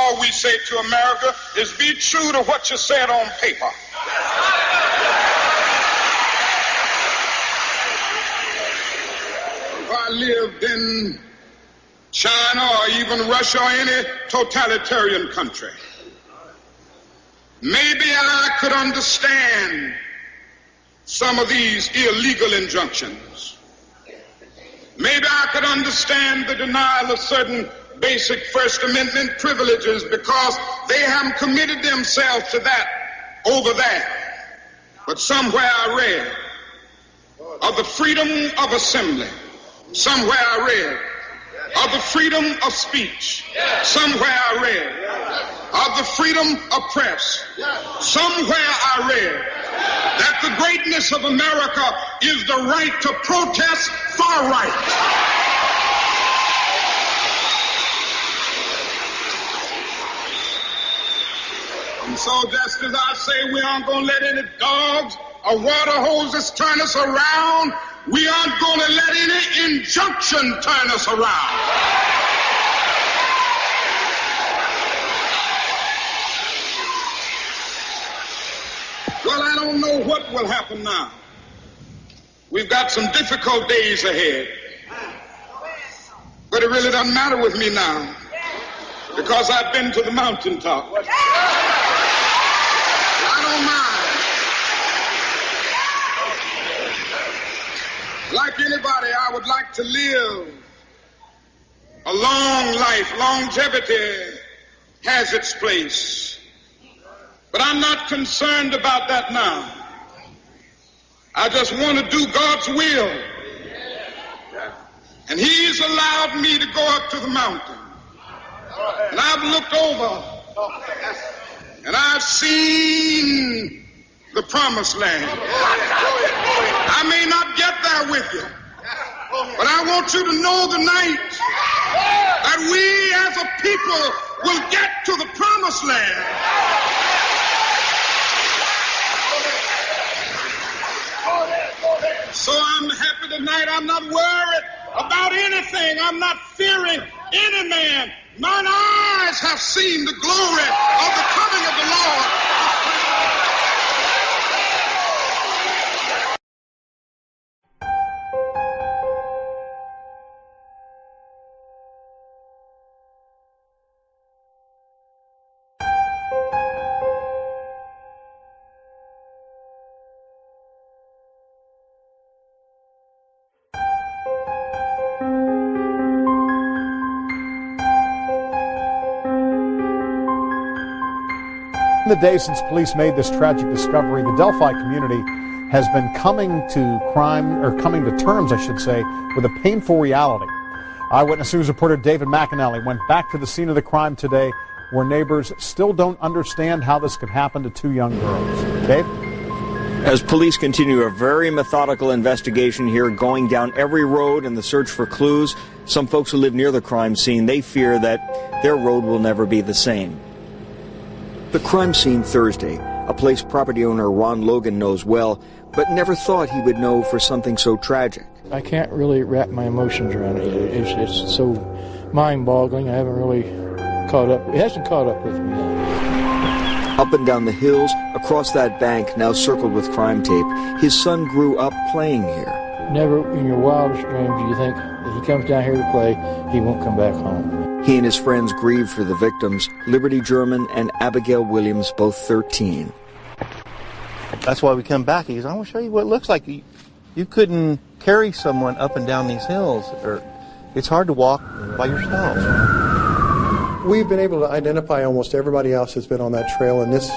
all we say to America is be true to what you said on paper. If I lived in China or even Russia or any totalitarian country, maybe I could understand some of these illegal injunctions. Maybe I could understand the denial of certain basic First Amendment privileges because they haven't committed themselves to that over there. But somewhere I read of the freedom of assembly. Somewhere I read of the freedom of speech. Somewhere I read of the freedom of press. Somewhere I read that the greatness of America is the right to protest far right. And so just as I say we aren't going to let any dogs or water hoses turn us around, we aren't going to let any injunction turn us around. Well, I don't know what will happen now. We've got some difficult days ahead. But it really doesn't matter with me now because I've been to the mountaintop. I don't mind. Like anybody, I would like to live a long life. Longevity has its place. But I'm not concerned about that now. I just want to do God's will. And he's allowed me to go up to the mountain. And I've looked over and I've seen the promised land. I may not get there with you, but I want you to know tonight that we as a people will get to the promised land. So I'm happy tonight. I'm not worried about anything. I'm not fearing any man. Mine eyes have seen the glory of the coming of the Lord. In the days since police made this tragic discovery, the Delphi community has been coming to terms, I should say, with a painful reality. Eyewitness News reporter David McAnally went back to the scene of the crime today, where neighbors still don't understand how this could happen to two young girls. Dave? As police continue a very methodical investigation here, going down every road in the search for clues, some folks who live near the crime scene, they fear that their road will never be the same. The crime scene Thursday, a place property owner Ron Logan knows well, but never thought he would know for something so tragic. I can't really wrap my emotions around it. It's so mind-boggling. I haven't really caught up. It hasn't caught up with me yet. Up and down the hills, across that bank now circled with crime tape, his son grew up playing here. Never in your wildest dreams do you think that he comes down here to play, he won't come back home. He and his friends grieved for the victims, Liberty German and Abigail Williams, both 13. That's why we come back. He goes, I want to show you what it looks like. You couldn't carry someone up and down these hills, or it's hard to walk by yourself. We've been able to identify almost everybody else that's been on that trail, and this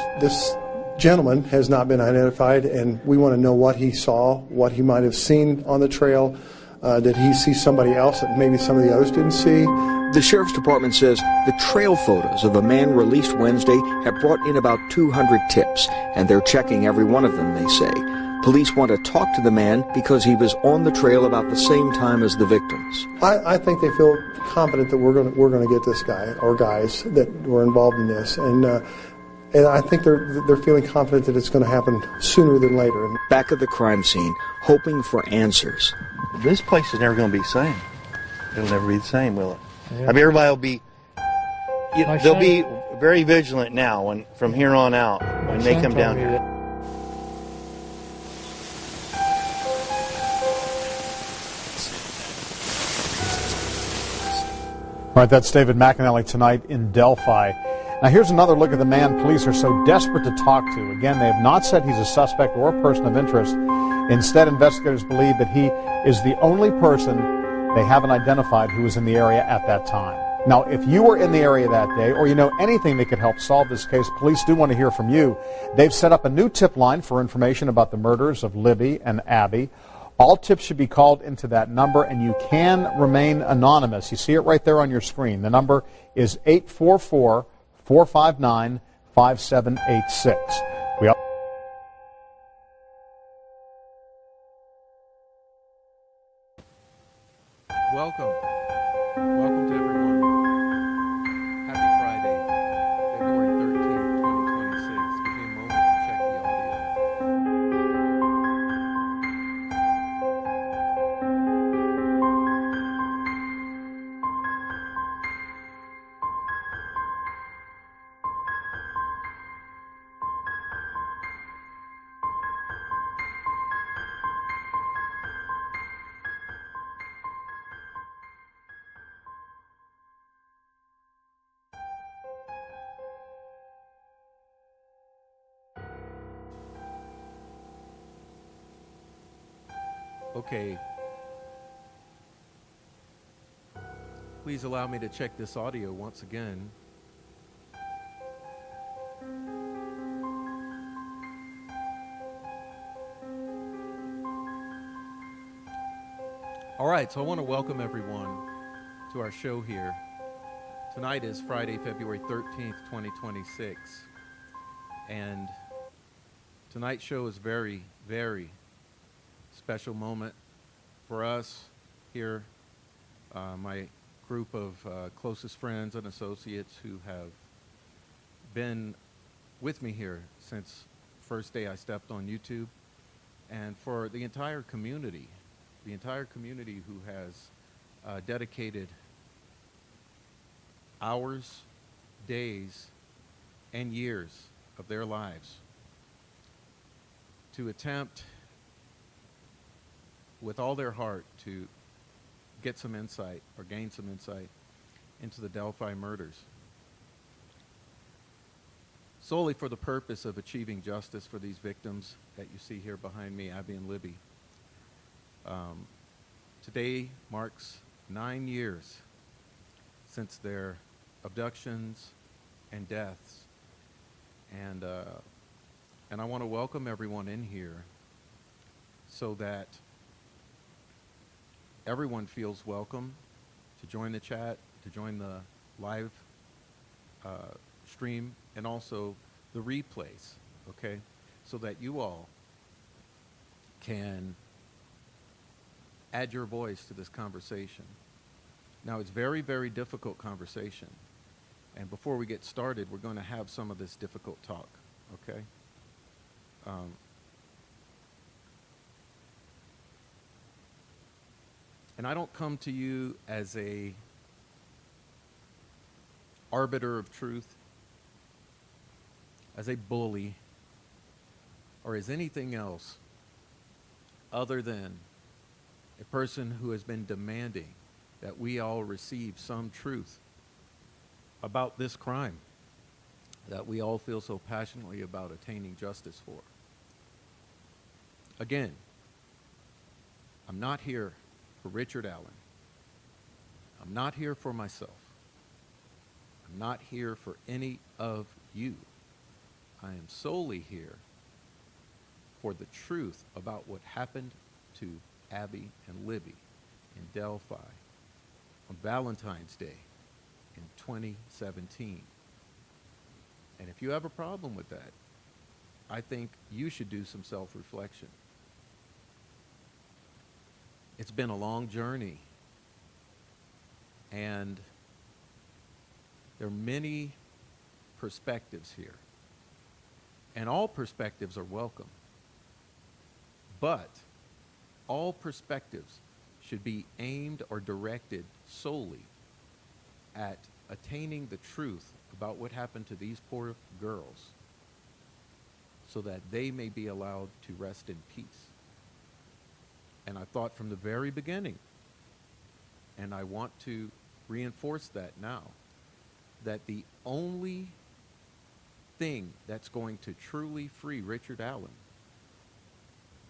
gentleman has not been identified, and we want to know what he saw, what he might have seen on the trail. Did he see somebody else that maybe some of the others didn't see? The Sheriff's Department says the trail photos of the man released Wednesday have brought in about 200 tips, and they're checking every one of them, they say. Police want to talk to the man because he was on the trail about the same time as the victims. I think they feel confident that we're going to get this guy or guys that were involved in this, and I think they're feeling confident that it's going to happen sooner than later. Back at the crime scene, hoping for answers. This place is never going to be the same. It'll never be the same, will it? Yeah. I mean, everybody will be. They'll be very vigilant now, from here on out, when they come down here. All right, that's David McAnally tonight in Delphi. Now here's another look at the man police are so desperate to talk to. Again, they have not said he's a suspect or a person of interest. Instead, investigators believe that he is the only person they haven't identified who was in the area at that time. Now, if you were in the area that day, or you know anything that could help solve this case, police do want to hear from you. They've set up a new tip line for information about the murders of Libby and Abby. All tips should be called into that number, and you can remain anonymous. You see it right there on your screen. The number is 844-459-5786. Welcome to everyone. Happy Friday, February 13th, 2026. Give me a moment to check the audio. Okay. Please allow me to check this audio once again. All right, so I want to welcome everyone to our show here. Tonight is Friday, February 13th, 2026. And tonight's show is very, very special moment for us here. My group of closest friends and associates who have been with me here since first day I stepped on YouTube, and for the entire community who has dedicated hours, days, and years of their lives to attempt with all their heart to get some insight or gain some insight into the Delphi murders, solely for the purpose of achieving justice for these victims that you see here behind me, Abby and Libby. Today marks 9 years since their abductions and deaths, and I want to welcome everyone in here so that everyone feels welcome to join the chat, to join the live stream, and also the replays, okay? So that you all can add your voice to this conversation. Now, it's very, very difficult conversation. And before we get started, we're going to have some of this difficult talk, okay? And I don't come to you as a arbiter of truth, as a bully, or as anything else other than a person who has been demanding that we all receive some truth about this crime that we all feel so passionately about attaining justice for. Again, I'm not here for Richard Allen. I'm not here for myself. I'm not here for any of you. I am solely here for the truth about what happened to Abby and Libby in Delphi on Valentine's Day in 2017. And if you have a problem with that, I think you should do some self-reflection. It's been a long journey, and there are many perspectives here, and all perspectives are welcome. But all perspectives should be aimed or directed solely at attaining the truth about what happened to these poor girls so that they may be allowed to rest in peace. And I thought from the very beginning, and I want to reinforce that now, that the only thing that's going to truly free Richard Allen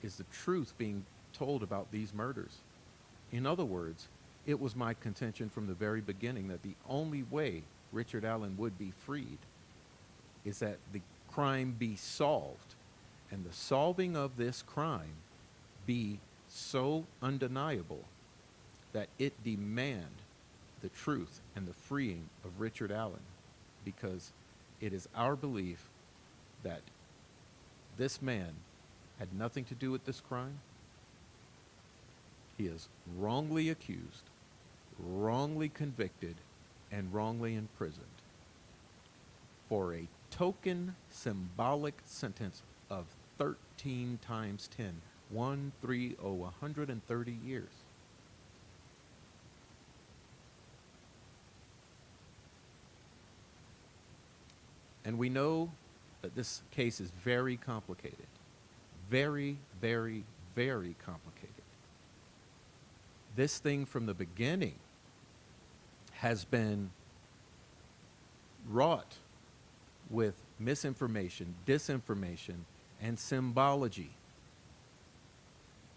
is the truth being told about these murders. In other words, it was my contention from the very beginning that the only way Richard Allen would be freed is that the crime be solved, and the solving of this crime be so undeniable that it demand the truth and the freeing of Richard Allen, because it is our belief that this man had nothing to do with this crime. He is wrongly accused, wrongly convicted, and wrongly imprisoned for a token symbolic sentence of 13 times 10, 130 years. And we know that this case is very complicated. Very, very, very complicated. This thing from the beginning has been wrought with misinformation, disinformation, and symbology.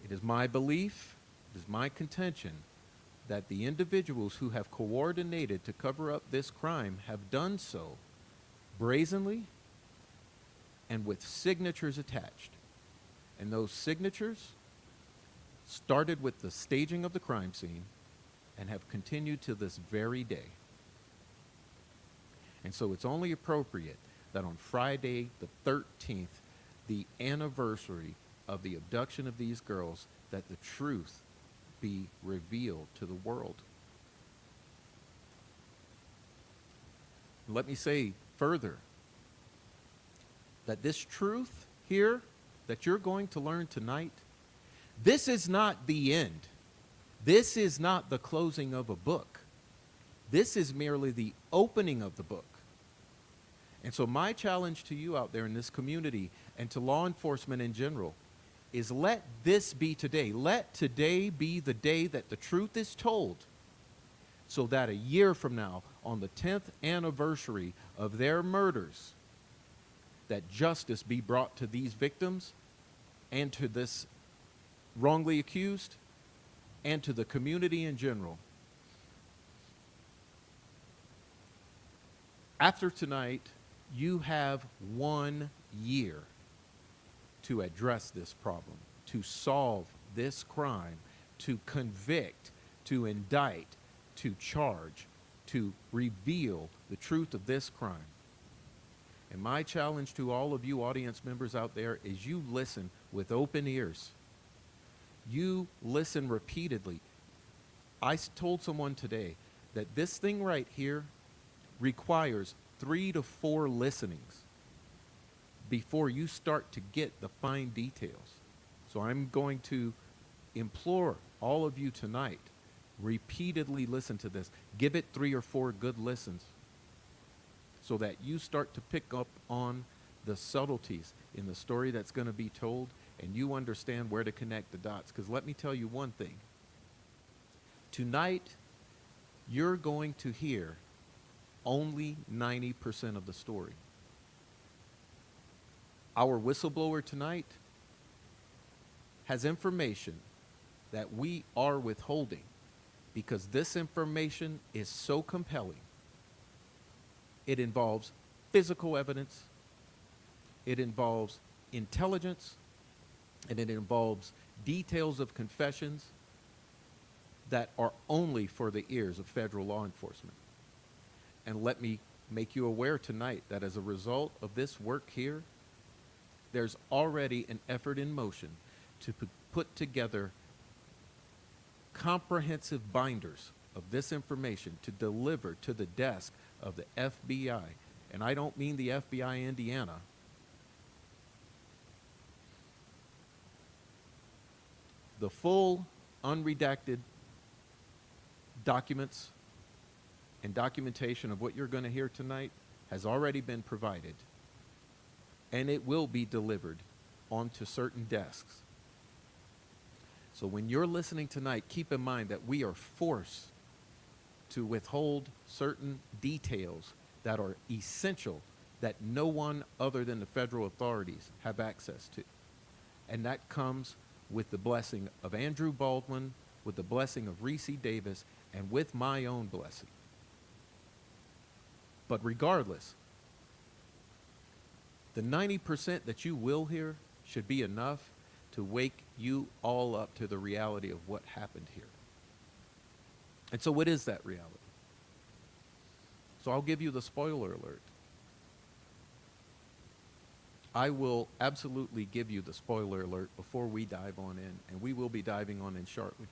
It is my belief, it is my contention, that the individuals who have coordinated to cover up this crime have done so brazenly and with signatures attached. And those signatures started with the staging of the crime scene and have continued to this very day. And so it's only appropriate that on Friday the 13th, the anniversary of the abduction of these girls, that the truth be revealed to the world. Let me say further that this truth here that you're going to learn tonight, this is not the end. This is not the closing of a book. This is merely the opening of the book. And so my challenge to you out there in this community and to law enforcement in general is let this be today. Let today be the day that the truth is told, so that a year from now, on the 10th anniversary of their murders, that justice be brought to these victims and to this wrongly accused and to the community in general. After tonight, you have 1 year to address this problem, to solve this crime, to convict, to indict, to charge, to reveal the truth of this crime. And my challenge to all of you audience members out there is you listen with open ears. You listen repeatedly. I told someone today that this thing right here requires 3 to 4 listenings before you start to get the fine details. So I'm going to implore all of you tonight, repeatedly listen to this. Give it 3 or 4 good listens so that you start to pick up on the subtleties in the story that's going to be told, and you understand where to connect the dots. Because let me tell you one thing. Tonight, you're going to hear only 90% of the story. Our whistleblower tonight has information that we are withholding because this information is so compelling. It involves physical evidence, it involves intelligence, and it involves details of confessions that are only for the ears of federal law enforcement. And let me make you aware tonight that as a result of this work here, there's already an effort in motion to put together comprehensive binders of this information to deliver to the desk of the FBI. And I don't mean the FBI Indiana. The full unredacted documents and documentation of what you're going to hear tonight has already been provided, and it will be delivered onto certain desks. So when you're listening tonight, keep in mind that we are forced to withhold certain details that are essential, that no one other than the federal authorities have access to. And that comes with the blessing of Andrew Baldwin, with the blessing of Ricci Davis, and with my own blessing. But regardless, the 90% that you will hear should be enough to wake you all up to the reality of what happened here. And so what is that reality? So I'll give you the spoiler alert. I will absolutely give you the spoiler alert before we dive on in, and we will be diving on in shortly.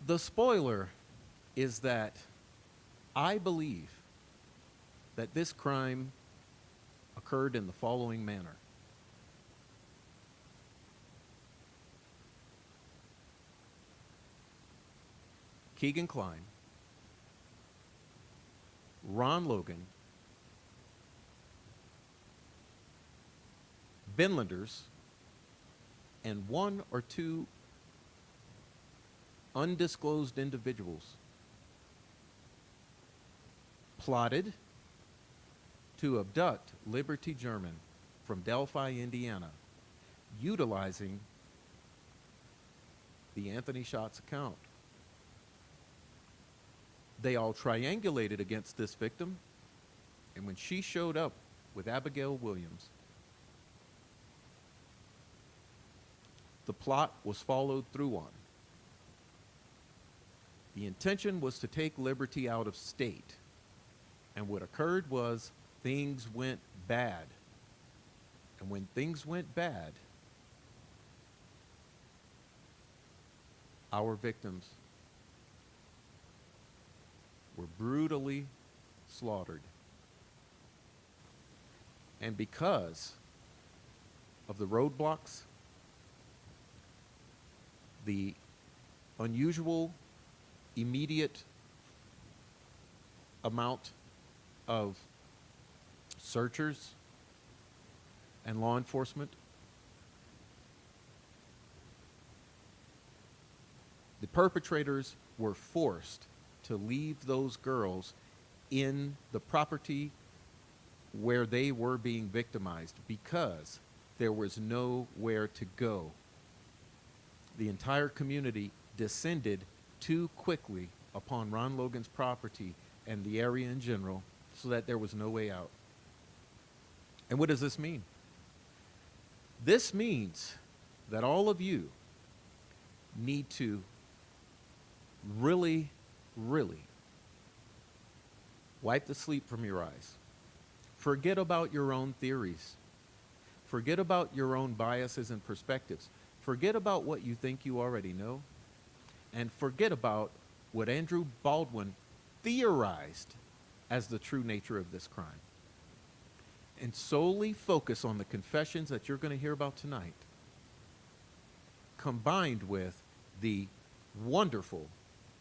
The spoiler is that I believe that this crime occurred in the following manner. Keegan Kline, Ron Logan, Vinlanders, and 1 or 2 undisclosed individuals plotted to abduct Liberty German from Delphi, Indiana, utilizing the Anthony Schatz account. They all triangulated against this victim, and when she showed up with Abigail Williams, the plot was followed through on. The intention was to take Liberty out of state. And what occurred was things went bad. And when things went bad, our victims were brutally slaughtered. And because of the roadblocks, the unusual, immediate amount of searchers and law enforcement, the perpetrators were forced to leave those girls in the property where they were being victimized because there was nowhere to go. The entire community descended too quickly upon Ron Logan's property and the area in general so that there was no way out. And what does this mean? This means that all of you need to really, really wipe the sleep from your eyes. Forget about your own theories. Forget about your own biases and perspectives. Forget about what you think you already know. And forget about what Andrew Baldwin theorized as the true nature of this crime. And solely focus on the confessions that you're going to hear about tonight, combined with the wonderful,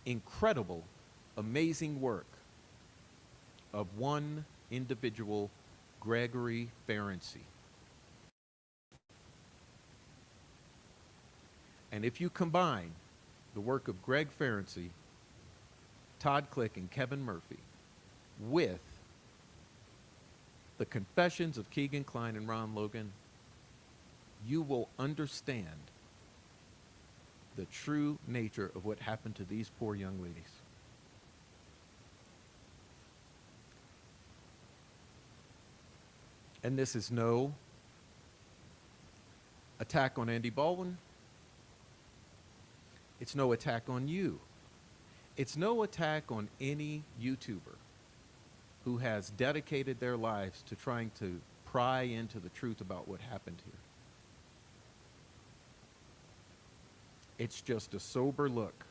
incredible, amazing work of one individual, Gregory Ferenczi. And if you combine the work of Greg Ferenczi, Todd Click, and Kevin Murphy with the confessions of Keegan Kline and Ron Logan, you will understand the true nature of what happened to these poor young ladies. And this is no attack on Andy Baldwin. It's no attack on you. It's no attack on any YouTuber who has dedicated their lives to trying to pry into the truth about what happened here. It's just a sober look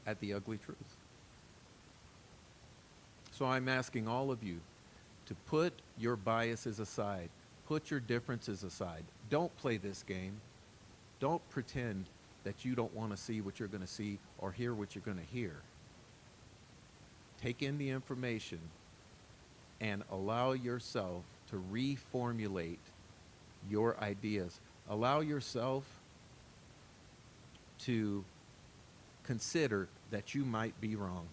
at the ugly truth. So I'm asking all of you to put your biases aside. Put your differences aside. Don't play this game. Don't pretend that you don't want to see what you're going to see or hear what you're going to hear. Take in the information and allow yourself to reformulate your ideas. Allow yourself to consider that you might be wrong.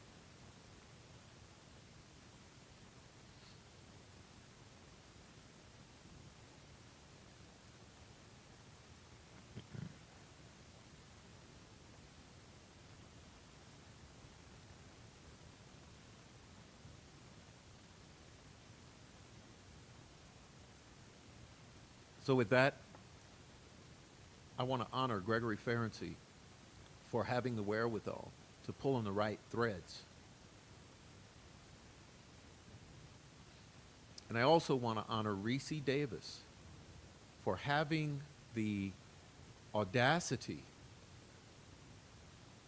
So with that, I want to honor Gregory Ferenczi for having the wherewithal to pull on the right threads. And I also want to honor Ricci Davis for having the audacity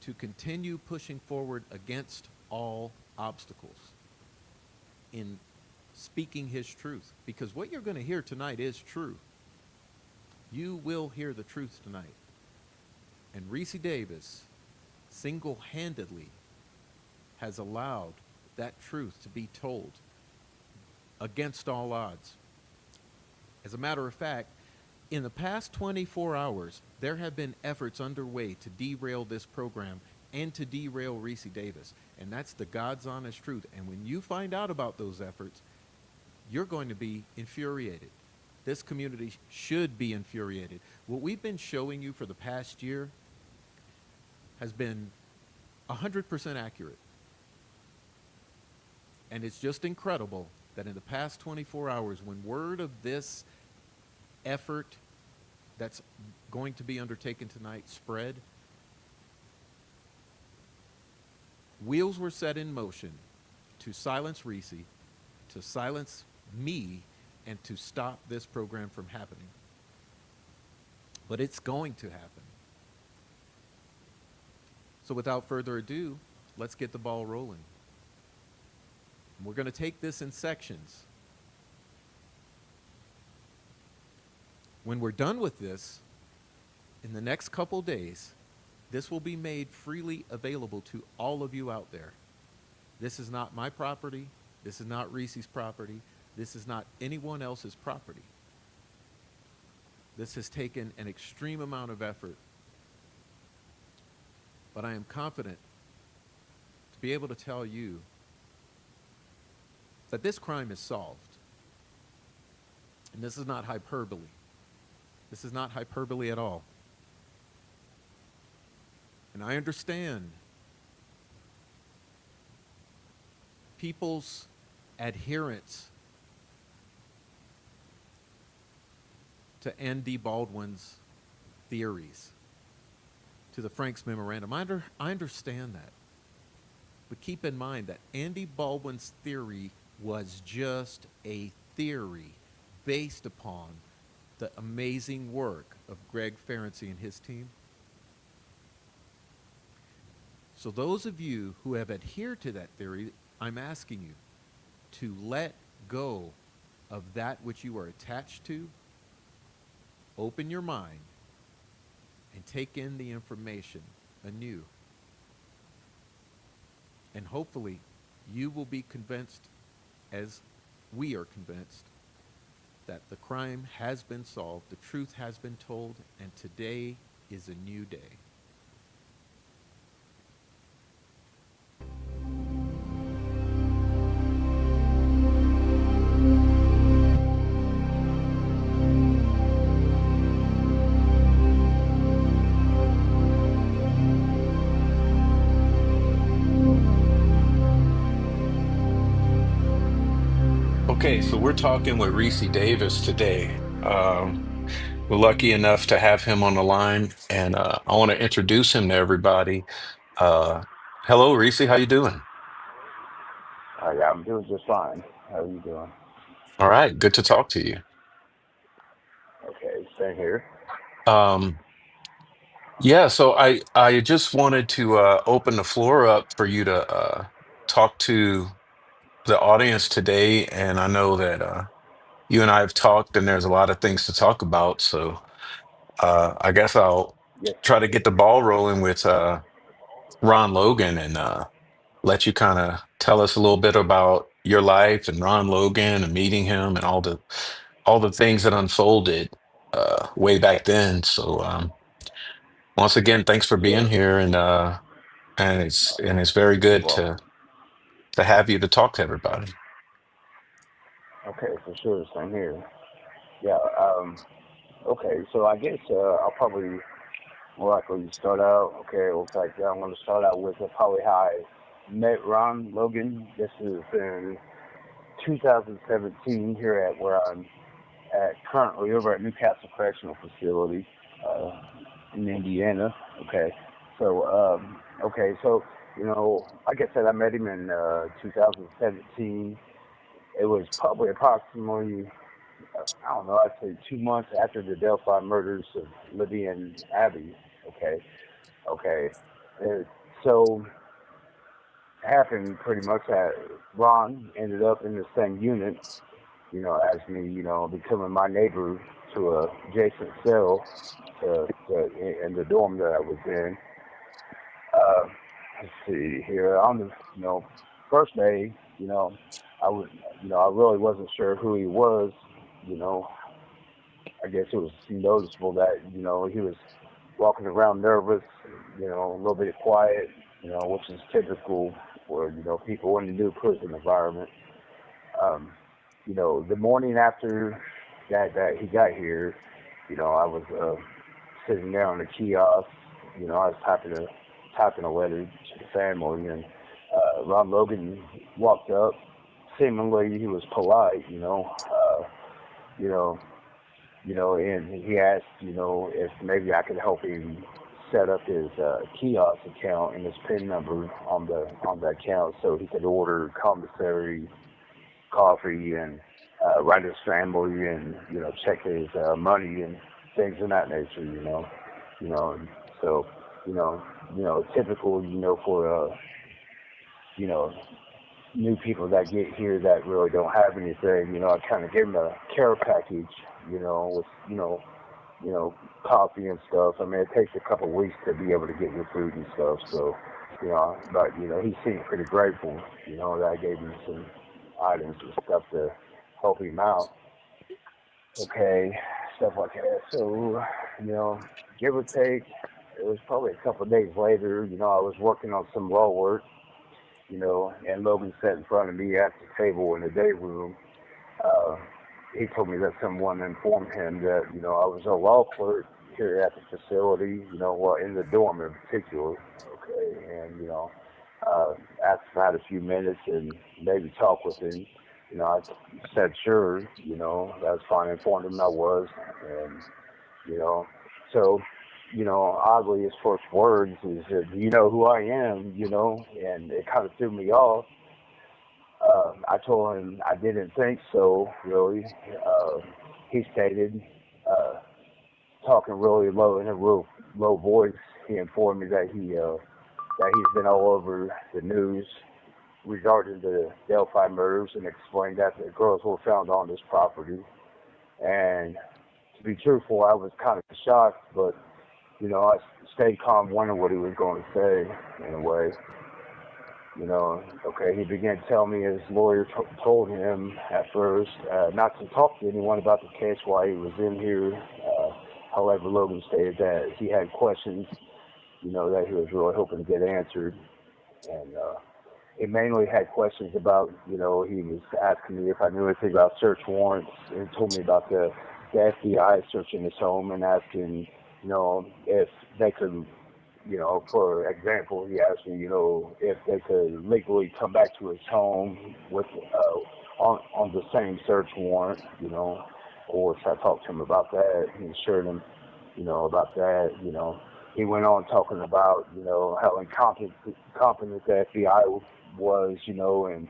to continue pushing forward against all obstacles in speaking his truth. Because what you're going to hear tonight is true. You will hear the truth tonight. And Ricci Davis single-handedly has allowed that truth to be told against all odds. As a matter of fact, in the past 24 hours, there have been efforts underway to derail this program and to derail Ricci Davis. And that's the God's honest truth. And when you find out about those efforts, you're going to be infuriated. This community should be infuriated. What we've been showing you for the past year has been 100% accurate. And it's just incredible that in the past 24 hours, when word of this effort that's going to be undertaken tonight spread, wheels were set in motion to silence Ricci, to silence me, and to stop this program from happening. But it's going to happen. So without further ado, let's get the ball rolling. And we're going to take this in sections. When we're done with this, in the next couple days, this will be made freely available to all of you out there. This is not my property. This is not Ricci's property. This is not anyone else's property. This has taken an extreme amount of effort, but I am confident to be able to tell you that this crime is solved. And this is not hyperbole. This is not hyperbole at all. And I understand people's adherence to Andy Baldwin's theories, to the Franks Memorandum. I understand that. But keep in mind that Andy Baldwin's theory was just a theory based upon the amazing work of Greg Ferenczi and his team. So those of you who have adhered to that theory, I'm asking you to let go of that which you are attached to, open your mind, and take in the information anew. And hopefully you will be convinced, as we are convinced, that the crime has been solved, the truth has been told, and today is a new day. Okay, so we're talking with Ricci Davis today. We're lucky enough to have him on the line, and I want to introduce him to everybody. Uh, Hello, Ricci. How you doing? Yeah, I'm doing just fine. How are you doing? All right, good to talk to you. Okay, same here. Um, yeah, so I just wanted to open the floor up for you to talk to the audience today, and I know that you and I have talked, and there's a lot of things to talk about. So I guess I'll Yes, try to get the ball rolling with Ron Logan and let you kind of tell us a little bit about your life and Ron Logan and meeting him and all the things that unfolded way back then. So once again, thanks for being sure. here, and it's very good Well, to have you to talk to everybody. okay, for sure, same here. Yeah, okay, so I guess I'll probably more likely start out, okay, looks like I'm going to start out with probably how I met Ron Logan. This is in 2017 here at where I'm at currently over at Newcastle Correctional Facility in Indiana, okay. So, so, like I said, I met him in 2017. It was probably approximately, I don't know, I'd say 2 months after the Delphi murders of Libby and Abby, okay. Uh, so, it happened pretty much that Ron ended up in the same unit, as me, becoming my neighbor to a adjacent cell in the dorm that I was in. Uh, let's see here. On the first day, I was I really wasn't sure who he was. You know, I guess it was noticeable that he was walking around nervous. A little bit quiet. Which is typical for people in the new prison environment. The morning after that he got here, I was sitting there on the kiosk. I was typing a letter to the family, and Ron Logan walked up seemingly he was polite, you know, and he asked, if maybe I could help him set up his kiosk account and his PIN number on the account so he could order commissary coffee and write his family and check his money and things of that nature, so typical, for new people that get here that really don't have anything, I kind of give them a care package, with coffee and stuff. I mean, it takes a couple of weeks to be able to get your food and stuff, so but he seemed pretty grateful, that I gave him some items and stuff to help him out. Okay, stuff like that. So, give or take, it was probably a couple of days later, I was working on some law work, and Logan sat in front of me at the table in the day room. He told me that someone informed him that, I was a law clerk here at the facility, in the dorm in particular. Okay, and, asked if I had a few minutes and maybe talk with him. I said, sure, that's fine. I informed him I was. And, so, oddly, his first words is, do you know who I am, and it kind of threw me off. I told him I didn't think so, really. He stated, talking really low in a real low voice, he informed me that he's been all over the news regarding the Delphi murders and explained that the girls were found on this property. And to be truthful, I was kind of shocked, but I stayed calm, wondering what he was going to say in a way. Okay, he began to tell me his lawyer told him at first not to talk to anyone about the case while he was in here. However, Logan stated that he had questions, that he was really hoping to get answered. And he mainly had questions about, he was asking me if I knew anything about search warrants and told me about the FBI searching his home and asking, if they could, for example, he asked me, if they could legally come back to his home with on the same search warrant, or if I talked to him about that, he assured him, about that, He went on talking about, how incompetent the FBI was, and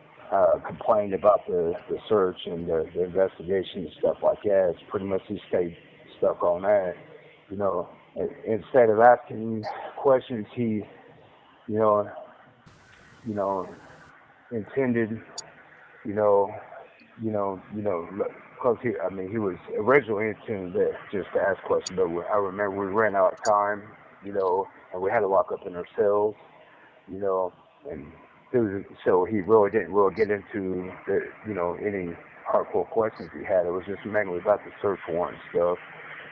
complained about the search and the investigation and stuff like that. It's pretty much he stayed stuck on that, Instead of asking questions, he, intended, because he was originally intended just to ask questions, but I remember we ran out of time, and we had to lock up in our cells, and so he really didn't get into the, any hardcore questions he had. It was just mainly about the search warrant stuff.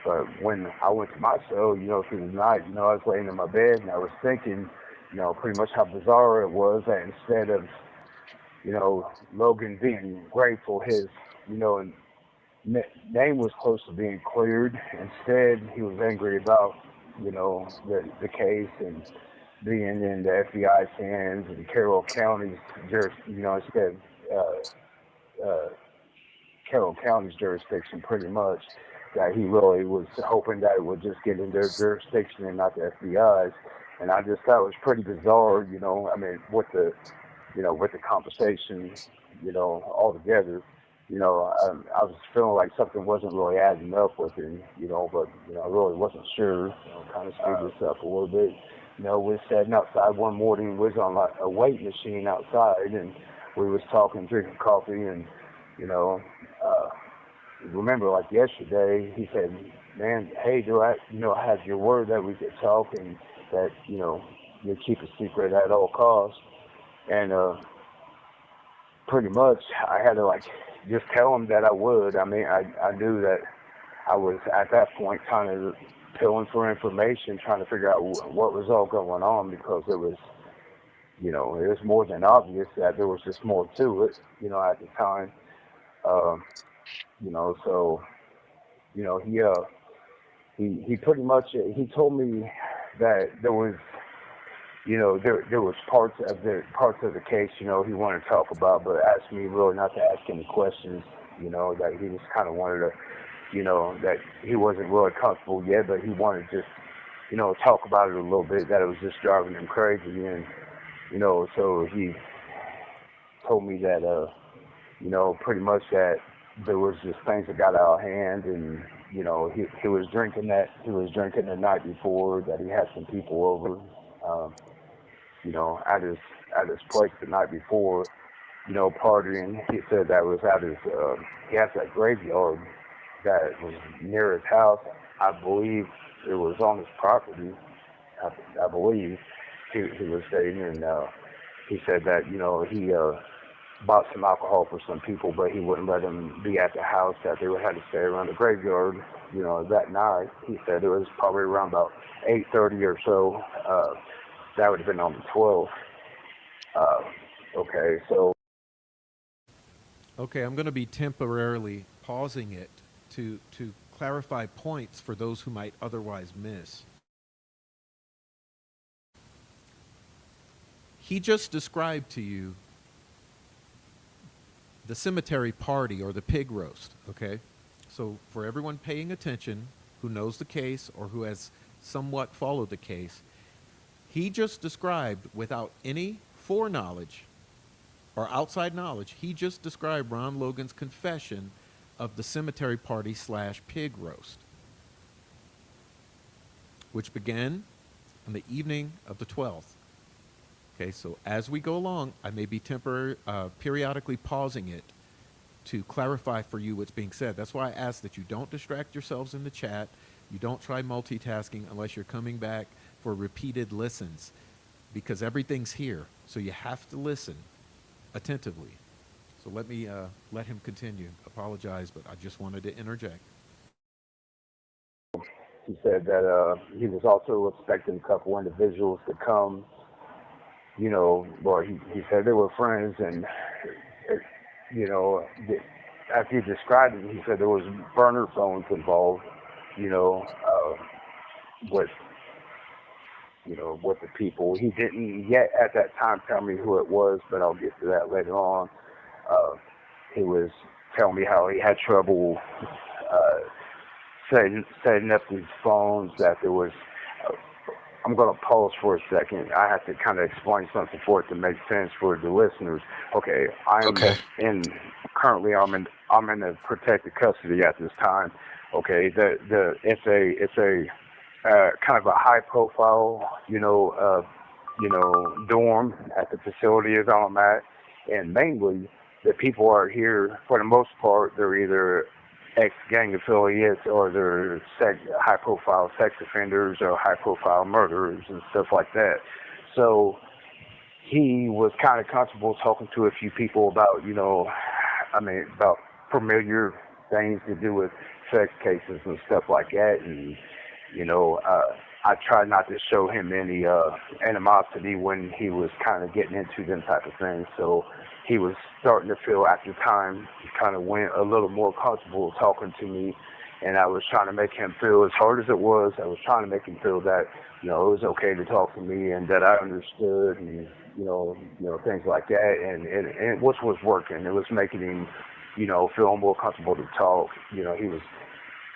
But when I went to my cell, through the night, I was laying in my bed and I was thinking, pretty much how bizarre it was that instead of, Logan being grateful his, name was close to being cleared. Instead, he was angry about, the case and being in the FBI's hands and Carroll County's, instead Carroll County's jurisdiction pretty much. That he really was hoping that it would just get in their jurisdiction and not the FBI's. And I just thought it was pretty bizarre, with the conversation, altogether, I was feeling like something wasn't really adding up with him, but, I really wasn't sure, kind of screwed this up a little bit. We were sitting outside one morning, we was on like a weight machine outside, and we was talking, drinking coffee, and, remember, like yesterday, he said, man, hey, do I have your word that we could talk and that, you keep a secret at all costs. And pretty much I had to, just tell him that I would. I mean, I knew that I was, at that point, kind of pilling for information, trying to figure out what was all going on because it was, it was more than obvious that there was just more to it, at the time. So, he pretty much, he told me that there was, there was parts of the case, he wanted to talk about, but asked me really not to ask any questions, that he just kind of wanted to, that he wasn't really comfortable yet, but he wanted to just, talk about it a little bit, that it was just driving him crazy. And, so he told me that, pretty much that there was just things that got out of hand, and, he was drinking the night before, that he had some people over, at his place the night before, partying. He said that was at his, he has that graveyard that was near his house. I believe it was on his property. I believe he was saying, and he said that, he bought some alcohol for some people, but he wouldn't let them be at the house, that they would have to stay around the graveyard, that night. He said it was probably around about 8:30 or so. That would have been on the 12th. Okay, so. Okay, I'm going to be temporarily pausing it to clarify points for those who might otherwise miss. He just described to you the cemetery party or the pig roast, okay? So for everyone paying attention who knows the case or who has somewhat followed the case, he just described, without any foreknowledge or outside knowledge, he just described Ron Logan's confession of the cemetery party / pig roast, which began on the evening of the 12th. Okay, so as we go along, I may be periodically pausing it to clarify for you what's being said. That's why I ask that you don't distract yourselves in the chat. You don't try multitasking unless you're coming back for repeated listens, because everything's here. So you have to listen attentively. So let me let him continue. Apologize, but I just wanted to interject. He said that he was also expecting a couple individuals to come. Well, he said they were friends, and after he described it, he said there was burner phones involved. With the people. He didn't yet at that time tell me who it was, but I'll get to that later on. He was telling me how he had trouble setting up these phones, that there was, I'm going to pause for a second. I have to kind of explain something for it to make sense for the listeners. Okay, currently I'm in the protected custody at this time. Okay, it's a kind of a high profile, dorm at the facility as I'm at, and mainly the people are here for the most part. They're either ex-gang affiliates or they're high-profile sex offenders or high-profile murderers and stuff like that. So he was kind of comfortable talking to a few people about, about familiar things to do with sex cases and stuff like that. And, I tried not to show him any animosity when he was kind of getting into them type of things. So he was starting to feel, after time, he kind of went a little more comfortable talking to me. And I was trying to make him feel, as hard as it was, I was trying to make him feel that, it was okay to talk to me and that I understood and, things like that. And which was working. It was making him, feel more comfortable to talk. He was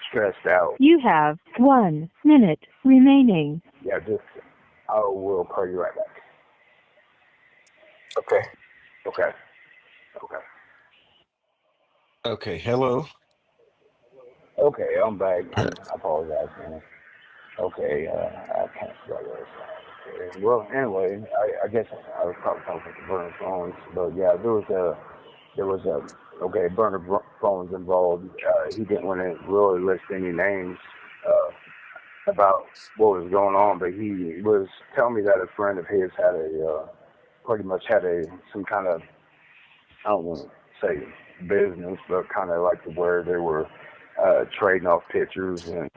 stressed out. You have 1 minute remaining. Yeah, I will call you right back. Okay. Okay, hello. Okay, I'm back. I apologize, man. Okay, I can't spell this. Well, anyway, I guess I was probably talking about the burner phones, but yeah, there was a burner phones involved. He didn't want to really list any names about what was going on, but he was telling me that a friend of his had pretty much had some kind of, I don't want to say business, but kind of like where they were trading off pictures and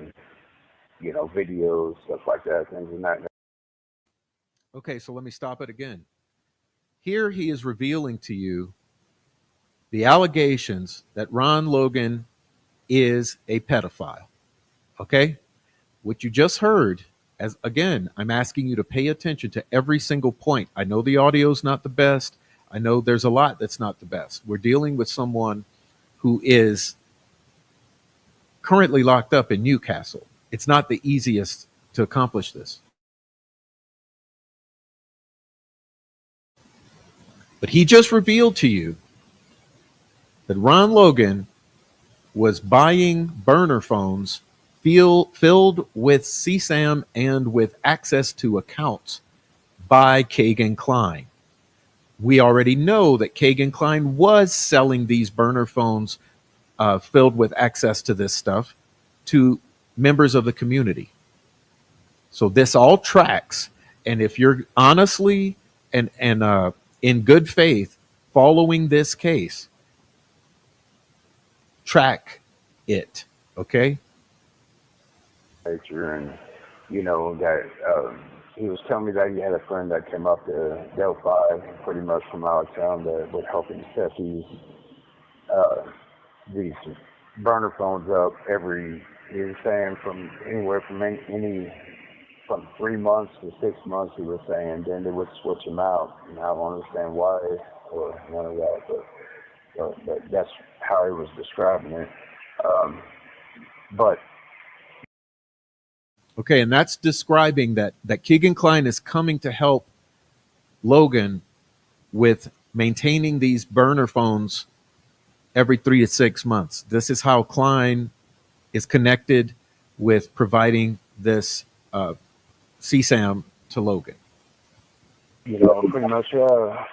videos, stuff like that, things in that. Okay, so let me stop it again. Here he is revealing to you the allegations that Ron Logan is a pedophile. Okay? What you just heard as again, I'm asking you to pay attention to every single point. I know the audio's not the best. I know there's a lot that's not the best. We're dealing with someone who is currently locked up in Newcastle. It's not the easiest to accomplish this. But he just revealed to you that Ron Logan was buying burner phones filled with CSAM and with access to accounts by Kagan Klein. We already know that Kagan Klein was selling these burner phones filled with access to this stuff to members of the community. So this all tracks. And if you're honestly and in good faith following this case, track it. Okay. Nature, and that he was telling me that he had a friend that came up to Delphi, pretty much from out of town, that would help him set these burner phones up every. He was saying from anywhere from from 3 months to 6 months. He was saying then they would switch them out, and I don't understand why or none of that, but that's how he was describing it. But okay, and that's describing that Keegan Klein is coming to help Logan with maintaining these burner phones every 3 to 6 months. This is how Klein is connected with providing this CSAM to Logan. Pretty much.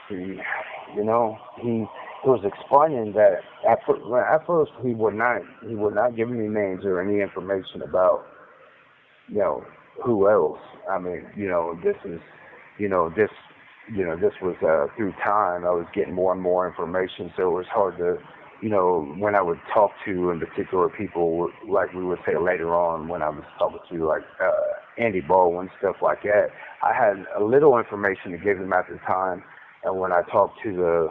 He was explaining that at first he would not give me names or any information about who else. I mean, this was through time. I was getting more and more information, so it was hard to, when I would talk to in particular people, like we would say later on when I was talking to like Andy Baldwin, stuff like that. I had a little information to give them at the time, and when I talked to the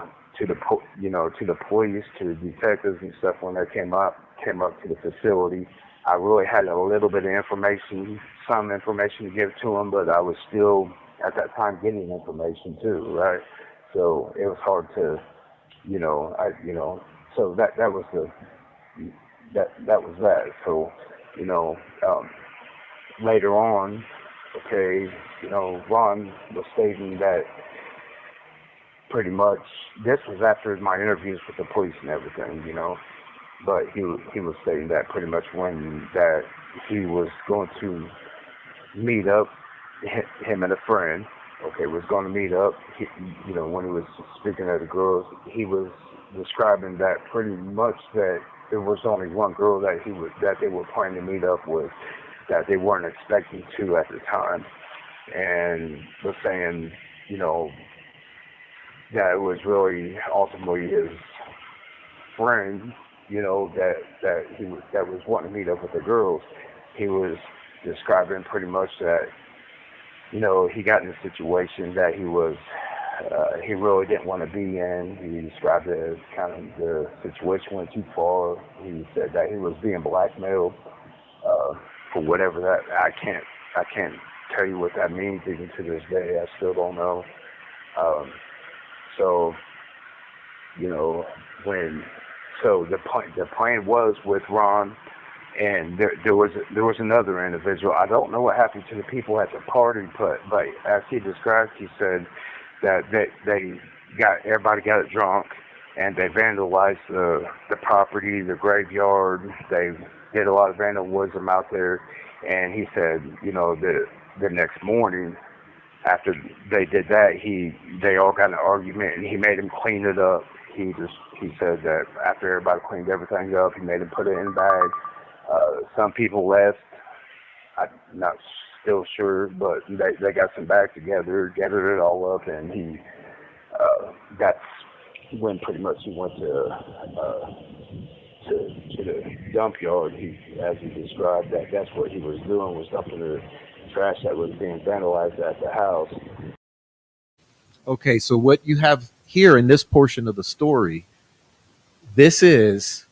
police, to the detectives and stuff when they came up to the facility, I really had a little bit of information, some information to give to them, but I was still at that time getting information too, right? So it was hard to, so that was that. So, later on, okay, Ron was stating that pretty much this was after my interviews with the police and everything, but he was saying that pretty much when that he was going to meet up, him and a friend, okay, was going to meet up. When he was speaking to the girls, he was describing that pretty much that there was only one girl that they were planning to meet up with, that they weren't expecting to at the time, and was saying, that it was really ultimately his friend, that was wanting to meet up with the girls. He was describing pretty much that, he got in a situation that he really didn't want to be in. He described it as kind of the situation went too far. He said that he was being blackmailed for whatever that. I can't tell you what that means even to this day. I still don't know. So the plan was with Ron, and there was another individual. I don't know what happened to the people at the party, but as he described, he said that everybody got drunk, and they vandalized the property, the graveyard. They did a lot of vandalism out there, and he said, the next morning after they did that, they all got in an argument, and he made him clean it up. He said that after everybody cleaned everything up, he made him put it in a bag. Some people left. I'm not still sure, but they got some bags together, gathered it all up, and that's when pretty much he went to the dump yard. As he described, that's what he was doing, was dumping the trash that was being vandalized at the house. Okay, so what you have here in this portion of the story, this is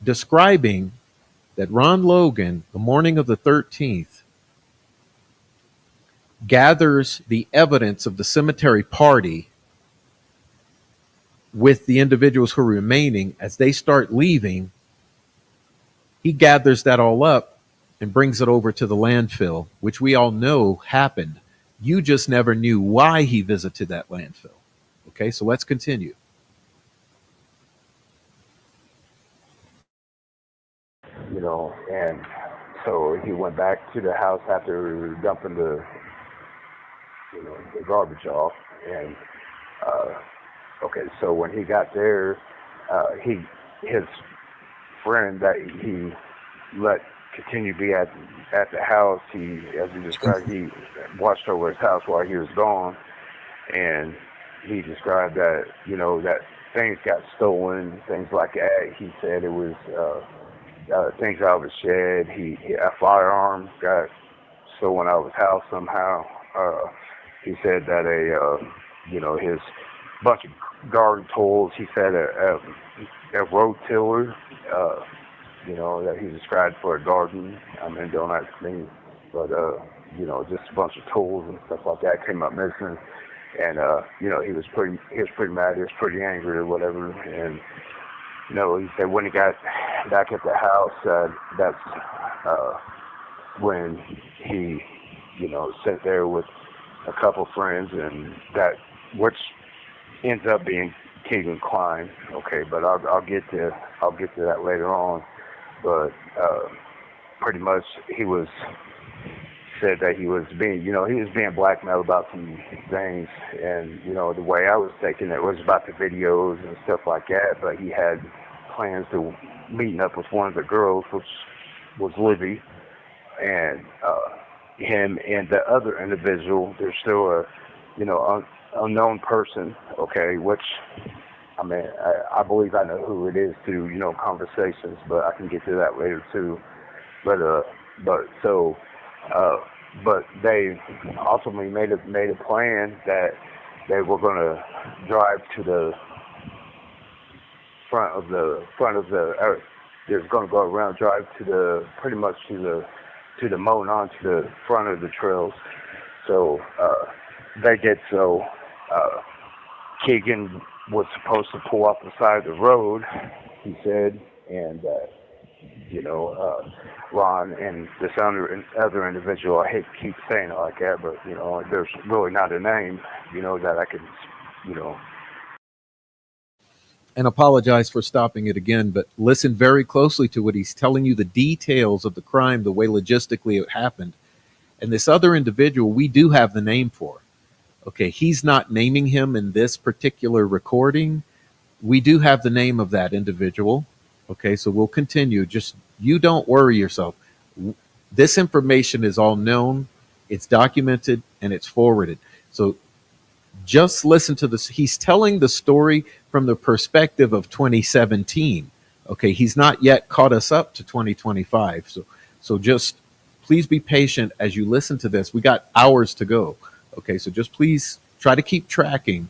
describing that Ron Logan, the morning of the 13th, gathers the evidence of the cemetery party with the individuals who are remaining. As they start leaving, he gathers that all up and brings it over to the landfill, which we all know happened. You just never knew why he visited that landfill. Okay, so let's continue. And so he went back to the house after dumping the garbage off. And so when he got there, his friend that he let continue to be at the house, as he described, he watched over his house while he was gone, and he described that that things got stolen, things like that. He said it was things out of his shed. A firearm got stolen out of his house somehow. He said that his bunch of garden tools. He said a rototiller, that he described for a garden. I mean, don't ask me, but just a bunch of tools and stuff like that came up missing. And he was pretty mad. He was pretty angry or whatever. And he said when he got back at the house, that's when he sat there with a couple friends, and that which ends up being Keegan Klein. Okay, but I'll get to that later on. But pretty much he said that he was being blackmailed about some things, and the way I was taking it was about the videos and stuff like that. But he had plans to meeting up with one of the girls, which was Libby, and him and the other individual. There's still a unknown person. Okay, which I mean I believe I know who it is through conversations, but I can get to that later too. But they ultimately made a plan that they were going to drive to the front of the they're going to go around, drive to the moat onto the front of the trails. So they did so. Keegan was supposed to pull off the side of the road, he said, and Ron and this other individual, I hate to keep saying it like that, but there's really not a name that I could And apologize for stopping it again, but listen very closely to what he's telling you, the details of the crime, the way logistically it happened. And this other individual, we do have the name for. Okay, he's not naming him in this particular recording. We do have the name of that individual. Okay, so we'll continue. Just you don't worry yourself. This information is all known, it's documented, and it's forwarded. So just listen to this. He's telling the story from the perspective of 2017. Okay, he's not yet caught us up to 2025. So just please be patient as you listen to this. We got hours to go. Okay, so just please try to keep tracking.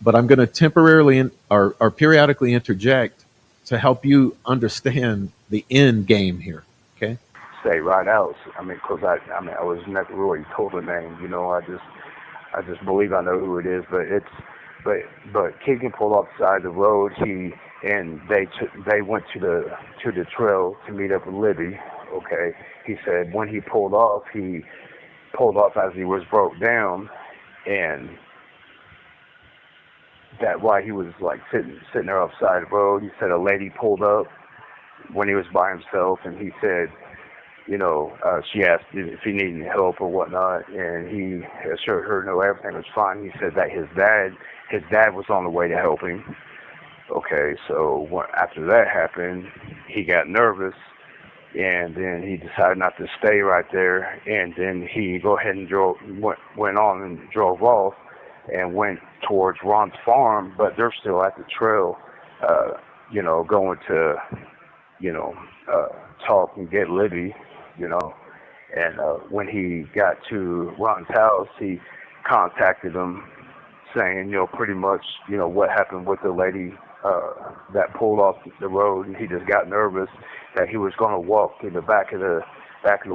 But I'm going to temporarily or periodically interject to help you understand the end game here. Okay. Say right out. I mean, because I was never really told a name. I just believe I know who it is. But Keegan pulled off the side of the road. They went to the trail to meet up with Libby. Okay. He said when he pulled off as he was broke down, and that while he was like sitting there off the side of the road, he said a lady pulled up when he was by himself, and he said, she asked if he needed any help or whatnot, and he assured her no, everything was fine. He said that his dad was on the way to help him. Okay, so after that happened, he got nervous, and then he decided not to stay right there, and then he go ahead and went on and drove off and went towards Ron's farm, but they're still at the trail, going to, talk and get Libby, and when he got to Ron's house, he contacted him saying, pretty much, what happened with the lady that pulled off the road, and he just got nervous that he was going to walk to the back of the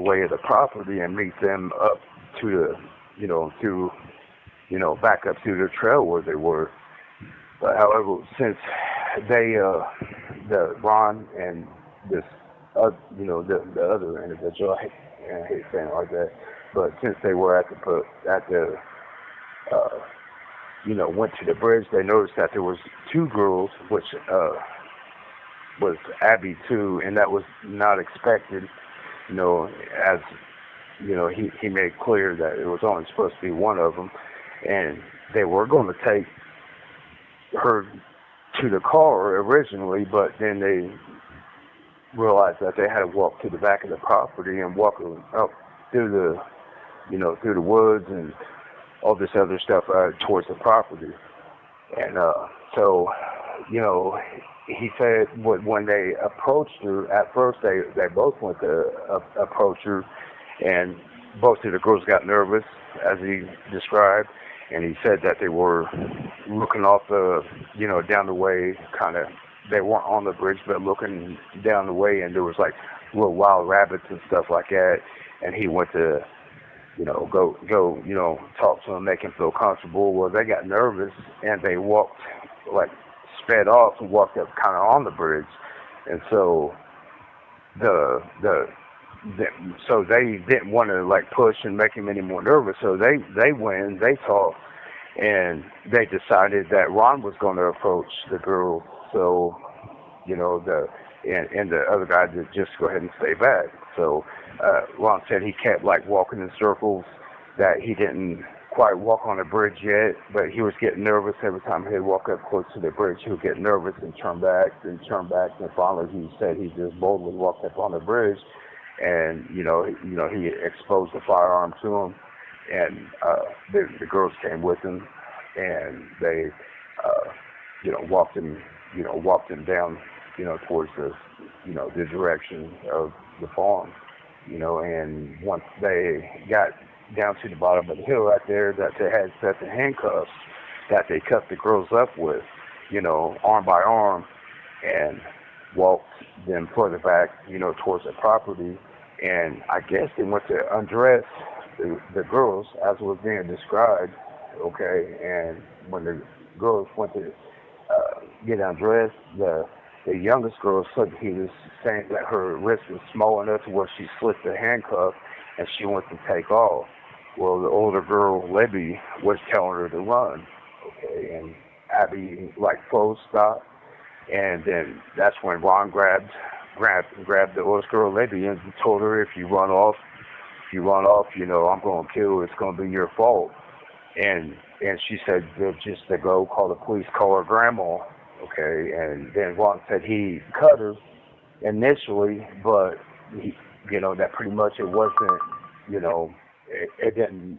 way of the property and meet them up to the, back up to the trail where they were. But however, since they, Ron and this, the other individual, I hate saying it like that, but since they were went to the bridge, they noticed that there was two girls, which was Abby too, and that was not expected. As he made clear that it was only supposed to be one of them, and they were going to take her to the car originally, but then they realized that they had to walk to the back of the property and walk up through the woods and all this other stuff towards the property. And so he said when they approached her, at first they both went to approach her, and both of the girls got nervous, as he described, and he said that they were looking off down the way, they weren't on the bridge, but looking down the way, and there was like little wild rabbits and stuff like that, and he went to go talk to them, make him feel comfortable. Well, they got nervous, and they walked, sped off and walked up kind of on the bridge. And so so they didn't want to push and make him any more nervous. So they went and they talked, and they decided that Ron was going to approach the girl. So, and the other guy to just go ahead and stay back. So Ron said he kept walking in circles, that he didn't quite walk on the bridge yet, but he was getting nervous every time he'd walk up close to the bridge. He would get nervous and turn back, and finally he said he just boldly walked up on the bridge, and he exposed the firearm to him, and the girls came with him, and they walked him down towards the direction of the farm, and once they got down to the bottom of the hill right there, that they had set the handcuffs that they cut the girls up with, arm by arm, and walked them further back, towards the property. And I guess they went to undress the girls as was being described, okay? And when the girls went to get undressed, the youngest girl said he was saying that her wrist was small enough to where she slipped the handcuff and she went to take off. Well, the older girl, Libby, was telling her to run, okay? And Abby, froze, stopped, and then that's when Ron grabbed the oldest girl, Libby, and told her, if you run off, I'm going to kill you. It's going to be your fault. And she said, just to go call the police, call her grandma, okay? And then Ron said he cut her initially, but he, that pretty much it wasn't, it didn't,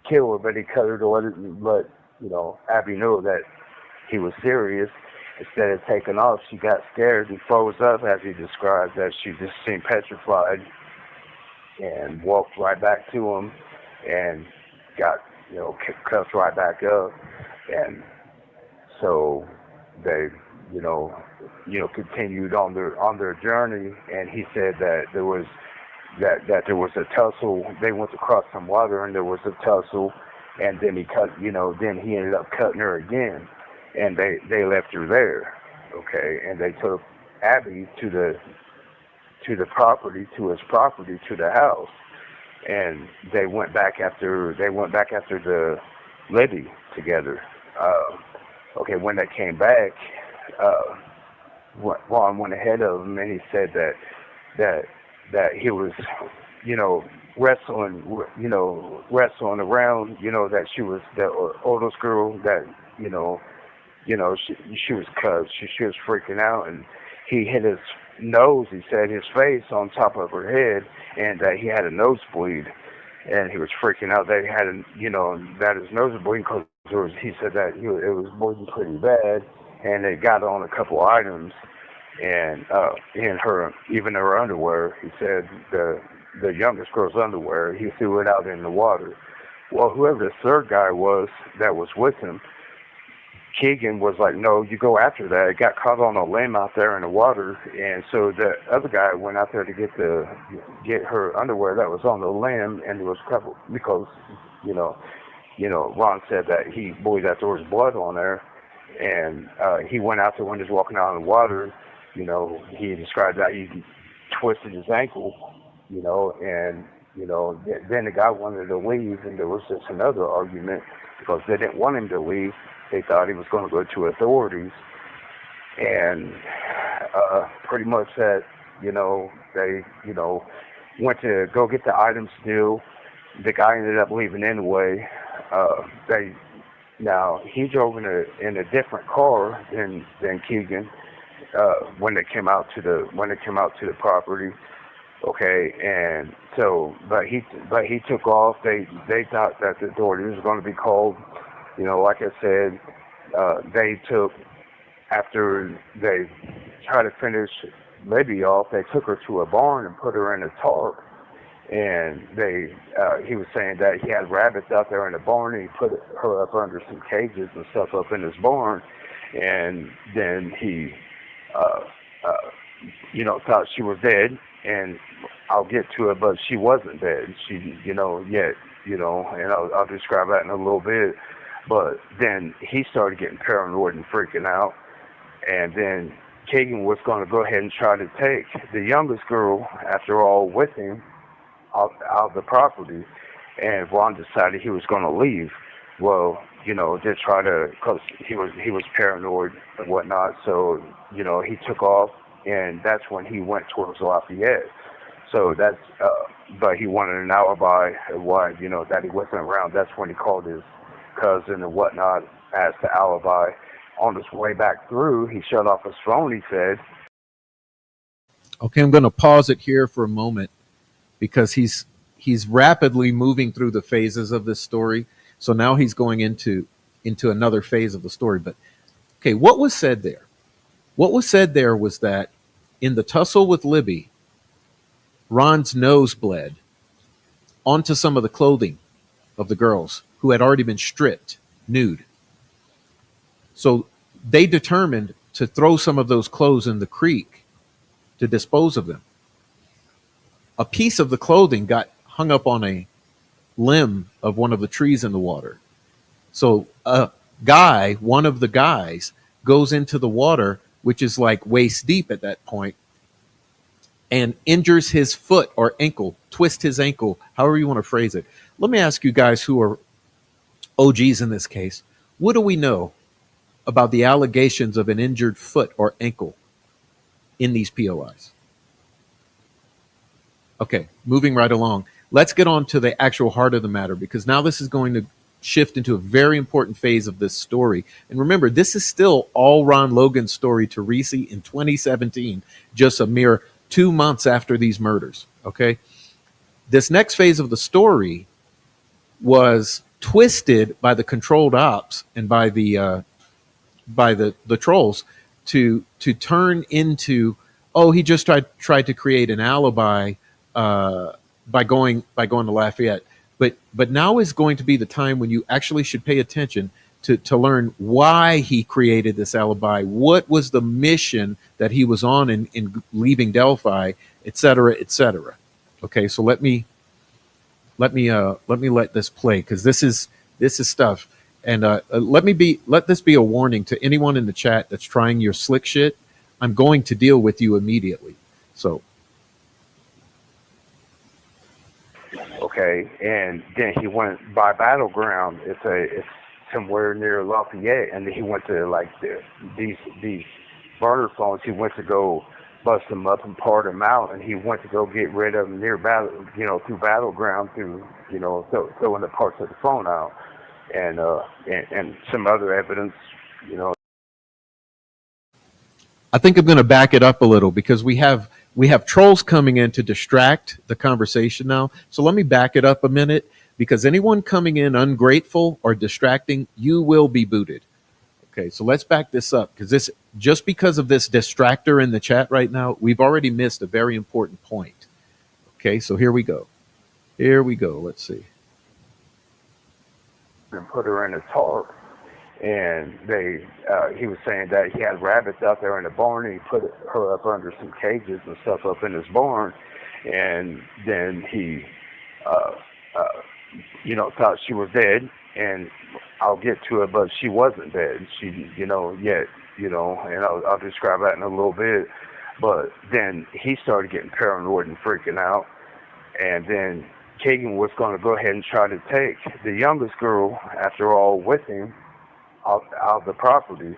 kill her, but he cut her to let it, but, Abby knew that he was serious. Instead of taking off, she got scared and froze up, as he described, that she just seemed petrified, and walked right back to him and got, cuffed right back up. And so they, continued on their journey, and he said that there was a tussle. They went across some water, and there was a tussle, and then then he ended up cutting her again. And they left her there, okay? And they took Abby to the property, to the house, and they went back after the lady together. Okay, when they came back, Ron went ahead of him, and he said that he was, wrestling around, that she was the oldest girl, that she was cuffed. She was freaking out, and he hit his nose, he said, his face on top of her head, and that he had a nosebleed, and he was freaking out that he had that his nose was bleeding, because he said that it was bleeding pretty bad, and it got on a couple items, and even her underwear. He said the youngest girl's underwear, he threw it out in the water. Well, whoever the third guy was that was with him, Keegan was like, no, you go after that. It got caught on a limb out there in the water, and so the other guy went out there to get her underwear that was on the limb, and it was covered because, Ron said that he believed that there was blood on there, and he went out there when he was walking out in the water. He described that he twisted his ankle, and then the guy wanted to leave, and there was just another argument because they didn't want him to leave. They thought he was going to go to authorities, and pretty much that, they, went to go get the items due. The guy ended up leaving anyway. Now he drove in a different car than Keegan when they came out to the property. Okay, and so but he took off. They thought that the authorities was going to be called. Like I said, they took, after they tried to finish Libby off, they took her to a barn and put her in a tarp. And he was saying that he had rabbits out there in the barn, and he put her up under some cages and stuff up in his barn. And then he, thought she was dead. And I'll get to it, but she wasn't dead. She, yet, and I'll describe that in a little bit. But then he started getting paranoid and freaking out. And then Keegan was going to go ahead and try to take the youngest girl, after all, with him out of the property. And Ron decided he was going to leave. Well, to try to, because he was paranoid and whatnot. So, he took off, and that's when he went towards Lafayette. So that's, but he wanted an alibi of why, that he wasn't around. That's when he called his cousin and whatnot as the alibi. On his way back through, he shut off his phone, he said. Okay, I'm going to pause it here for a moment because he's rapidly moving through the phases of this story. So now he's going into another phase of the story. But okay, what was said there? What was said there was that in the tussle with Libby, Ron's nose bled onto some of the clothing of the girls who had already been stripped nude. So they determined to throw some of those clothes in the creek to dispose of them. A piece of the clothing got hung up on a limb of one of the trees in the water. So one of the guys, goes into the water, which is like waist deep at that point, and injures his foot or ankle, twists his ankle, however you want to phrase it. Let me ask you guys who are OGs in this case, what do we know about the allegations of an injured foot or ankle in these POIs? Okay, moving right along. Let's get on to the actual heart of the matter, because now this is going to shift into a very important phase of this story. And remember, this is still all Ron Logan's story to Ricci in 2017, just a mere 2 months after these murders. Okay, this next phase of the story was twisted by the controlled ops and by the trolls to turn into, oh, he just tried to create an alibi by going to Lafayette. But now is going to be the time when you actually should pay attention to learn why he created this alibi. What was the mission that he was on in leaving Delphi, et cetera, et cetera. Okay, so let me let this play, because this is stuff. And let this be a warning to anyone in the chat that's trying your slick shit. I'm going to deal with you immediately. So. Okay, and then he went by Battleground. It's somewhere near Lafayette, and then he went to like these burner phones. He went to go bust them up and part them out, and he went to go get rid of them near through Battleground, through throwing the parts of the phone out, and some other evidence, I think I'm going to back it up a little, because we have trolls coming in to distract the conversation now. So let me back it up a minute, because anyone coming in ungrateful or distracting, you will be booted. Okay, so let's back this up, because just because of this distractor in the chat right now, we've already missed a very important point. Okay, so here we go. Let's see. And put her in a tarp. and he was saying that he had rabbits out there in the barn, and he put her up under some cages and stuff up in his barn, and then he thought she was dead, and I'll get to it, but she wasn't dead. She, yet, and I'll describe that in a little bit. But then he started getting paranoid and freaking out, and then Keegan was going to go ahead and try to take the youngest girl, after all, with him out of the property,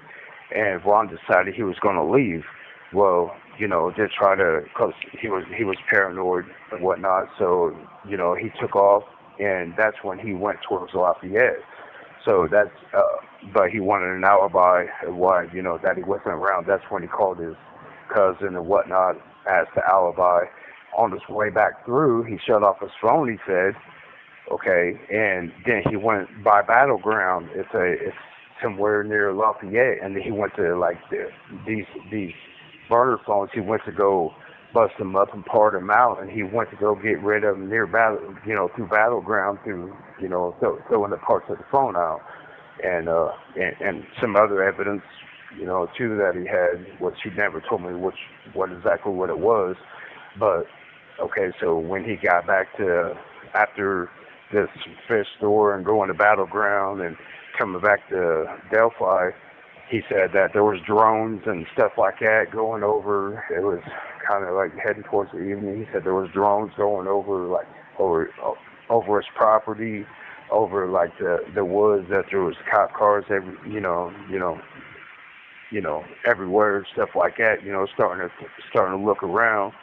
and Vaughn decided he was going to leave. Well, to try to, because he was paranoid and whatnot, so, he took off, and that's when he went towards Lafayette. So that's, but he wanted an alibi of why, that he wasn't around. That's when he called his cousin and whatnot as the alibi. On his way back through, he shut off his phone, he said, okay, and then he went by Battleground. It's somewhere near Lafayette, and then he went to, like, these burner phones. He went to go bust them up and part them out, and he went to go get rid of them near through Battleground, through, throwing the parts of the phone out, and some other evidence, too, that he had, which he never told me what exactly what it was. But okay, so when he got back to, after this fish store and going to Battleground and coming back to Delphi, he said that there was drones and stuff like that going over. It was kind of like heading towards the evening. He said there was drones going over his property, over like the woods. That there was cop cars everywhere, stuff like that. Starting to look around.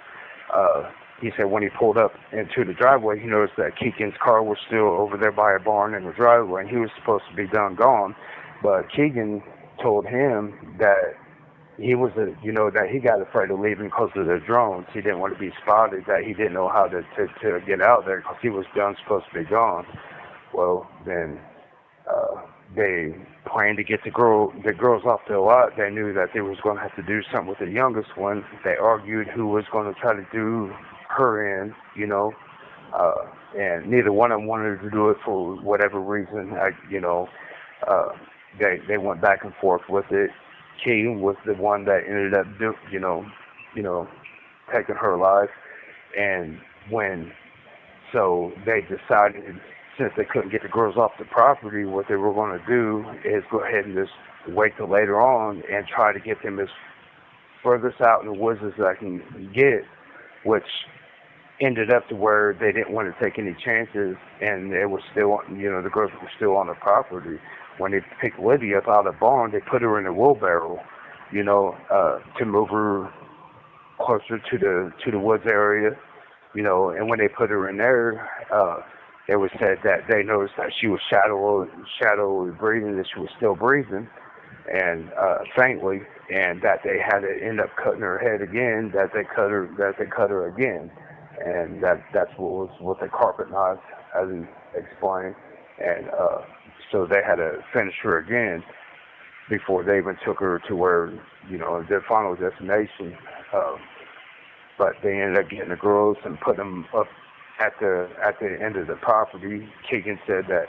He said when he pulled up into the driveway, he noticed that Keegan's car was still over there by a barn in the driveway, and he was supposed to be done gone. But Keegan told him that he was, that he got afraid of leaving because of the drones. He didn't want to be spotted, that he didn't know how to get out there because he was supposed to be gone. Well, then they planned to get the girls off the lot. They knew that they was going to have to do something with the youngest one. They argued who was going to try to do her in, and neither one of them wanted to do it for whatever reason. They went back and forth with it. Keegan was the one that ended up taking her life, and so they decided, since they couldn't get the girls off the property, what they were going to do is go ahead and just wait till later on and try to get them as furthest out in the woods as I can get, which ended up to where they didn't want to take any chances, and it was still, the girls were still on the property. When they picked Lydia up out of the barn, they put her in a wheelbarrow, to move her closer to the woods area, and when they put her in there, it was said that they noticed that she was shadowly breathing, that she was still breathing, and faintly, and that they had to end up cutting her head again, that they cut her again, and that's what the carpet knife, as he explained, and so they had to finish her again before they even took her to where, their final destination. But they ended up getting the girls and putting them up at the end of the property. Keegan said that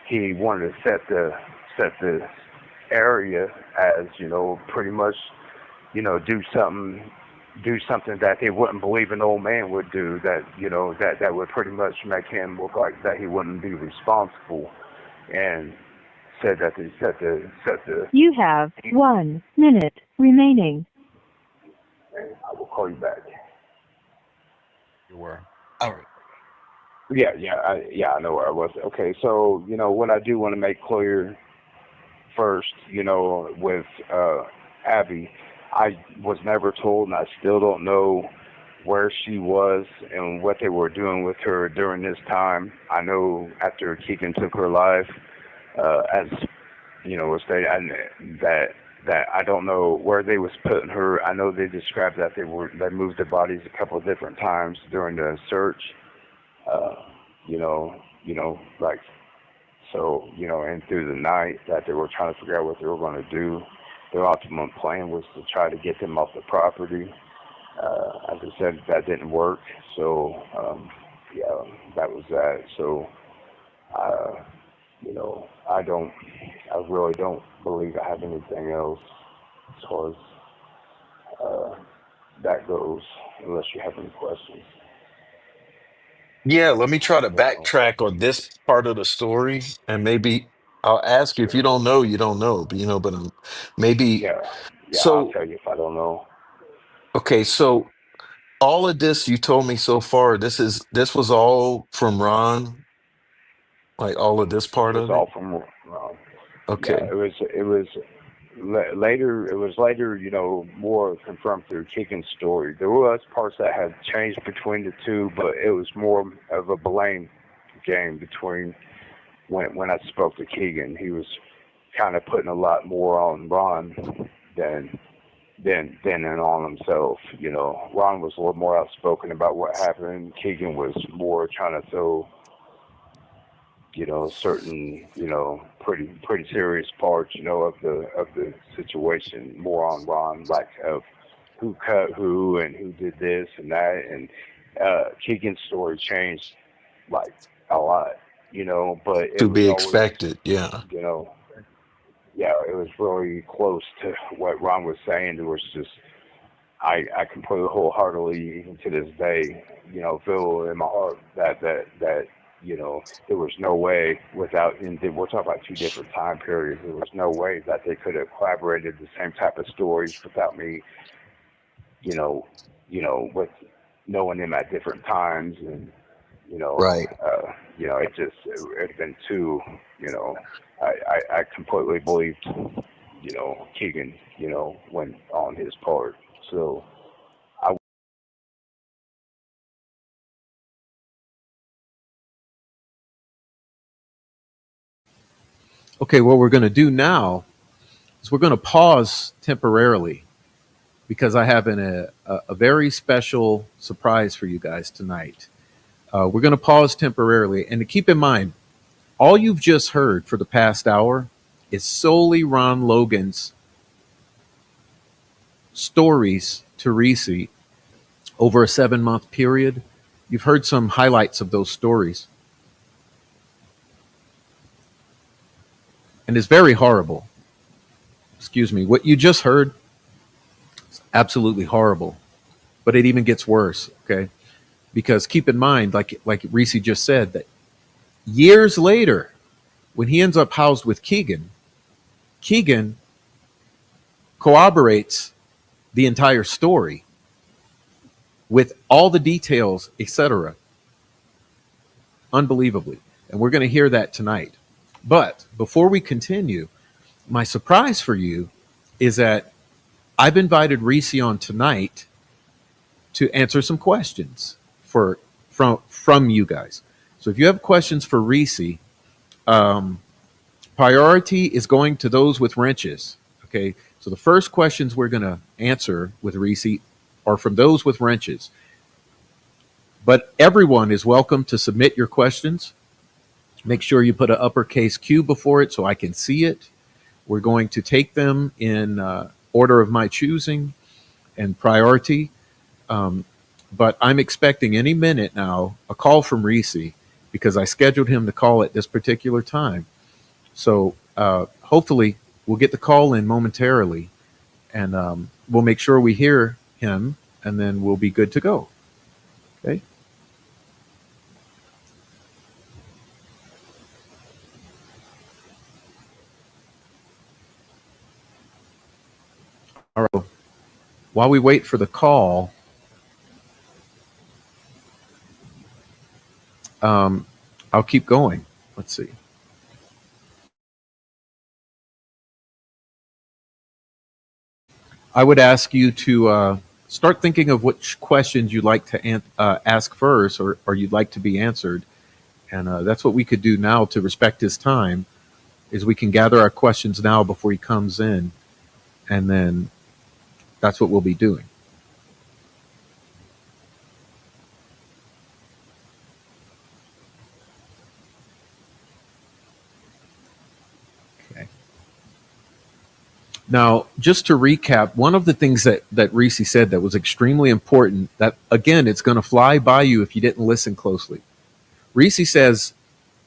he wanted to set the area as, pretty much, do something that they wouldn't believe an old man would do, that, that would pretty much make him look like that he wouldn't be responsible, and said that they set the... You have 1 minute remaining. I will call you back. You were. All right. Yeah, I know where I was. Okay, so, what I do want to make clear first, with Abby, I was never told, and I still don't know where she was and what they were doing with her during this time. I know after Keegan took her life, as, stated, that I don't know where they was putting her. I know they described that they moved the bodies a couple of different times during the search. And through the night that they were trying to figure out what they were going to do. Their ultimate plan was to try to get them off the property. As I said, that didn't work. So, that was that. So, I really don't believe I have anything else as far as that goes, unless you have any questions. Yeah, let me try to You know. backtrack on this part of the story, and maybe I'll ask you if you Sure. don't know, you don't know, but maybe. Yeah. Yeah. I'll So, tell you if I don't know. okay, so all of this you told me so far, this was all from Ron, like all of this This part was of it. all from. Yeah. Okay, Later. It was later. More confirmed through Keegan's story. There was parts that had changed between the two, but it was more of a blame game between when I spoke to Keegan. He was kind of putting a lot more on Ron than than on himself. Ron was a little more outspoken about what happened. Keegan was more trying to throw, certain, pretty serious parts, of the situation more on Ron, like of who cut who and who did this and that, and Keegan's story changed like a lot, but it to was be always, expected. Yeah. you know, yeah, it was really close to what Ron was saying. There was just, I completely wholeheartedly, even to this day, feel in my heart that there was no way without, and we're talking about two different time periods. There was no way that they could have collaborated the same type of stories without me, you know, with knowing them at different times, and Right. it'd been too, I completely believed, Keegan, when on his part. So I Okay, what we're going to do now is we're going to pause temporarily because I have a very special surprise for you guys tonight. We're going to pause temporarily. And to keep in mind, all you've just heard for the past hour is solely Ron Logan's stories to Ricci over a 7-month period. You've heard some highlights of those stories. And it's very horrible. Excuse me. What you just heard is absolutely horrible. But it even gets worse, okay? Because keep in mind, like Ricci just said, that years later, when he ends up housed with Keegan, Keegan corroborates the entire story with all the details, etc. Unbelievably. And we're going to hear that tonight. But before we continue, my surprise for you is that I've invited Ricci on tonight to answer some questions from you guys. So if you have questions for Ricci, priority is going to those with wrenches. Okay. So the first questions we're going to answer with Ricci are from those with wrenches. But everyone is welcome to submit your questions. Make sure you put an uppercase Q before it so I can see it. We're going to take them in order of my choosing and priority. But I'm expecting any minute now a call from Ricci because I scheduled him to call at this particular time. So hopefully we'll get the call in momentarily, and we'll make sure we hear him, and then we'll be good to go. Okay. All right. While we wait for the call, I'll keep going. Let's see. I would ask you to start thinking of which questions you'd like to ask first, or you'd like to be answered. And that's what we could do now to respect his time, is we can gather our questions now before he comes in, and then that's what we'll be doing. Okay. Now, just to recap, one of the things that Ricci said that was extremely important, that again, it's going to fly by you if you didn't listen closely. Ricci says,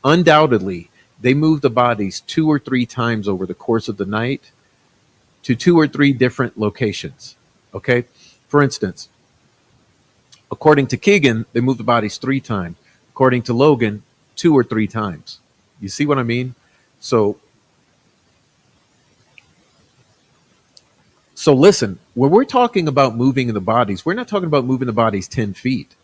undoubtedly, they move the bodies 2 or 3 times over the course of the night to 2 or 3 different locations. Okay? For instance, according to Keegan, they move the bodies 3 times. According to Logan, 2 or 3 times. You see what I mean? So listen, when we're talking about moving the bodies, we're not talking about moving the bodies 10 feet.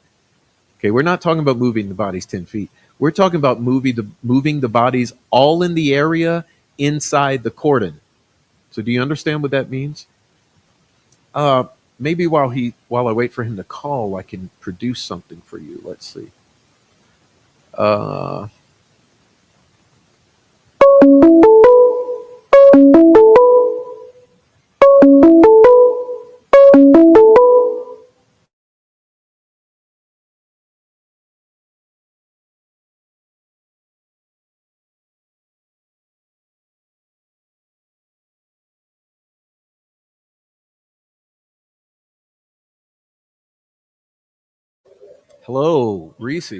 Okay, we're not talking about moving the bodies 10 feet. We're talking about moving the bodies all in the area inside the cordon. So do you understand what that means? Maybe while I wait for him to call, I can produce something for you. Let's see. Uh, Hello, Reese.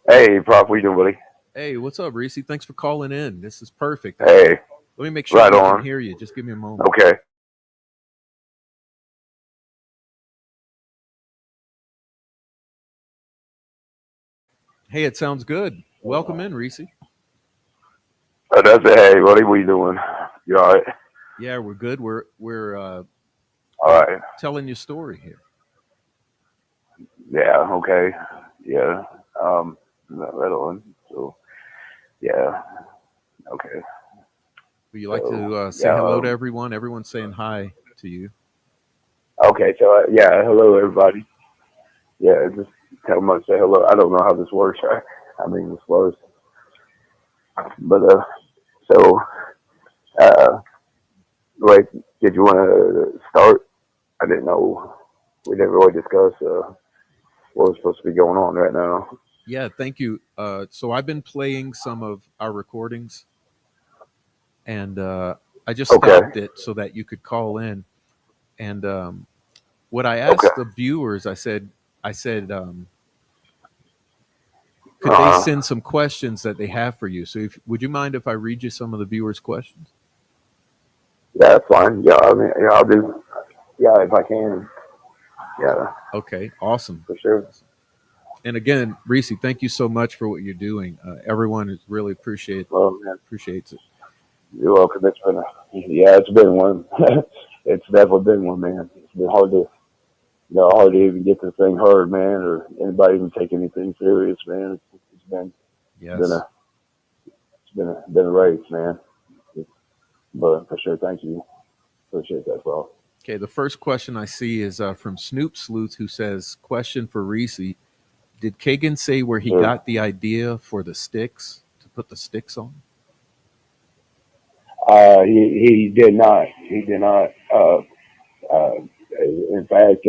Hey, Prof, we doing, buddy? Hey, what's up, Reese? Thanks for calling in. This is perfect. Hey, Let me make sure right we can on. hear you. Just give me a moment. Okay. Hey, it sounds good. Welcome in, Reese. That's it. Hey, buddy, what you doing? You all right? Yeah, we're good. We're All right. telling your story here. Yeah. Okay. Yeah. Right on. So, yeah. Okay. Would you like So, to say yeah. hello to everyone? Everyone's saying hi to you. Okay. So, yeah. Hello, everybody. Yeah. Just tell them to say hello. I don't know how this works. I mean, this was, but so, uh, wait. Did you want to start? I didn't know. We didn't really discuss what was supposed to be going on right now. Yeah, thank you. So I've been playing some of our recordings, and I just Okay. stopped it so that you could call in. And what I Okay. asked the viewers, I said, could they Uh-huh. send some questions that they have for you? So, would you mind if I read you some of the viewers' questions? Yeah, that's fine. Yeah, I mean, yeah, I'll do. Yeah, if I can. Yeah, Okay, awesome. for sure. And again, Reese, thank you so much for what you're doing. Everyone is really Well, man, appreciates it. you're welcome. Yeah, it's been one. It's definitely been one, man. It's been hard to even get this thing heard, man, or anybody even take anything serious, man. It's been Yes. a, been a race, man. But for sure, thank you. Appreciate that, bro. Okay, the first question I see is from Snoop Sleuth, who says, "Question for Reese: did Kagan say where he Yeah. got the idea for the sticks to put the sticks on?" He did not. He did not. Uh, in fact,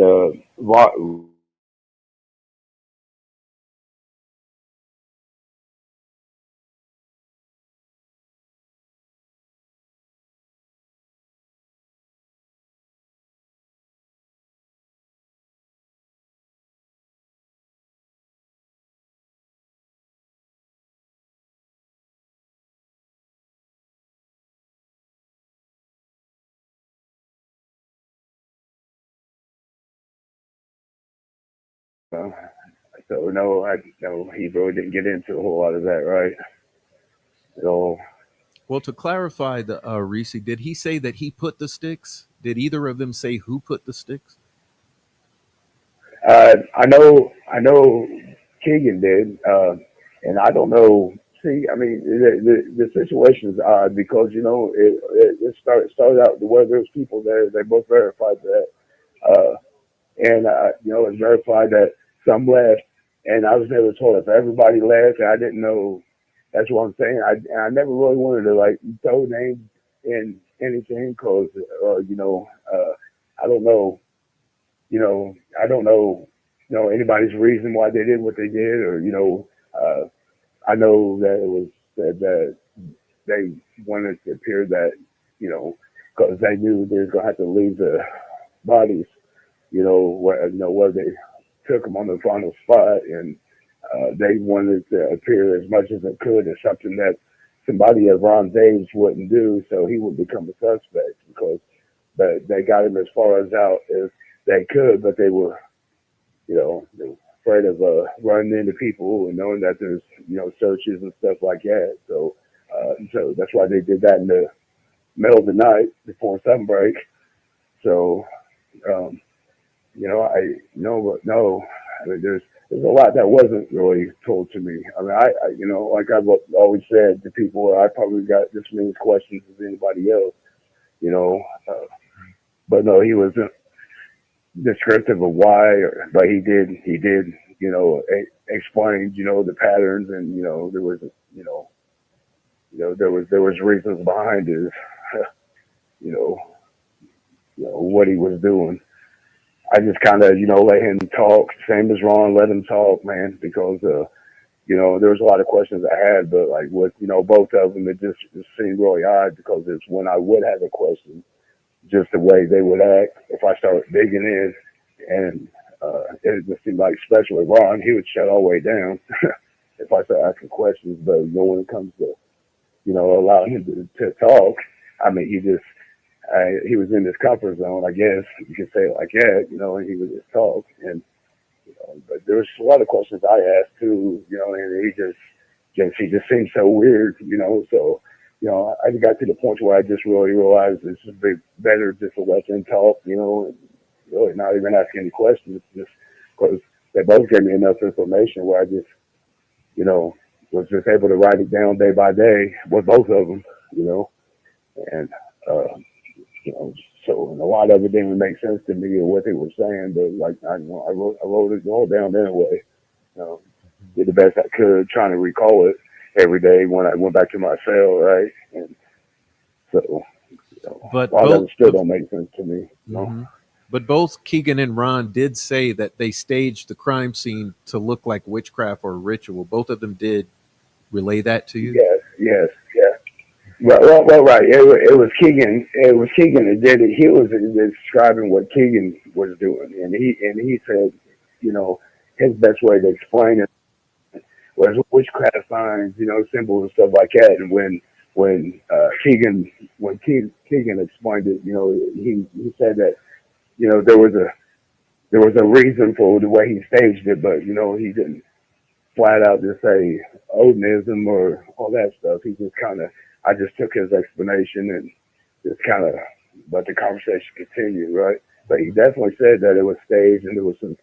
so no, he really didn't get into a whole lot of that, right? At all. Well, to clarify, the Reese, did he say that he put the sticks? Did either of them say who put the sticks? I know, Keegan did, and I don't know. See, I mean, the situation is odd because it started out where there's people there. They both verified that, uh, and it's verified that some left, and I was never told if everybody left. And I didn't know. That's what I'm saying. I never really wanted to like throw names in anything because I don't know. I don't know, anybody's reason why they did what they did, or I know that it was that they wanted to appear that, because they knew they was gonna have to leave the bodies, where they took them on the final spot, and they wanted to appear as much as they could as something that somebody of Ron's age wouldn't do, so he would become a suspect because they got him as far as out as they could, but they were, they were afraid of running into people and knowing that there's, searches and stuff like that. So that's why they did that in the middle of the night before sunbreak. So, I mean, there's a lot that wasn't really told to me. I mean, like I've always said to people, I probably got just as many questions as anybody else, but no, he wasn't descriptive of why, but he did, explain, the patterns, and, there was reasons behind his, what he was doing. I just kind of, let him talk, same as Ron, let him talk, man, because, there was a lot of questions I had, but like with, both of them, it just seemed really odd because it's when I would have a question, just the way they would act. If I started digging in, and it just seemed like, especially with Ron, he would shut all the way down if I started asking questions. But when it comes to allowing him to talk, I mean, he was in his comfort zone, I guess you could say it like that. And he would just talk, and but there was a lot of questions I asked too. And he just seemed so weird. So. I got to the point where I just really realized it's just better just to let them talk, and really not even ask any questions, just because they both gave me enough information where I just, was just able to write it down day by day with both of them, and, so and a lot of it didn't make sense to me or what they were saying, but like, I wrote it all down anyway, did the best I could trying to recall it every day when I went back to my cell, right? And so, but all that still don't make sense to me. Mm-hmm. But both Keegan and Ron did say that they staged the crime scene to look like witchcraft or ritual. Both of them did relay that to you? Yes. Well, right. It was Keegan. It was Keegan that did it. He was describing what Keegan was doing, and he said, his best way to explain it was witchcraft signs, symbols and stuff like that. And when Keegan explained it, he said that, there was a reason for the way he staged it, but he didn't flat out just say Odinism or all that stuff. He just I just took his explanation and just let the conversation continue, right? But he definitely said that it was staged and there was some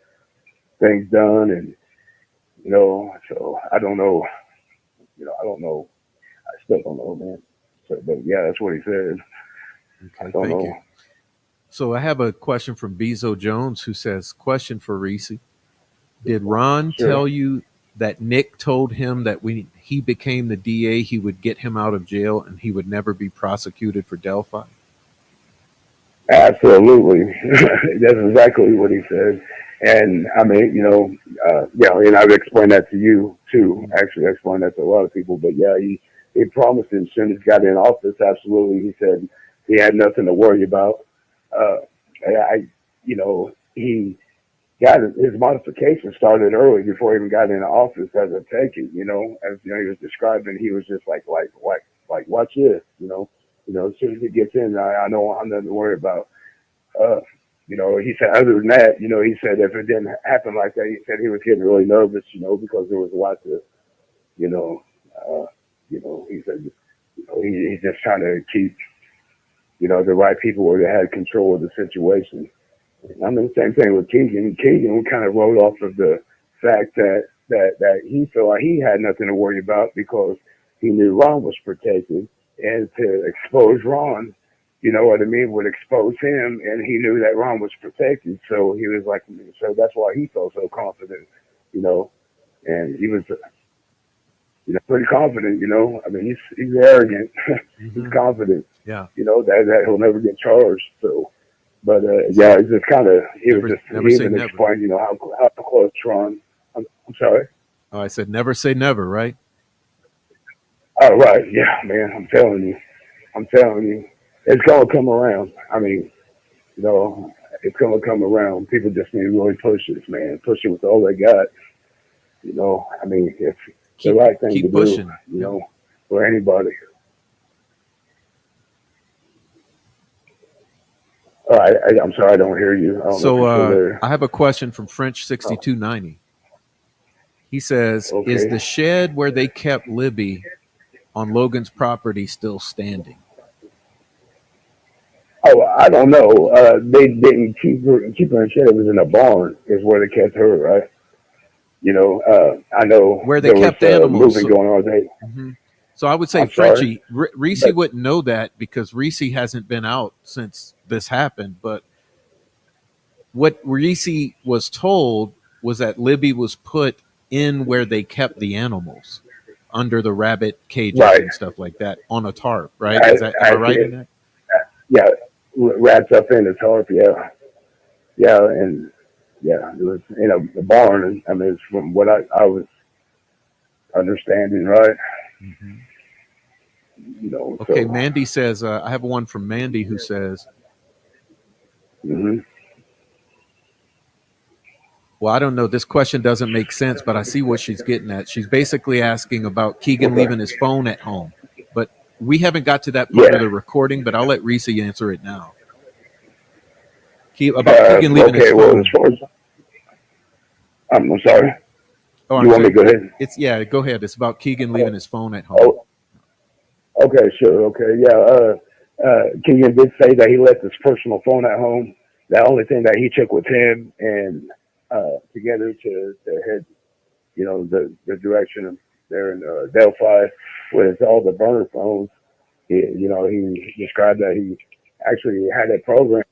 things done, and so I don't know. I don't know. I still don't know, man. So, but yeah, that's what he said. Okay, thank you. So I have a question from Bezo Jones who says, question for Ricci. Did Ron tell you that Nick told him that when he became the DA, he would get him out of jail and he would never be prosecuted for Delphi? Absolutely. That's exactly what he said. And I mean, and I've explained that to you too. Actually, I explained that to a lot of people. But yeah, he promised as soon as he got in office, absolutely. He said he had nothing to worry about. He got his modification started early before he even got into office as a take it, as he was describing, he was just like watch this, as soon as he gets in, I know I'm nothing to worry about. He said, other than that, he said if it didn't happen like that, he said he was getting really nervous, because there was a lot to, he said, he's just trying to keep, the right people where they had control of the situation. I mean, the same thing with Keegan. Keegan kind of wrote off of the fact that he felt like he had nothing to worry about because he knew Ron was protected, and to expose Ron, would expose him, and he knew that Ron was protected. So he was like, so that's why he felt so confident, and he was, pretty confident, I mean, he's arrogant, he's confident, that he'll never get charged. So, but it's just kind of, he even explained, how close Ron. I'm sorry. Oh, I said never say never, right? Oh, right. Yeah, man. I'm telling you, it's gonna come around. I mean, it's gonna come around. People just need to really push this, man. Push it with all they got. I mean, if the Keep right thing to keep do, pushing. Yep. for anybody. All right, I'm sorry, I don't hear you. I don't know if So you're still there. I have a question from French 6290. He says, "Is Okay. the shed where they kept Libby on Logan's property still standing?" Oh, I don't know. They didn't keep her in shed. It was in a barn, is where they kept her, right? I know Where they there was kept animals. moving going on there. Mhm. So I would say I'm sorry, Frenchie, Reese but wouldn't know that because Reese hasn't been out since this happened. But what Reese was told was that Libby was put in where they kept the animals under the rabbit cages right. and stuff like that on a tarp, right? I, Is that, am I I right in see. that? Yeah, wrapped up in the tarp. Yeah, yeah, and yeah, it was in a barn. And I mean, it's from what I was understanding, right? Hmm. Okay, So. Mandy says, I have one from Mandy who says, Hmm. well, I don't know. This question doesn't make sense, but I see what she's getting at. She's basically asking about Keegan Okay. leaving his phone at home. But we haven't got to that part of Yeah. the recording, but I'll let Reese answer it now. About Keegan leaving his Okay. Well, as phone. far as I'm sorry. Oh, You I'm want me sorry. to go ahead? It's yeah, go ahead. It's about Keegan leaving his phone at home. Oh, okay. Sure. Okay. Yeah. Keegan did say that he left his personal phone at home. The only thing that he took with him and together to head, the direction of there in Delphi with all the burner phones. He described that he actually had a program.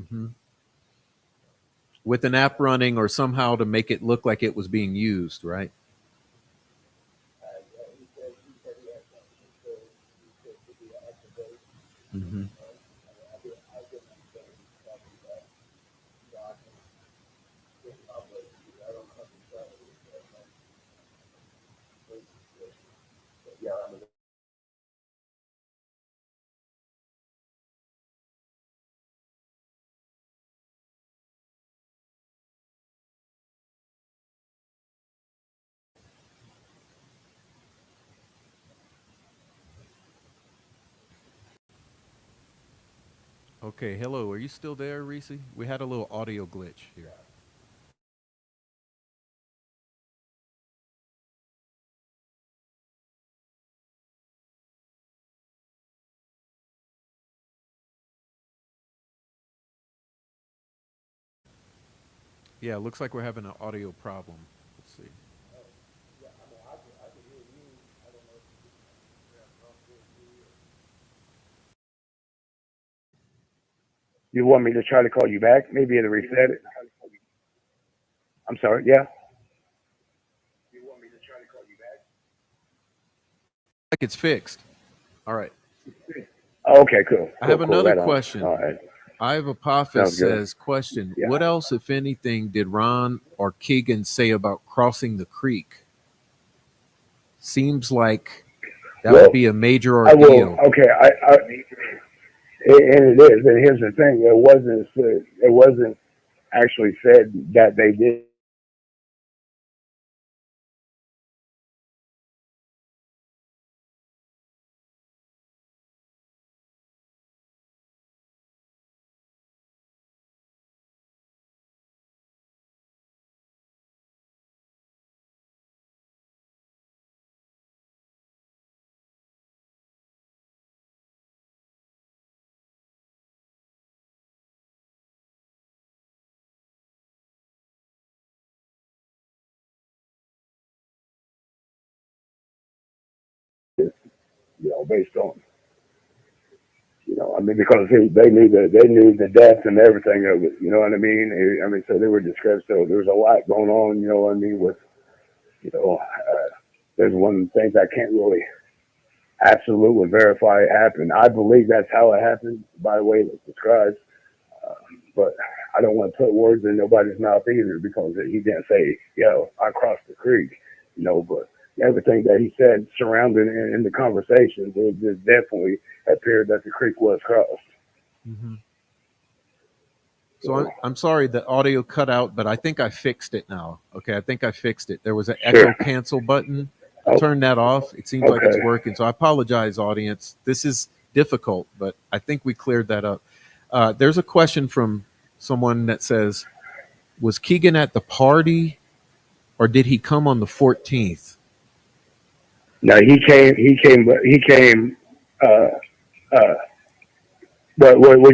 Hmm. With an app running or somehow to make it look like it was being used, right? Hmm. Okay, hello. Are you still there, Reese? We had a little audio glitch here. Yeah, it looks like we're having an audio problem. Let's see. You want me to try to call you back? Maybe it'll reset it. I'm sorry. Yeah. Like it's fixed. All right. Oh, okay. Cool. I have Cool. Cool. another Right on. question. All right. Iva Apophis Sounds good. says, question, Yeah. what else, if anything, did Ron or Keegan say about crossing the creek? Seems like that would Well, be a major I will. ordeal. Okay. And it is. And here's the thing. It wasn't actually said that they did. Based on. I mean, because they knew the depth and everything of it. You know what I mean? I mean, so they were discredited. So there was a lot going on. You know what I mean? With there's one thing I can't really absolutely verify it happened. I believe that's how it happened by the way it was described. But I don't want to put words in nobody's mouth either because he didn't say, I crossed the creek, but everything that he said surrounding in the conversation, it definitely appeared that the creek was crossed. Mm-hmm. So I'm sorry the audio cut out, but I think I fixed it now. Okay, I think I fixed it. There was an echo cancel button. I turned that off. It seems like it's working. So I apologize, audience. This is difficult, but I think we cleared that up. There's a question from someone that says, was Keegan at the party or did he come on the 14th? No, he came, what are you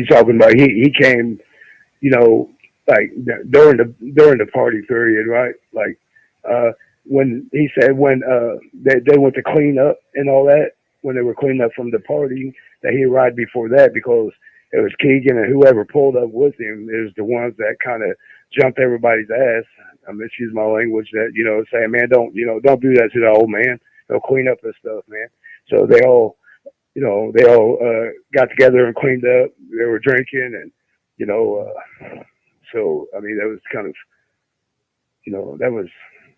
talking about? He came, like during the party period, right? Like, when he said they went to clean up and all that, when they were cleaning up from the party, that he arrived before that because it was Keegan and whoever pulled up with him is the ones that kind of jumped everybody's ass. I'm excuse my language that, saying, man, don't do that to the old man. They'll clean up this stuff, man. So they all got together and cleaned up. They were drinking and, so, I mean, that was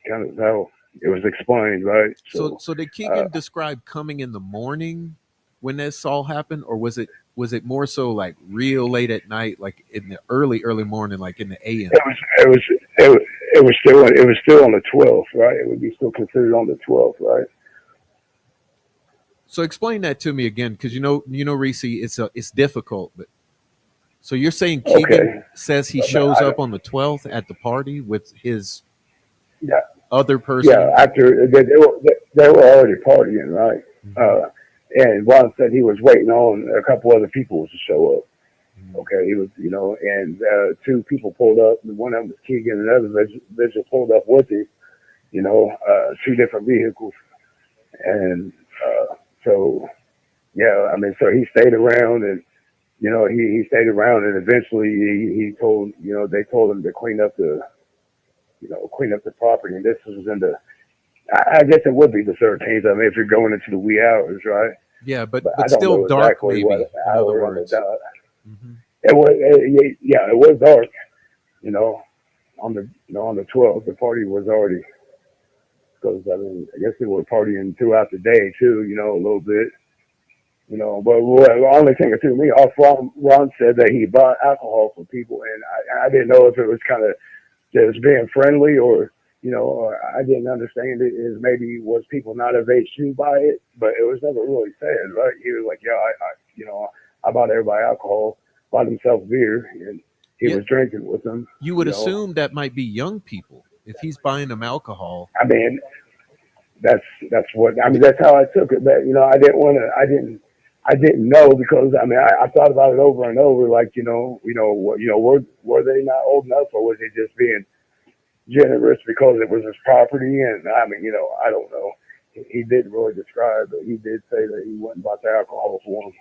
kind of how it was explained, right? So did Keegan describe coming in the morning when this all happened, or was it more so like real late at night, like in the early morning, like in the AM? It was still on the 12th, right? It would be still considered on the 12th, right? So explain that to me again, because Ricci, it's difficult, but so you're saying Keegan says he shows up on the 12th at the party with his other person? Yeah, after they were already partying, right? Mm-hmm. And Ron said he was waiting on a couple other people to show up. Mm-hmm. Okay, he was, and two people pulled up. One of them was Keegan, and another vigil pulled up with him. Two different vehicles, and so yeah, I mean, so he stayed around, and he stayed around, and eventually he told they told him to clean up the property, and this was in the. I guess it would be the 13th. I mean, if you're going into the wee hours, right? Yeah, but still dark, exactly maybe. In other words, mm-hmm. It was dark. On the 12th, the party was already. Because I mean, I guess they were partying throughout the day too. A little bit. But the only thing that threw me off, Ron said that he bought alcohol for people, and I didn't know if it was kind of just being friendly or. Or I didn't understand it is maybe was people not of age to buy it, but it was never really said, right? He was like, I bought everybody alcohol, bought himself beer, and he was drinking with them. You would assume that might be young people if he's buying them alcohol. I mean, that's how I took it. But I didn't know because I mean I thought about it over and over, like were they not old enough, or was he just being generous because it was his property? And I mean, I don't know. He didn't really describe, but he did say that he went and bought the alcohol for him.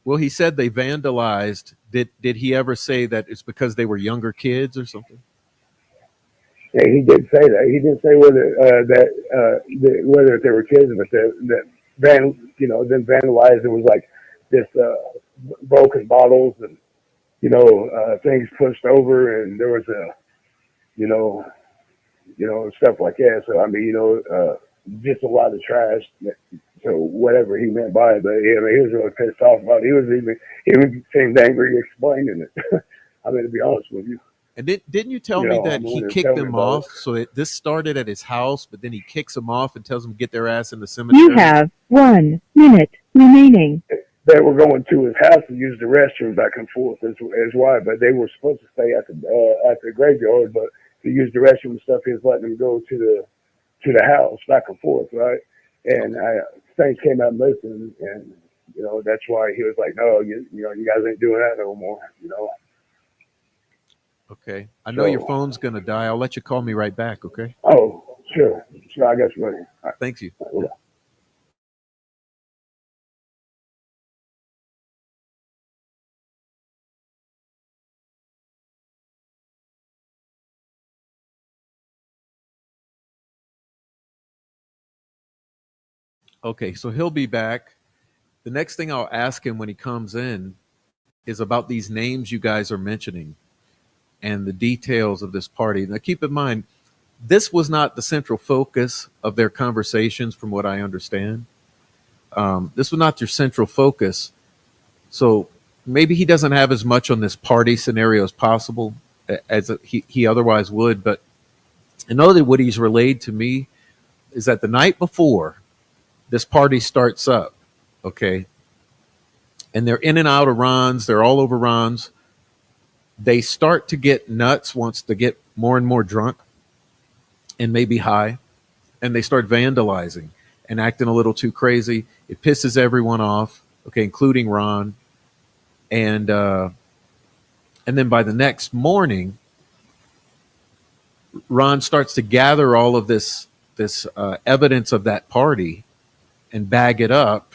Well, he said they vandalized. Did he ever say that it's because they were younger kids or something? Yeah, he did say that. He didn't say whether they were kids, but them vandalized. It was like this broken bottles and things pushed over, and there was stuff like that. So I mean, just a lot of trash. So whatever he meant by it, but yeah, I mean, he was really pissed off about it. He even seemed angry explaining it. I mean, to be honest with you. And didn't you tell me that he kicked them off? So this started at his house, but then he kicks them off and tells them to get their ass in the cemetery. You have 1 minute remaining. They were going to his house to use the restroom back and forth as why, but they were supposed to stay at the graveyard, but to use the restroom and stuff, he was letting them go to the house back and forth, right? And things came out missing, and that's why he was like, no, you guys ain't doing that no more, Okay. I know your phone's going to die. I'll let you call me right back, okay? Oh, sure. I got you ready. All right. Thank you. Right, Okay, so he'll be back. The next thing I'll ask him when he comes in is about these names you guys are mentioning and the details of this party. Now, keep in mind, this was not the central focus of their conversations, from what I understand. This was not their central focus. So maybe he doesn't have as much on this party scenario as possible as he otherwise would. But another what he's relayed to me is that the night before this party starts up, okay, and they're in and out of Ron's, they're all over Ron's. They start to get nuts, wants to get more and more drunk and maybe high, and they start vandalizing and acting a little too crazy. It pisses everyone off, okay, including Ron. And then by the next morning, Ron starts to gather all of this evidence of that party and bag it up,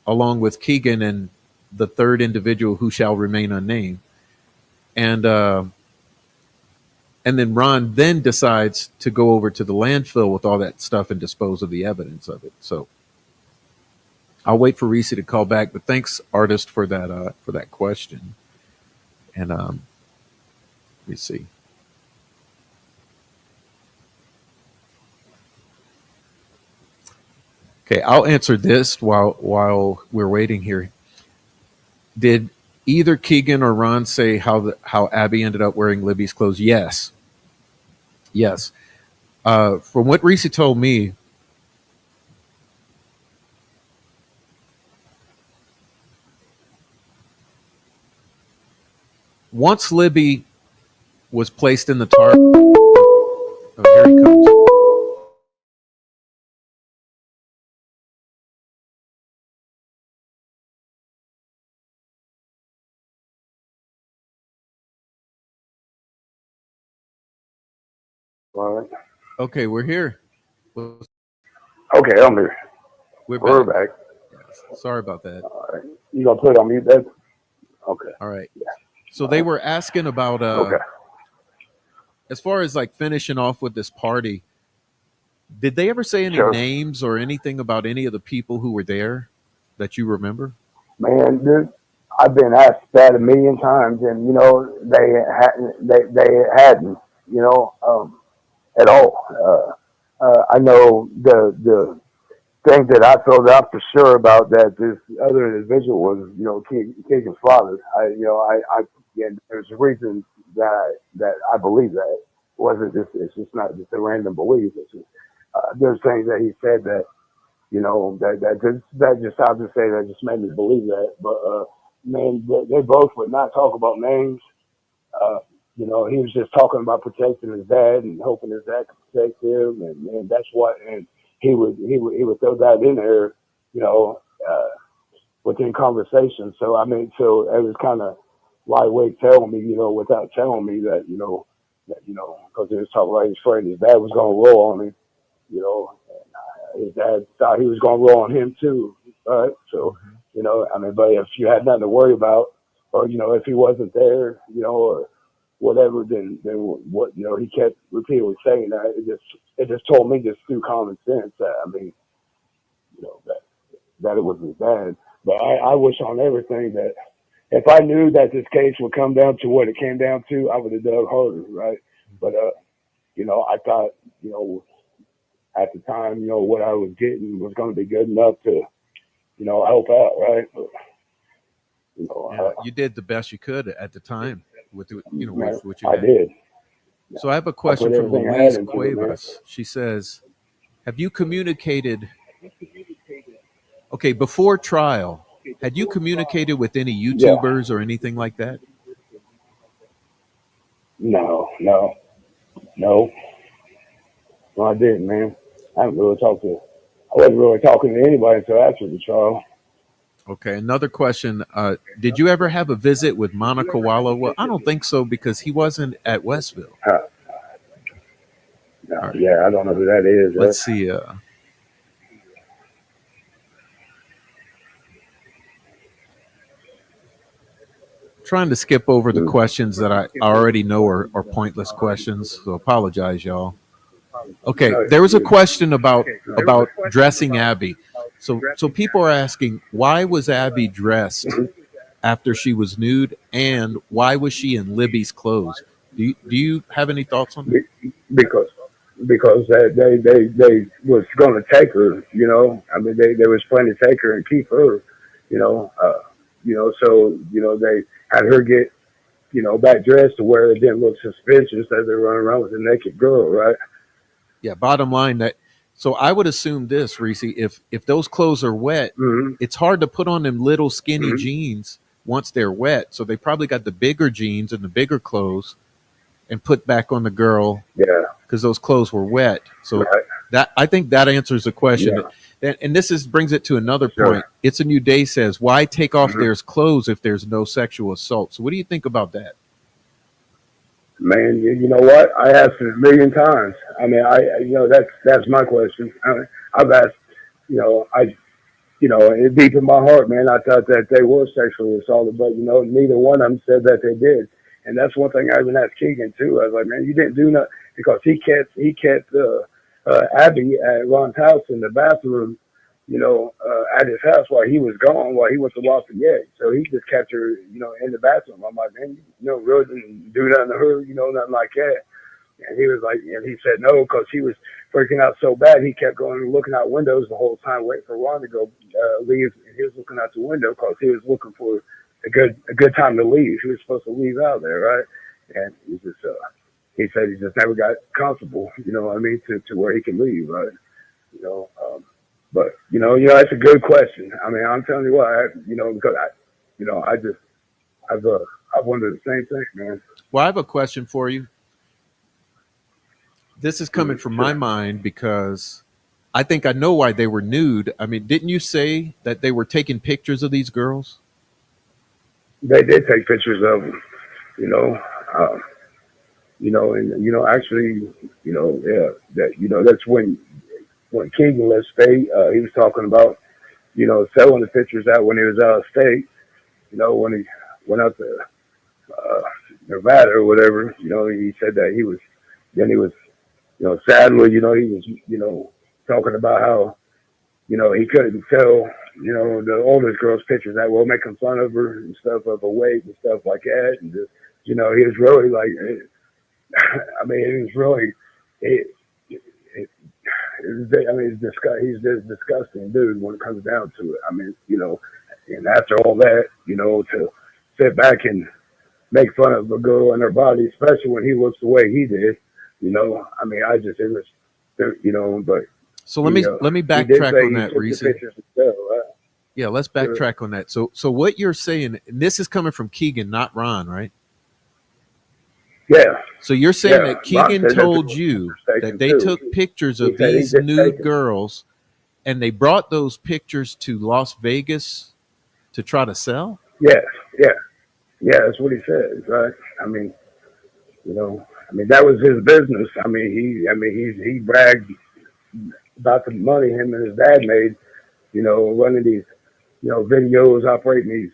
along with Keegan and the third individual who shall remain unnamed. And then Ron then decides to go over to the landfill with all that stuff and dispose of the evidence of it. So I'll wait for Ricci to call back. But thanks, artist, for that question. And let me see. Okay, I'll answer this while we're waiting here. Did either Keegan or Ron say how Abby ended up wearing Libby's clothes? Yes. From what Ricci told me, once Libby was placed in the tarp, oh, here he comes. All right. Okay, we're here. Okay, I'm here. We're back. Yes. Sorry about that. All right. You gonna put it on mute, then? Okay. All right. So they were asking about as far as like finishing off with this party, did they ever say any names or anything about any of the people who were there that you remember? Man, dude, I've been asked that a million times, and they hadn't, at all. I know the thing that I filled out for sure about that this other individual was, Keegan's father. There's a reason that I believe that. Wasn't just, it's just not just a random belief. It's just, there's things that he said that, that just, I'll just say that just made me believe that. But, man, they both would not talk about names. He was just talking about protecting his dad and hoping his dad could protect him, and that's what. And he would throw that in there, within conversation. So so it was kind of lightweight telling me, without telling me that, because he was talking about his friend, his dad was going to roll on him, and his dad thought he was going to roll on him too, right? So, but if you had nothing to worry about, or if he wasn't there, or whatever, then what, he kept repeatedly saying that. It just told me just through common sense that, that it was his dad. But I wish on everything that if I knew that this case would come down to what it came down to, I would have dug harder, right? But, I thought, at the time, what I was getting was going to be good enough to, help out, right? But, you did the best you could at the time with what you I had. did. So I have a question from Louise Cuevas. She says, have you communicated, okay, before trial, had you communicated with any YouTubers or anything like that? No, I didn't, man. I wasn't really talking to anybody until after the trial. Okay, another question. Did you ever have a visit with Monica Wallow? Well, I don't think so, because he wasn't at Westville. No, right. Yeah, I don't know who that is. Let's see. Trying to skip over the questions that I already know are pointless questions, so apologize, y'all. Okay, there was a question about dressing Abby. So people are asking, why was Abby dressed after she was nude, and why was she in Libby's clothes? Do you have any thoughts on that? because they was going to take her. I mean, they was planning to take her and keep her. You know, so they had her get back dressed to where it didn't look suspicious that they're running around with a naked girl, right? Yeah. Bottom line, that so I would assume this, Reese, if those clothes are wet, Mm-hmm. it's hard to put on them little skinny Mm-hmm. jeans once they're wet. So they probably got the bigger jeans and the bigger clothes and put back on the girl Yeah. because those clothes were wet. So Right. that, I think that answers the question. Yeah. And this brings it to another Sure. point. It's a New Day says, why take off Mm-hmm. their clothes if there's no sexual assault? So what do you think about that? Man, you know what? I asked it a million times. I mean, that's my question. I've asked, deep in my heart, man, I thought that they were sexually assaulted, but neither one of them said that they did. And that's one thing I even asked Keegan too. I was like, man, you didn't do nothing, because he kept Abby at Ron's house in the bathroom, at his house while he was gone, while he went to Lafayette. So he just kept her, in the bathroom. I'm like, man, really didn't do nothing to her, nothing like that. And he was like, and he said no, because he was freaking out so bad. He kept going and looking out windows the whole time, waiting for Ron to go leave. And he was looking out the window because he was looking for a good time to leave. He was supposed to leave out there, right? And he said he just never got comfortable, what I mean, to where he can leave, right? But that's a good question. I mean, I'm telling you what, because I've wondered the same thing, man. Well, I have a question for you. This is coming from my Sure. mind because I think I know why they were nude. I mean, didn't you say that they were taking pictures of these girls? They did take pictures of them, actually, yeah, that, that's when Keegan left state, he was talking about, selling the pictures out when he was out of state, when he went out to Nevada or whatever, he said that he was sadly, he was, talking about how, he couldn't sell, the oldest girl's pictures that were making fun of her and stuff, of her weight and stuff like that. And just, he was really like, I mean, it was really, he's just disgusting dude when it comes down to it. I mean, and after all that, to sit back and make fun of a girl and her body, especially when he looks the way he did, I mean, I just, it was, but. So let me backtrack on that, Reese. Right? Yeah, let's backtrack on that. So what you're saying, and this is coming from Keegan, not Ron, right? Yeah. So you're saying Yeah. that Keegan Ron told said you that that they too. took pictures He of said he these just nude taken- girls and they brought those pictures to Las Vegas to try to sell? Yes. Yeah. Yeah. That's what he said. Right. I mean, that was his business. I mean, he bragged about the money him and his dad made, running these, videos, operating these,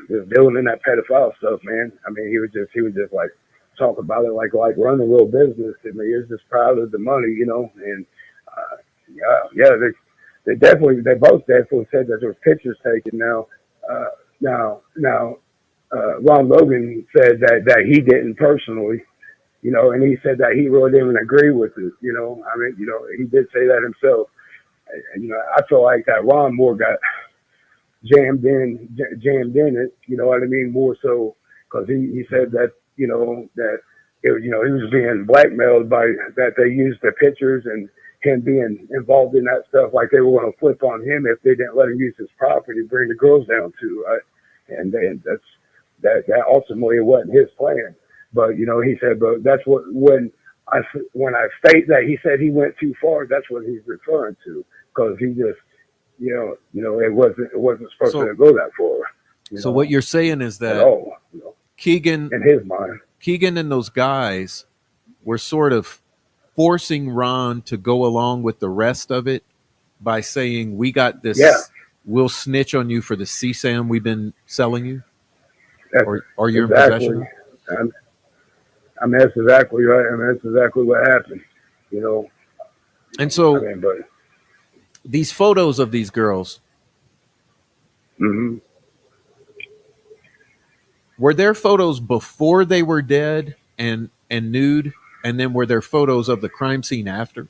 just dealing that pedophile stuff, man. I mean, he was just like talk about it like running a little business. I mean, he was just proud of the money, and they both definitely said that there were pictures taken. Now, Ron Logan said that he didn't personally. And he said that he really didn't agree with it. I mean, he did say that himself. And, I feel like that Ron Moore got jammed in it. You know what I mean? More so because he said that, that it, he was being blackmailed by that they used the pictures and him being involved in that stuff. Like they were going to flip on him if they didn't let him use his property to bring the girls down to. And then that ultimately it wasn't his plan. But he said, but that's when I state that he said he went too far, that's what he's referring to, because he just, it wasn't supposed to go that far. So what you're saying is that Keegan, in his mind, Keegan and those guys were sort of forcing Ron to go along with the rest of it by saying, "We got this. Yeah. We'll snitch on you for the CSAM we've been selling you, or you're exactly. in possession." I mean, that's exactly right. I mean, that's exactly what happened, And so, these photos of these girls, Hmm. were there photos before they were dead and nude, and then were there photos of the crime scene after?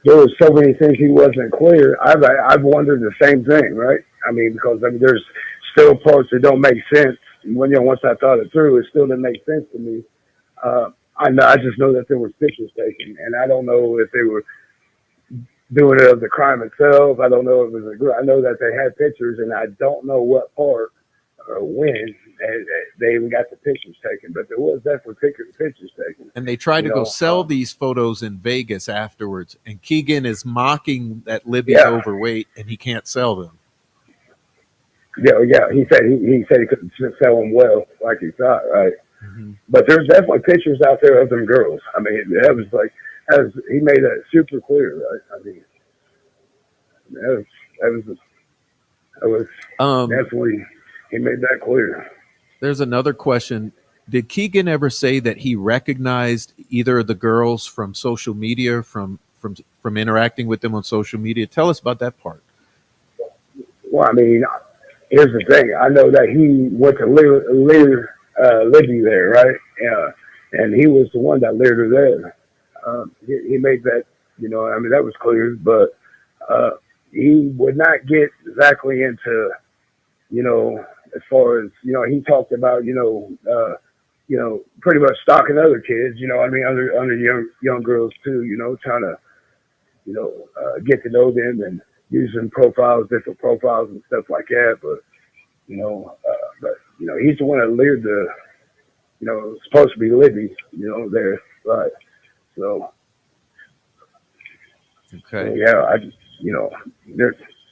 There was so many things he wasn't clear. I've wondered the same thing, right? I mean, because there's still parts that don't make sense. When once I thought it through, it still didn't make sense to me. I just know that there was pictures taken, and I don't know if they were doing it of the crime itself. I don't know if it was a group. I know that they had pictures, and I don't know what part or when they even got the pictures taken, but there was definitely pictures taken. And they tried to go sell these photos in Vegas afterwards, and Keegan is mocking that Libby's overweight and he can't sell them. Yeah. He said he couldn't sell them well like he thought, right? Mm-hmm. But there's definitely pictures out there of them girls. I mean, that was like, as he made that super clear, right? I mean, that was definitely, he made that clear. There's another question. Did Keegan ever say that he recognized either of the girls from social media, from interacting with them on social media? Tell us about that part. Well, I mean, here's the thing. I know that he went to Libby there, right? And he was the one that lured her there. He made that, I mean, that was clear, but he would not get exactly into, as far as, he talked about, pretty much stalking other kids, I mean, under young girls too, trying to, get to know them and using different profiles and stuff like that. But, he's the one that lured supposed to be Libby, there. Right. So, okay. So, yeah,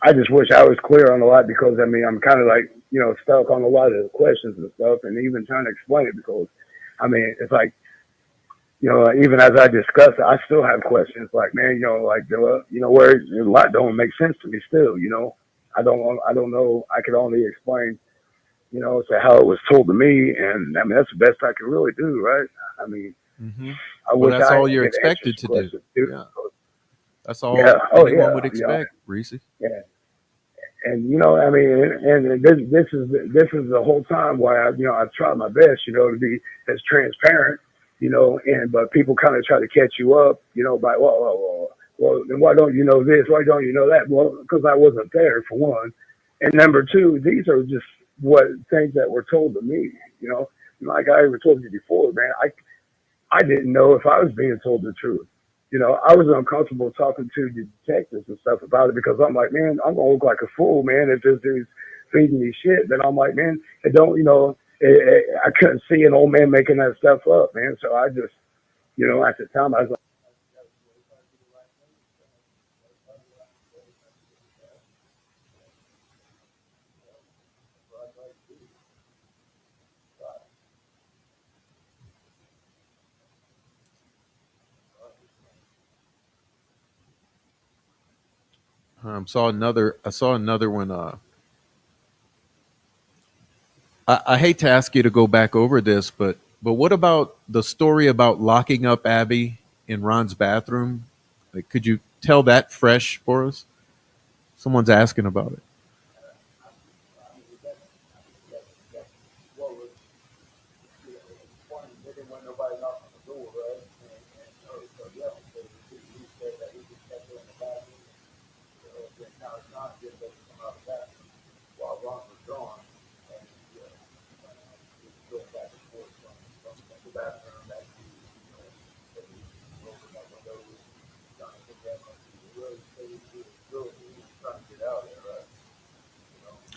I just wish I was clear on a lot, because I mean, I'm kind of like, stuck on a lot of the questions and stuff, and even trying to explain it, because I mean, it's like, even as I discuss it, I still have questions. Like, man, where a lot don't make sense to me still. I don't know. I could only explain, to how it was told to me, and I mean, that's the best I can really do, right? I mean, that's all you're expected to do. Yeah. That's all anyone would expect, Ricci. Yeah. And I mean, and this is the whole time why I've tried my best, to be as transparent, but people kind of try to catch you up, by well, then why don't you know this? Why don't you know that? Well, because I wasn't there, for one, and number two, these are just things that were told to me, like I ever told you before, man. I didn't know if I was being told the truth. I was uncomfortable talking to the detectives and stuff about it, because I'm like, man, I'm going to look like a fool, man, if this dude's feeding me shit. Then I'm like, man, I couldn't see an old man making that stuff up, man. So I just, at the time, I was like, I saw another one. I hate to ask you to go back over this, but what about the story about locking up Abby in Ron's bathroom? Like, could you tell that fresh for us? Someone's asking about it.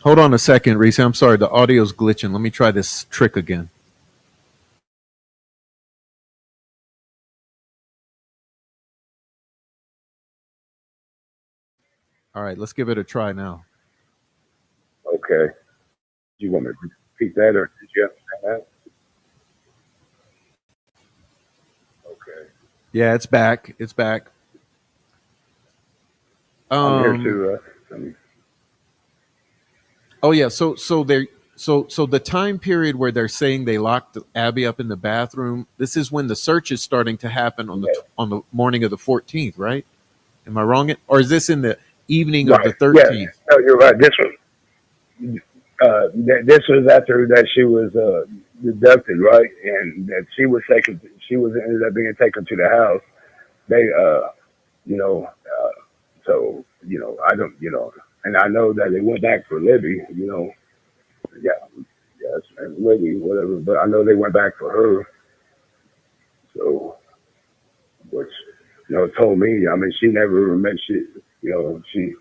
Hold on a second, Reese. I'm sorry, the audio's glitching. Let me try this trick again. All right, let's give it a try now. Okay. Do you want me to repeat that, or did you understand that? Okay. Yeah, it's back. It's back. I'm here too. Oh yeah, so the time period where they're saying they locked Abby up in the bathroom, this is when the search is starting to happen on the morning of the 14th, right? Am I wrong? Or is this in the evening of the Right. Yeah. 13th? No, you're right. This was after that she was abducted, right? And that she was taken. She was ended up being taken to the house. They, you know, so I don't, and I know that they went back for Libby. Yeah, yes, and Libby, whatever. But I know they went back for her. So, which told me. I mean, she never mentioned. She,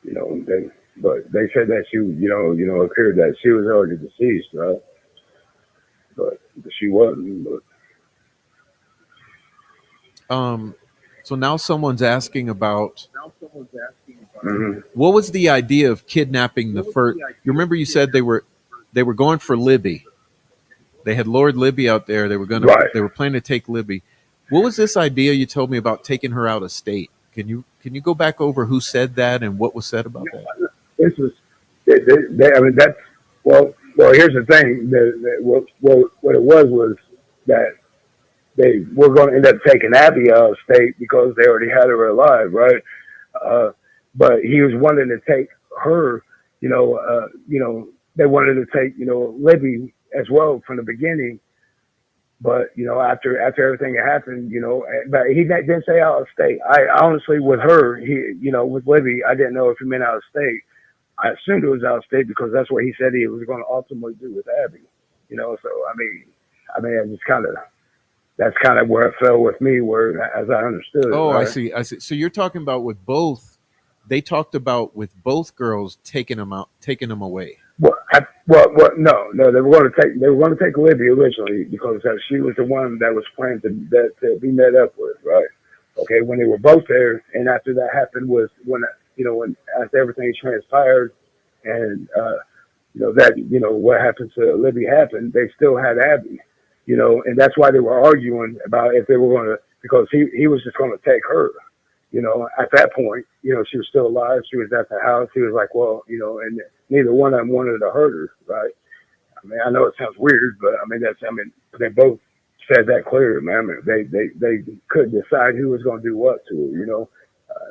they. But they said that she, appeared that she was already deceased, right? But she wasn't. So now someone's asking about Mhm. what was the idea of kidnapping the first. You remember you said they were going for Libby. They had lured Libby out there. Right. They were planning to take Libby. What was this idea you told me about taking her out of state? Can you go back over who said that and what was said about that? This was, I mean, that's, well, here's the thing. What it was that they were going to end up taking Abby out of state because they already had her alive, right? But he was wanting to take her, they wanted to take, Libby as well from the beginning. But, after everything had happened, but he didn't say out of state. I honestly, with her, with Libby, I didn't know if he meant out of state. I assumed it was out of state because that's what he said he was going to ultimately do with Abby. So I mean, that's kind of where it fell with me, where as I understood it. Oh, right? I see. So you're talking about with both. They talked about with both girls taking them away. No, they were going to take Libby originally because she was the one that was planned to be met up with, right? Okay, when they were both there, and after that happened was when after everything transpired, and what happened to Libby happened, they still had Abby, and that's why they were arguing about if they were going to, because he was just going to take her. At that point, she was still alive. She was at the house. He was like, well, and neither one of them wanted to hurt her, right? I mean, I know it sounds weird, but they both said that clearly, man. I mean, they couldn't decide who was going to do what to her,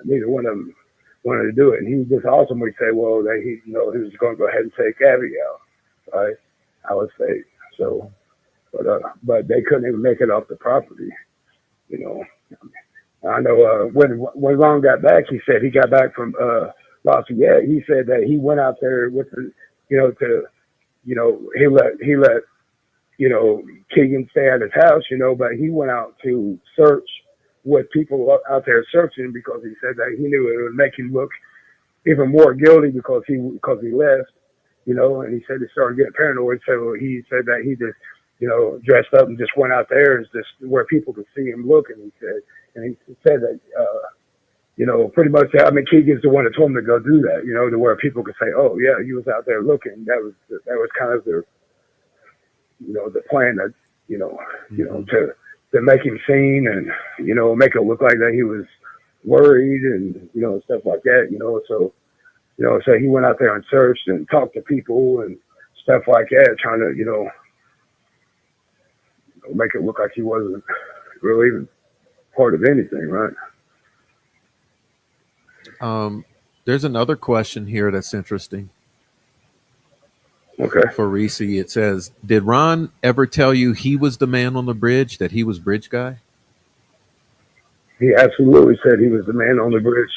neither one of them wanted to do it. And he just ultimately said, well, that he was going to go ahead and take Abby out, right? I would say so, but they couldn't even make it off the property, I know when Ron got back, he said he got back from Lafayette. He said that he went out there with the, he let Keegan stay at his house, but he went out to search with people out there searching because he said that he knew it would make him look even more guilty because he left, and he said he started getting paranoid. So he said that he just, dressed up and just went out there and just where people could see him looking. And he said that, pretty much, I mean, Keegan's the one that told him to go do that, to where people could say, oh yeah, he was out there looking. That was kind of the plan that, to make him seen and, make it look like that he was worried and, stuff like that, so he went out there and searched and talked to people and stuff like that, trying to, make it look like he wasn't really even part of anything, right? There's another question here that's interesting. Okay. For Ricci, it says, did Ron ever tell you he was the man on the bridge, that he was bridge guy? He absolutely said he was the man on the bridge.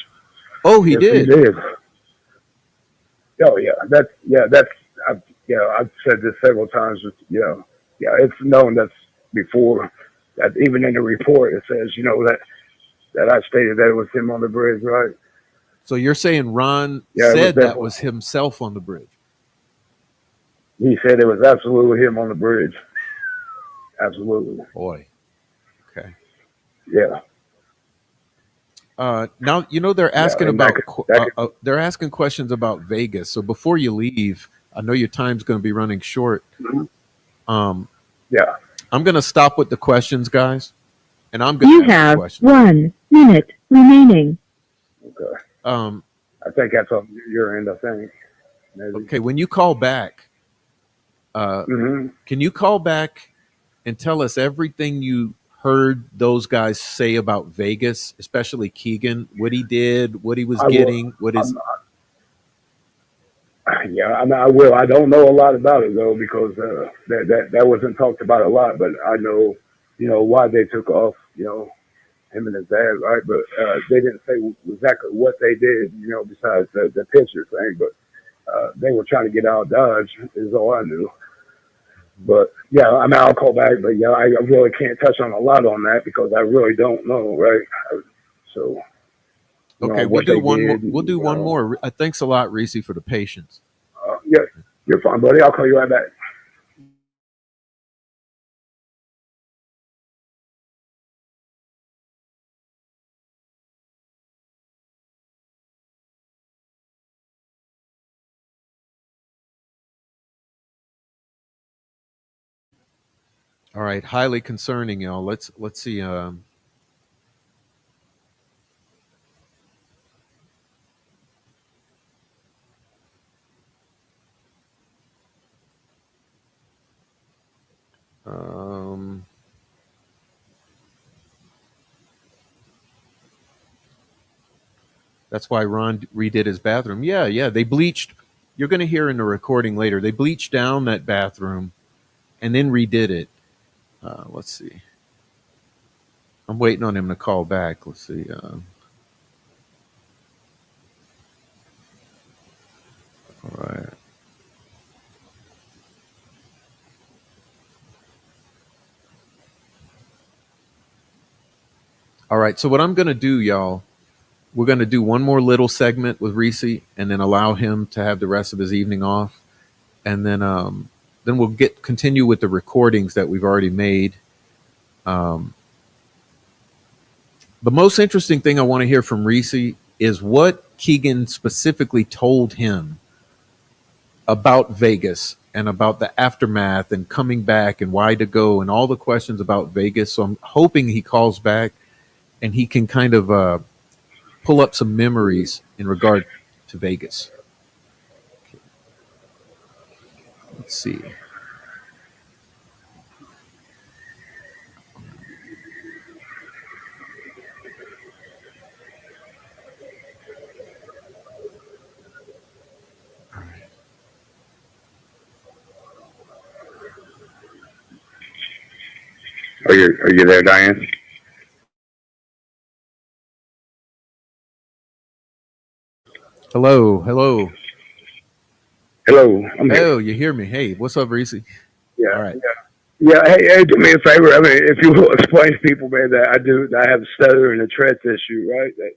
Oh, he did? He did. Oh, yeah. I've said this several times. It's known that's before that, even in the report, it says, that I stated that it was him on the bridge, right? So you're saying Ron said that was himself on the bridge? He said it was absolutely him on the bridge. Absolutely. Boy. Okay. Yeah. Now they're asking they're asking questions about Vegas. So before you leave, I know your time's going to be running short. Yeah. I'm going to stop with the questions, guys, and I'm going to have 1 minute remaining. Okay. I think that's on your end. I think. Maybe. Okay. When you call back, can you call back and tell us everything you heard those guys say about Vegas, especially Keegan, what he did, what he was I will. getting, what is? Yeah, I mean, I will. I don't know a lot about it though because that wasn't talked about a lot. But I know, why they took off. Him and his dad, right? But they didn't say exactly what they did. Besides the picture thing. But they were trying to get out of Dodge. Is all I knew. But yeah, I mean, I'll call back. But yeah, I really can't touch on a lot on that because I really don't know, right? So. Okay, we'll do one more. We'll do one more. Thanks a lot, Ricci, for the patience. Yeah, you're fine, buddy. I'll call you right back. All right, highly concerning, y'all. Let's see. That's why Ron redid his bathroom. Yeah. They bleached. You're going to hear in the recording later. They bleached down that bathroom and then redid it. Let's see. I'm waiting on him to call back. Let's see. All right. All right. So what I'm going to do, y'all, we're going to do one more little segment with Ricci and then allow him to have the rest of his evening off. And then we'll continue with the recordings that we've already made. The most interesting thing I want to hear from Ricci is what Keegan specifically told him about Vegas and about the aftermath and coming back and why to go and all the questions about Vegas. So I'm hoping he calls back and he can kind of pull up some memories in regard to Vegas. Okay. Let's see. Are you there, Diane? Hello. Hello. I'm here. Oh, you hear me? Hey, what's up, Ricci? Yeah. All right. Yeah. Hey, do me a favor. I mean, if you will explain to people, man, that I have a stutter and a Tourette's issue, right? That's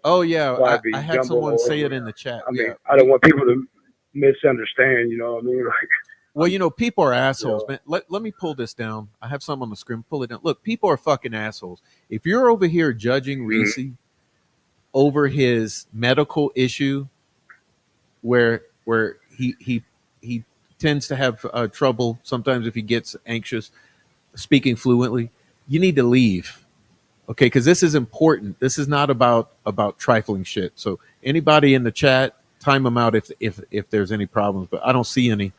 Oh yeah, why I had someone say it in the chat. I mean, Yeah, I don't want people to misunderstand. You know what I mean? Like, well, people are assholes, man. Let me pull this down. I have some on the screen. Pull it down. Look, people are fucking assholes. If you're over here judging Ricci over his medical issue, where he tends to have trouble sometimes if he gets anxious speaking fluently, you need to leave. Okay, because this is important. This is not about trifling shit. So anybody in the chat, time them out if there's any problems. But I don't see any.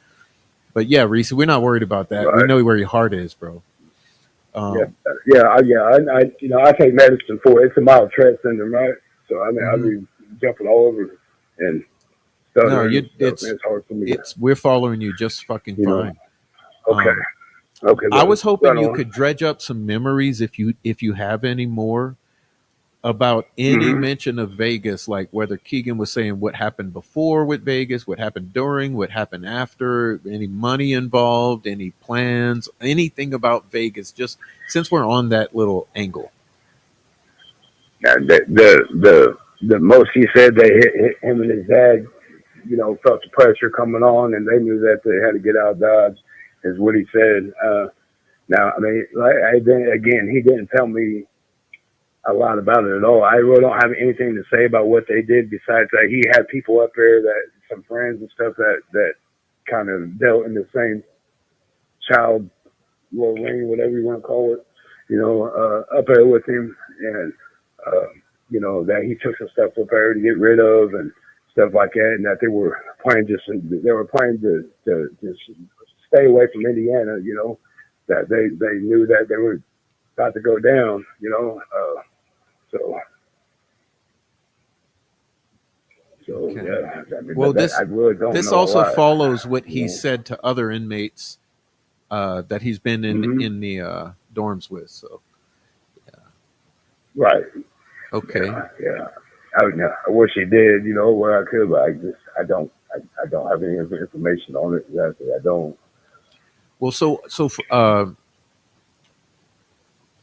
But yeah, Ricci, we're not worried about that. right. We know where your heart is, bro. I take medicine for it. It's a mild Tourette syndrome, right? So I mean, I be jumping all over and stuttering. It's hard for me. We're following you just fucking fine. Okay. Okay. I was hoping you could dredge up some memories if you have any more about any mention of Vegas, like whether Keegan was saying what happened before with Vegas, what happened during, what happened after, any money involved, any plans, anything about Vegas, just since we're on that little angle. And the most he said they hit him and his dad, felt the pressure coming on and they knew that they had to get out of Dodge is what he said. Now, I mean, again, he didn't tell me a lot about it at all. I really don't have anything to say about what they did besides that he had people up there, that some friends and stuff that kind of dealt in the same child ring, whatever you want to call it, up there with him, and that he took some stuff up there to get rid of and stuff like that, and that they were planning to just stay away from Indiana, that they knew that they were about to go down, you know. So Okay. yeah, I mean, Well, I really don't this know a also lot, follows what you he know. said to other inmates that he's been Hmm. in the dorms with. So, Right. okay. Yeah. I wish he did, you know, where I could, but I don't have any information on it. Exactly. I don't. Well,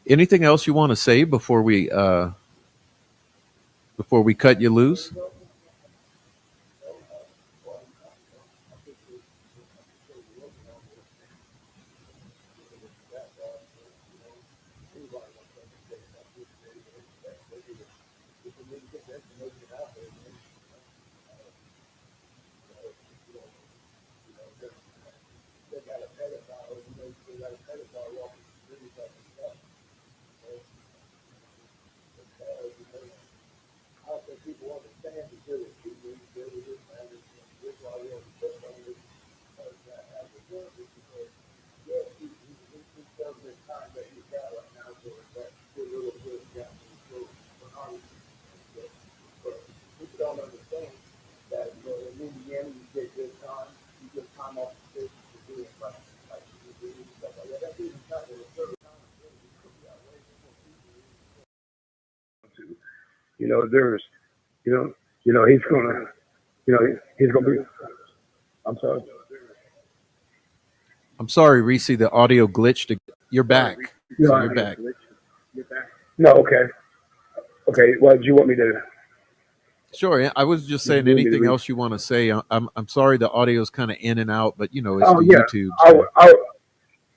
anything else you want to say before we cut you loose? You know, there's, you know, you know, he's gonna be. I'm sorry. I'm sorry, Reese. The audio glitched. You're back. You So know, you're back. no, okay, okay. Well, do you want me to? Sure. Yeah, I was just Do saying you want me to anything read? else you want to say. I'm sorry the audio's kind of in and out, but it's Oh the yeah, YouTube. I'll, So I'll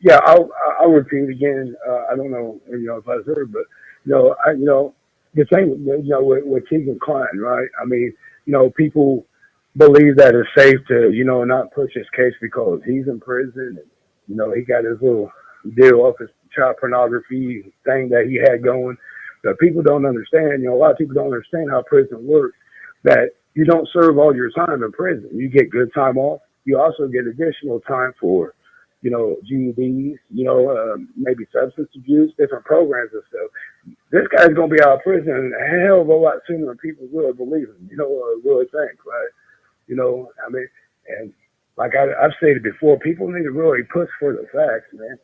yeah, I'll repeat again. I don't know, you know, if I heard, but you know, the thing, you know, with Keegan Klein, right? I mean, you know, people believe that it's safe to, you know, not push his case because he's in prison, and you know, he got his little deal off his child pornography thing that he had going. But people don't understand. You know, a lot of people don't understand how prison works. That you don't serve all your time in prison. You get good time off. You also get additional time for GEDs, maybe substance abuse, different programs and stuff. This guy's gonna be out of prison a hell of a lot sooner than people really believe him, or really think, right? I mean, and like I've stated before, people need to really push for the facts, man.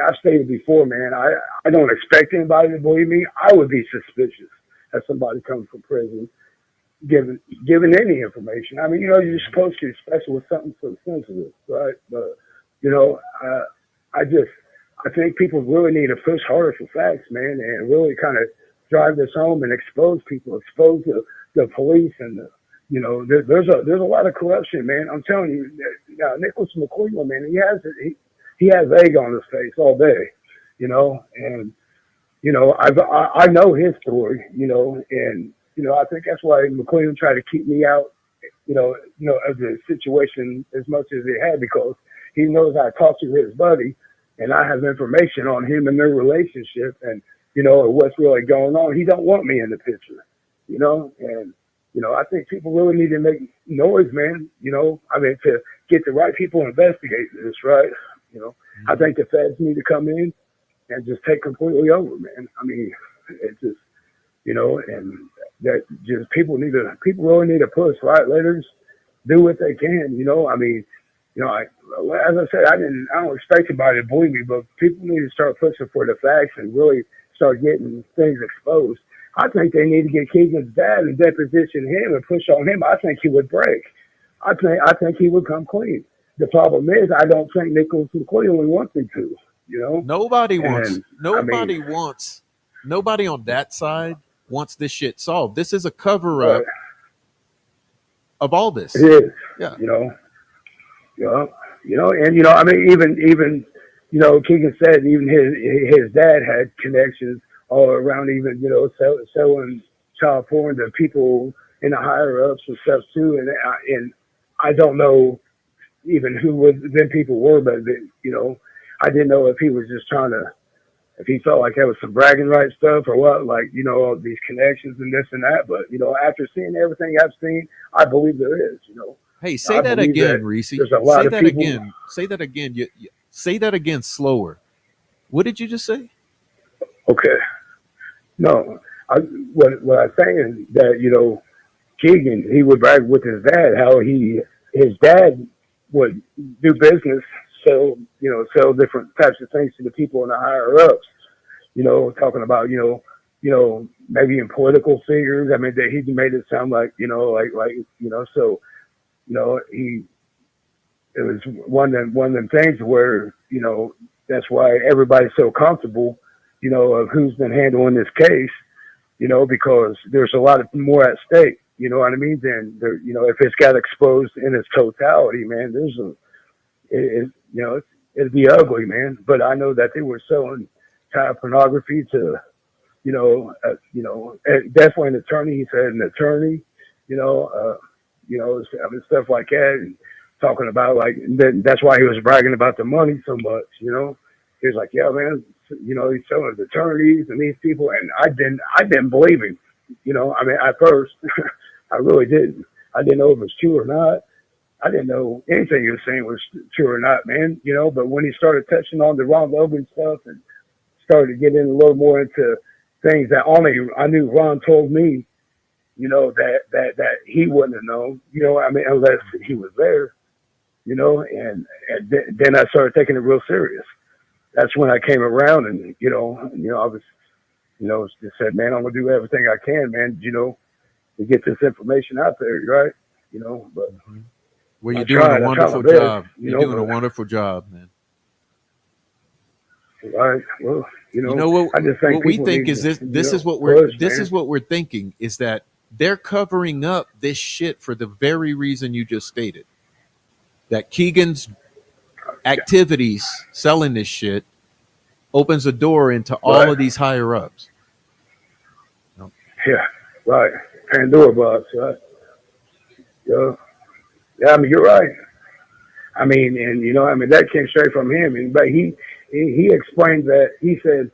I've stated before, man, I don't expect anybody to believe me. I would be suspicious if somebody comes from prison given any information. I mean, you're supposed to, especially with something so sensitive, right? But you know, uh, I think people really need to push harder for facts, man, and really kind of drive this home and expose people, expose the police and there's a lot of corruption, man. I'm telling you, Nicholas McClellan, man, he has egg on his face all day, and I know his story, and I think that's why McClellan tried to keep me out, of the situation as much as he had because he knows I talked to his buddy, and I have information on him and their relationship, and what's really going on. He don't want me in the picture, and I think people really need to make noise, man. I mean, to get the right people to investigate this, right? I think the feds need to come in and just take completely over, man. I mean, it's just, and that just people really need to push, right? Leaders do what they can, I mean, as I said, I don't expect anybody to believe me, but people need to start pushing for the facts and really start getting things exposed. I think they need to get Keegan's dad and deposition him and push on him. I think he would break. I think he would come clean. The problem is, I don't think Nicholas McClellan wants him to, nobody wants and I mean, nobody on that side wants this shit solved. This is a cover but up of all it this. is, Yeah. And I mean, even Keegan said even his dad had connections all around, even selling child porn to people in the higher ups and stuff too. And I don't know even who them people were, but I didn't know if he was just trying to, if he felt like that was some bragging right stuff or what, like, all these connections and this and that. But, after seeing everything I've seen, I believe there is, Hey, say I that believe again, that Reese. there's a lot Say of that people. again. Say that again. Say that again slower. What did you just say? Okay. No, what I'm saying that Keegan, he would brag with his dad how his dad would do business, sell different types of things to the people in the higher ups. Talking about maybe in political figures. I mean, that he made it sound like so he it was one of them things where that's why everybody's so comfortable of who's been handling this case because there's a lot of more at stake. You know what I mean? Then if it's got exposed in its totality, man, it'd be ugly, man. But I know that they were selling child pornography to definitely an attorney. He said an attorney, I mean, stuff like that, and talking about that's why he was bragging about the money so much. He was like, yeah, man, he's selling to attorneys and these people, and I didn't believe him. I mean, at first, I really didn't. I didn't know if it was true or not. I didn't know anything he was saying was true or not, man. But when he started touching on the Ron Logan stuff and started getting a little more into things that only I knew Ron told me, that he wouldn't have known, I mean, unless he was there, and then I started taking it real serious. That's when I came around and, I was, just said, man, I'm going to do everything I can, man, to get this information out there, right? But. Well, you're doing a wonderful job. You're doing a wonderful job, man. Right. Well, what, I just think what we think is this is what we're thinking is that they're covering up this shit for the very reason you just stated. That Keegan's activities selling this shit opens a door into all of these higher ups. Yeah, right. Pandora box, right? Yeah, I mean, you're right. I mean, and I mean, that came straight from him. But he explained that he said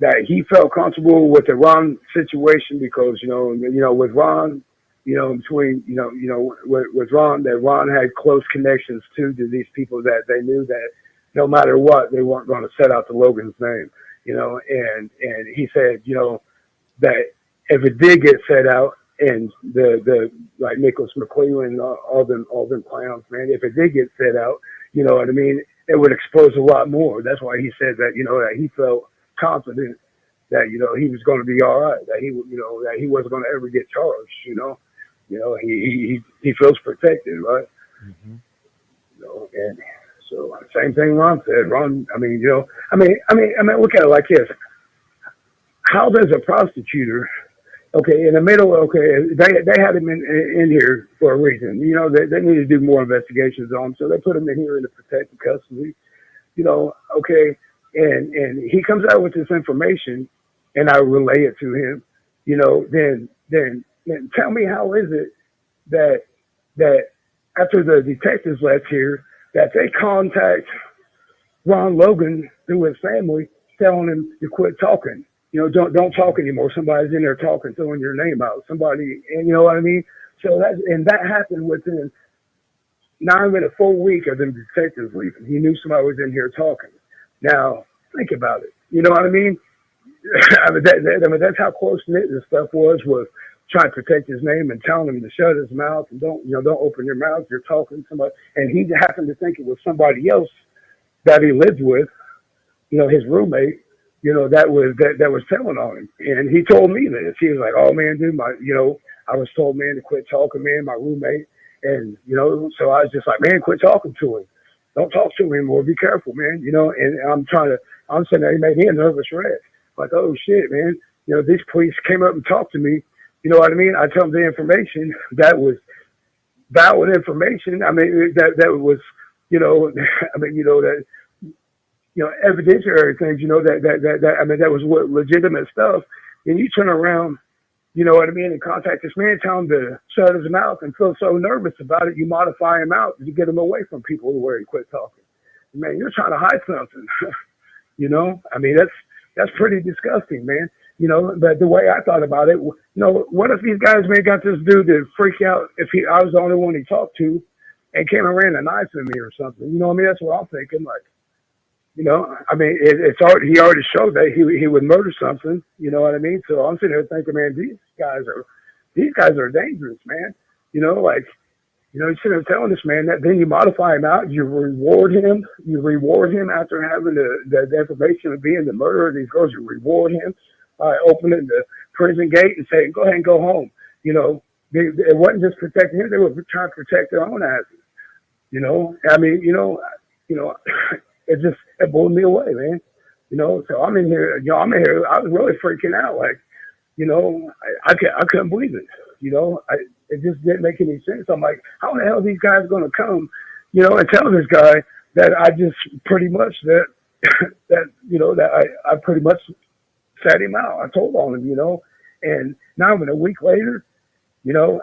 that he felt comfortable with the Ron situation because with Ron, between with Ron, that Ron had close connections to these people that they knew that no matter what they weren't going to set out the Logan's name, and he said that if it did get set out and the like Nicholas McClellan and all them clowns, man, if it did get set out, you know what I mean, it would expose a lot more. That's why he said that that he felt confident that he was going to be all right, that that he wasn't going to ever get charged. He feels protected, right? Mm-hmm. And so same thing Ron said. Ron, I mean, I mean, look at it like this: how does a prosecutor? Okay, in the middle, okay, they had him in here for a reason. They need to do more investigations on him, so they put him in here in the protective custody. Okay, and he comes out with this information, and I relay it to him. Then tell me how is it that after the detectives left here, that they contact Ron Logan through his family, telling him to quit talking. Don't talk anymore. Somebody's in there talking, throwing your name out. Somebody, and you know what I mean? So that happened within not even a full week of them detectives leaving. He knew somebody was in here talking. Now, think about it. You know what I mean? I mean, that's how close knit this stuff was trying to protect his name and telling him to shut his mouth and don't open your mouth. You're talking to somebody. And he happened to think it was somebody else that he lived with, his roommate, that was telling on him. And he told me this. He was like, oh man, dude, I was told, man, to quit talking, man, my roommate. And, so I was just like, man, quit talking to him. Don't talk to him anymore. Be careful, man. And I'm sitting there, he made me a nervous wreck. Like, oh shit, man. These police came up and talked to me. You know what I mean? I tell them the information that was valid information. I mean, that was, I mean, that, evidentiary things, that I mean, that was what legitimate stuff. And you turn around, you know what I mean, and contact this man, tell him to shut his mouth and feel so nervous about it, you modify him out to get him away from people where he quit talking. Man, you're trying to hide something. I mean, that's pretty disgusting, man. But the way I thought about it, what if these guys got this dude to freak out if I was the only one he talked to and came and ran a knife in me or something? You know what I mean? That's what I'm thinking. Like, You know, I mean, it's already, he already showed that he would murder something. You know what I mean? So I'm sitting there thinking, man, these guys are dangerous, man. You know, like, you know, you sit there telling this man that, then you modify him out, you reward him, after having the information of being the murderer of these girls, you reward him by opening the prison gate and saying, go ahead and go home. You know, it wasn't just protecting him, they were trying to protect their own asses. You know, I mean, it blew me away, man. You know, so I'm in here, I was really freaking out. Like, you know, I couldn't believe it. You know, it just didn't make any sense. I'm like, how the hell are these guys going to come, you know, and tell this guy that I just pretty much that I pretty much sat him out. I told on him, you know, and now even a week later, you know,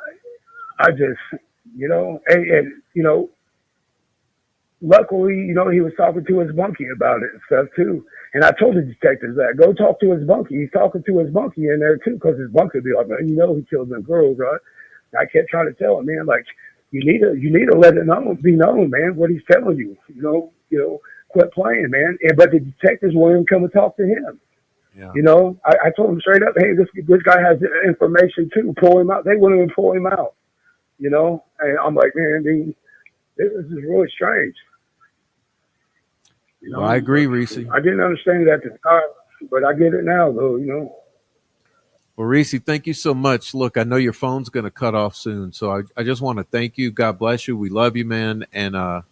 I just, you know, and you know, luckily, you know, he was talking to his bunkie about it and stuff too. And I told the detectives that, go talk to his bunkie. He's talking to his bunkie in there too, because his bunkie would be like, man, you know, he killed them girls, right? I kept trying to tell him, man, like, you need to let it be known, man, what he's telling you. You know, quit playing, man. But the detectives won't even come and talk to him. Yeah. You know, I told him straight up, hey, this guy has information too. Pull him out. They wouldn't even pull him out. You know, and I'm like, man, this is really strange. You know, well, I agree, Ricci. I didn't understand it at the time, but I get it now, though, you know. Well, Ricci, thank you so much. Look, I know your phone's going to cut off soon, so I just want to thank you. God bless you. We love you, man. And I'm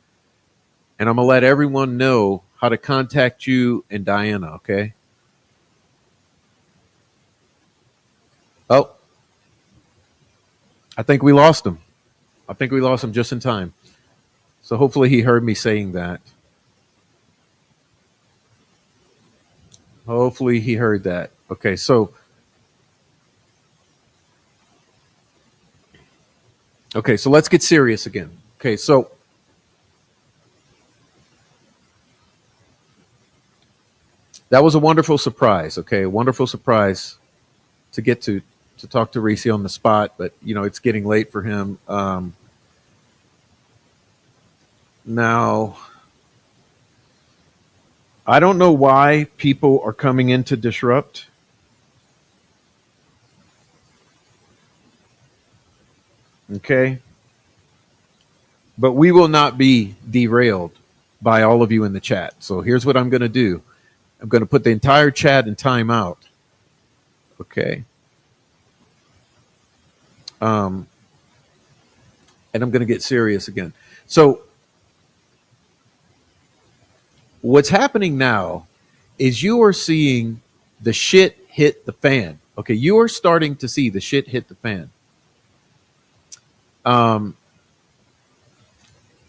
going to let everyone know how to contact you and Diana, okay? Oh, I think we lost him. Just in time. So hopefully he heard me saying that. Hopefully he heard that. Okay, so let's get serious again. Okay, so that was a wonderful surprise. Okay, a wonderful surprise to get to talk to Ricci on the spot, but you know it's getting late for him. Now, I don't know why people are coming in to disrupt. Okay, but we will not be derailed by all of you in the chat. So here's what I'm going to do. I'm going to put the entire chat in timeout. Okay. And I'm going to get serious again. So what's happening now is you are seeing the shit hit the fan. Okay. You are starting to see the shit hit the fan.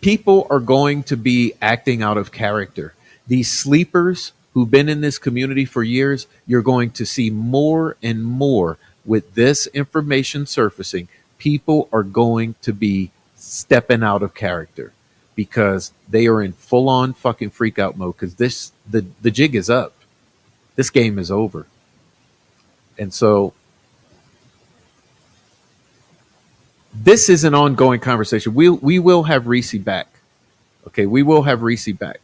People are going to be acting out of character. These sleepers who've been in this community for years, you're going to see more and more with this information surfacing. People are going to be stepping out of character because they are in full on fucking freak out mode because the jig is up. This game is over. And so this is an ongoing conversation. We will have Ricci back. Okay, we will have Ricci back.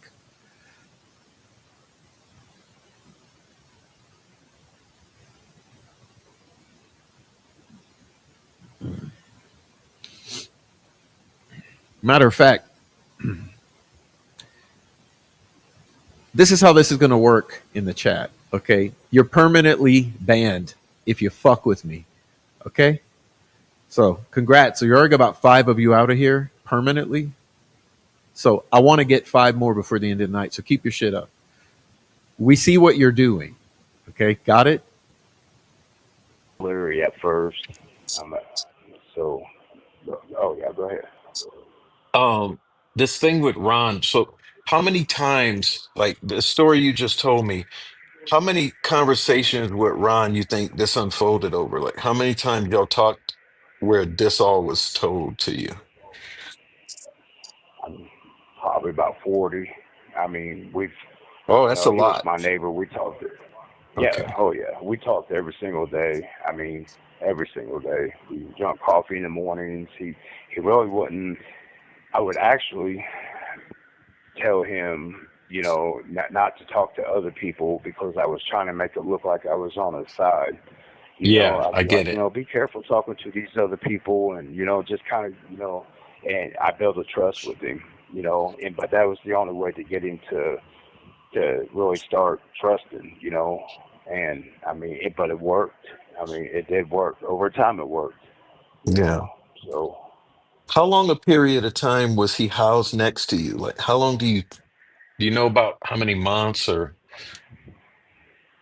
Matter of fact, this is how this is going to work in the chat. Okay, you're permanently banned if you fuck with me. Okay, so congrats. So you're already about 5 of you out of here permanently. So I want to get 5 more before the end of the night. So keep your shit up. We see what you're doing. Okay, got it? Blurry at first. Oh yeah, go ahead. This thing with Ron. So, how many times, like the story you just told me, how many conversations with Ron you think this unfolded over? Like, how many times y'all talked where this all was told to you? Probably about 40. I mean, Oh, that's a he was lot. my neighbor. We talked. Yeah, Okay. oh yeah, we talked every single day. I mean, every single day. We drank coffee in the mornings. He really wouldn't. I would actually tell him, not to talk to other people because I was trying to make it look like I was on his side. Yeah, I'd I be get like, it. be careful talking to these other people, and just kind of, and I built a trust with him, but that was the only way to get him to really start trusting, and I mean, but it worked. I mean, it did work. Over time, it worked, Yeah. so. How long a period of time was he housed next to you? Like, how long do you know about how many months or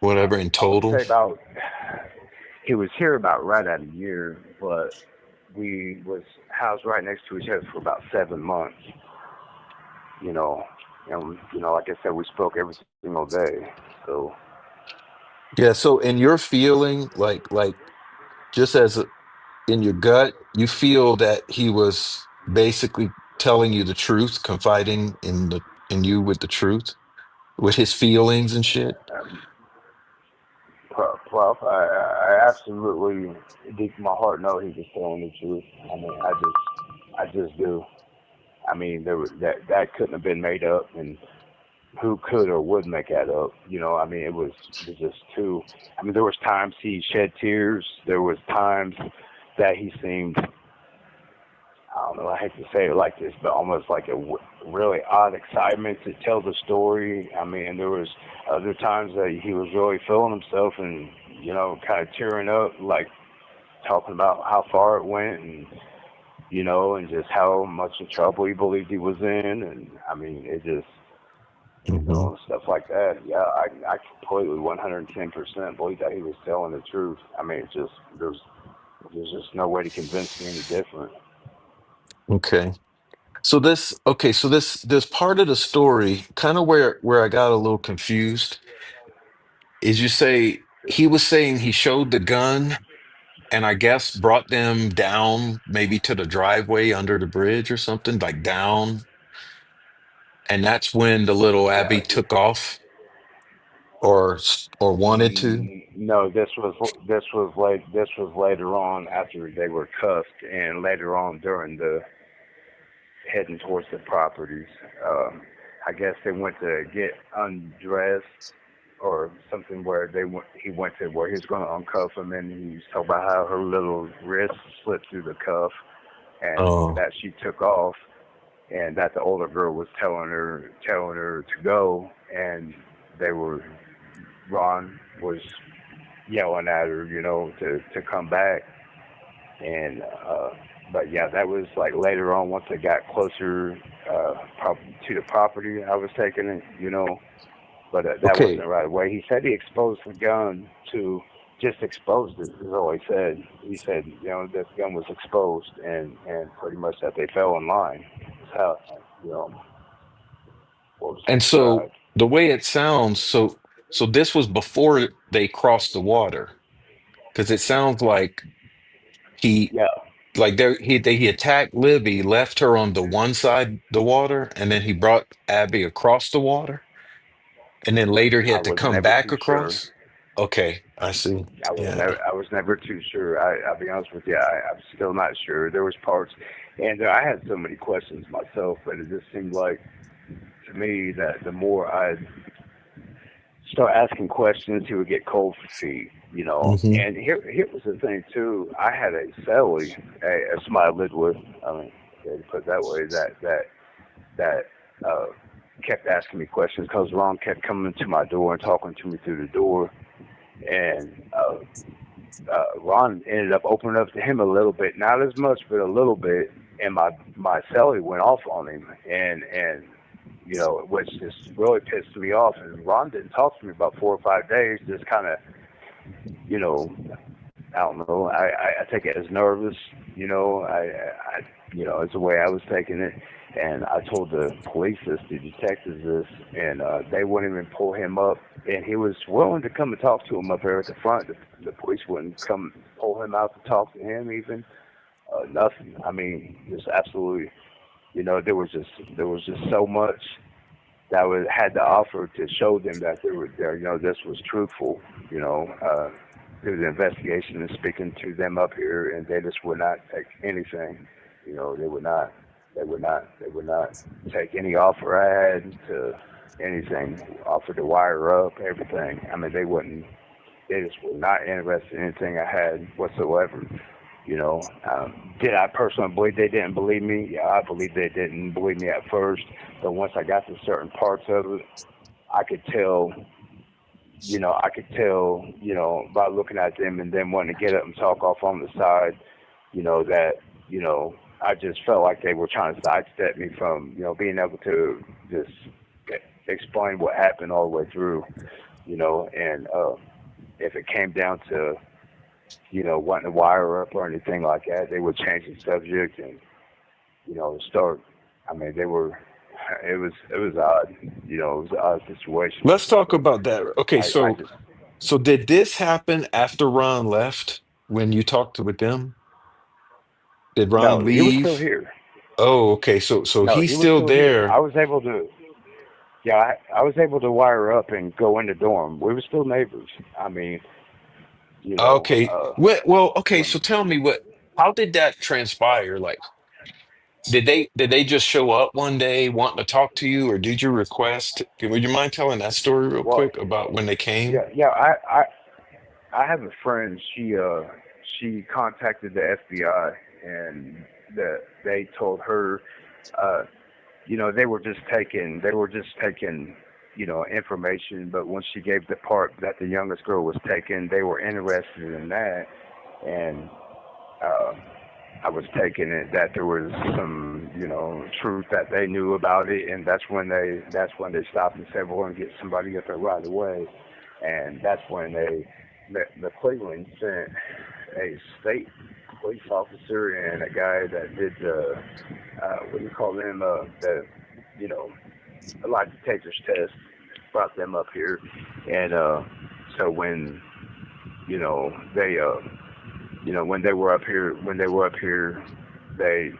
whatever in I would total? say about he was here about right at a year, but we was housed right next to each other for about 7 months. You know, and like I said, we spoke every single day. So Yeah, so in your feeling, like just as in your gut, you feel that he was basically telling you the truth, confiding in you with the truth, with his feelings and shit. um, Prof, I absolutely deep in my heart know he was telling the truth. I mean, I just do. I mean, that couldn't have been made up, and who could or would make that up? I mean, it was just too. I mean, there was times he shed tears. There was times that he seemed, I don't know, I hate to say it like this, but almost like a really odd excitement to tell the story. I mean, there was other times that he was really feeling himself and, kind of tearing up, like talking about how far it went and, and just how much in trouble he believed he was in. And I mean, it just, Hmm. stuff like that. Yeah, I completely 110% believe that he was telling the truth. I mean, it's just, there's just no way to convince me any different. Okay. So this part of the story, kind of where I got a little confused, is you say he was saying he showed the gun and I guess brought them down maybe to the driveway under the bridge or something, like down, and that's when the little Yeah, Abby took off or wanted to. no, this was later on after they were cuffed, and later on during the heading towards the properties. I guess they went to get undressed or something where he went to where he was going to uncuff them, and he was talking about how her little wrist slipped through the cuff, and Oh, that she took off, and that the older girl was telling her to go, and they were Ron was yelling at her, to come back, and but yeah, that was like later on once they got closer to the property. I was taking it, but that okay. wasn't right away. He said he exposed the gun to just exposed it. Is all he said. He said, that the gun was exposed, and pretty much that they fell in line. That's how you know what was And so described. the way it sounds, so this was before they crossed the water, because it sounds like he Yeah, like there he attacked Libby, left her on the one side the water, and then he brought Abby across the water, and then later he I had to was come never back too sure. across. Okay, I see. Yeah. I was never too sure. I'll be honest with you. I'm still not sure. There was parts, and I had so many questions myself, but it just seemed like to me that the more I start asking questions, he would get cold feet. Hmm. And here was the thing too. I had a cellie, a somebody I lived with. I mean, to put it that way, that kept asking me questions because Ron kept coming to my door and talking to me through the door, and Ron ended up opening up to him a little bit, not as much, but a little bit. And my celly went off on him, and which just really pissed me off. And Ron didn't talk to me about 4 or 5 days, just kind of, you know, I don't know. I take it as nervous, it's the way I was taking it. And I told the police this, the detectives this, and they wouldn't even pull him up. And he was willing to come and talk to him up there at the front. The police wouldn't come pull him out to talk to him even. Nothing. I mean, just absolutely. There was just so much that was had to offer to show them that they were there. This was truthful. Through the investigation and speaking to them up here, and they just would not take anything. They would not take any offer I had to anything, offered to wire up, everything. I mean, they just were not interested in anything I had whatsoever. Did I personally believe they didn't believe me? Yeah, I believe they didn't believe me at first, but once I got to certain parts of it, I could tell, by looking at them and then wanting to get up and talk off on the side, that, I just felt like they were trying to sidestep me from, being able to just explain what happened all the way through, and if it came down to, wanting to wire up or anything like that, they would change the subject and, start. I mean, it was odd, it was an odd situation. Let's talk about that. Okay, I so just, did this happen after Ron left when you talked with them? Did Ron no, he was still leave? here. Oh, okay. So No, he's he was still still here. there. I was able to, yeah, I was able to wire up and go in the dorm. We were still neighbors. I mean, Okay. Well, okay, so when, tell me how did that transpire? Like, did they just show up one day wanting to talk to you, or did you request? Would you mind telling that story real well, quick about when they came? yeah, I have a friend. She contacted the FBI and they told her, uh, they were just taking, information. But once she gave the part that the youngest girl was taking, they were interested in that, and uh, I was taking it that there was some, truth that they knew about it, and that's when they stopped and said, we're going to get somebody up there right away, and that's when the Cleveland sent a state police officer and a guy that did the what do you call them, the you know a lie detectors test, brought them up here, and so when they when they were up here, they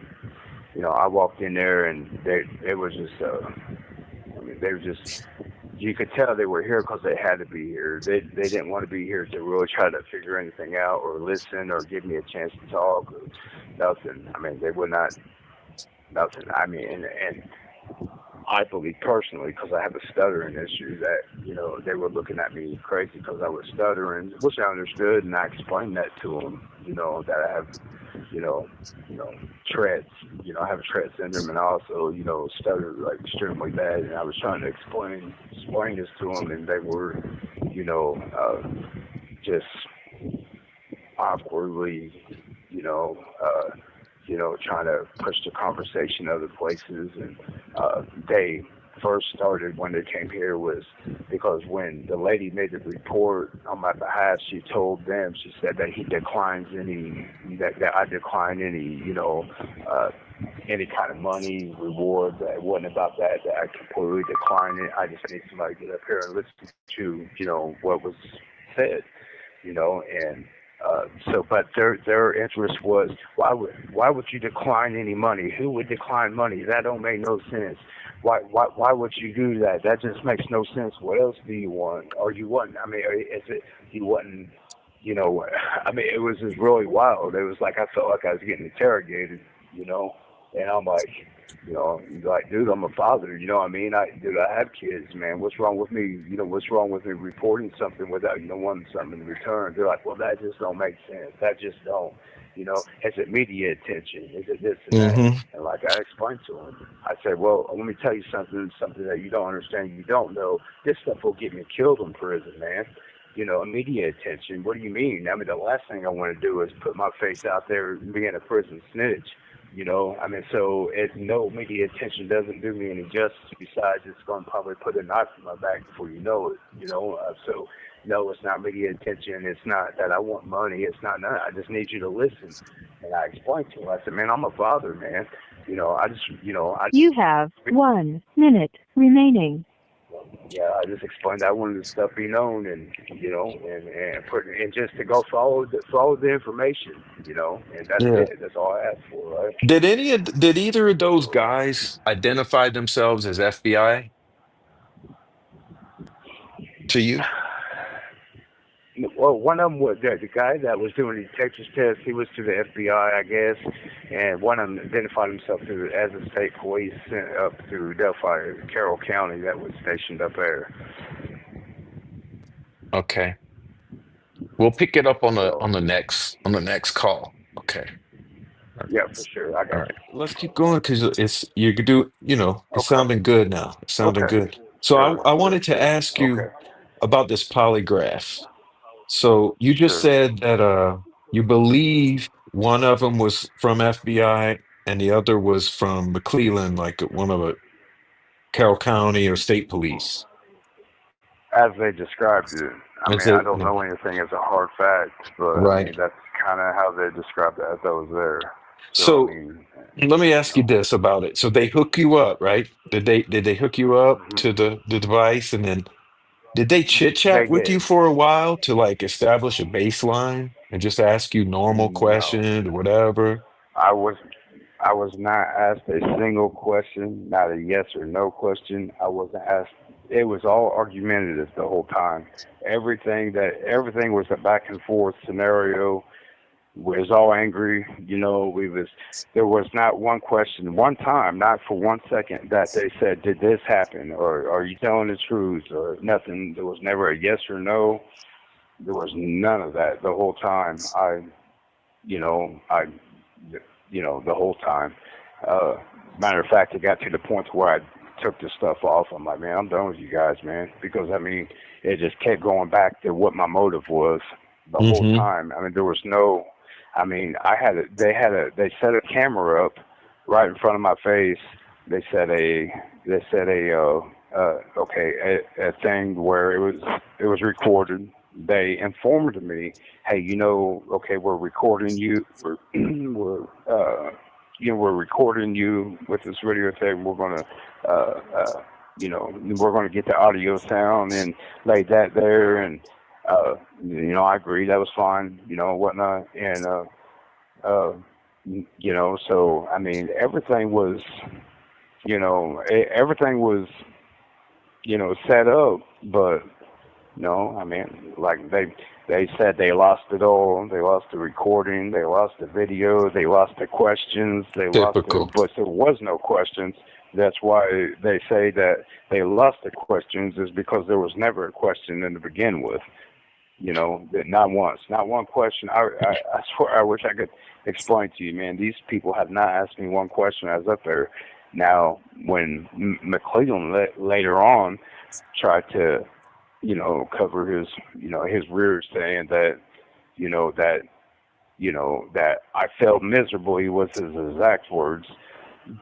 I walked in there and it was just I mean they were just, you could tell they were here because they had to be here. They didn't want to be here to really try to figure anything out or listen or give me a chance to talk or nothing. I mean, they would not, nothing. I mean, and I believe personally, because I have a stuttering issue, that they were looking at me crazy because I was stuttering, which I understood, and I explained that to them. That I have, Tourette's. I have a Tourette syndrome, and I also, stutter like extremely bad. And I was trying to explain this to them, and they were, just awkwardly, trying to push the conversation other places. And they first started when they came here was because when the lady made the report on my behalf, she told them, she said that he declines that I decline any kind of money, reward. That it wasn't about that I completely decline it. I just need somebody to get up here and listen to, what was said, and but their interest was, why would you decline any money? Who would decline money? That don't make no sense. Why would you do that? That just makes no sense. What else do you want? Or you want? I mean, is it you wasn't? I mean, it was just really wild. It was like I felt like I was getting interrogated. And I'm like, like, dude, I'm a father. You know what I mean? I have kids, man. What's wrong with me? What's wrong with me reporting something without, wanting something in return? They're like, well, that just don't make sense. That just don't, is it media attention? Is it this and that? Mm-hmm. And like I explained to him, I said, well, let me tell you something that you don't understand, you don't know. This stuff will get me killed in prison, man. Media attention. What do you mean? I mean, the last thing I want to do is put my face out there and be in a prison snitch. I mean, so no media attention doesn't do me any justice. Besides, it's going to probably put a knife in my back before you know it. So no, it's not media attention. It's not that I want money. It's not none. I just need you to listen. And I explained to him. I said, man, I'm a father, man. You have 1 minute remaining. Yeah, I just explained I wanted the stuff be known, and and just to go follow the information, and that's Yeah. it. That's all I asked for, right? Did either of those guys identify themselves as FBI to you? Well, one of them was the guy that was doing the Texas test. He was to the FBI, I guess, and one of them identified himself as a state police sent up to Delphi, Carroll County, that was stationed up there. Okay. We'll pick it up on the So, next call. Okay. All yeah, for sure. I got right. Let's keep going because you could do, you. it's Okay. sounding good now. It's sounding Okay. good. So Sure. I Sure. wanted to Sure. ask Okay. you about this polygraph. So you just Sure. said that you believe one of them was from FBI and the other was from McClellan, like one of the Carroll County or state police. As they described it. I Is mean, I it don't know anything as a hard fact, but I right? mean, that's kind of how they described it as I was there. So, I So mean, let me ask you this about it. So they hook you up, right? Did they hook you up to the device and then did they chit they chat with you did. for a while to like establish a baseline and just ask you normal No. questions or whatever? I was I was not asked a single question, not a yes or no question. I wasn't asked. It was all argumentative the whole time. Everything was a back and forth scenario. We was all angry, there was not one question, one time, not for 1 second that they said, did this happen? Or are you telling the truth? Or nothing. There was never a yes or no. There was none of that the whole time. The whole time. Matter of fact, it got to the point where I took the stuff off. I'm like, man, I'm done with you guys, man. Because, it just kept going back to what my motive was the whole Mm-hmm. time. There was no, they set a camera up right in front of my face. They set a thing where it was recorded. They informed me, hey, okay, we're recording you. We're recording you with this video thing. We're gonna, we're gonna get the audio sound and lay that there. And I agreed, that was fine, whatnot. And so everything was, set up, but. No, like they said they lost it all. They lost the recording. They lost the video. They lost the questions. Typical. But there was no questions. That's why they say that they lost the questions is because there was never a question to begin with. Not once, not one question. I swear, I wish I could explain to you, man. These people have not asked me one question. I was up there. Now, when McClellan later on tried to cover his rear, saying that, that I felt miserably was his exact words.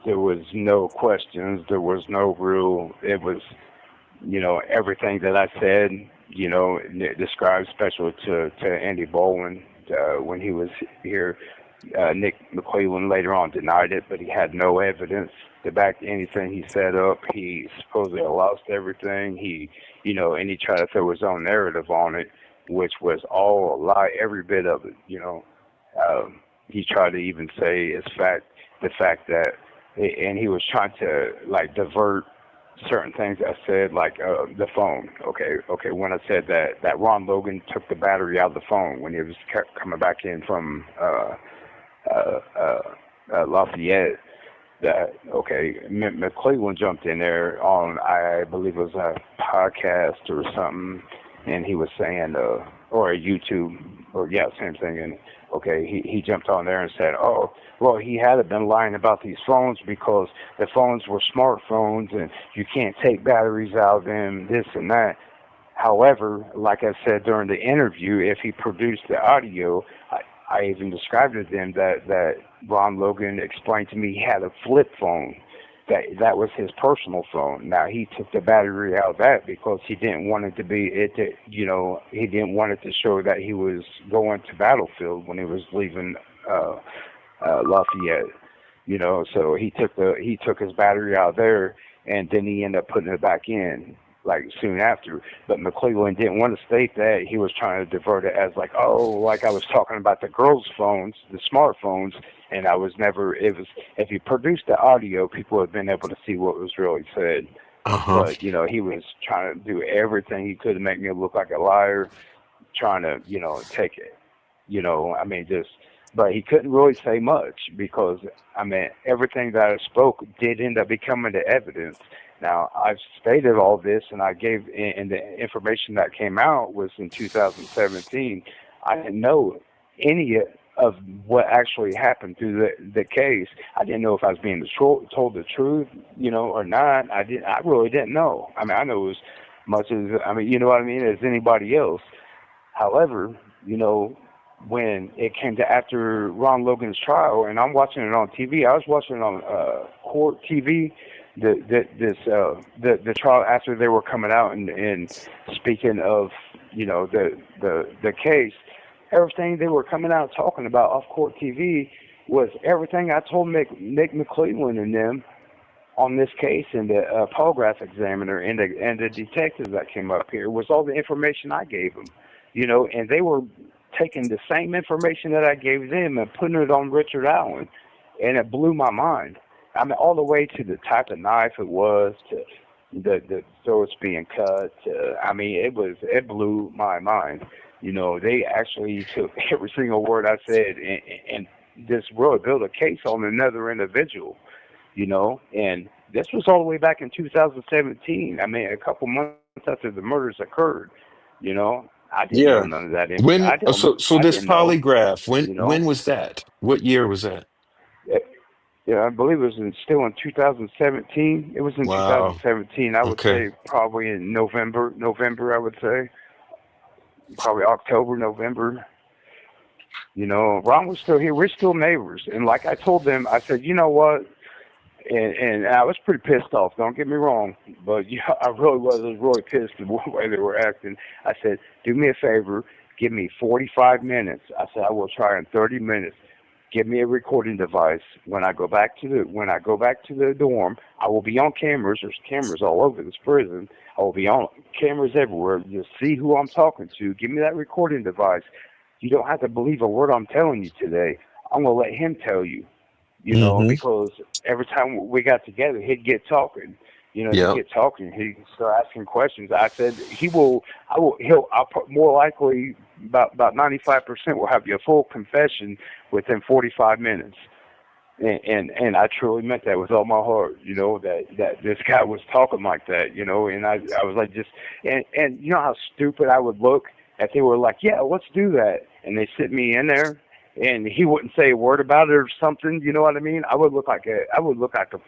There was no questions. There was no real, it was, everything that I said, described, especially to Andy Baldwin, when he was here. Nick McClellan later on denied it, but he had no evidence to back anything he set up. He supposedly lost everything. And he tried to throw his own narrative on it, which was all a lie, every bit of it. He tried to even say the fact that, and he was trying to divert certain things I said, like the phone. Okay. When I said that Ron Logan took the battery out of the phone when he was coming back in from Lafayette. That McClellan jumped in there on, I believe it was a podcast or something, and he was saying, or a YouTube, same thing. And he jumped on there and said, oh, well, he had been lying about these phones because the phones were smartphones and you can't take batteries out of them, this and that. However, like I said during the interview, if he produced the audio, I even described to them that Ron Logan explained to me he had a flip phone. That was his personal phone. Now he took the battery out of that because he didn't want it to he didn't want it to show that he was going to battlefield when he was leaving Lafayette. So he took his battery out there, and then he ended up putting it back in soon after. But McClellan didn't want to state that. He was trying to divert it as I was talking about the girls' phones, the smartphones, and if he produced the audio, people would have been able to see what was really said. Uh-huh. But he was trying to do everything he could to make me look like a liar. trying to, take it. But he couldn't really say much because, everything that I spoke did end up becoming the evidence. Now, I've stated all this, and I gave, and the information that came out was in 2017. I didn't know any of what actually happened through the case. I didn't know if I was being told the truth, or not. I really didn't know. I know as much as, as anybody else. However, when it came to after Ron Logan's trial, and I'm watching it on TV, I was watching it on court TV, the trial after they were coming out and speaking of, the case. Everything they were coming out talking about off court TV was everything I told Nick McClelland and them on this case, and the polygraph examiner and the detective that came up here was all the information I gave them, and they were taking the same information that I gave them and putting it on Richard Allen, and it blew my mind. All the way to the type of knife it was, to the throats being cut. It blew my mind. They actually took every single word I said and just really built a case on another individual, and this was all the way back in 2017. A couple months after the murders occurred, I didn't know none of that. When so this polygraph, when was that? What year was that? Yeah, I believe it was still in 2017. It was in 2017. I would say probably in November, I would say. Probably October, November. Ron was still here. We're still neighbors. And like I told them, I said, you know what? And I was pretty pissed off, don't get me wrong. But I was really pissed at the way they were acting. I said, do me a favor, give me 45 minutes. I said, I will try in 30 minutes. Give me a recording device. When I go back to the dorm, I will be on cameras. There's cameras all over this prison. I will be on cameras everywhere. You'll see who I'm talking to. Give me that recording device. You don't have to believe a word I'm telling you today. I'm gonna let him tell you. Because every time we got together, he'd get talking. He'd get talking. He'd start asking questions. I said he'll more likely about 95% will have you a full confession within 45 minutes. And I truly meant that with all my heart, that this guy was talking like that, and I was like and you know how stupid I would look if they were like, yeah, let's do that. And they sit me in there and he wouldn't say a word about it or something, you know what I mean? I would look like a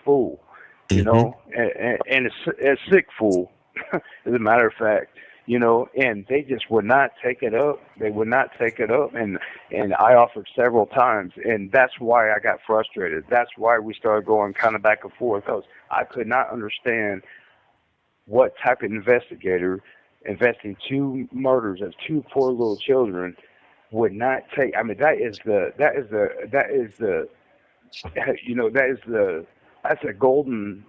fool, and a sick fool, as a matter of fact. And they just would not take it up. They would not take it up. And I offered several times, and that's why I got frustrated. That's why we started going kind of back and forth, because I could not understand what type of investigator investing 2 murders of 2 poor little children would not take. That's the golden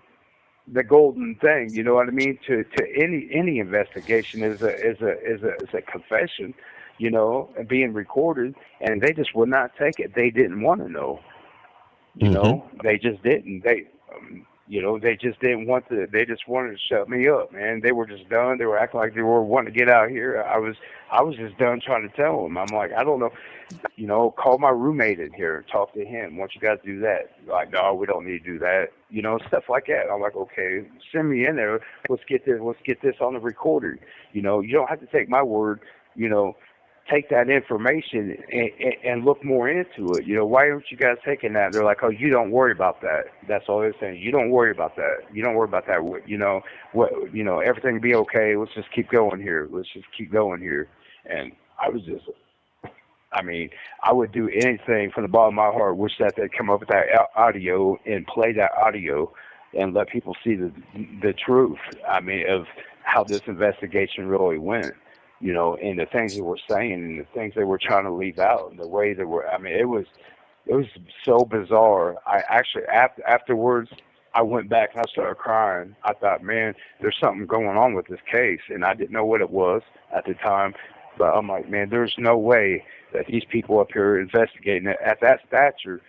thing, you know what I mean? To any investigation is a confession, and being recorded, and they just would not take it. They didn't want to know, they just didn't. They just didn't want to. They just wanted to shut me up, man. They were just done. They were acting like they were wanting to get out here. I was just done trying to tell them. I'm like, I don't know. Call my roommate in here and talk to him. Why don't you guys do that? Like, no, we don't need to do that. Stuff like that. I'm like, okay, send me in there. Let's get this on the recorder. You don't have to take my word. Take that information and look more into it. Why aren't you guys taking that? They're like, oh, you don't worry about that. That's all they're saying. You don't worry about that. You don't worry about that. Everything will be okay. Let's just keep going here. And I was just, I would do anything from the bottom of my heart. Wish that they'd come up with that audio and play that audio and let people see the truth. Of how this investigation really went. And the things they were saying and the things they were trying to leave out and the way they were, it was so bizarre. I actually, afterwards, I went back and I started crying. I thought, man, there's something going on with this case. And I didn't know what it was at the time. But I'm like, man, there's no way that these people up here investigating it at that stature,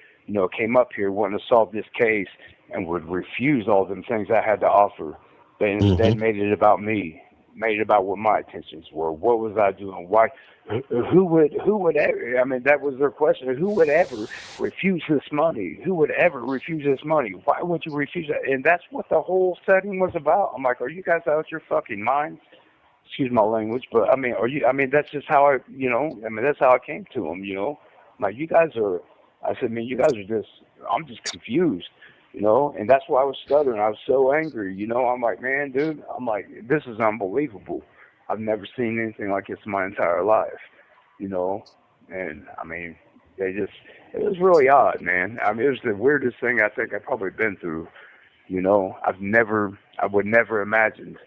came up here wanting to solve this case and would refuse all them things I had to offer. They instead made it about me. made it about what my intentions were. What was I doing? Why? Who would ever? I mean, that was their question. Who would ever refuse this money? Who would ever refuse this money? Why would you refuse it? And that's what the whole setting was about. I'm like, are you guys out your fucking minds? Excuse my language, but I mean, are you? I mean, that's just how I, that's how I came to them. I'm like, you guys are. I said, man, you guys are just. I'm just confused. And that's why I was stuttering. I was so angry. I'm like, man, dude. I'm like, this is unbelievable. I've never seen anything like this in my entire life, and I mean, it was really odd, man. I mean, it was the weirdest thing I think I've probably been through, I would never imagined,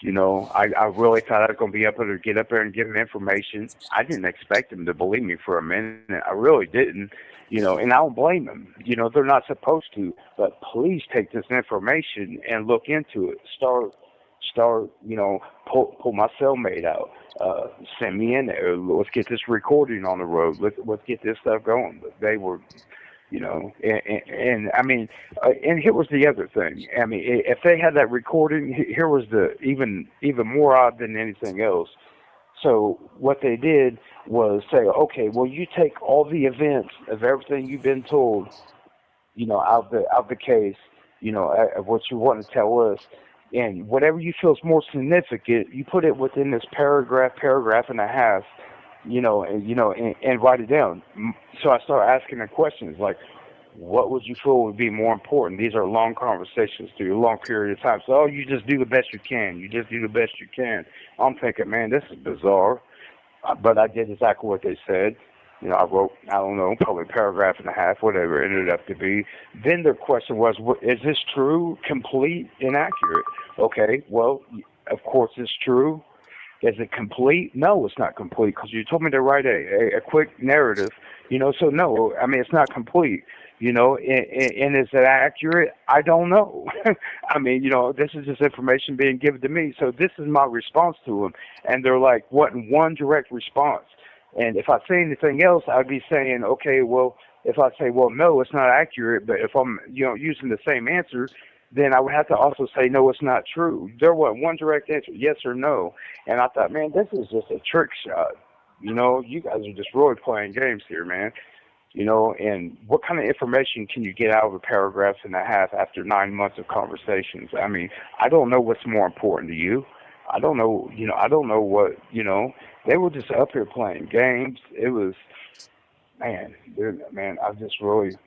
I really thought I was going to be able to get up there and give them information. I didn't expect them to believe me for a minute. I really didn't, and I don't blame them. They're not supposed to, but please take this information and look into it. Start, pull my cellmate out, send me in there. Let's get this recording on the road. Let's get this stuff going. But they were, and I mean, and here was the other thing. I mean, if they had that recording, here was the even more odd than anything else. So what they did was say, okay, well, you take all the events of everything you've been told, out the case, of what you want to tell us. And whatever you feel is more significant, you put it within this paragraph and a half, and write it down. So I started asking the questions like, what would you feel would be more important? These are long conversations through a long period of time. So, you just do the best you can. You just do the best you can. I'm thinking, man, this is bizarre. But I did exactly what they said. I wrote, I don't know, probably a paragraph and a half, whatever it ended up to be. Then their question was, is this true, complete, inaccurate? Okay, well, of course it's true. Is it complete? No, it's not complete, because you told me to write a quick narrative, so no, I mean, it's not complete, and is it accurate? I don't know. I mean, this is just information being given to me, so this is my response to them, and they're like, what, in one direct response? And if I say anything else, I'd be saying, okay, well, if I say, well, no, it's not accurate, but if I'm, using the same answer, then I would have to also say, no, it's not true. There wasn't one direct answer, yes or no. And I thought, man, this is just a trick shot. You guys are just really playing games here, man. And what kind of information can you get out of a paragraph and a half after 9 months of conversations? I mean, I don't know what's more important to you. I don't know, I don't know what, they were just up here playing games. It was, man, I just really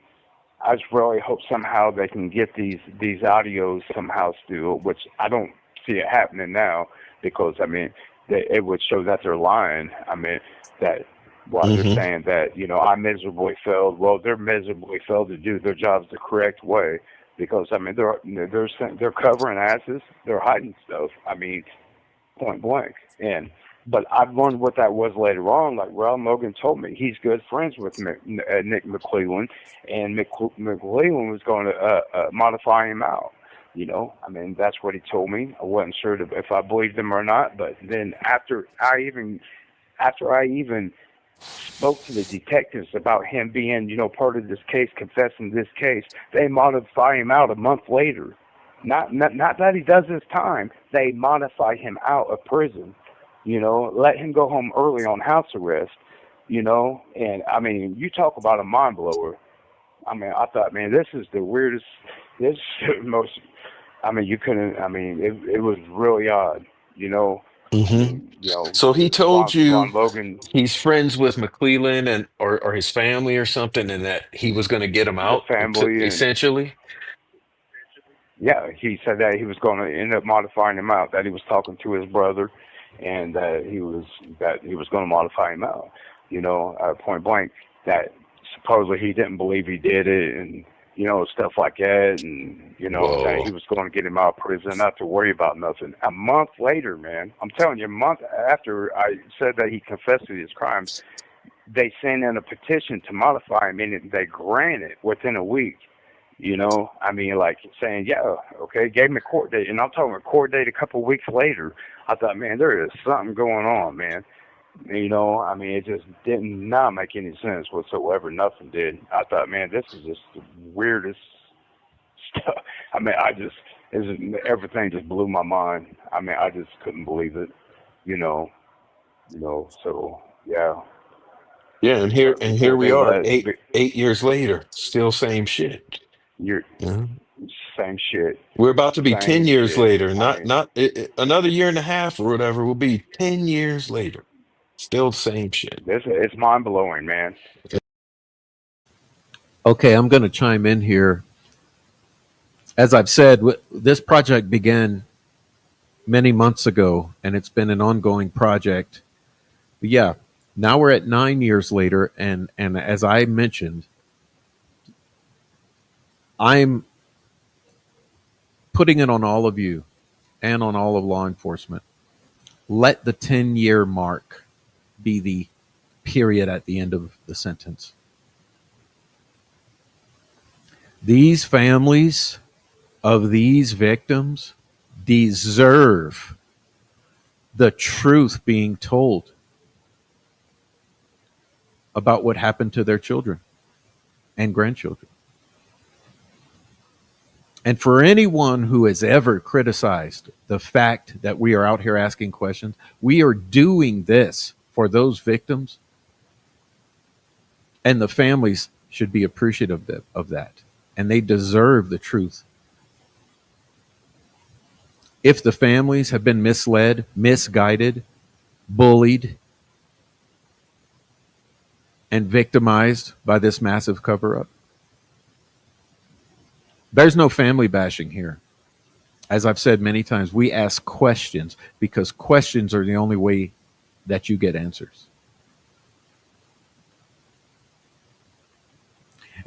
hope somehow they can get these audios somehow still, which I don't see it happening now, because, I mean, it would show that they're lying. I mean, that while they're saying that, I miserably failed. Well, they're miserably failed to do their jobs the correct way, because, I mean, they're covering asses. They're hiding stuff. I mean, point blank. But I've learned what that was later on. Like Ron Logan told me, he's good friends with Nick McClellan, and McClellan was going to modify him out. I mean, that's what he told me. I wasn't sure if I believed him or not. But then after I even spoke to the detectives about him being, part of this case, confessing this case, they modify him out a month later. Not that he does his time. They modify him out of prison. Let him go home early on house arrest, and I mean, you talk about a mind blower. I mean, I thought, man, this is the weirdest, this is the most, I mean, you couldn't, I mean, it was really odd, So he told Ron you Logan, he's friends with McClellan or his family or something, and that he was going to get him the out, family, and essentially? yeah, he said that he was going to end up modifying him out, that he was talking to his brother, and that he was going to modify him out, point blank, that supposedly he didn't believe he did it, and stuff like that, and that he was going to get him out of prison, not to worry about nothing. A month later, man, I'm telling you, a month after I said that he confessed to his crimes, they sent in a petition to modify him, and they granted it within a week. I mean, like saying, yeah, okay, gave him a court date, and I'm talking a court date a couple of weeks later. I thought, man, there is something going on, man. I mean, it just did not make any sense whatsoever. Nothing did. I thought, man, this is just the weirdest stuff. I mean, everything just blew my mind. I mean, I just couldn't believe it, you know, so yeah. Yeah, and here Before we they are, let, 8 years later, still same shit. you're Yeah. same shit, We're about to be 10 same years shit. later, I not mean, not another year and a half or whatever. Will be 10 years later, still the same shit. it's mind blowing, man. Okay, I'm going to chime in here. As I've said, this project began many months ago, and it's been an ongoing project. But yeah, now we're at 9 years later, and as I mentioned, I'm putting it on all of you and on all of law enforcement. Let the 10-year mark be the period at the end of the sentence. These families of these victims deserve the truth being told about what happened to their children and grandchildren. And for anyone who has ever criticized the fact that we are out here asking questions, we are doing this for those victims, and the families should be appreciative of that. And they deserve the truth. If the families have been misled, misguided, bullied, and victimized by this massive cover up, there's no family bashing here. As I've said many times, we ask questions because questions are the only way that you get answers.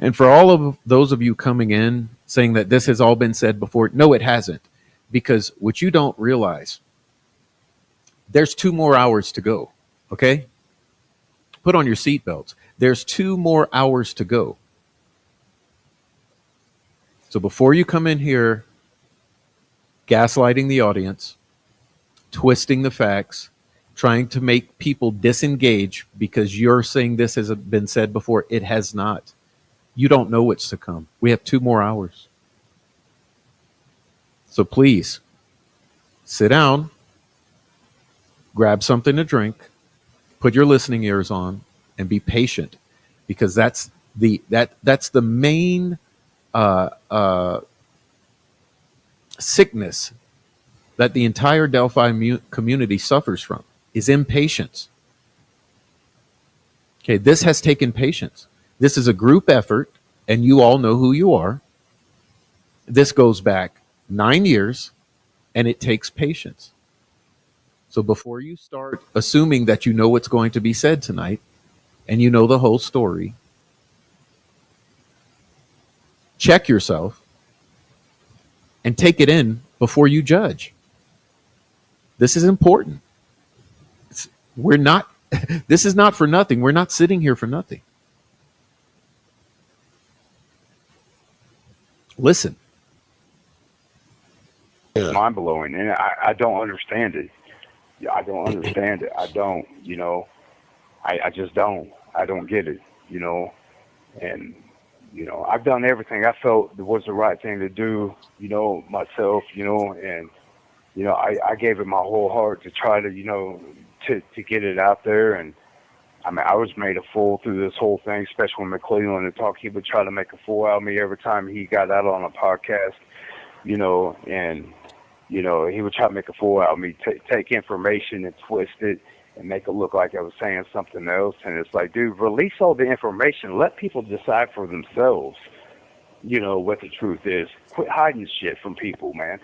And for all of those of you coming in saying that this has all been said before, no, it hasn't. Because what you don't realize, there's 2 more hours to go. Okay? Put on your seatbelts. There's 2 more hours to go. So before you come in here gaslighting the audience, twisting the facts, trying to make people disengage because you're saying this has been said before, it has not. You don't know what's to come. We have 2 more hours. So please sit down, grab something to drink, put your listening ears on, and be patient, because that's the main sickness that the entire Delphi community suffers from, is impatience. Okay, this has taken patience. This is a group effort, and you all know who you are. This goes back 9 years, and it takes patience. So before you start assuming that you know what's going to be said tonight, and you know the whole story, check yourself and take it in before you judge. This is important. We're not, this is not for nothing. We're not sitting here for nothing. Listen. It's mind blowing, and I don't understand it. I don't understand it. I don't, I just don't. I don't get it, and, I've done everything I felt was the right thing to do, myself, and, I gave it my whole heart to try to, to get it out there. And I mean, I was made a fool through this whole thing, especially when McClellan and talk, he would try to make a fool out of me every time he got out on a podcast, and, he would try to make a fool out of me, take information and twist it and make it look like I was saying something else. And it's like, dude, release all the information. Let people decide for themselves, what the truth is. Quit hiding shit from people, man.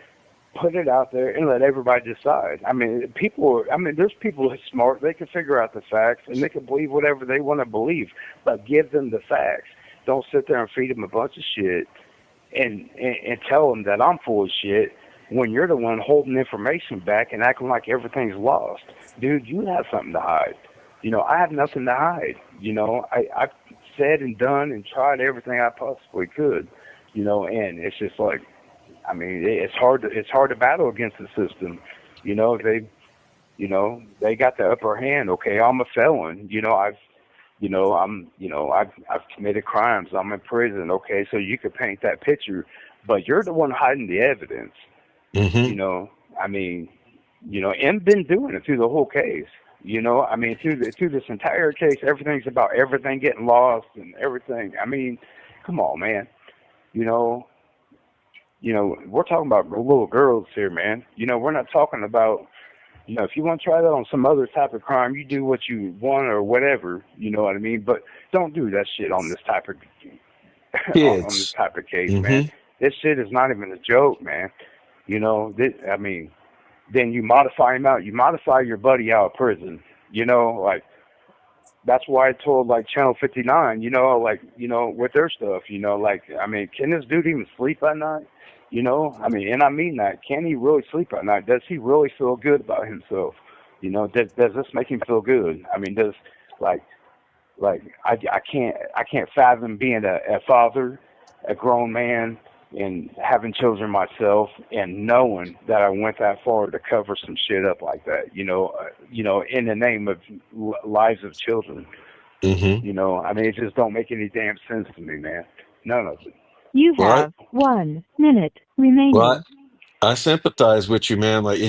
Put it out there and let everybody decide. I mean, there's people who are smart. They can figure out the facts, and they can believe whatever they want to believe, but give them the facts. Don't sit there and feed them a bunch of shit and tell them that I'm full of shit when you're the one holding information back and acting like everything's lost. Dude, you have something to hide. I have nothing to hide. I've said and done and tried everything I possibly could, and it's just like, I mean, it's hard to battle against the system. They got the upper hand. Okay, I'm a felon. I've committed crimes. I'm in prison. Okay, so you could paint that picture, but you're the one hiding the evidence. Mm-hmm. I mean, and been doing it through the whole case. I mean, through this entire case, everything's about everything getting lost and everything. I mean, come on, man. You know, we're talking about little girls here, man. We're not talking about, if you want to try that on some other type of crime, you do what you want or whatever. You know what I mean? But don't do that shit on this type of on this Kids. type of case, man. Mm-hmm. This shit is not even a joke, man. I mean, then you modify him out. You modify your buddy out of prison. Like that's why I told like Channel 59. With their stuff. Like I mean, can this dude even sleep at night? I mean, and I mean that. Can he really sleep at night? Does he really feel good about himself? Does this make him feel good? I mean, does like I can't fathom being a father, a grown man, and having children myself, and knowing that I went that far to cover some shit up like that. In the name of lives of children. Mm-hmm. I mean, it just don't make any damn sense to me, man. None of it. You Well, have 1 minute well, remaining. I sympathize with you, man. Like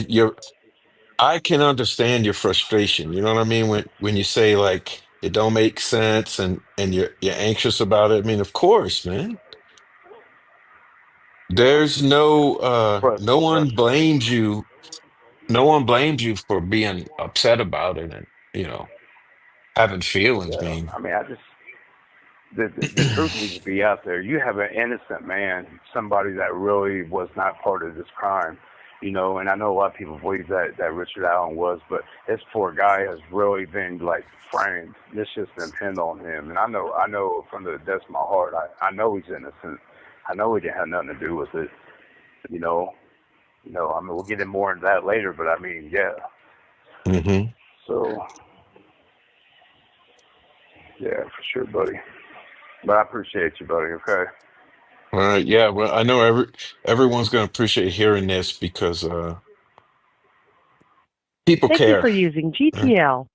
I can understand your frustration. You know what I mean? When you say like it don't make sense and you're anxious about it. I mean, of course, man. There's no one Frustrating. blames you. No one blames you for being upset about it and having feelings, Yeah. man. I mean, I just the truth needs to be out there. You have an innocent man, somebody that really was not part of this crime, and I know a lot of people believe that Richard Allen was, but this poor guy has really been like framed. This just been pinned on him, and I know from the depths of my heart, I know he's innocent. I know he didn't have nothing to do with it. You know, I mean, we'll get in more into that later, but I mean, yeah. Hmm. So, yeah, for sure, buddy. But I appreciate you, buddy. Okay. All right, yeah. Well, I know everyone's gonna appreciate hearing this because people Thank you care. for using Right? GTL.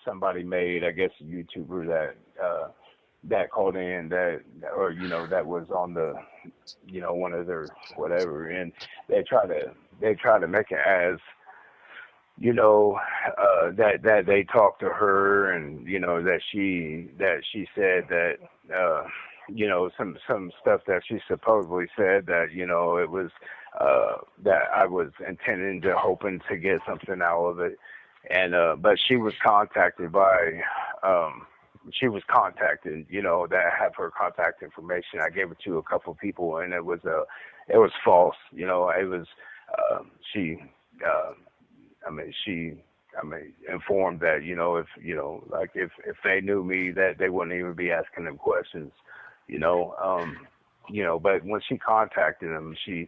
Somebody made, I guess, a YouTuber that called in that, or that was on the, one of their whatever, and they try to make it as, that they talked to her, and that she said that, some stuff that she supposedly said that it was that I was intending to hoping to get something out of it, and but she was contacted by that have her contact information. I gave it to a couple of people, and it was false. It was she. She informed that if they knew me, that they wouldn't even be asking them questions. But when she contacted them, she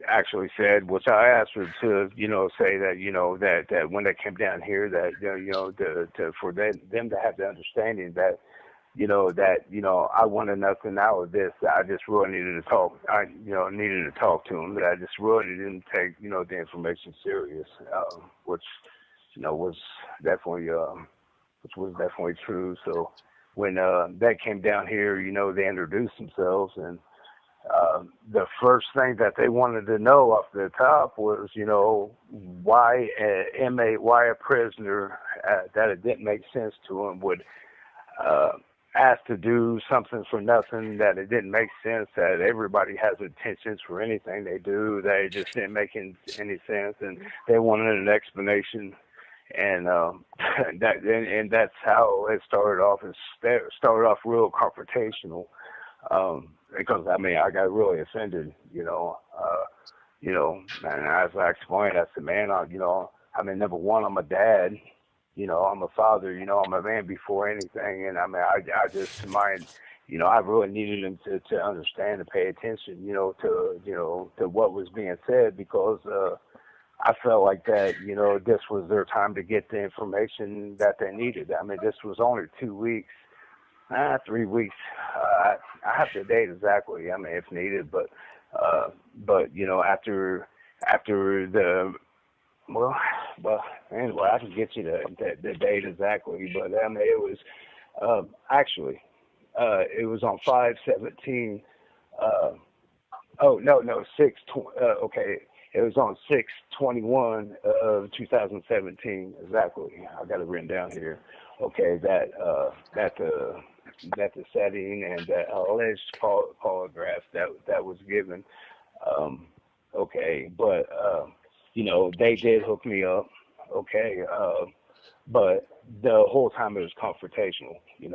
actually said, which I asked her to, say that, that when they came down here, that, for them to have the understanding that, I wanted nothing out of this. I just really needed to talk. I, needed to talk to him. That I just really didn't take, the information serious, which, was definitely, true. So when that came down here, they introduced themselves, and the first thing that they wanted to know off the top was, why an inmate, why a prisoner that it didn't make sense to him would ask to do something for nothing, that it didn't make sense, that everybody has intentions for anything they do, that it just didn't make any sense, and they wanted an explanation. And that's how it started off. It started off real confrontational, because I mean I got really offended, and as I explained, I said, man, I mean, number one, I'm a dad, I'm a father, I'm a man before anything, and I mean I just mind, I really needed him to understand and pay attention, to what was being said, because I felt like that, this was their time to get the information that they needed. I mean, this was only 2 weeks, 3 weeks. I have the date exactly, I mean, if needed, but after the, well, anyway, I can get you the date exactly, but I mean, it was, actually, it was on 5/17, oh, no, 6, okay. It was on 6/21 of 2017 exactly. I got it written down here. Okay, that the setting and that alleged polygraph that was given. Okay, but they did hook me up. Okay, but the whole time it was confrontational. It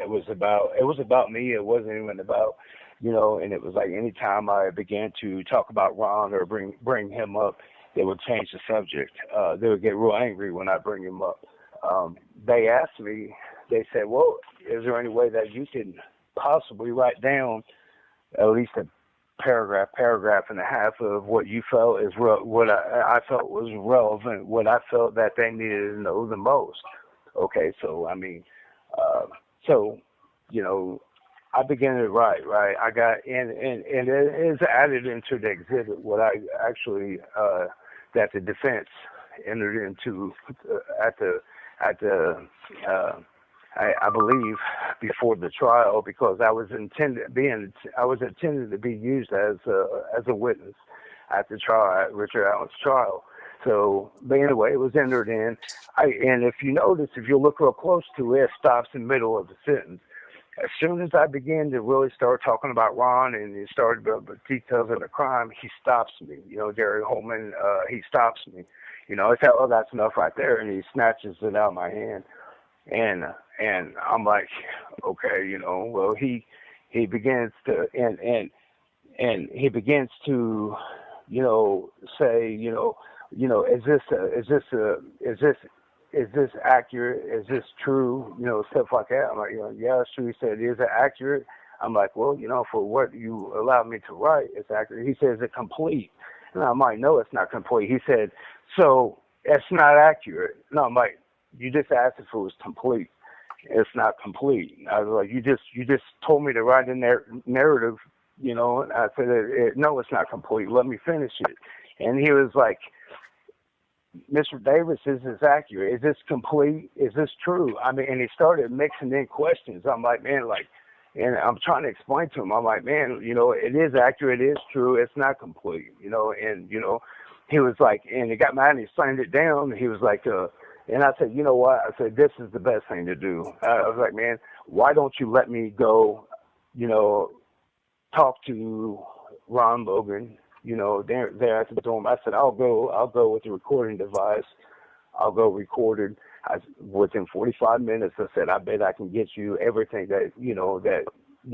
was about me. It wasn't even about, and it was like anytime I began to talk about Ron or bring him up, they would change the subject. They would get real angry when I bring him up. They asked me, they said, well, is there any way that you can possibly write down at least a paragraph and a half of what you felt is what I felt was relevant, what I felt that they needed to know the most. Okay, so I mean, I began to write, right? I got and it is added into the exhibit what I actually that the defense entered into I believe before the trial, because I was intended to be used as a witness at the trial, at Richard Allen's trial. So, but anyway, it was entered in. And if you notice, if you look real close to it, it stops in the middle of the sentence. As soon as I began to really start talking about Ron and he started the details of the crime, he stops me. Gary Holman, he stops me. I said, oh, that's enough right there. And he snatches it out of my hand. And I'm like, okay, well, he begins to, and he begins to, say, is this accurate? Is this true? Stuff like that. I'm like, yeah, it's true. He said, is it accurate? I'm like, well, for what you allowed me to write, it's accurate. He says, is it complete? And I'm like, no, it's not complete. He said, so it's not accurate. No, I'm like, you just asked if it was complete. It's not complete. I was like, you just told me to write a narrative, and I said, no, it's not complete. Let me finish it. And he was like, Mr. Davis, is this accurate? Is this complete? Is this true? I mean, and he started mixing in questions. I'm like, man, and I'm trying to explain to him. I'm like, man, it is accurate. It is true. It's not complete, and, he was like, and he got mad and he slammed it down. He was like, and I said, you know what? I said, this is the best thing to do. I was like, man, why don't you let me go, talk to Ron Logan, there at the dorm. I said, I'll go with the recording device. I'll go record it. Within 45 minutes, I said, I bet I can get you everything that,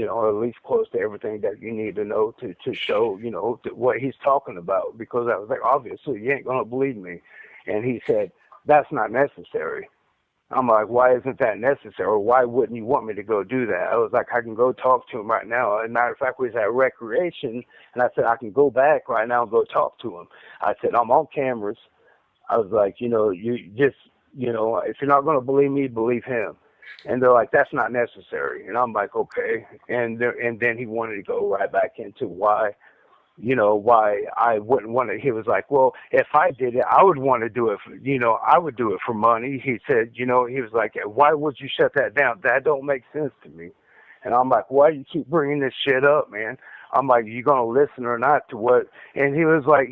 or at least close to everything that you need to know to show, what he's talking about. Because I was like, obviously, you ain't going to believe me. And he said, that's not necessary. I'm like, why isn't that necessary? Why wouldn't you want me to go do that? I was like, I can go talk to him right now. As a matter of fact, we was at recreation, and I said, I can go back right now and go talk to him. I said, I'm on cameras. I was like, you just, if you're not going to believe me, believe him. And they're like, that's not necessary. And I'm like, okay. And then he wanted to go right back into why I wouldn't want to. He was like, well, if I did it, I would want to do it. I would do it for money. He said, he was like, why would you shut that down? That don't make sense to me. And I'm like, why do you keep bringing this shit up, man? I'm like, you gonna listen or not to what? And he was like,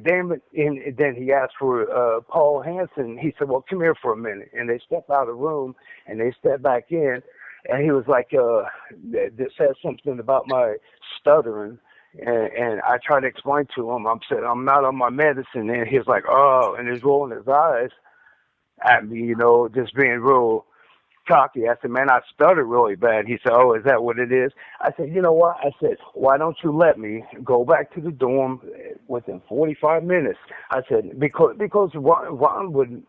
damn it. And then he asked for Paul Hansen. He said, well, come here for a minute. And they stepped out of the room and they stepped back in. And he was like, this says something about my stuttering. And I tried to explain to him, I said, I'm not on my medicine. And he was like, oh, and he's rolling his eyes at me, just being real cocky. I said, man, I stuttered really bad. He said, oh, is that what it is? I said, you know what? I said, why don't you let me go back to the dorm within 45 minutes? I said, because Ron would,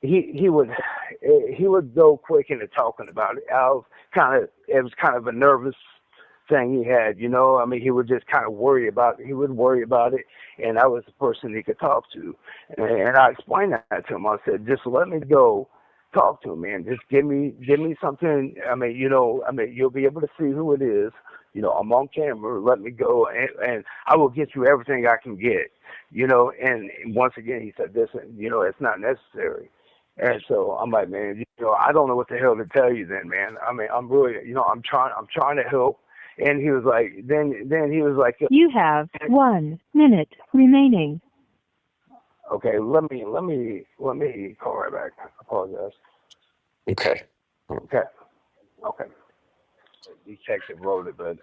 he would go quick into talking about it. It was kind of a nervous thing he had, I mean, he would just kind of worry about it, and I was the person he could talk to. And I explained that to him. I said, just let me go talk to him, man. Just give me something. I mean, you'll be able to see who it is. I'm on camera. Let me go, and I will get you everything I can get. And once again, he said, this, it's not necessary. And so I'm like, man, I don't know what the hell to tell you then, man. I mean, I'm really, I'm trying to help. And he was like, then he was like, you have 1 minute remaining. okay, let me call right back. I apologize. Okay. Okay. Okay. Detective wrote it, but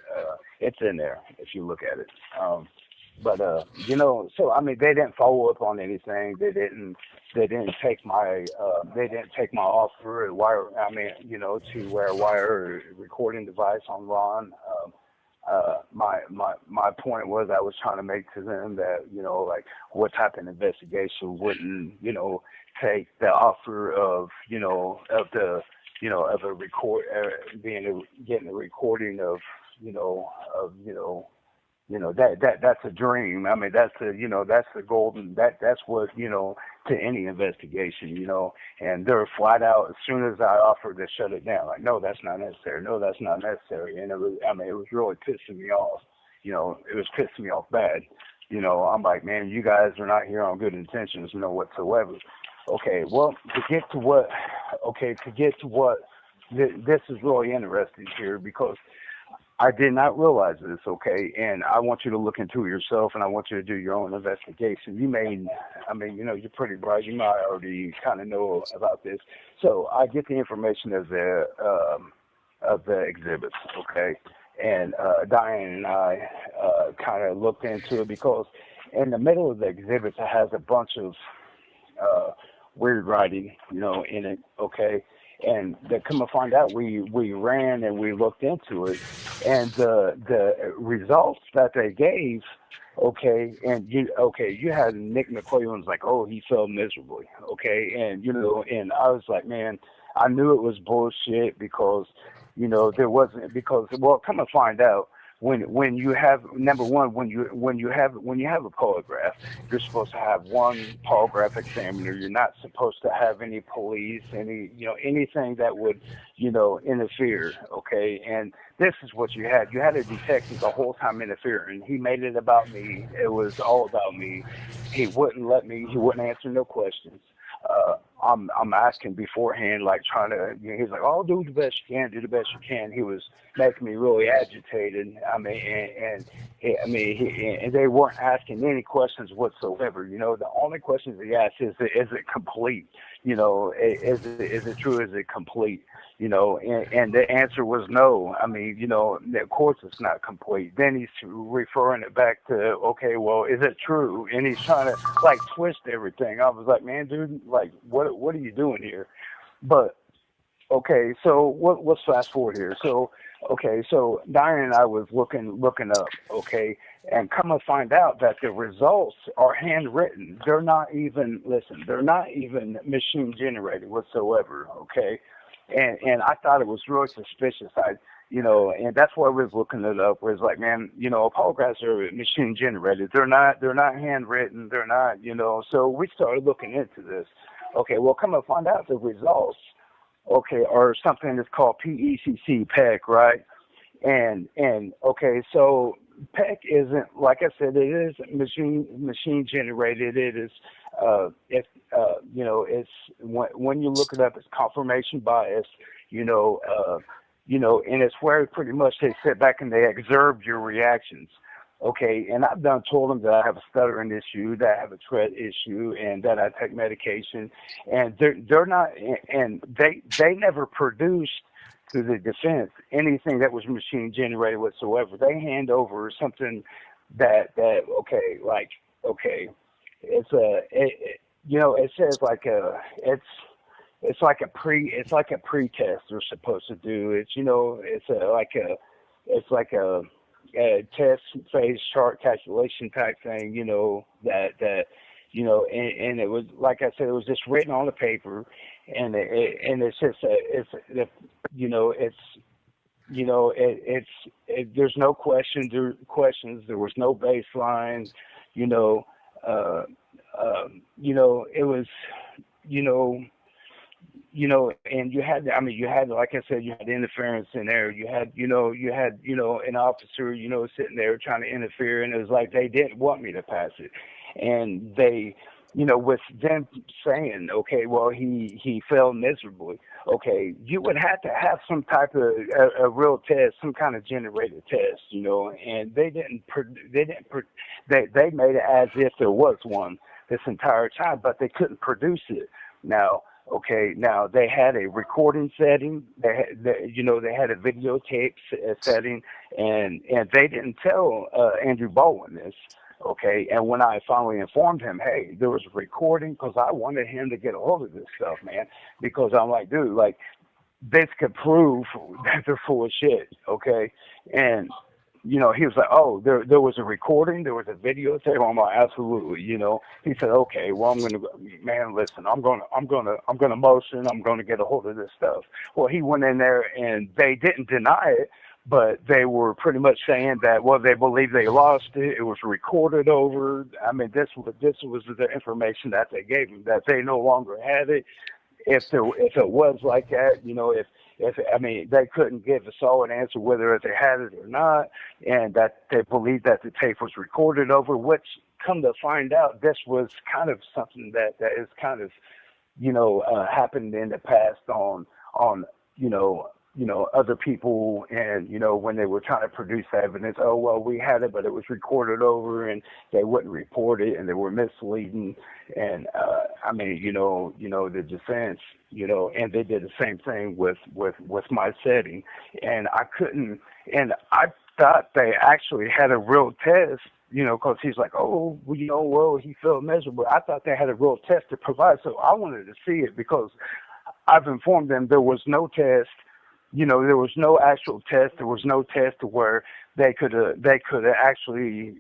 it's in there if you look at it. So I mean, they didn't follow up on anything. They didn't take my offer to wear a wire recording device on Ron. My point was I was trying to make to them that, like, what type of investigation wouldn't, take the offer of a record, getting a recording of, that's a dream. I mean, that's the golden, that's what, to any investigation, and they're flat out, as soon as I offered to shut it down, like, no, that's not necessary. No, that's not necessary. And it was really pissing me off. It was pissing me off bad. I'm like, man, you guys are not here on good intentions, whatsoever. Okay, well, to get to what, this is really interesting here, because I did not realize this, okay, and I want you to look into it yourself, and I want you to do your own investigation. You're pretty bright. You might already kind of know about this. So I get the information of the exhibits, okay, and Diane and I kind of looked into it, because in the middle of the exhibits it has a bunch of weird writing, in it, okay. And to come to find out, we ran and we looked into it, and the results that they gave, okay, and you had Nick McClellan's like, oh, he felt miserably, okay, and and I was like, man, I knew it was bullshit, because there wasn't, because, well, come to find out, when you have, number one, when you have a polygraph, you're supposed to have one polygraph examiner. You're not supposed to have any police, anything that would interfere, okay. And this is what you had. You had a detective the whole time interfering. He made it about me. It was all about me. He wouldn't answer no questions. I'm asking beforehand, like, trying to, he's like, oh, do the best you can, do the best you can. He was making me really agitated. And they weren't asking any questions whatsoever. The only questions he asked is it complete? Is it true? Is it complete? And the answer was no. Of course it's not complete. Then he's referring it back to, okay, well, is it true? And he's trying to, like, twist everything. I was like, man, dude, like, what are you doing here? But, okay, so let's fast forward here. So, okay, so Diane and I was looking up, okay, and come to find out that the results are handwritten. They're not even machine generated whatsoever, okay? And I thought it was really suspicious. And that's why I was looking it up. Where it's like, man, polygraphs are machine generated. They're not handwritten. They're not, So we started looking into this. Okay, well, come to find out the results, okay, are something that's called PECC, right? And okay, so PEC isn't, like I said, it is machine generated. It is it's when you look it up, it's confirmation bias, and it's where pretty much they sit back and they observe your reactions. Okay, and I've told them that I have a stuttering issue, that I have a Tourette issue, and that I take medication, and they're not, and they never produced to the defense anything that was machine generated whatsoever. They hand over something that okay, like, okay, it's it says like it's like a pre-test they're supposed to do. It's like a test phase chart calculation type thing, that and it was, like I said, it was just written on the paper, and it's just there's no questions. There was no baseline, it was, and you had, like I said, you had interference in there. You had an officer, sitting there trying to interfere, and it was like they didn't want me to pass it, and they with them saying, okay, well, he failed miserably. Okay, you would have to have some type of a real test, some kind of generated test, and they they made it as if there was one this entire time, but they couldn't produce it. Now, okay, now they had a recording setting, they had a videotape setting, and they didn't tell Andrew Baldwin this. Okay, and when I finally informed him, hey, there was a recording, because I wanted him to get a hold of this stuff, man, because I'm like, dude, like, this could prove that they're full of shit, okay? And, he was like, oh, there was a recording, there was a videotape. I'm like, absolutely, He said, okay, well, man, listen, I'm gonna motion, I'm gonna get a hold of this stuff. Well, he went in there and they didn't deny it, but they were pretty much saying that, well, they believe they lost it. It was recorded over. I mean, this was the information that they gave them, that they no longer had it. If it was like that, they couldn't give a solid answer whether they had it or not, and that they believed that the tape was recorded over, which, come to find out, this was kind of something that is kind of, happened in the past on other people, and, when they were trying to produce evidence, oh, well, we had it, but it was recorded over, and they wouldn't report it, and they were misleading, and, the defense, and they did the same thing with my setting, and I thought they actually had a real test, because he's like, oh, well, he felt miserable. I thought they had a real test to provide, so I wanted to see it, because I've informed them there was no test. There was no actual test. There was no test to where they could actually,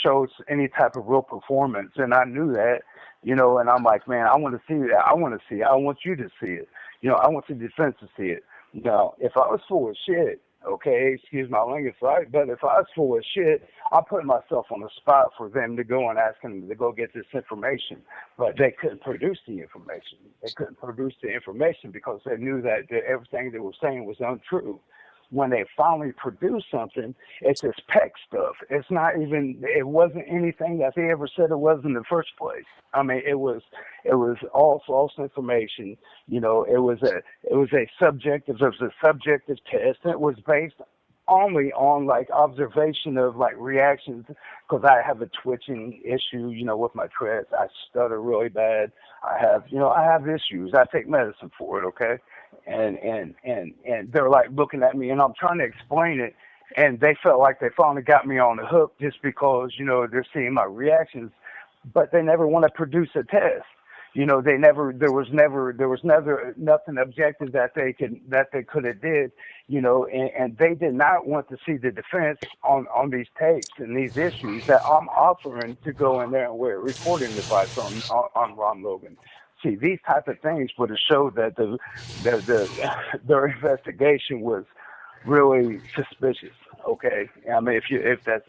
show any type of real performance. And I knew that, and I'm like, man, I want to see that. I want to see it. I want you to see it. I want the defense to see it. Now, if I was full of shit, okay, excuse my language, right? But if I was full of shit, I put myself on the spot for them to go and ask them to go get this information. But they couldn't produce the information. They couldn't produce the information because they knew that everything they were saying was untrue. When they finally produced something, it's this peck stuff. It wasn't anything that they ever said it was in the first place. I mean, it was all false information. It was a subjective test. And it was based only on like observation of like reactions, because I have a twitching issue, with my treads. I stutter really bad. I have issues. I take medicine for it, okay? And they're like looking at me, and I'm trying to explain it, and they felt like they finally got me on the hook just because, they're seeing my reactions, but they never want to produce a test. There was never nothing objective that they could have did, and they did not want to see the defense on these tapes and these issues that I'm offering to go in there and wear a recording device on Ron Logan. See, these type of things would have showed that their investigation was really suspicious. Okay, I mean, if that's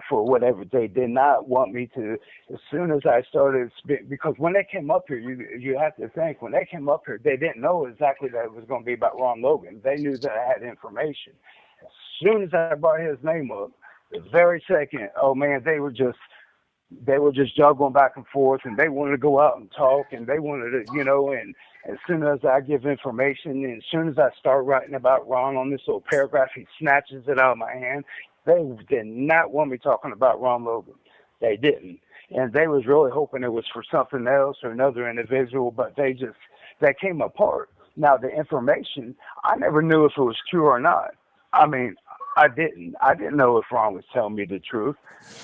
for whatever, they did not want me to. As soon as I started because when they came up here, you have to think, when they came up here, they didn't know exactly that it was going to be about Ron Logan. They knew that I had information. As soon as I brought his name up, the very second, oh man, they were just juggling back and forth, and they wanted to go out and talk, and they wanted to, and as soon as I give information, and as soon as I start writing about Ron on this little paragraph, he snatches it out of my hand. They did not want me talking about Ron Logan. They didn't. And they was really hoping it was for something else or another individual, but they came apart. Now, the information, I never knew if it was true or not. I mean, I didn't know if Ron was telling me the truth.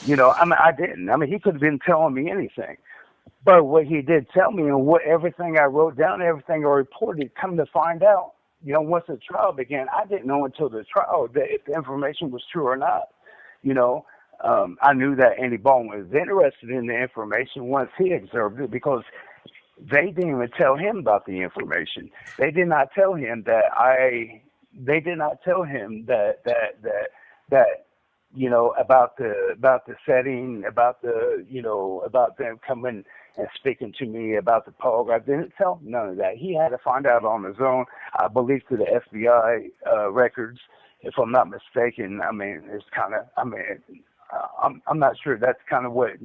I didn't. I mean, he could have been telling me anything. But what he did tell me, and everything I wrote down, everything I reported, come to find out, once the trial began, I didn't know until the trial that if the information was true or not. I knew that Andy Baldwin was interested in the information once he observed it, because they didn't even tell him about the information. They did not tell him that They did not tell him that about the setting, about them coming and speaking to me about the polygraph. They didn't tell him none of that. He had to find out on his own. I believe through the FBI records, if I'm not mistaken. I mean, it's kind of. I mean, I'm not sure. That's kind of what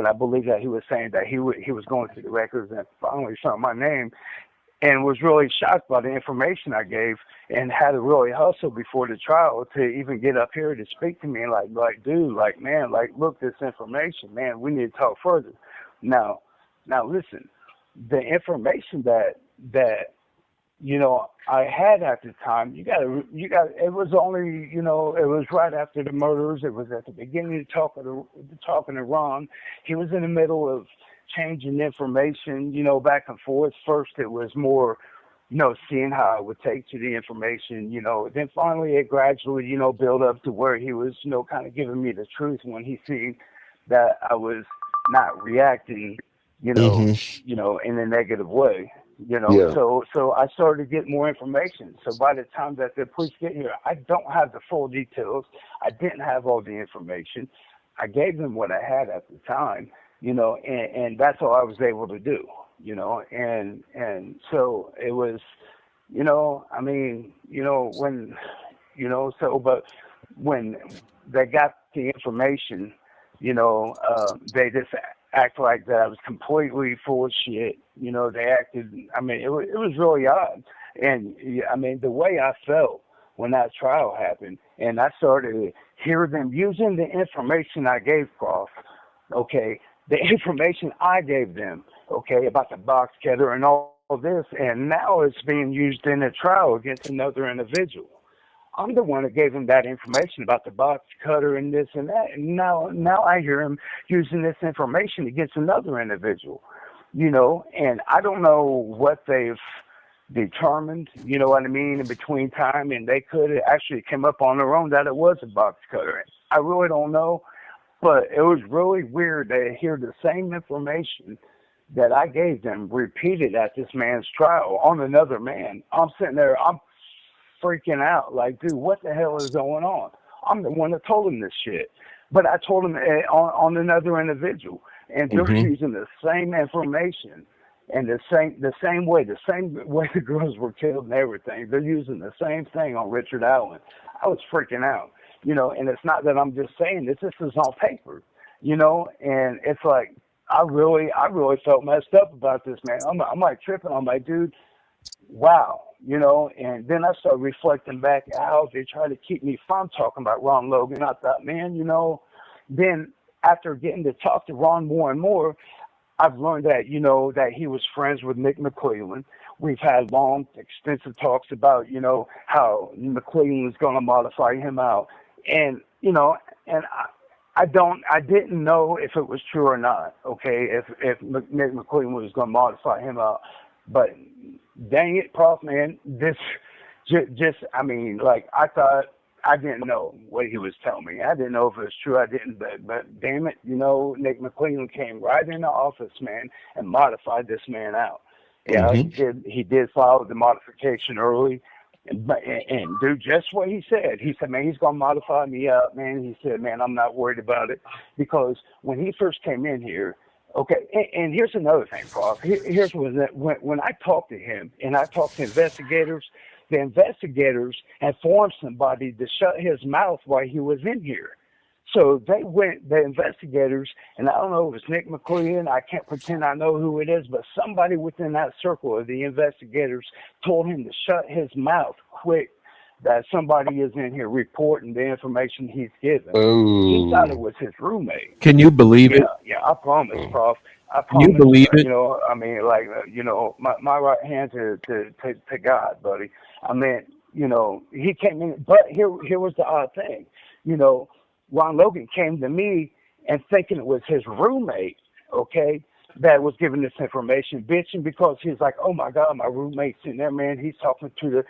I believe that he was saying, that he was going through the records and finally saw my name, and was really shocked by the information I gave, and had to really hustle before the trial to even get up here to speak to me, and like dude, like man, like look, this information, man, we need to talk further. Now listen, the information that I had at the time, you got, it was only, it was right after the murders. It was at the beginning of talking to Ron. He was in the middle of changing information, back and forth. First, it was more, seeing how I would take to the information, then finally it gradually, built up to where he was, kind of giving me the truth when he seen that I was not reacting, in a negative way. Yeah. So I started to get more information. So by the time that the police get here, I don't have the full details. I didn't have all the information. I gave them what I had at the time, and that's all I was able to do, and so it was, but when they got the information, they just act like that I was completely full of shit. They acted, it was really odd. And the way I felt when that trial happened, and I started to hear them using the information I gave Prof, okay, the information I gave them, okay, about the box cutter and all this, and now it's being used in a trial against another individual. I'm the one that gave him that information about the box cutter and this and that. And now I hear him using this information against another individual, and I don't know what they've determined, in between time, and they could have actually come up on their own that it was a box cutter. I really don't know, but it was really weird to hear the same information that I gave them repeated at this man's trial on another man. I'm sitting there, I'm freaking out, like, dude, what the hell is going on? I'm the one that told him this shit, but I told him on another individual, and they're using the same information and the same way the girls were killed and everything. They're using the same thing on Richard Allen. I was freaking out, and it's not that I'm just saying this. This is on paper, and it's like I really felt messed up about this, man. I'm like tripping. I'm like, dude, wow. And then I started reflecting back how they try to keep me from talking about Ron Logan. I thought, man, then after getting to talk to Ron more and more, I've learned that, that he was friends with Nick McClellan. We've had long, extensive talks about, how McClellan was going to modify him out. And, and I didn't know if it was true or not, okay, if Nick McClellan was going to modify him out. But dang it, Prof, man, this I thought, I didn't know what he was telling me. I didn't know if it was true. I didn't, but damn it, Nick McClellan came right in the office, man, and modified this man out. Yeah, he did file the modification early, and do just what he said. He said, man, he's going to modify me out, man. He said, man, I'm not worried about it, because when he first came in here, okay, and here's another thing, Prof. Here's when I talked to him and I talked to investigators, the investigators had formed somebody to shut his mouth while he was in here. So the investigators, and I don't know if it's Nick McClellan, I can't pretend I know who it is, but somebody within that circle of the investigators told him to shut his mouth quick, that somebody is in here reporting the information he's given. Oh. He thought it was his roommate. Can you believe it? Yeah, I promise, Prof. I Can you believe it? My right hand to God, buddy. He came in, but here was the odd thing. Ron Logan came to me and thinking it was his roommate, okay, that was giving this information, bitching, because he's like, oh my God, my roommate's in there, man. He's talking to the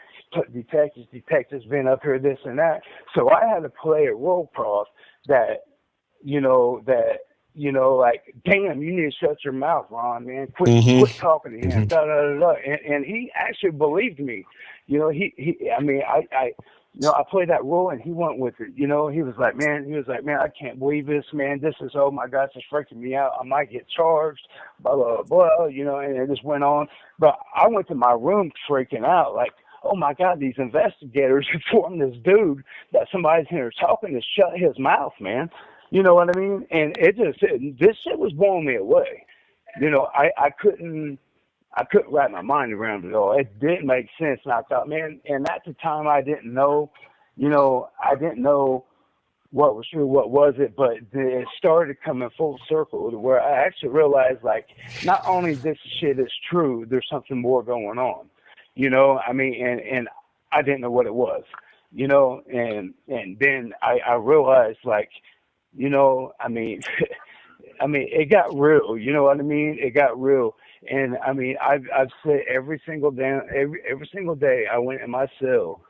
detectives been up here, this and that. So I had to play a role, Prof, that, like, damn, you need to shut your mouth, Ron, man. Quit talking to him. And he actually believed me. I played that role and he went with it. He was like, man, I can't believe this, man. This is, oh my gosh, it's freaking me out. I might get charged, blah, blah, blah, and it just went on. But I went to my room freaking out, like, oh my God, these investigators informed this dude that somebody's in here talking to shut his mouth, man. You know what I mean? And this shit was blowing me away. I couldn't wrap my mind around it all. It didn't make sense. And I thought, man, and at the time I didn't know, I didn't know what was true, what was it, but it started coming full circle to where I actually realized, like, not only this shit is true, there's something more going on. And I didn't know what it was, and then I realized, like, it got real, you know what I mean? It got real. And I've said every single day I went in my cell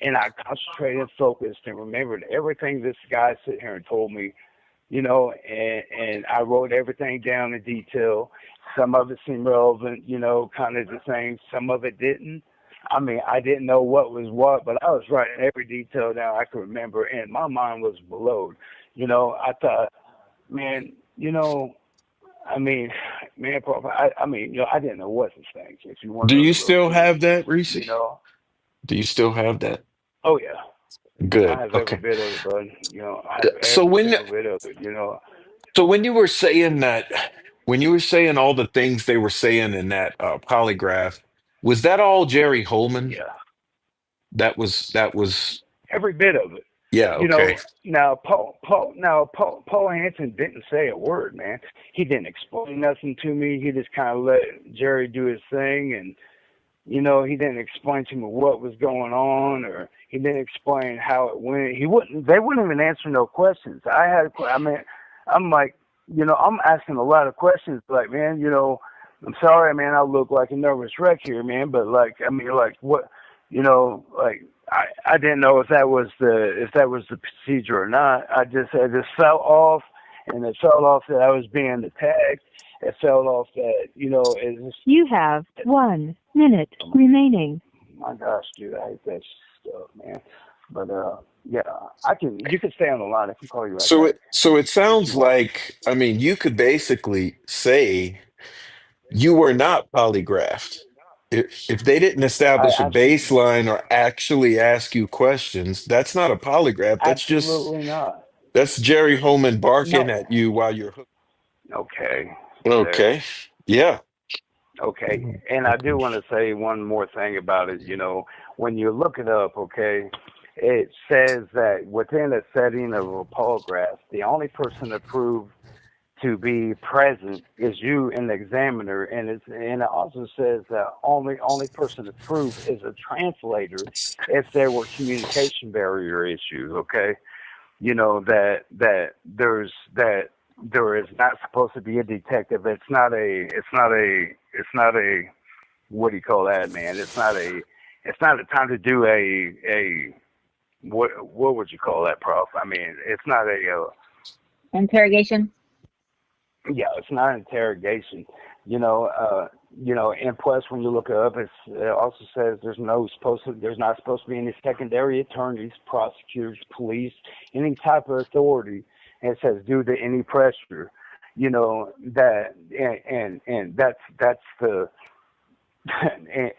and I concentrated and focused and remembered everything this guy sitting here and told me, and I wrote everything down in detail. Some of it seemed relevant, kind of the same. Some of it didn't. I didn't know what was what, but I was writing every detail down I could remember, and my mind was blowed. I thought, man, I didn't know what to think. If you want Do to know you the real still truth, have that, Reese? you know. Do you still have that? Oh yeah, I Good. have every Okay. bit of it, bud. I have So every when single bit of it. so when you were saying that, when you were saying all the things they were saying in that polygraph, was that all Jerry Holman? Yeah, That was every bit of it. yeah, okay. Now Paul Hansen didn't say a word, man. He didn't explain nothing to me. He just kind of let Jerry do his thing, and he didn't explain to me what was going on, or he didn't explain how it went. They wouldn't even answer no questions. I'm like, I'm asking a lot of questions, like, man, I'm sorry, man, I look like a nervous wreck here, man, but like, what, like, I didn't know if that was the procedure or not. I just fell off, and it fell off that I was being attacked. It fell off that, You have 1 minute remaining. my gosh, dude, I hate that stuff, man. But yeah, you can stay on the line. I can call you right back So it if you sounds want. like, I mean, you could basically say you were not polygraphed. If they didn't I establish a absolutely, baseline or actually ask you questions, that's not a polygraph. absolutely not. That's Jerry Holman barking No. at you while you're hooked. Okay. There. Okay. Yeah. Okay. And I do want to say one more thing about it. When you look it up, okay, it says that within a setting of a polygraph, the only person approved to be present is you and the examiner, and it also says that only person approved is a translator if there were communication barrier issues. Okay, that there is not supposed to be a detective. It's not a what do you call that, man? It's not a time to do a what would you call that, Prof? It's not a Interrogation. yeah, it's not an interrogation. And plus when you look it up, it also says there's not supposed to be any secondary attorneys, prosecutors, police, any type of authority. And it says due to any pressure, that and that's the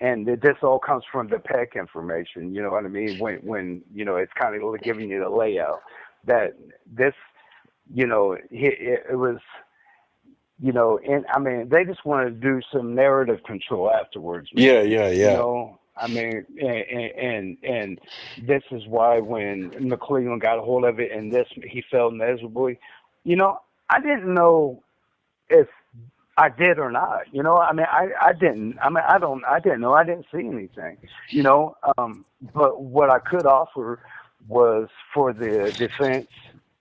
and this all comes from the PEC information. You know what I mean? When it's kind of giving you the layout that this, it was. And they just want to do some narrative control afterwards, man. Yeah, yeah, yeah. And this is why when McClellan got a hold of it and he failed miserably, I didn't know if I did or not. I didn't. I didn't know. I didn't see anything. But what I could offer was for the defense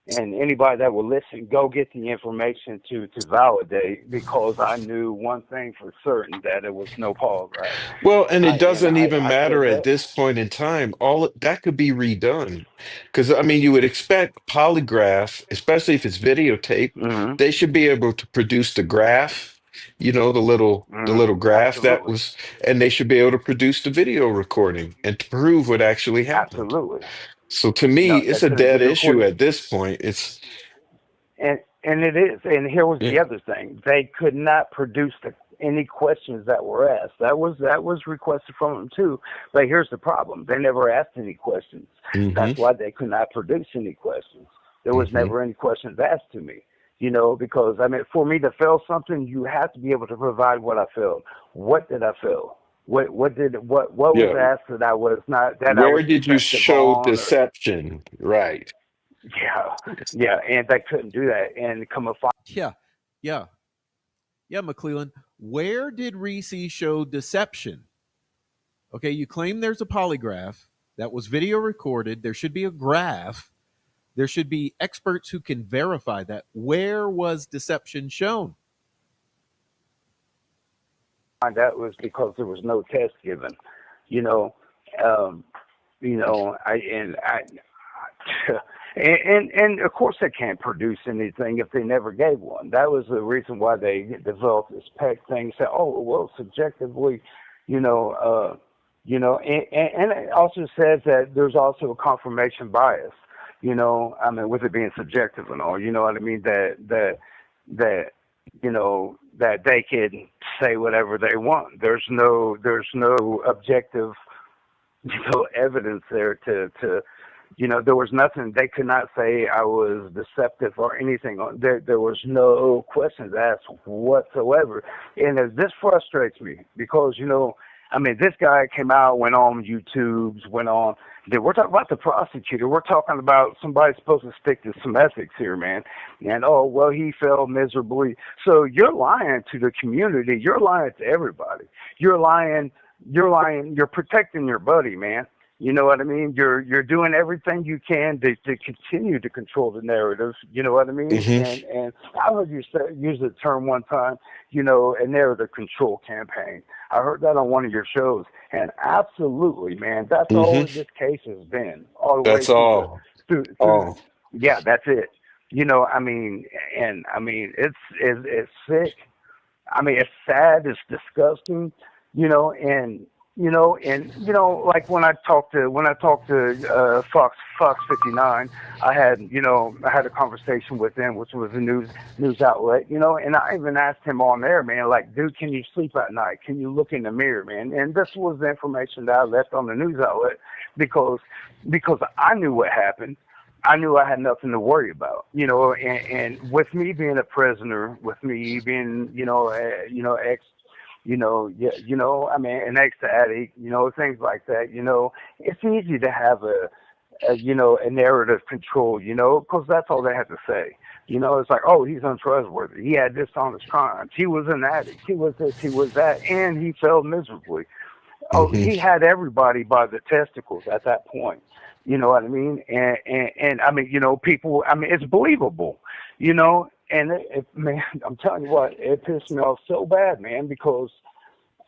and anybody that will listen, go get the information to validate, because I knew one thing for certain, that it was no polygraph. Well, and it doesn't even I said matter at that. this point in time. That could be redone. Because I mean, you would expect polygraph, especially if it's videotape, Mm-hmm. they should be able to produce the graph, the little Mm-hmm. graph that Absolutely. was, and they should be able to produce the video recording and to prove what actually happened. Absolutely. So to me, No, it's that's a the dead video issue recording. at this point. And it is. And here was Yeah. the other thing. They could not produce any questions that were asked. That was requested from them too. But here's the problem: they never asked any questions. That's why they could not produce any questions. There was never any questions asked to me. Because I mean, for me to fail something, you have to be able to provide what I failed. What did I fail? What was asked that I was not, that I Where was did you defective show on? deception? Right. Yeah, and they couldn't do that. And come and find. Yeah, McClellan. Where did Ricci show deception? Okay, you claim there's a polygraph that was video recorded. There should be a graph. There should be experts who can verify that. Where was deception shown? That was because there was no test given. And of course they can't produce anything if they never gave one. That was the reason why they developed this PEC thing. Say, oh well, subjectively, and it also says that there's also a confirmation bias. I mean, with it being subjective and all, you know what I mean? That they can say whatever they want. There's no objective, evidence there to there was nothing. They could not say I was deceptive or anything. There was no questions asked whatsoever. And this frustrates me because, I mean, this guy came out, went on YouTube, we're talking about the prosecutor. We're talking about somebody supposed to stick to some ethics here, man. And, he failed miserably. So you're lying to the community. You're lying to everybody. You're lying. You're protecting your buddy, man. You know what I mean? You're doing everything you can to continue to control the narrative. You know what I mean? And I heard you use the term one time, a narrative control campaign. I heard that on one of your shows, and absolutely, man, that's all this case has been. All the way through yeah, that's it. I mean, and I mean, it's sick. I mean, it's sad. It's disgusting. Like when I talked to Fox 59, I had a conversation with them, which was a news outlet, and I even asked him on there, man, like, dude, can you sleep at night? Can you look in the mirror, man? And this was the information that I left on the news outlet because I knew what happened. I knew I had nothing to worry about, and with me being a prisoner, with me being, I mean, an ex-addict, things like that, it's easy to have a narrative control, because that's all they have to say. It's like, oh, he's untrustworthy. He had this on his crimes. He was an addict. He was this, he was that, and he failed miserably. Oh, he had everybody by the testicles at that point. You know what I mean? And I mean, people, I mean, it's believable, and man, I'm telling you what, it pissed me off so bad, man, because,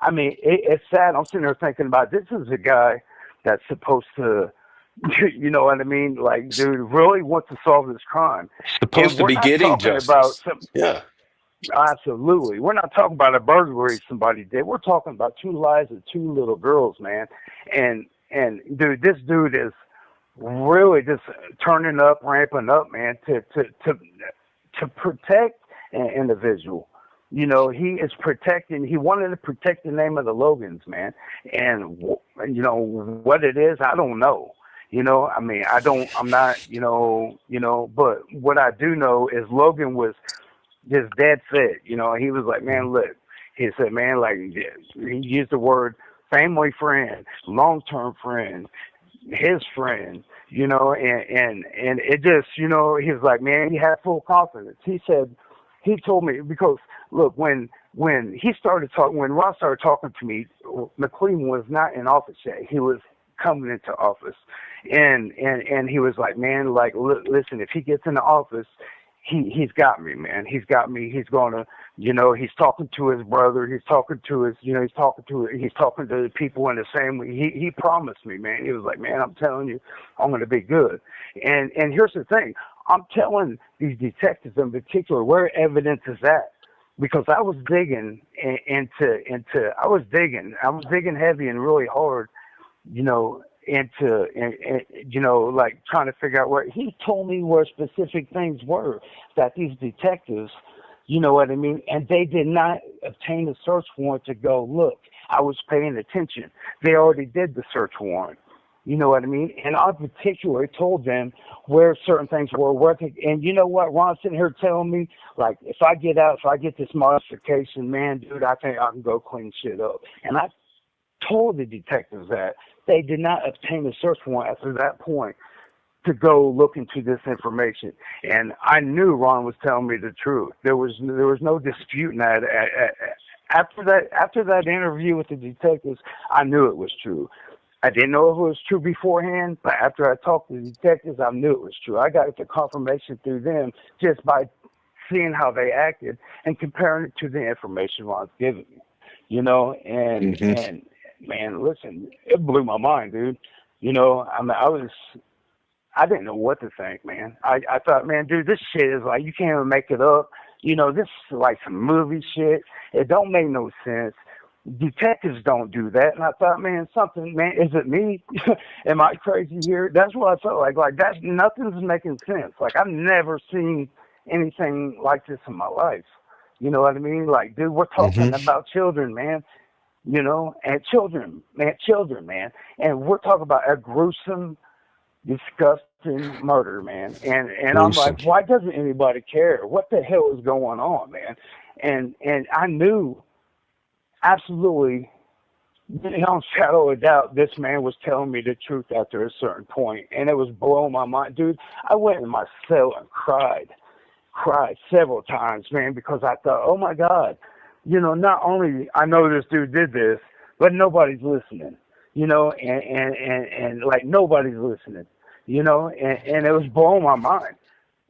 I mean, it's sad. I'm sitting there thinking about, this is a guy that's supposed to, you know what I mean? Like, dude, really wants to solve this crime. Supposed to be getting justice. Absolutely. We're not talking about a burglary somebody did. We're talking about two lives of two little girls, man. And dude, this dude is really just turning up, ramping up, man, to protect an individual. He is protecting, he wanted to protect the name of the Logans, man. And, what it is, I don't know. I mean, I'm not, but what I do know is Logan was just dead set. He was like, man, look, he said, man, like, he used the word family friend, long-term friend, his friend, and it just, he was like, man, he had full confidence. He said, he told me, because look, when Ross started talking to me, McLean was not in office yet. He was coming into office, and he was like, man, like, listen, if he gets into office, he's got me, man. He's got me. He's gonna, he's talking to his brother. He's talking to his, he's talking to the people in the same way. He promised me, man. He was like, man, I'm telling you, I'm gonna be good. And here's the thing. I'm telling these detectives in particular where evidence is at, because I was digging I was digging heavy and really hard, like trying to figure out where. He told me where specific things were that these detectives, You know what I mean? And they did not obtain a search warrant to go, look, I was paying attention. They already did the search warrant. You know what I mean? And I particularly told them where certain things were working. And you know what? Ron's sitting here telling me, like, if I get out, if I get this modification, man, dude, I think I can go clean shit up. And I told the detectives that. They did not obtain a search warrant after that point to go look into this information. And I knew Ron was telling me the truth. There was no disputing that. After that interview with the detectives, I knew it was true. I didn't know if it was true beforehand, but after I talked to the detectives, I knew it was true. I got the confirmation through them just by seeing how they acted and comparing it to the information Ron's giving me. You know, and man, listen, it blew my mind, dude. You know, I mean, I didn't know what to think, man. I thought, man, dude, this shit is like, you can't even make it up. You know, this is like some movie shit. It don't make no sense. Detectives don't do that. And I thought, man, is it me? Am I crazy here? That's what I felt like. Like, nothing's making sense. Like, I've never seen anything like this in my life. You know what I mean? Like, dude, we're talking about children, man. You know, and children, man. And we're talking about a gruesome, disgusting murder, man. And I'm like, why doesn't anybody care? What the hell is going on, man? And I knew absolutely, beyond shadow of doubt, this man was telling me the truth after a certain point, and it was blowing my mind, dude. I went in my cell and cried several times, man, because I thought, oh my God, you know, not only I know this dude did this, but nobody's listening, you know, and like nobody's listening, you know, and it was blowing my mind.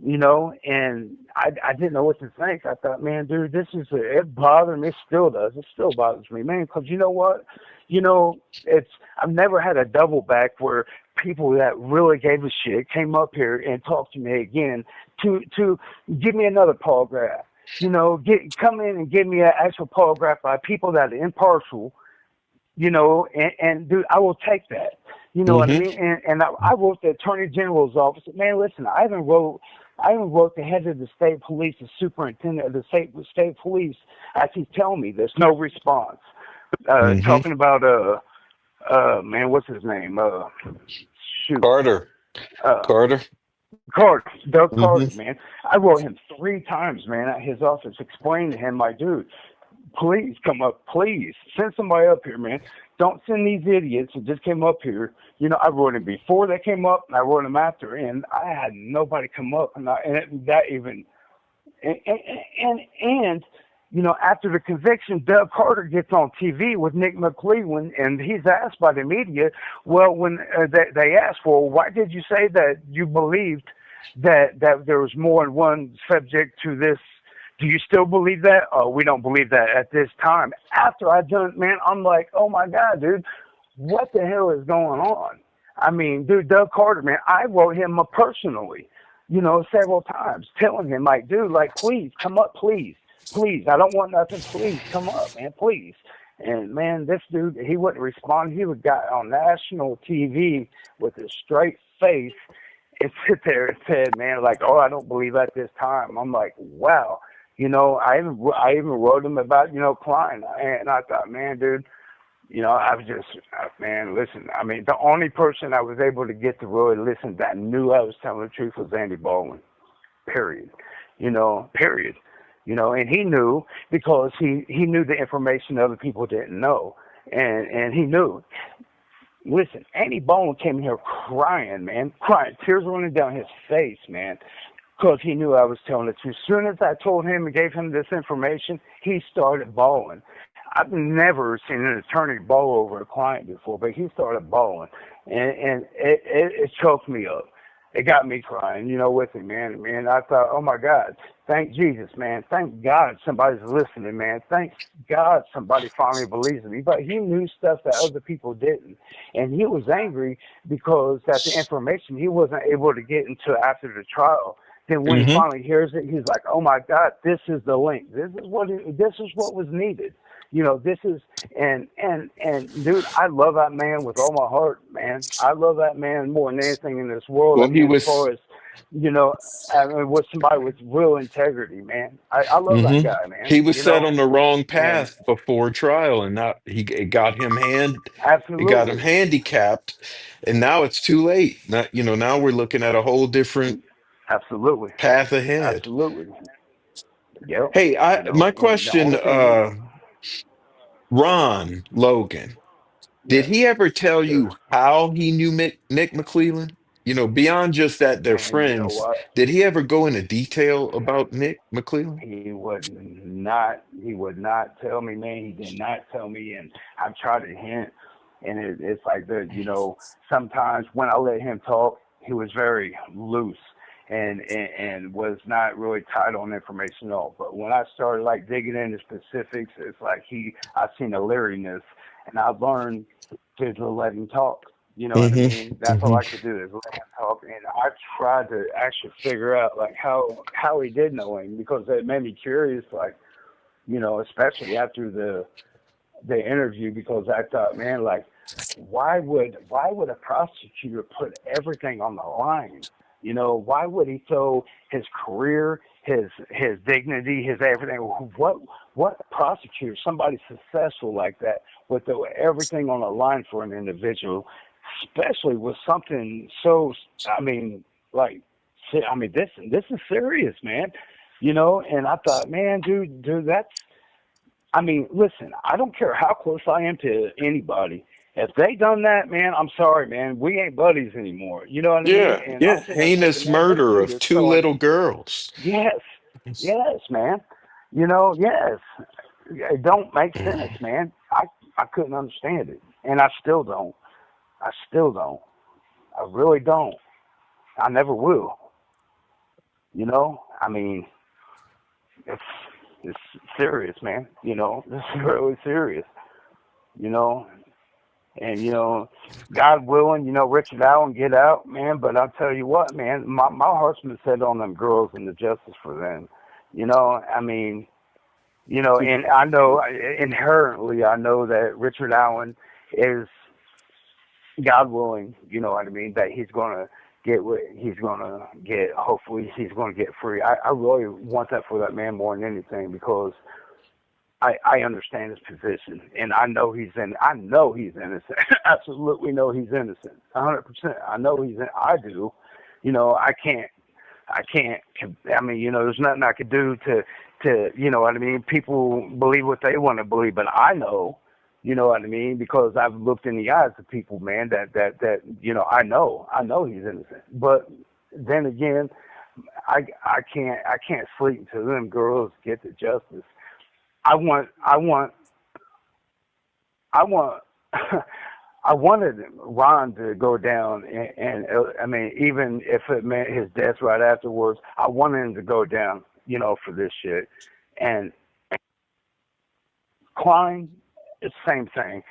You know, and I didn't know what to think. I thought, man, dude, it bothered me. It still does. It still bothers me, man, because you know what? You know, I've never had a double back where people that really gave a shit came up here and talked to me again to give me another polygraph. You know, come in and give me an actual polygraph by people that are impartial, you know, and dude, I will take that. You know what I mean? And I wrote the Attorney General's office. Man, listen, I even wrote the head of the state police, the superintendent of the state police, as he's telling me there's no response. Talking about man, what's his name? Carter. Carter, Doug Carter, man. I wrote him 3 times, man, at his office, explaining to him, my dude, please come up, please send somebody up here, man. Don't send these idiots who just came up here. You know, I wrote him before they came up, and I wrote him after, and I had nobody come up, and you know, after the conviction, Doug Carter gets on TV with Nick McClellan, and he's asked by the media, well, when they asked, well, why did you say that you believed that there was more than one subject to this? Do you still believe that? Oh, we don't believe that at this time. After I done, man, I'm like, oh my God, dude, what the hell is going on? I mean, dude, Doug Carter, man, I wrote him personally, you know, several times, telling him, like, dude, like, please, come up, please. Please, I don't want nothing. Please, come up, man, please. And, man, this dude, he wouldn't respond. He would got on national TV with a straight face and sit there and said, man, like, oh, I don't believe at this time. I'm like, wow. You know, I even wrote him about, you know, Klein. And I thought, man, dude, you know, I was just, man, listen, I mean, the only person I was able to get to really listen that knew I was telling the truth was Andy Baldwin, period. You know, period. You know, and he knew because he knew the information other people didn't know. And he knew. Listen, Andy Baldwin came here crying, man, crying, tears running down his face, man, because he knew I was telling the truth. As soon as I told him and gave him this information, he started bawling. I've never seen an attorney bawl over a client before, but he started bawling, and it choked me up. It got me crying, you know, with him, man. And I thought, oh my God, thank Jesus, man. Thank God somebody's listening, man. Thank God somebody finally believes in me. But he knew stuff that other people didn't. And he was angry because that the information he wasn't able to get until after the trial. Then when he finally hears it, he's like, oh my God, this is the link. This is what was needed. You know, this is, and dude, I love that man with all my heart, man. I love that man more than anything in this world. Well, I mean, as far as You know, I mean, with somebody with real integrity, man. I love that Hmm. guy, man. He was You set know, on the wrong and path before trial, and now it got him absolutely, handicapped, and now it's too late. Now, now we're looking at a whole different absolutely, path ahead. absolutely. Yep. Hey, You my know, and the question, only thing, Ron Logan, did yes, he ever tell you sir. how he knew Nick McClellan? Beyond just that they're Man, you know friends, what? did he ever go into detail about Nick McClellan? He would not tell me, man. He did not tell me, and I've tried to hint, and it's like that. You know, sometimes when I let him talk, he was very loose and was not really tight on information at all. But when I started like digging into specifics, it's like I seen a leeriness, and I learned to let him talk. You know what I Hmm. mean? That's all Hmm. I could do is let him talk, and I tried to actually figure out like how he did know him because it made me curious. Like, you know, especially after the interview, because I thought, man, like, why would a prosecutor put everything on the line? You know, why would he throw his career, his dignity, his everything? What prosecutor, somebody successful like that, would throw everything on the line for an individual, especially with something so? I mean, like, this is serious, man. You know, and I thought, man, dude, that's. I mean, listen, I don't care how close I am to anybody. If they done that, man, I'm sorry, man. We ain't buddies anymore. You know what I mean? Yeah, And I'm yeah. sitting there thinking, Heinous man, this murder dude of is two throwing. little girls. Yes, yes, man. You know, yes. It don't make sense, man. I couldn't understand it, and I still don't. I still don't. I really don't. I never will. You know, I mean, it's it's serious, man. You know, this is really serious. You know, and God willing, Richard Allen get out, man. But I'll tell you what, man, my heart's been set on them girls and the justice for them. I mean, and I know inherently, I know that Richard Allen is God willing. You know what I mean? That he's gonna get what he's gonna get. Hopefully, he's gonna get free. I really want that for that man more than anything because I understand his position, and I know he's innocent. Absolutely know he's innocent. 100%. I know I do. I can't. I mean, there's nothing I could do to. You know what I mean? People believe what they want to believe, but I know. You know what I mean? Because I've looked in the eyes of people, man. That I know he's innocent. But then again, I can't sleep until them girls get the justice. I want I wanted Ron to go down, and I mean, even if it meant his death right afterwards, I wanted him to go down, for this shit. And Klein, it's the same thing.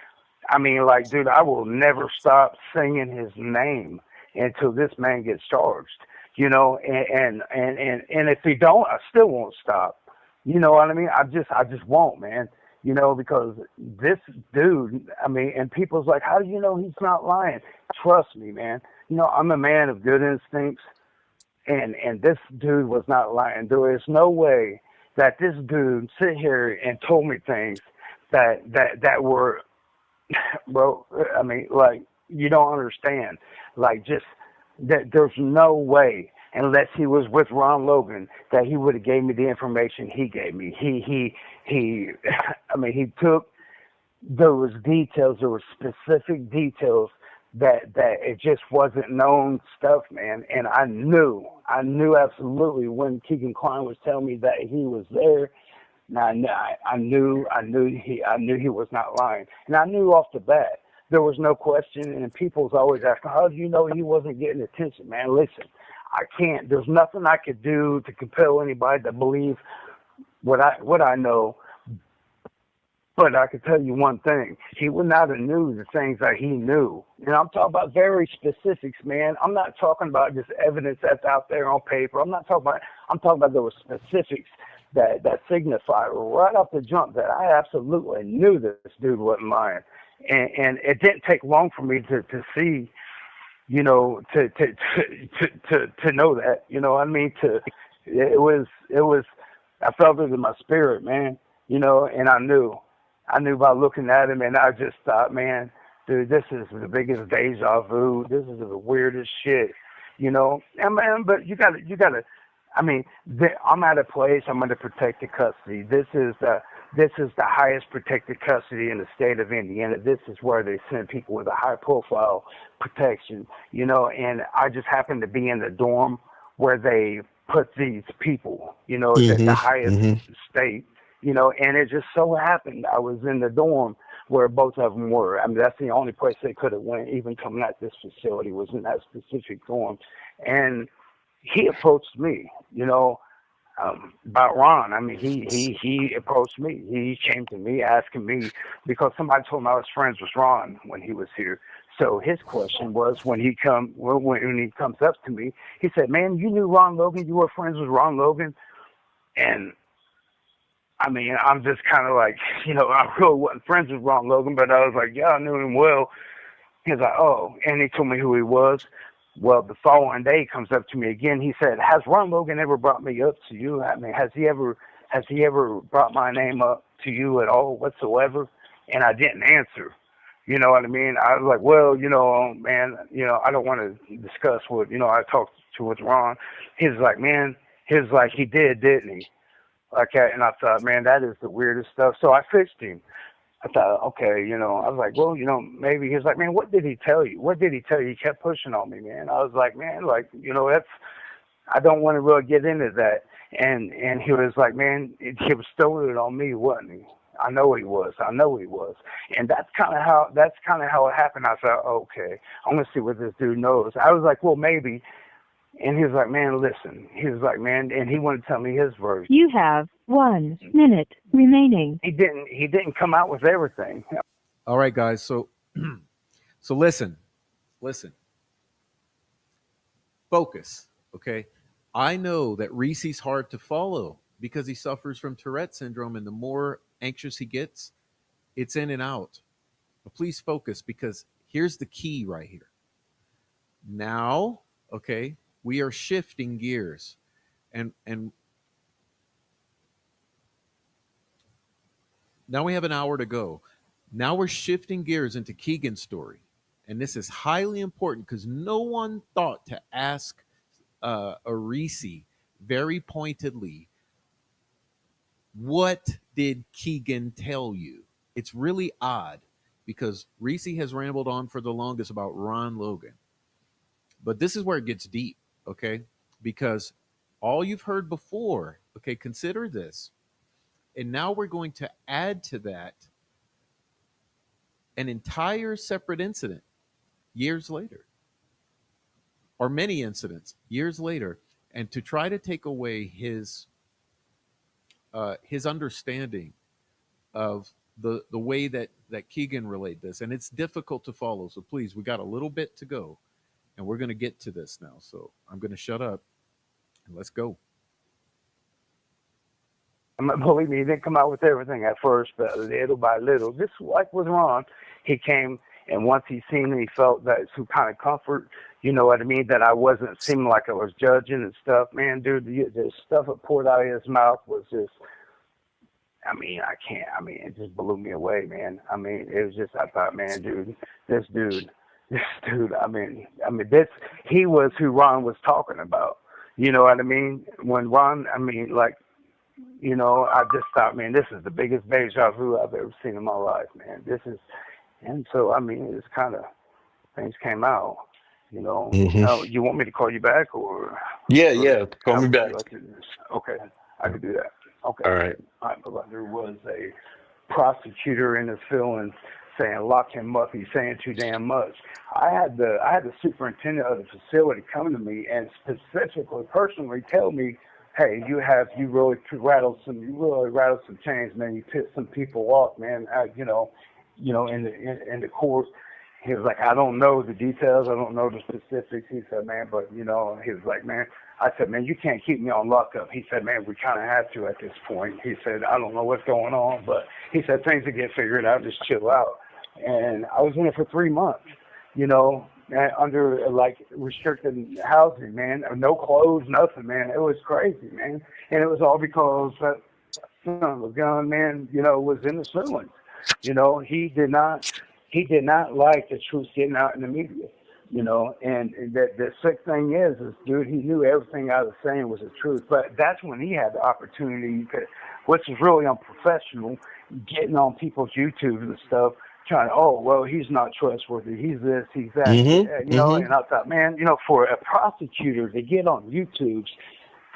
I mean, like, dude, I will never stop singing his name until this man gets charged, and if he don't, I still won't stop. You know what I mean? I just won't, man. Because this dude, I mean, and people's like, how do you know he's not lying? Trust me, man. I'm a man of good instincts, and this dude was not lying. There is no way that this dude sit here and told me things that were, bro. I mean, like, you don't understand. Like, just that there's no way, unless he was with Ron Logan, that he would have gave me the information he gave me. He I mean, he took, there was details, there were specific details that it just wasn't known stuff, man. And I knew absolutely when Keegan Klein was telling me that he was there. Now I knew he was not lying, and I knew off the bat. There was no question, and people's always asking, how do you know he wasn't getting attention, man? Listen, I can't. There's nothing I could do to compel anybody to believe what I know. But I can tell you one thing: he would not have knew the things that he knew. And I'm talking about very specifics, man. I'm not talking about just evidence that's out there on paper. I'm talking about there were specifics that signify right off the jump that I absolutely knew this dude wasn't lying. And it didn't take long for me to see you know, to know that, you know what I mean? It was, I felt it in my spirit, man, you know, and I knew by looking at him, and I just thought, man, dude, this is the biggest deja vu. This is the weirdest shit, you know. And man, but you gotta. I mean, I'm at a place. I'm under protected custody. This is the highest protected custody in the state of Indiana. This is where they send people with a high profile protection, you know. And I just happened to be in the dorm where they put these people, you know, at the highest state, you know. And it just so happened I was in the dorm where both of them were. I mean, that's the only place they could have went, even coming at this facility, was in that specific dorm. And he approached me, you know, about Ron. I mean, he approached me. He came to me asking me, because somebody told him I was friends with Ron when he was here. So his question was, when he comes up to me, he said, "Man, you knew Ron Logan? You were friends with Ron Logan?" And I mean, I'm just kind of like, you know, I really wasn't friends with Ron Logan, but I was like, yeah, I knew him well. He was like, oh, and he told me who he was. Well, the following day, he comes up to me again. He said, "Has Ron Logan ever brought me up to you? I mean, has he ever brought my name up to you at all whatsoever?" And I didn't answer. You know what I mean? I was like, well, you know, man, you know, I don't want to discuss what, you know, I talked to with Ron. He was like, man, he did, didn't he? Like that. And I thought, man, that is the weirdest stuff. So I fixed him. I thought, okay, you know, I was like, well, you know, maybe. He was like, man, what did he tell you? What did he tell you? He kept pushing on me, man. I was like, man, like, you know, I don't want to really get into that. And he was like, man, he was throwing it on me, wasn't he? I know he was. And that's kind of how it happened. I thought, okay, I'm going to see what this dude knows. I was like, well, maybe. And he was like, man, listen. He was like, man, and he wanted to tell me his version. You have 1 minute remaining. He didn't come out with everything. All right, guys. So listen. Focus, okay? I know that Ricci's hard to follow because he suffers from Tourette syndrome, and the more anxious he gets, it's in and out. But please focus, because here's the key right here. Now, okay, we are shifting gears, and now we have an hour to go. Now we're shifting gears into Keegan's story, and this is highly important because no one thought to ask Ricci very pointedly, what did Keegan tell you? It's really odd because Ricci has rambled on for the longest about Ron Logan. But this is where it gets deep, okay? Because all you've heard before, okay, consider this. And now we're going to add to that an entire separate incident years later, or many incidents years later, and to try to take away his understanding of the way that Keegan relayed this. And it's difficult to follow. So please, we got a little bit to go, and we're going to get to this now. So I'm going to shut up and let's go. Believe me, he didn't come out with everything at first, but little by little, just like with Ron, he came, and once he seen it, he felt that some kind of comfort, you know what I mean, that I wasn't seeming like I was judging and stuff. Man, dude, the stuff that poured out of his mouth was just, it just blew me away, man. I mean, it was just, I thought, man, dude, this dude, he was who Ron was talking about. You know what I mean? When Ron, you know, I just thought, man, this is the biggest deja vu I've ever seen in my life, man. And so, it's kind of, things came out, you know. Now, you want me to call you back or? Yeah, call me back. Okay, I could do that. Okay. All right. There was a prosecutor in his feelings saying, lock him up, he's saying too damn much. I had the superintendent of the facility come to me and specifically, personally tell me, hey, you really rattled some chains, man. You pissed some people off, man. In the court. He was like, I don't know the details, I don't know the specifics. He said, man, but he was like, man. I said, man, you can't keep me on lockup. He said, man, we kind of have to at this point. He said, I don't know what's going on, but he said things will get figured out. Just chill out. And I was in it for 3 months, you know. under like restricted housing, man. No clothes, nothing, man. It was crazy, man. And it was all because that son of a gun, man, was in the feelings. He did not like the truth getting out in the media. And the sick thing is, dude, he knew everything I was saying was the truth. But that's when he had the opportunity, which is really unprofessional, getting on people's YouTube and stuff, trying, he's not trustworthy. He's this, he's that. And I thought, man, for a prosecutor to get on YouTube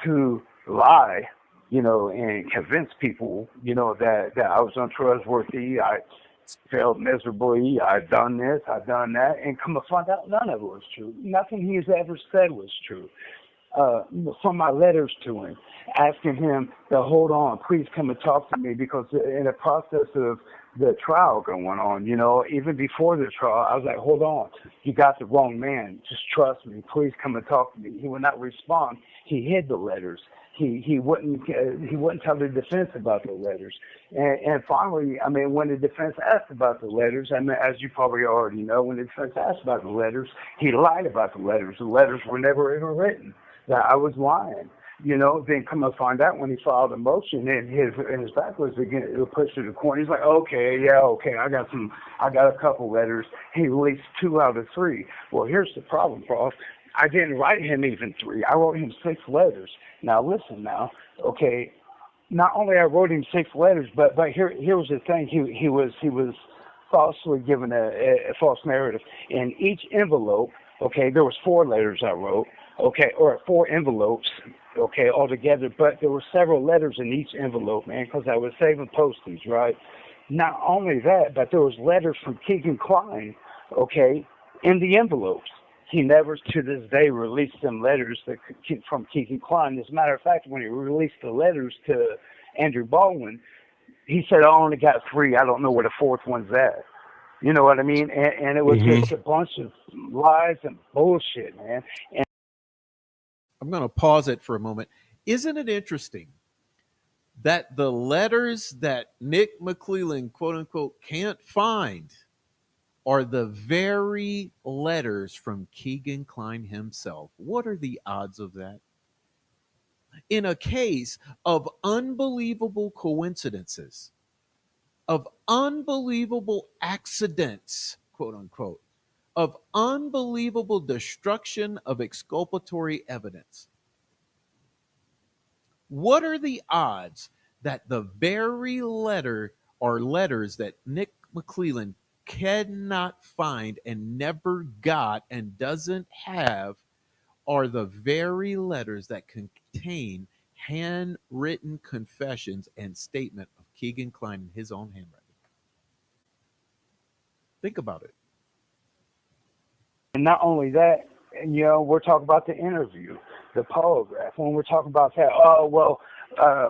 to lie, and convince people, that I was untrustworthy, I failed miserably, I've done this, I've done that, and come to find out none of it was true. Nothing he's ever said was true. From my letters to him, asking him to hold on, please come and talk to me, because in the process of the trial going on, even before the trial, I was like, hold on, you got the wrong man. Just trust me. Please come and talk to me. He would not respond. He hid the letters. He wouldn't tell the defense about the letters. And finally, when the defense asked about the letters, as you probably already know, when the defense asked about the letters, he lied about the letters. The letters were never even written. That I was lying. Then come to find out when he filed a motion and his back was again pushed to the corner. He's like, okay, I got a couple letters. He released 2 out of 3. Well, here's the problem, Prof. I didn't write him even 3. I wrote him 6 letters. Now listen, okay. Not only I wrote him 6 letters, but here was the thing. He was falsely given a false narrative. In each envelope, okay, there was 4 letters I wrote. Okay, or 4 envelopes, okay, altogether. But there were several letters in each envelope, man, because I was saving postage, right? Not only that, but there was letters from Keegan Kline, okay, in the envelopes. He never, to this day, released them letters from Keegan Kline. As a matter of fact, when he released the letters to Andrew Baldwin, he said, I only got 3. I don't know where the 4th one's at. You know what I mean? And it was just a bunch of lies and bullshit, man. And I'm going to pause it for a moment. Isn't it interesting that the letters that Nick McClellan, quote unquote, can't find are the very letters from Keegan Kline himself? What are the odds of that? In a case of unbelievable coincidences, of unbelievable accidents, quote unquote, of unbelievable destruction of exculpatory evidence. What are the odds that the very letter or letters that Nick McClellan cannot find and never got and doesn't have are the very letters that contain handwritten confessions and statement of Keegan Kline in his own handwriting? Think about it. And not only that, and we're talking about the interview, the polygraph. When we're talking about that,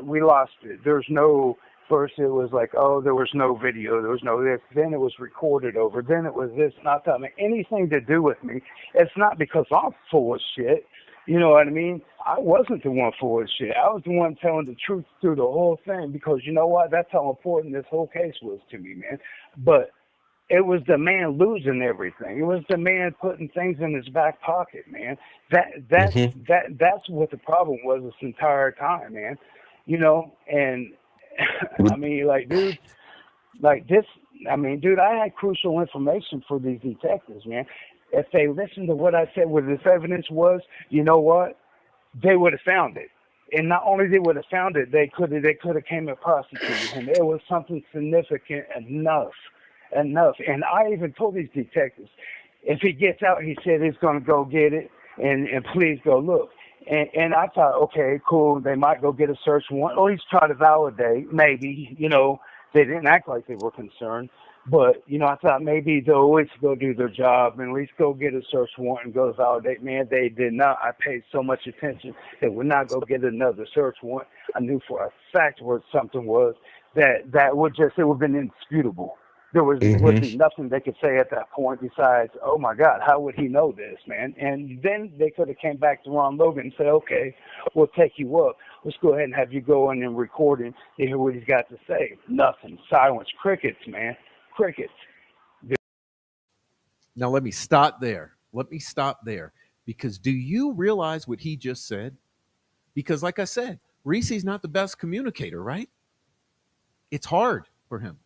we lost it. There's no, first it was like, there was no video, there was no this. Then it was recorded over. Then it was this. Not having anything to do with me. It's not because I'm full of shit. You know what I mean? I wasn't the one full of shit. I was the one telling the truth through the whole thing, because you know what? That's how important this whole case was to me, man. But it was the man losing everything. It was the man putting things in his back pocket, man. That's what the problem was this entire time, man. And dude, I had crucial information for these detectives, man. If they listened to what I said, what this evidence was, you know what? They would have found it. And not only they would have found it, they could have came and prosecuted him. It was something significant enough. And I even told these detectives, if he gets out, he said he's going to go get it, and please go look. And I thought, okay, cool, they might go get a search warrant, or at least try to validate, maybe, they didn't act like they were concerned. But, I thought maybe they'll at least go do their job and at least go get a search warrant and go validate. Man, they did not. I paid so much attention. They would not go get another search warrant. I knew for a fact where something was that would just, it would have been indisputable. There would be nothing they could say at that point besides, oh my God, how would he know this, man? And then they could have came back to Ron Logan and said, okay, we'll take you up. Let's go ahead and have you go in and record him to hear what he's got to say. Nothing. Silence. Crickets, man. Crickets. Now let me stop there. Let me stop there, because do you realize what he just said? Because, like I said, Ricci's not the best communicator, right? It's hard for him.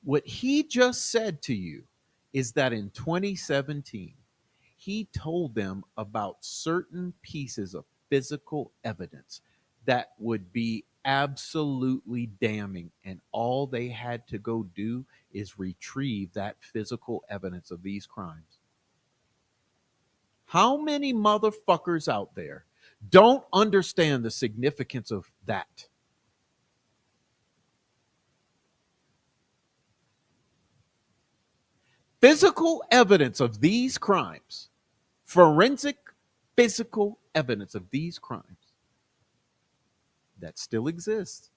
What he just said to you is that in 2017, he told them about certain pieces of physical evidence that would be absolutely damning, and all they had to go do is retrieve that physical evidence of these crimes. How many motherfuckers out there don't understand the significance of that? Physical evidence of these crimes, forensic physical evidence of these crimes that still exists,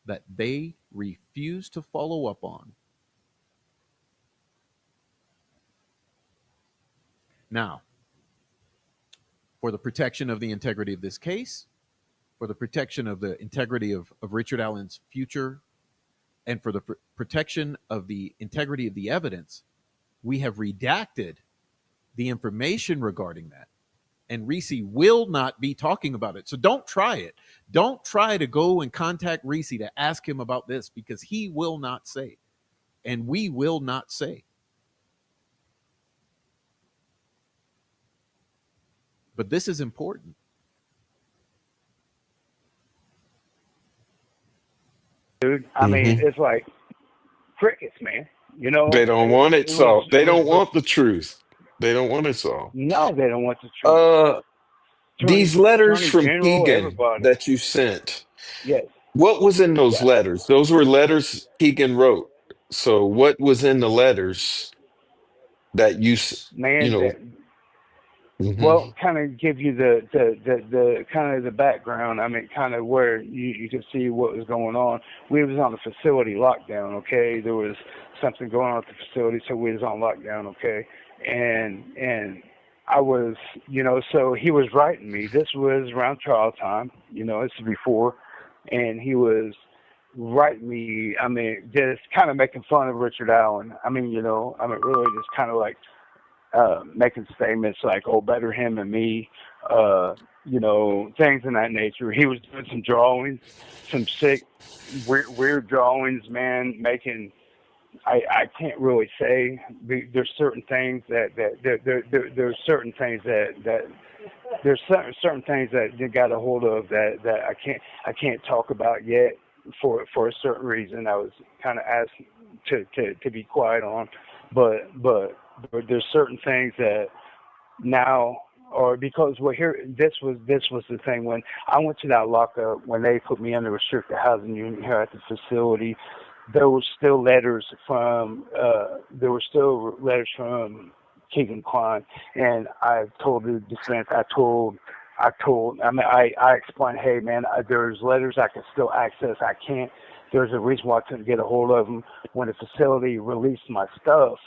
that they refuse to follow up on. Now, for the protection of the integrity of this case, for the protection of the integrity of Richard Allen's future, and for the protection of the integrity of the evidence, we have redacted the information regarding that. And Ricci will not be talking about it. So don't try it. Don't try to go and contact Ricci to ask him about this, because he will not say, and we will not say. But this is important. Dude, I mean, it's like crickets, man. You know, They don't want it solved. They it was don't want the truth. They don't want it solved. no, they don't want the truth. These letters Attorney from General, Keegan everybody. that you sent, Yes. what was in those Yeah. letters? Those were letters Keegan wrote. So what was in the letters that you Man, know? that, Mhm. well, kind of give you the kind of the background. I mean, kind of where you could see what was going on. We was on a facility lockdown, okay? There was something going on at the facility, so we was on lockdown, okay? And I was, so he was writing me. This was around trial time, this is before, and he was writing me, I mean, just kind of making fun of Richard Allen. I mean, really just kind of like making statements like, oh, better him than me, things in that nature. He was doing some drawings, some sick, weird drawings, man, making, I can't really say. There's certain things there's certain things that there's certain things that you got a hold of that I can't talk about yet for a certain reason. I was kind of asked to be quiet on, but there's certain things that now, or because this was the thing when I went to that lockup, when they put me under restricted housing unit here at the facility. There were still letters from Keegan Klein, and I told the defense, I explained, hey man, there's letters I can still access. I can't. There's a reason why I couldn't get a hold of them when the facility released my stuff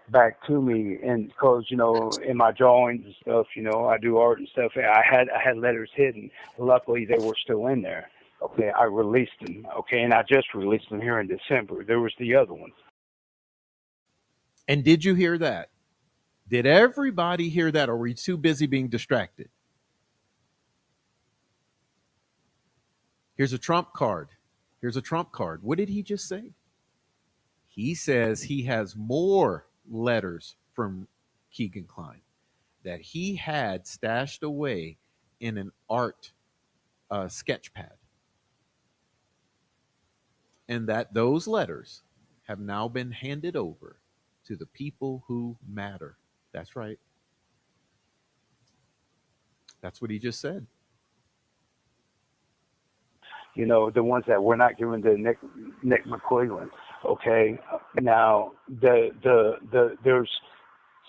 back to me, and because in my drawings and stuff, I do art and stuff. I had letters hidden. Luckily, they were still in there. Okay, I released them. Okay, and I just released them here in December. There was the other ones. And did you hear that? Did everybody hear that, or were you too busy being distracted? Here's a trump card. What did he just say? He says he has more letters from Keegan Klein that he had stashed away in an art sketch pad. And that those letters have now been handed over to the people who matter. That's right. That's what he just said. The ones that we're not giving to Nick McClelland. Okay. Now there's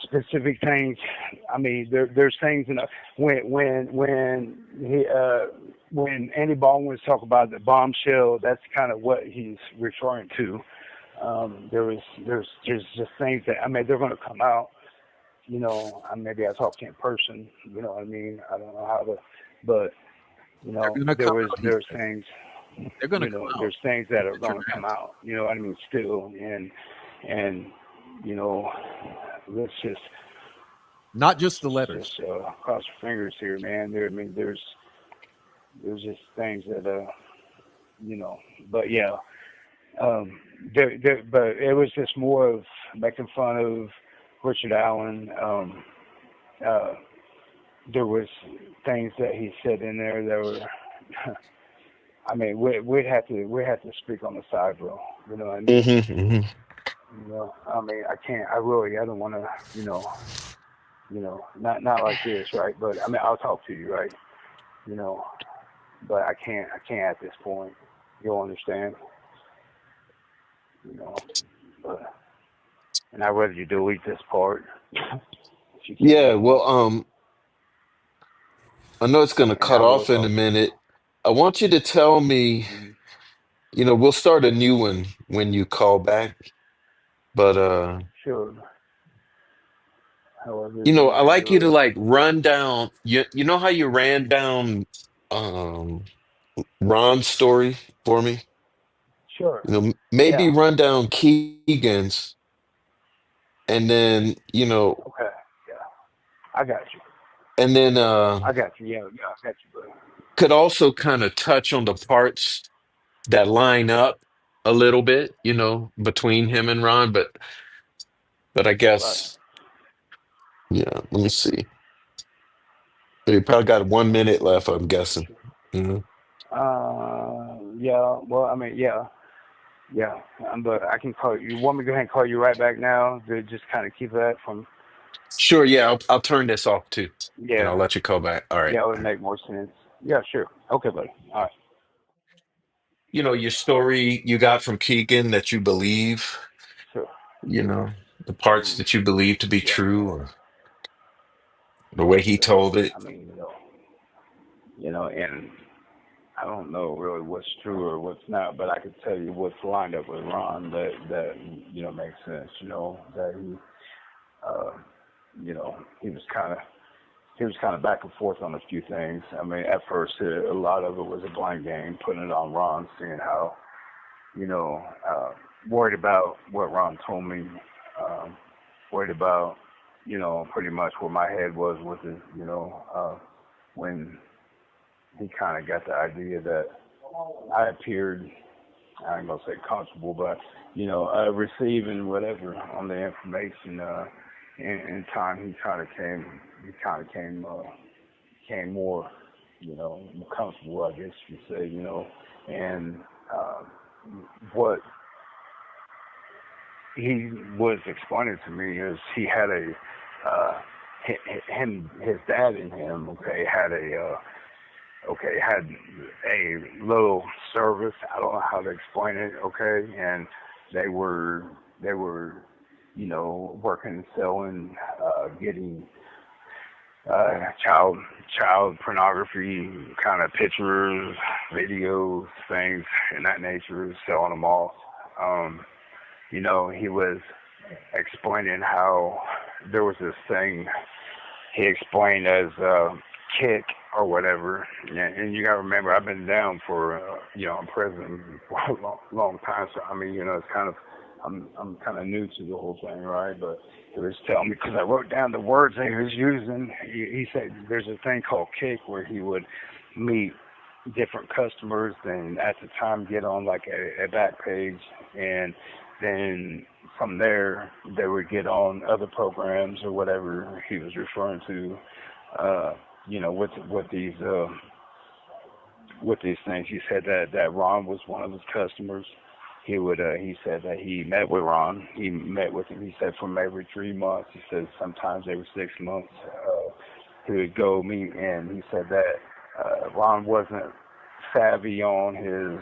specific things. I mean, there's things when Andy Baldwin was talking about the bombshell, that's kind of what he's referring to. There's just things that, I mean, they're going to come out. Maybe I talk to in person. You know what I mean? I don't know how to, but there's things. They're going to come out. There's things that are going to come out. You know what I mean? Still, and let's just Not just the let's letters. just cross our fingers here, man. I mean, there's just things that you know. But yeah, but it was just more of making fun of Richard Allen. Uh, there was things that he said in there that were. I mean, we'd have to speak on the side, bro. You know what I mean? You know, I mean, I can't. I don't want to. Not like this, right? But I mean, I'll talk to you, right? You know, but I can't at this point. You'll understand, you know. But and I'd rather you delete this part if you can't Yeah, handle well, it. I know it's going to And cut I will off in a talk to you. minute. I want you to tell me, Mhm. we'll start a new one when you call back. But Sure. However you I want to like you do to it. like run down. You know how you ran down um Ron's story for me? Sure. Maybe Yeah. run down Keegan's, and then Okay. Yeah. I got you. and then I got you. Yeah. Yeah. I got you, bro. could also kind of touch on the parts that line up a little bit, between him and Ron, but I Right. guess, yeah, let me see. You probably got 1 minute left, I'm guessing. Mhm. Yeah. Well, I mean, yeah. Yeah. But I can call you. You want me to go ahead and call you right back now to just kind of keep that from. Sure, yeah, I'll turn this off too, and I'll Yeah. let you call back. All right. Yeah. It would make more sense. Yeah. Sure. Okay, buddy. All right. Your story you got from Keegan that you believe, Sure. you know, the parts Mm, that you believe to be yeah. true, or the way he Sure. told it. I mean, and I don't know really what's true or what's not, but I can tell you what's lined up with Ron that makes sense. That uh, he was kind of back and forth on a few things. I mean, at first, a lot of it was a blind game, putting it on Ron, seeing how, you know, uh, worried about what Ron told me, um, worried about, pretty much where my head was with it, when he kind of got the idea that I appeared, I ain't gonna say comfortable, but, receiving whatever on the information, in time he kind of came more, more comfortable, I guess you could say, and uh, what he was explaining to me is he had his dad and him, had a little service. I don't know how to explain it, okay, and they were, working, selling, getting child pornography kind of pictures, videos, things in that nature, selling them off. Um, he was explaining how there was this thing he explained as kick or whatever. And you got to remember, I've been down for, in prison for a long time. So, I mean, it's kind of, I'm kind of new to the whole thing, right? But he was telling me, because I wrote down the words that he was using. He said there's a thing called kick where he would meet different customers and at the time get on like a back page, and then from there they would get on other programs or whatever he was referring to, with these things. He said that Ron was one of his customers. He said that he met with Ron. He met with him. He said from every 3 months. He said sometimes every 6 months. He would go meet, and he said that Ron wasn't savvy on his,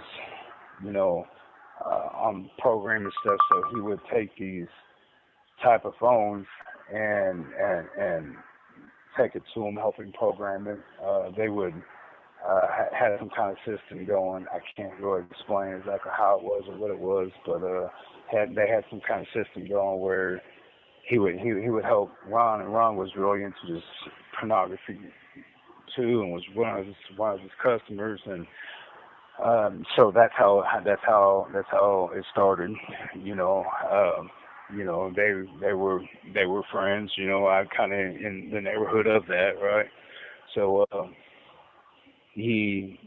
on program and stuff. So he would take these type of phones and take it to him, help him program it. They would had some kind of system going. I can't really explain exactly how it was or what it was, but they had some kind of system going where he would help Ron, and Ron was really into this pornography too, and was one of his customers, and so that's how it started. they were friends. I kind of in the neighborhood of that, right? So he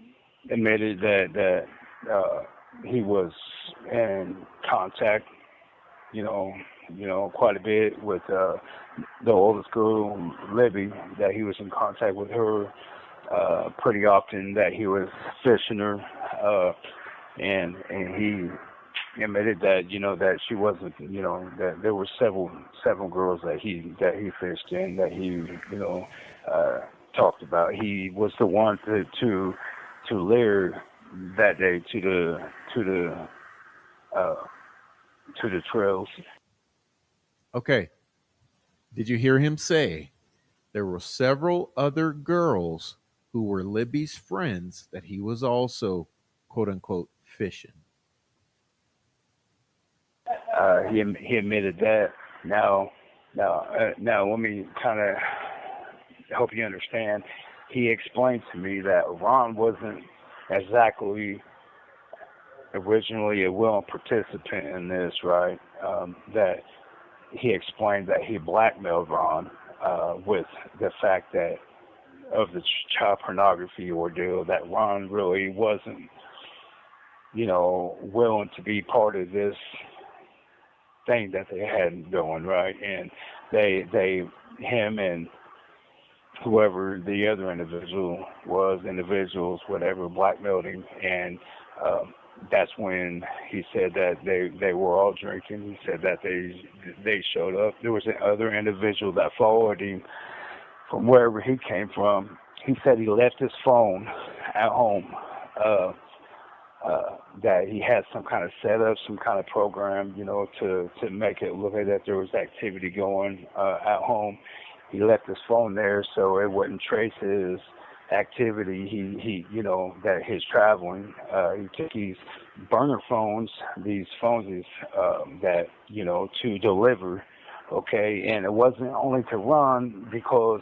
admitted that he was in contact, quite a bit with the oldest girl, Libby. That he was in contact with her pretty often. That he was fishing her, and he admitted that that she wasn't, that there were several girls that he fished in, that he talked about. He was the one to lure that day to the trails. Okay. Did you hear him say there were several other girls who were Libby's friends that he was also, quote unquote, fishing? He admitted that. Now, let me kind of help you understand. He explained to me that Ron wasn't exactly originally a willing participant in this, right? That he explained that he blackmailed Ron with the fact that of the child pornography ordeal, that Ron really wasn't, willing to be part of this thing that they had going, right? And him and whoever the other individuals, whatever, blackmailed him. And that's when he said that they were all drinking. He said that they showed up. There was another individual that followed him from wherever he came from. He said he left his phone at home, that he had some kind of setup, some kind of program, to make it look like that there was activity going at home. He left his phone there so it wouldn't trace his activity. He that his traveling. He took these burner phones, that to deliver. Okay, and it wasn't only to Ron, because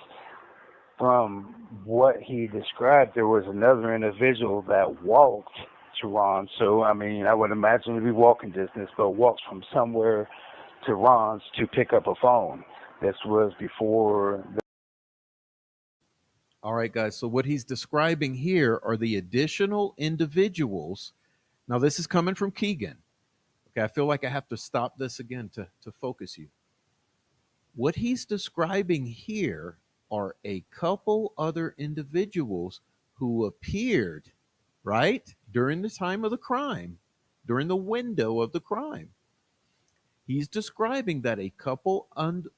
from what he described, there was another individual that walked to Ron. So, I mean, I would imagine it'd be walking distance, but walks from somewhere to Ron's to pick up a phone. This was before. All right, guys. So what he's describing here are the additional individuals. Now, this is coming from Keegan. Okay, I feel like I have to stop this again to focus you. What he's describing here are a couple other individuals who appeared, right, during the time of the crime, during the window of the crime. He's describing that a couple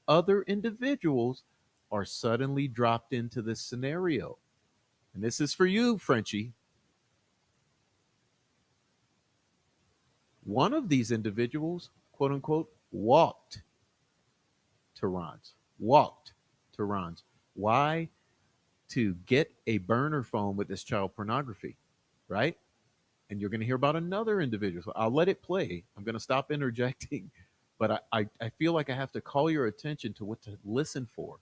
other individuals are suddenly dropped into this scenario. And this is for you, Frenchie. One of these individuals, quote unquote, walked to Ron's. Why? To get a burner phone with this child pornography, right? And you're going to hear about another individual. So I'll let it play. I'm going to stop interjecting, but I feel like I have to call your attention to what to listen for.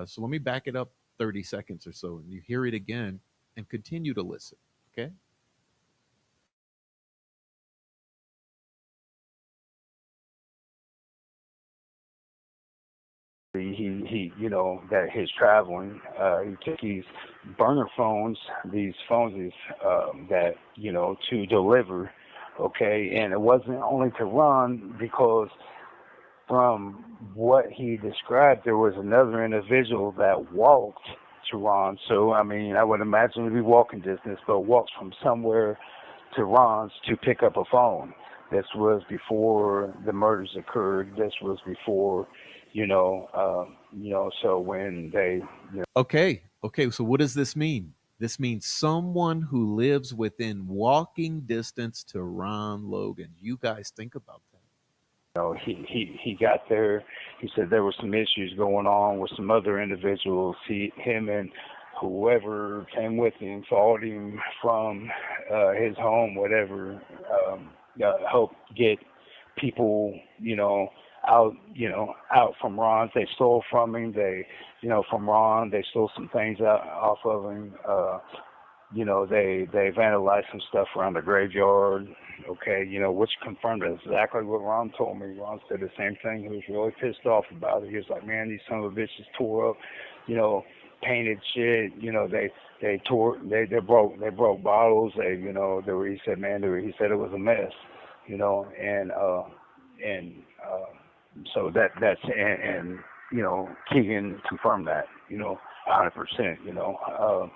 So let me back it up 30 seconds or so, and you hear it again and continue to listen, okay? He that his traveling. He took these burner phones, that to deliver. Okay, and it wasn't only to Ron, because from what he described, there was another individual that walked to Ron. So, I mean, I would imagine it'd be walking distance, but walks from somewhere to Ron's to pick up a phone. This was before the murders occurred. This was before, so when they, Okay. So what does this mean? This means someone who lives within walking distance to Ron Logan. You guys think about that. He got there. He said there were some issues going on with some other individuals. Him and whoever came with him followed him from his home, whatever, helped get people, out from Ron's. They stole from him. From Ron, they stole some things off of him. they vandalized some stuff around the graveyard, okay, which confirmed exactly what Ron told me. Ron said the same thing. He was really pissed off about it. He was like, man, these son of a bitches tore up, painted shit, they broke bottles, he said, man, he said it was a mess, so Keegan confirmed that, 100%,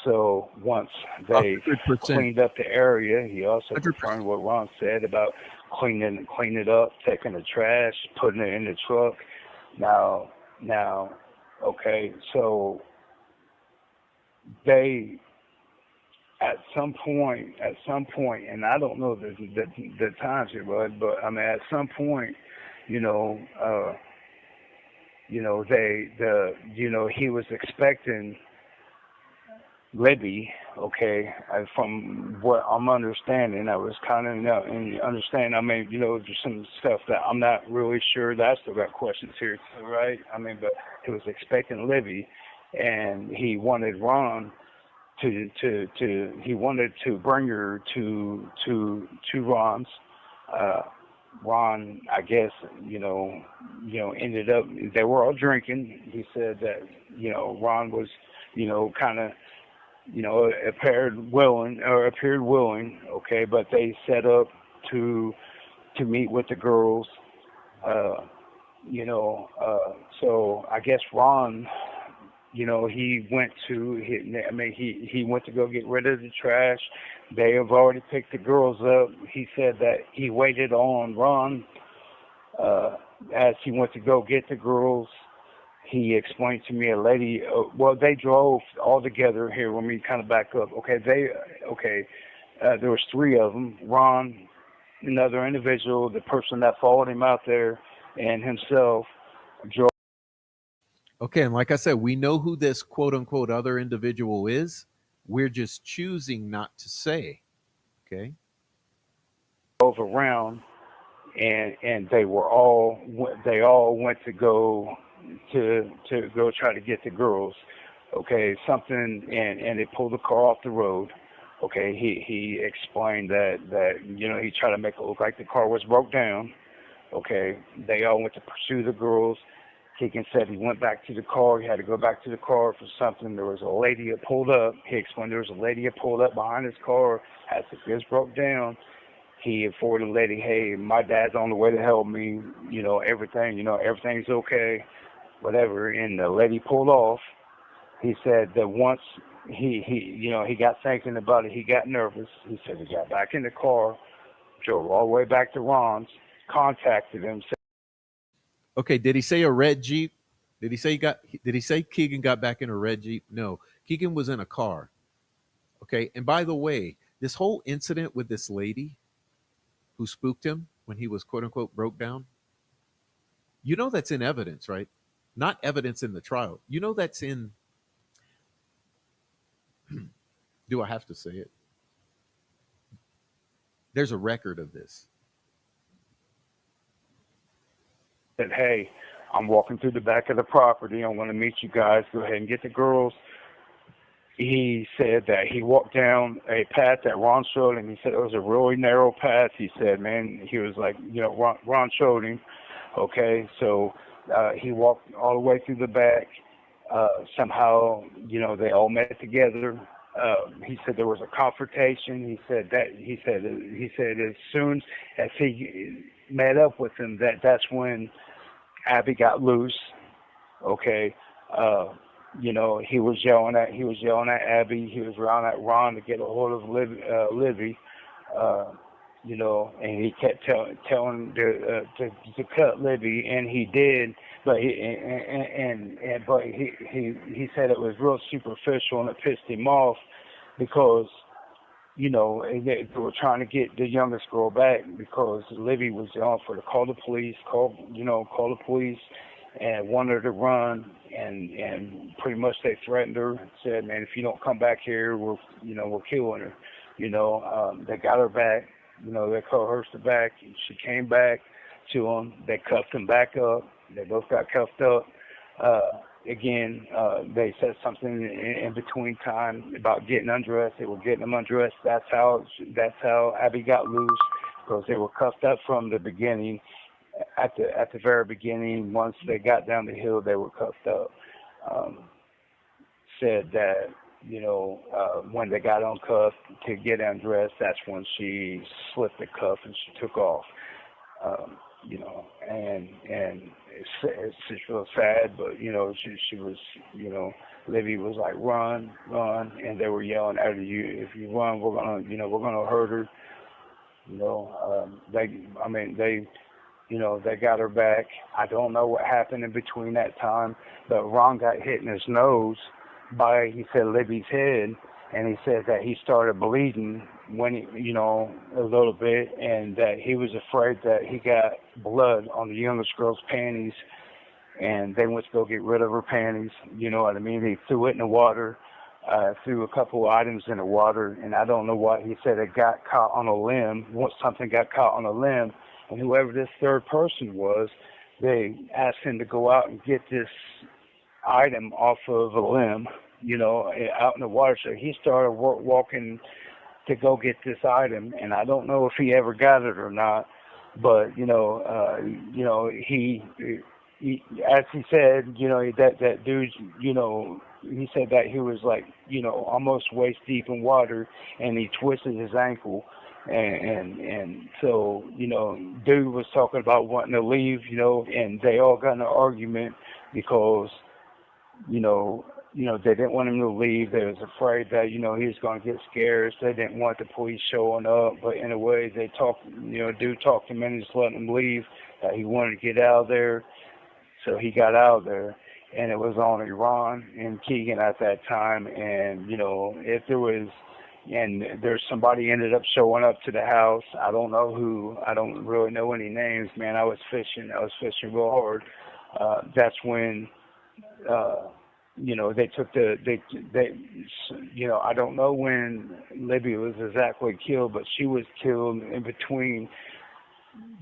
so once they 100%. cleaned up the area, he also confirmed what Ron said about cleaning it up, taking the trash, putting it in the truck. Now, okay, so they at some point, and I don't know the times here, bud, but I mean at some point, he was expecting Libby, okay, from what I'm understanding, I was kind of understanding. I mean, there's some stuff that I'm not really sure. That I still got questions here, right? I mean, but he was expecting Libby, and he wanted Ron he wanted to bring her to Ron's. Ron, I guess, ended up. They were all drinking. He said that Ron was, kind of. Appeared willing, okay, but they set up to meet with the girls, so I guess Ron, he went to go get rid of the trash. They have already picked the girls up. He said that he waited on Ron, as he went to go get the girls. He explained to me a lady, they drove all together. Here, let me kind of back up. Okay, there was three of them. Ron, another individual, the person that followed him out there, and himself drove. Okay, and like I said, we know who this quote-unquote other individual is. We're just choosing not to say, okay? Drove around, and they all went to go try to get the girls, okay, and they pulled the car off the road, okay. He explained that he tried to make it look like the car was broke down, okay. They all went to pursue the girls. Keegan said he went back to the car. He had to go back to the car for something. There was a lady that pulled up. He explained there was a lady that pulled up behind his car as the goods broke down. He informed the lady, hey, my dad's on the way to help me, everything's okay, whatever. And the lady pulled off. He said that once he got thinking about it, he got nervous. He said he got back in the car, drove all the way back to Ron's, contacted him. Okay, did he say a red Jeep? Did he say Keegan got back in a red Jeep? No, Keegan was in a car. Okay, and by the way, this whole incident with this lady who spooked him when he was quote unquote broke down, that's in evidence, right? Not evidence in the trial. That's in, do I have to say it? There's a record of this. Said, hey, I'm walking through the back of the property. I want to meet you guys. Go ahead and get the girls. He said that he walked down a path that Ron showed him. He said it was a really narrow path. He said, man, he was like, Ron showed him. Okay, so he walked all the way through the back. Somehow, they all met together. He said there was a confrontation. He said as soon as he met up with him, that's when Abby got loose. Okay. He was yelling at Abby. He was yelling at Ron to get a hold of Libby. And he kept telling to cut Libby, and he did. But he said it was real superficial, and it pissed him off because they were trying to get the youngest girl back because Libby was yelling for to call the police, call the police, and wanted her to run, and pretty much they threatened her, said, man, if you don't come back here, we're killing her. They got her back. They coerced her back. She came back to them. They cuffed him back up. They both got cuffed up. again, they said something in between time about getting undressed. They were getting them undressed. That's how Abby got loose, because they were cuffed up from the beginning. At the very beginning, once they got down the hill, they were cuffed up. Said that, when they got uncuffed to get undressed, that's when she slipped the cuff and she took off. And it's just real sad, but she was, Libby was like, run, and they were yelling at her, if you run, we're gonna hurt her. They got her back. I don't know what happened in between that time, but Ron got hit in his nose by, he said, Libby's head, and he said that he started bleeding when a little bit, and that he was afraid that he got blood on the youngest girl's panties, and they went to go get rid of her panties. You know what I mean? He threw it in the water, threw a couple of items in the water, and I don't know what. He said it got caught on a limb. Something got caught on a limb, and whoever this third person was, they asked him to go out and get this item off of a limb, out in the water. So he started walking to go get this item, and I don't know if he ever got it or not, but he as he said, that dude, he said that he was like, almost waist deep in water, and he twisted his ankle, and so, dude was talking about wanting to leave, and they all got in an argument because, they didn't want him to leave. They was afraid that, he was going to get scared. So they didn't want the police showing up. But in a way, they talked, dude talked to him and just let him leave. He wanted to get out of there. So he got out of there. And it was only Ron and Keegan at that time. And, if there was, and there's somebody ended up showing up to the house. I don't know who. I don't really know any names, man. I was fishing real hard. That's when, they took I don't know when Libby was exactly killed, but she was killed in between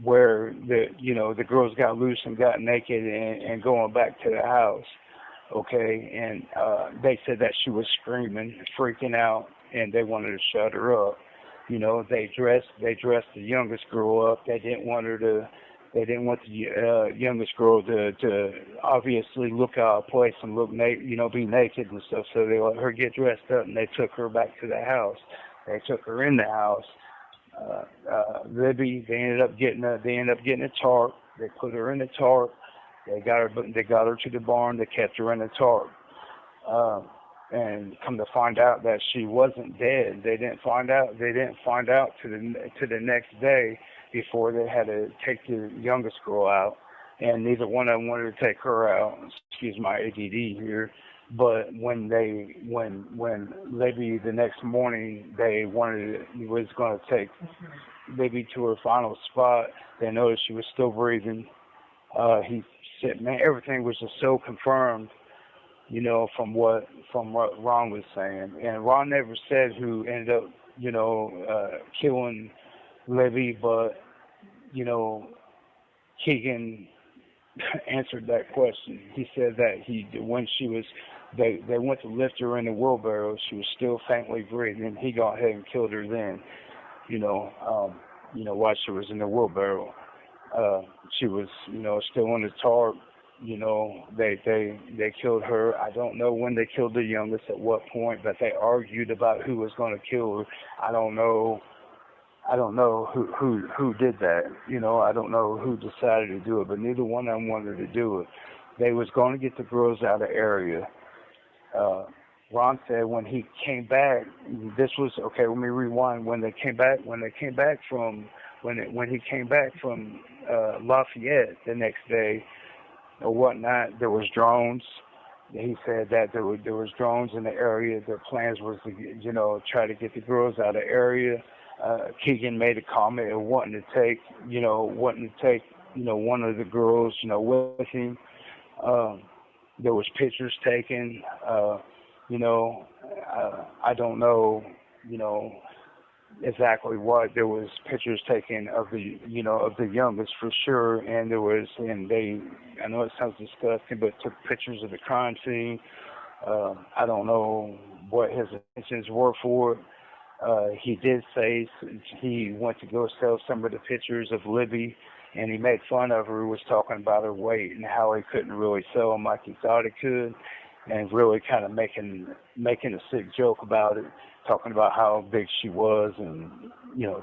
where the girls got loose and got naked and going back to the house. Okay. And, they said that she was screaming, freaking out, and they wanted to shut her up. They dressed the youngest girl up. They didn't want the youngest girl to obviously look out of place and look be naked and stuff. So they let her get dressed up, and they took her back to the house. They took her in the house. Libby, they ended up getting a tarp. They put her in the tarp. They got her to the barn. They kept her in the tarp. And come to find out that she wasn't dead. They didn't find out to the next day, before they had to take the youngest girl out, and neither one of them wanted to take her out. Excuse my ADD here, but when Libby the next morning was going to take Libby to her final spot, they noticed she was still breathing. He said, "Man, everything was just so confirmed." From what Ron was saying, and Ron never said who ended up, killing Libby, but Keegan answered that question. He said that when she was, they went to lift her in the wheelbarrow, she was still faintly breathing. He got ahead and killed her then. While she was in the wheelbarrow, she was, still in the tarp. They killed her. I don't know when they killed the youngest, at what point, but they argued about who was going to kill her. I don't know who did that. I don't know who decided to do it, but neither one of them wanted to do it. They was going to get the girls out of the area. Ron said when he came back, this was okay. Let me rewind. When he came back from Lafayette the next day or whatnot, there was drones. He said that there was drones in the area. Their plans was to try to get the girls out of the area. Keegan made a comment of wanting to take one of the girls, with him. There was pictures taken. I don't know, exactly what. There was pictures taken of the, of the youngest for sure, and I know it sounds disgusting, but took pictures of the crime scene. I don't know what his intentions were for it. He did say he went to go sell some of the pictures of Libby, and he made fun of her. He was talking about her weight and how he couldn't really sell them like he thought he could, and really kind of making a sick joke about it, talking about how big she was and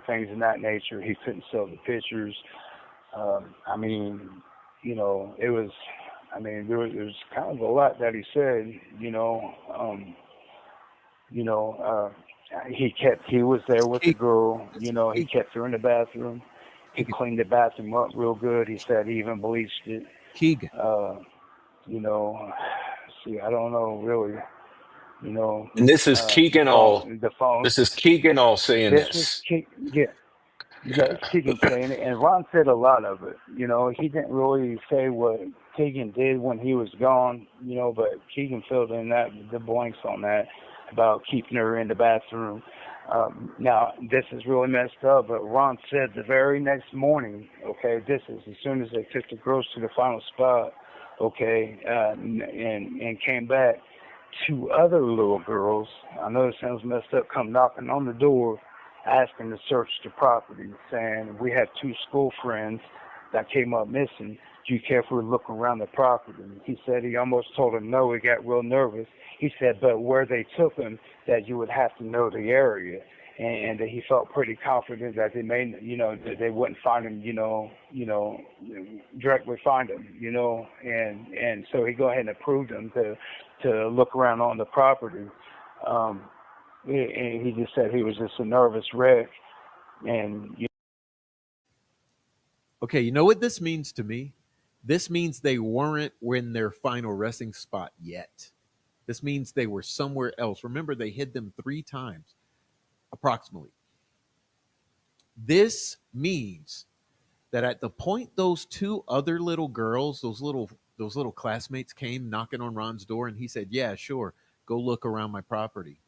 things of that nature. He couldn't sell the pictures. I mean, it was. I mean, there was kind of a lot that he said. He was there with the girl. He kept her in the bathroom. He cleaned the bathroom up real good. He said he even bleached it. Keegan. See, I don't know really. And this is Keegan all. The phone. This is Keegan all saying This was this. Yeah, it's Keegan saying it, and Ron said a lot of it. He didn't really say what Keegan did when he was gone. But Keegan filled in the blanks on that about keeping her in the bathroom. Now, this is really messed up, but Ron said the very next morning, okay, this is as soon as they took the girls to the final spot, okay, and came back, 2 other little girls, I know it sounds messed up, come knocking on the door, asking to search the property, saying, we have 2 school friends that came up missing. Do you care if we look around the property? He said he almost told him no. He got real nervous. He said, but where they took him, that you would have to know the area, and that he felt pretty confident that they may, that they wouldn't find him, directly find him, and so he go ahead and approved him to look around on the property. And he just said he was just a nervous wreck, and. Okay, you know what this means to me? This means they weren't in their final resting spot yet. This means they were somewhere else. Remember, they hid them 3 times, approximately. This means that at the point those 2 other little girls, those little classmates came knocking on Ron's door, and he said, yeah, sure, go look around my property.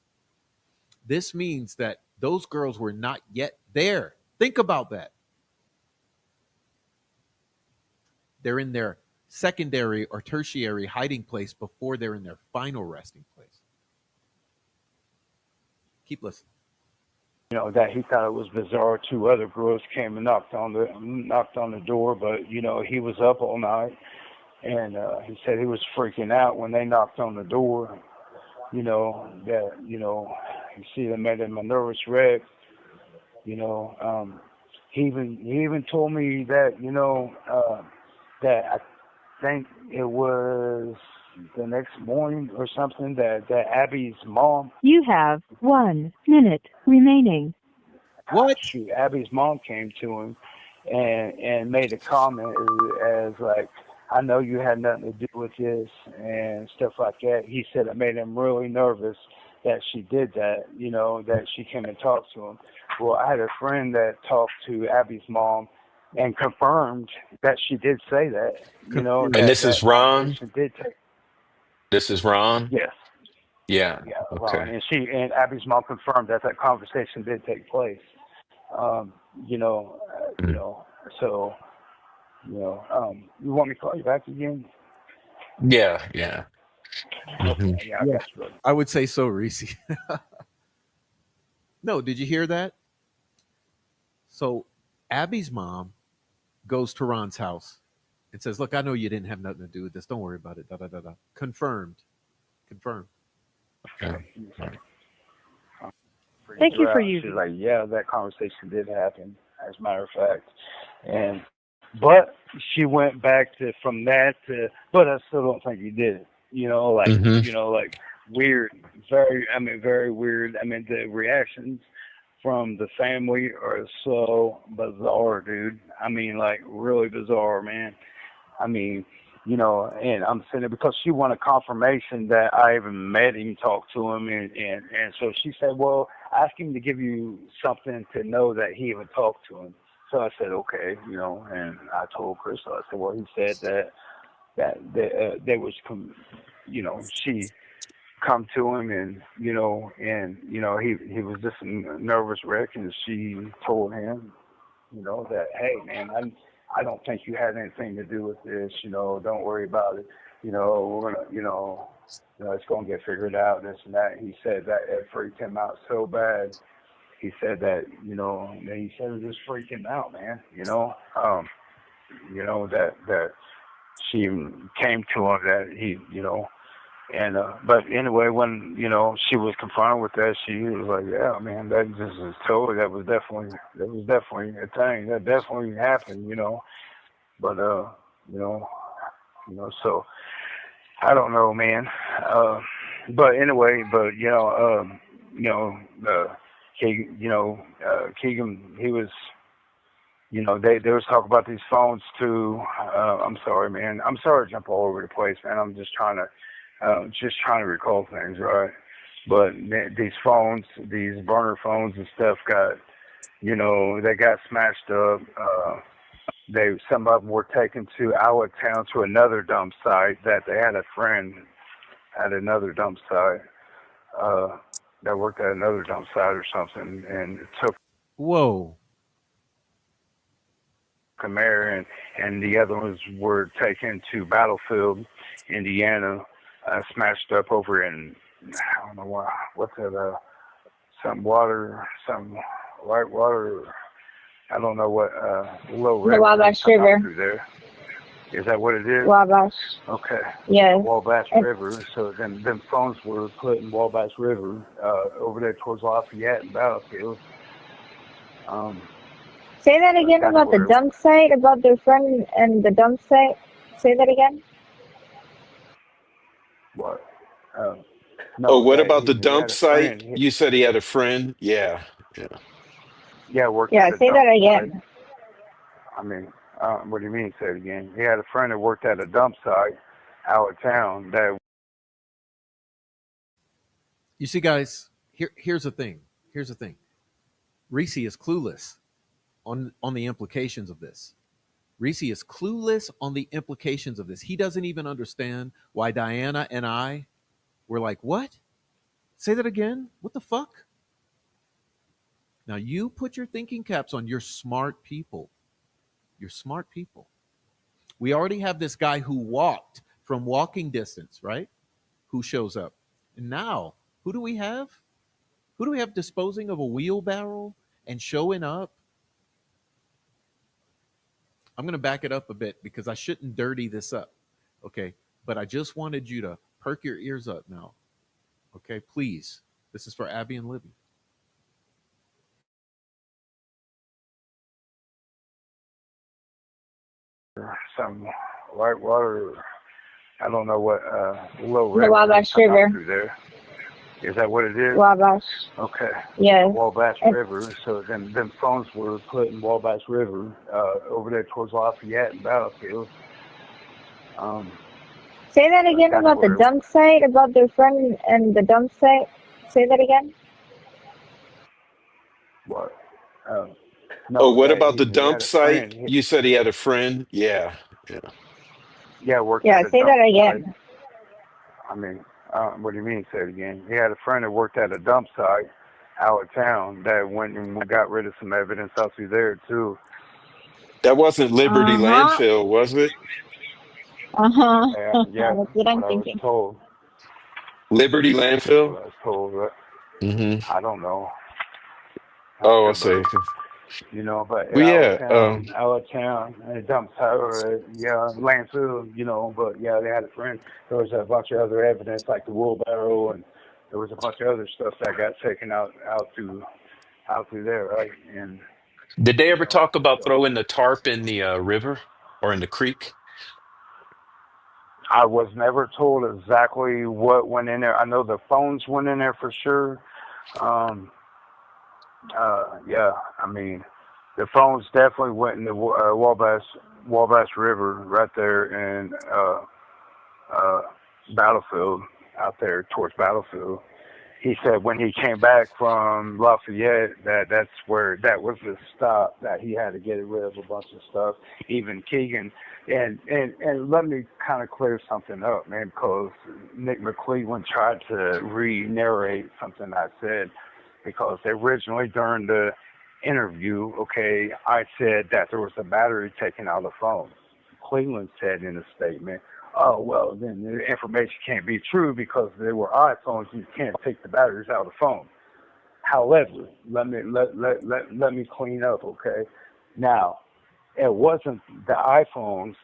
This means that those girls were not yet there. Think about that. They're in their secondary or tertiary hiding place before they're in their final resting place. Keep listening. That he thought it was bizarre. 2 other girls came and knocked on the door, but he was up all night, and he said he was freaking out when they knocked on the door. You see, they made him a nervous wreck. He even told me that that I think it was the next morning or something that Abby's mom. You have 1 minute remaining. What? Abby's mom came to him and made a comment as like, I know you had nothing to do with this and stuff like that. He said it made him really nervous that she did that, that she came and talked to him. Well, I had a friend that talked to Abby's mom and confirmed that she did say that, And this is Ron? This is Ron? Yes. Yeah. Yeah, Okay. Ron. And Abby's mom confirmed that conversation did take place. So, you want me to call you back again? Yeah. Okay, yeah, I guess so. I would say so, Ricci. No, did you hear that? So Abby's mom goes to Ron's house and says, look, I know you didn't have nothing to do with this. Don't worry about it. Da, da, da, da. Confirmed. Okay. Thank you for She's like, yeah, that conversation did happen, as a matter of fact. But she went back from that to, but I still don't think he did it. Like weird, very weird. The reactions from the family are so bizarre, dude. Like really bizarre, man. And I'm saying it because she wanted confirmation that I even met him, talked to him, and so she said, well, ask him to give you something to know that he even talked to him. So I said, okay, and I told Crystal, I said, well, he said that they was, she come to him, and he was just a nervous wreck, and she told him, that, hey man, I don't think you had anything to do with this, don't worry about it, we're gonna, it's gonna get figured out, this and that. He said that it freaked him out so bad. He said that, he said it just freaked him out, man, that she came to him, that he, and but anyway, when she was confronted with that, she was like, "Yeah, man, that just is totally. That was definitely a thing. That definitely happened, But so I don't know, man. But anyway, Keegan, he was. They was talking about these phones too. I'm sorry, man. I'm sorry to jump all over the place, man. I'm just trying to recall things, right? But these phones, these burner phones and stuff got, they got smashed up. Some of them were taken to our town to another dump site that they had a friend at another dump site that worked at another dump site or something, and took Whoa. them there, and the other ones were taken to Battlefield, Indiana, smashed up over in, I don't know what's that, some white water, I don't know what, little river. The Wabash River. Through there. Is that what it is? Wabash. Okay. Yes. Wabash River. So them phones were put in Wabash River, over there towards Lafayette and Battlefield. Say that again about the dump site, about their friend and the dump site. Say that again. What? What about the he dump had a site? friend. You said he had a friend. Yeah. Yeah, worked Yeah, at a say dump that again. site. I mean, what do you mean, say it again? He had a friend that worked at a dump site out of town that. You see, guys, here's the thing. Ricci is clueless on the implications of this. Ricci is clueless on the implications of this. He doesn't even understand why Diana and I were like, what? Say that again? What the fuck? Now you put your thinking caps on. You're smart people. We already have this guy who walked from walking distance, right? Who shows up. And now, who do we have? Who do we have disposing of a wheelbarrow and showing up? I'm going to back it up a bit because I shouldn't dirty this up. Okay. But I just wanted you to perk your ears up now. Okay. Please. This is for Abby and Libby. Some white water, I don't know what, little river. The Wabash River. Through there. Is that what it is? Wabash. Okay. Yes. Wabash River. So them phones were put in Wabash River, over there towards Lafayette and Battlefield. Say that again about the dump site, about their friend and the dump site. Say that again. What? What about the dump had a site? friend. You said he had a friend. Yeah. Yeah, worked Yeah, at a say dump that again. site. I mean, what do you mean, say it again? He had a friend that worked at a dump site out of town that went and got rid of some evidence out through there, too. That wasn't Liberty Landfill, was it? Yeah, That's what I'm I was thinking. told. Liberty Landfill? I was told that. Mm-hmm. I don't know. Oh, I see. But Well, yeah. out of town, a dump site or landfill, but yeah, they had a friend. There was a bunch of other evidence like the wheelbarrow, and there was a bunch of other stuff that got taken out through there, right? And Did they ever talk about throwing the tarp in the river or in the creek? I was never told exactly what went in there. I know the phones went in there for sure. Yeah, I mean, the phones definitely went in the Wabash River right there in Battlefield, out there towards Battlefield. he said when he came back from Lafayette, that was the stop, that he had to get rid of a bunch of stuff, even Keegan. And let me kind of clear something up, man, because Nick McClellan tried to re-narrate something I said, because originally during the interview, okay, I said that there was a battery taken out of the phone. Cleveland said in a statement, oh, well, then the information can't be true because they were iPhones. You can't take the batteries out of the phone. However, let me clean up, okay? Now, it wasn't the iPhones.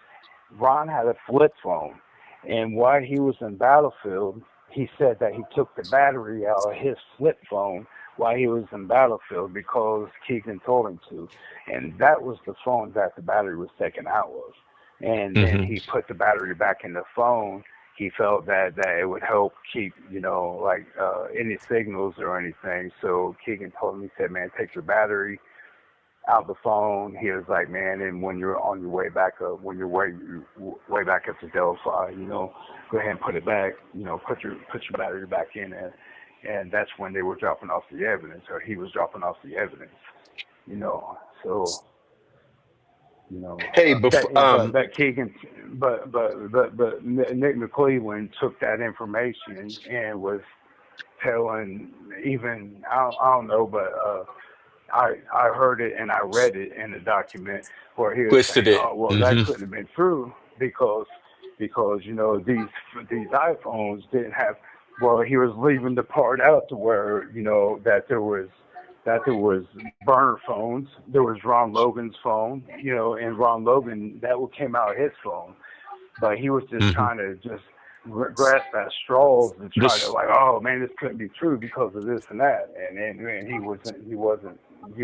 Ron had a flip phone, and while he was in Battlefield, he said that he took the battery out of his flip phone while he was in Battlefield because Keegan told him to, and that was the phone that the battery was taken out of. And then he put the battery back in the phone. He felt that it would help keep, like any signals or anything. So Keegan told him, he said, man, take your battery out the phone. He was like, man, and when you're on your way back up, when you're way back up to Delphi, go ahead and put it back, put your battery back in there. And that's when they were dropping off the evidence, or he was dropping off the evidence, so. Hey, before But Keegan, but Nick McClellan took that information and was telling, even I don't know, but I heard it and I read it in the document where he was twisted saying, it. oh well, that couldn't have been true because these iPhones didn't have. Well, he was leaving the part out to where that there was burner phones. There was Ron Logan's phone, and Ron Logan, that came out of his phone. But he was just trying to just grasp at straws and try to oh man, this couldn't be true because of this and that. And he wasn't using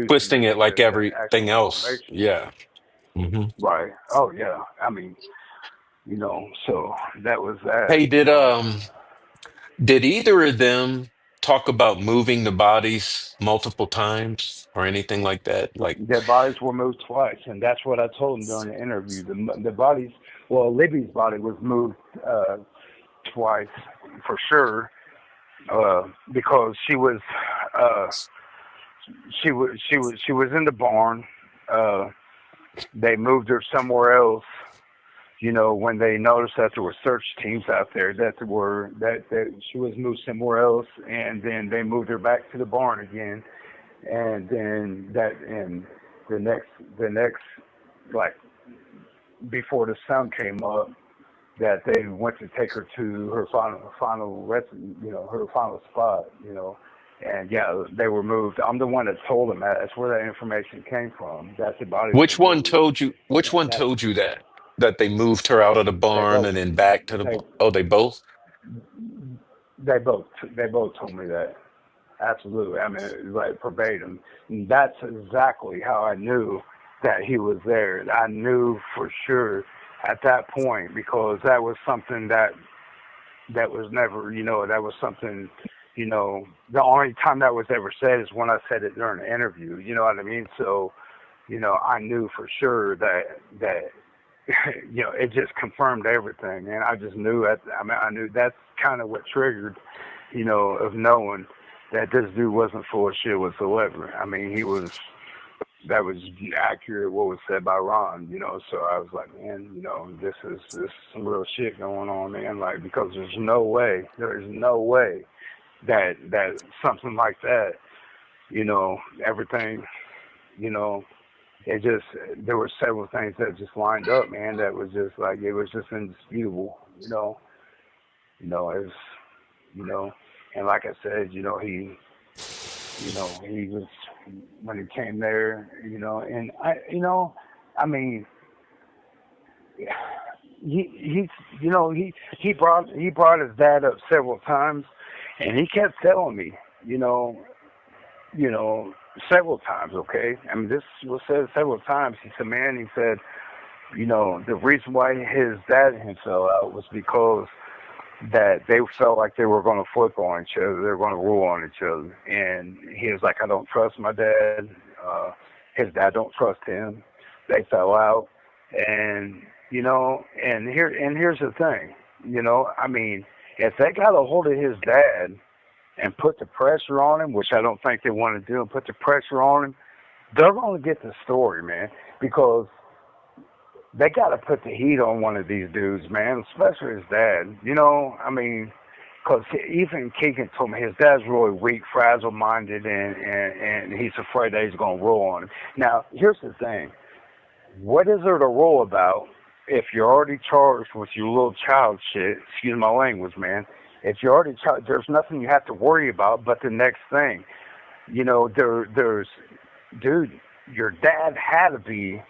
twisting it like the everything actual else. information. Yeah. hmm Right. Oh yeah. I mean, so that was that. Hey, did either of them talk about moving the bodies multiple times or anything like that? Like, Their bodies were moved twice, and that's what I told them during the interview. The bodies, well, Libby's body was moved twice for sure, because she was in the barn. They moved her somewhere else. When they noticed that there were search teams out there, that she was moved somewhere else, and then they moved her back to the barn again. And then the next, like before the sun came up, that they went to take her to her final rest, her final spot, and yeah, they were moved. I'm the one that told them that. That's where that information came from. That the bodies which were one moved. told you? Which one That told you that they moved her out of the they barn both and then back to the they barn? Oh, they both. they both told me that. Absolutely. I mean, like verbatim. And that's exactly how I knew that he was there. I knew for sure at that point because that was something that was never, that was something, the only time that was ever said is when I said it during the interview. You know what I mean? So, I knew for sure that it just confirmed everything. And I just knew I knew that's kind of what triggered, of knowing that this dude wasn't full of shit whatsoever. I mean, that was accurate what was said by Ron, so I was like, man, this is some real shit going on, man, like, because there's no way that something like that, everything, it just, there were several things that just lined up, man, that was just like, it was just indisputable, it was, and like I said, he was, when he came there, and I mean, he brought his dad up several times, and he kept telling me, several times, okay? I mean, this was said several times. He said, man, the reason why his dad and him fell out was because that they felt like they were going to flip on each other. They were going to rule on each other. And he was like, I don't trust my dad. His dad don't trust him. They fell out. And, here's the thing, I mean, if they got a hold of his dad and put the pressure on him, which I don't think they want to do, and put the pressure on him, they're going to get the story, man, because they got to put the heat on one of these dudes, man, especially his dad. You know, I mean, because even Keegan told me his dad's really weak, fragile-minded, and he's afraid that he's going to roll on him. Now, here's the thing. What is there to roll about if you're already charged with your little child shit? Excuse my language, man. If you're already charged, there's nothing you have to worry about but the next thing. You know, dude, your dad had to be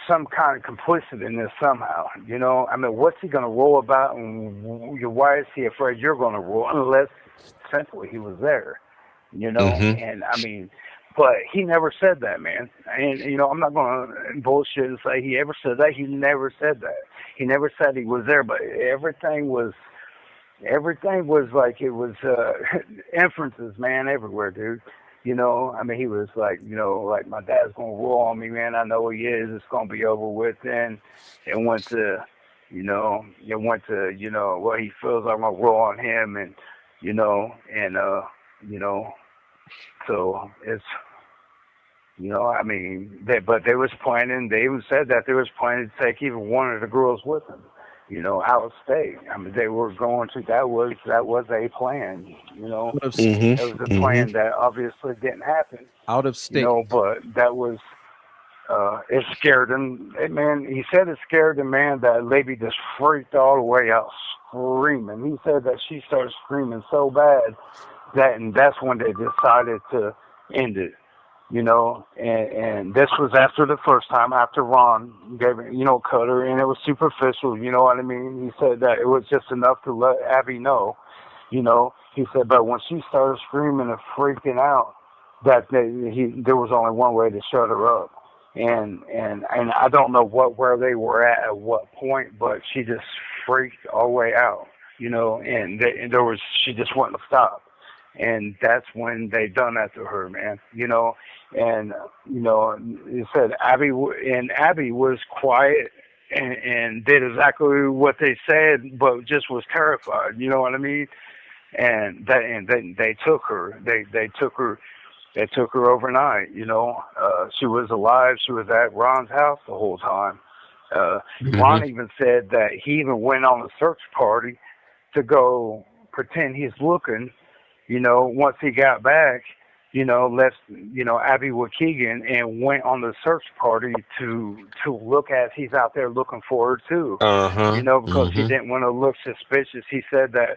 some kind of complicit in this somehow. You know, I mean, what's he going to roll about, and why is he afraid you're going to roll, unless essentially he was there, you know? Mm-hmm. And I mean, but he never said that, man. And, you know, I'm not going to bullshit and say he ever said that. He never said that. He never said he was there, but everything was like, it was inferences, man, everywhere, dude. You know, I mean, he was like, you know, like, my dad's going to roll on me, man. I know he is. It's going to be over with. And it went to, you know, well, he feels I'm going to roll on him. And, you know, so it's, you know, I mean, but they was planning, they even said that they was planning to take even one of the girls with them, you know, out of state. I mean, they were going to, that was a plan, you know. Mm-hmm. It was a plan that obviously didn't happen. Out of state. You know, but that was, it scared him. Man, he said it scared him, man, that lady just freaked all the way out screaming. He said that she started screaming so bad and that's when they decided to end it. You know, and this was after the first time, after Ron gave it, you know, cut her, and it was superficial, you know what I mean? He said that it was just enough to let Abby know, you know. He said, but when she started screaming and freaking out, that there was only one way to shut her up. And I don't know where they were at what point, but she just freaked all the way out, you know, and she just wouldn't stop. And that's when they done that to her, man, you know. And, you know, he said Abby was quiet and did exactly what they said, but just was terrified, you know what I mean? And they took her. They took her overnight, you know. She was alive. She was at Ron's house the whole time. Ron even said that he even went on a search party to go pretend he's looking. You know, once he got back, you know, left, you know, Abby with Keegan and went on the search party to look at, he's out there looking for her too. You know, because he didn't want to look suspicious. He said that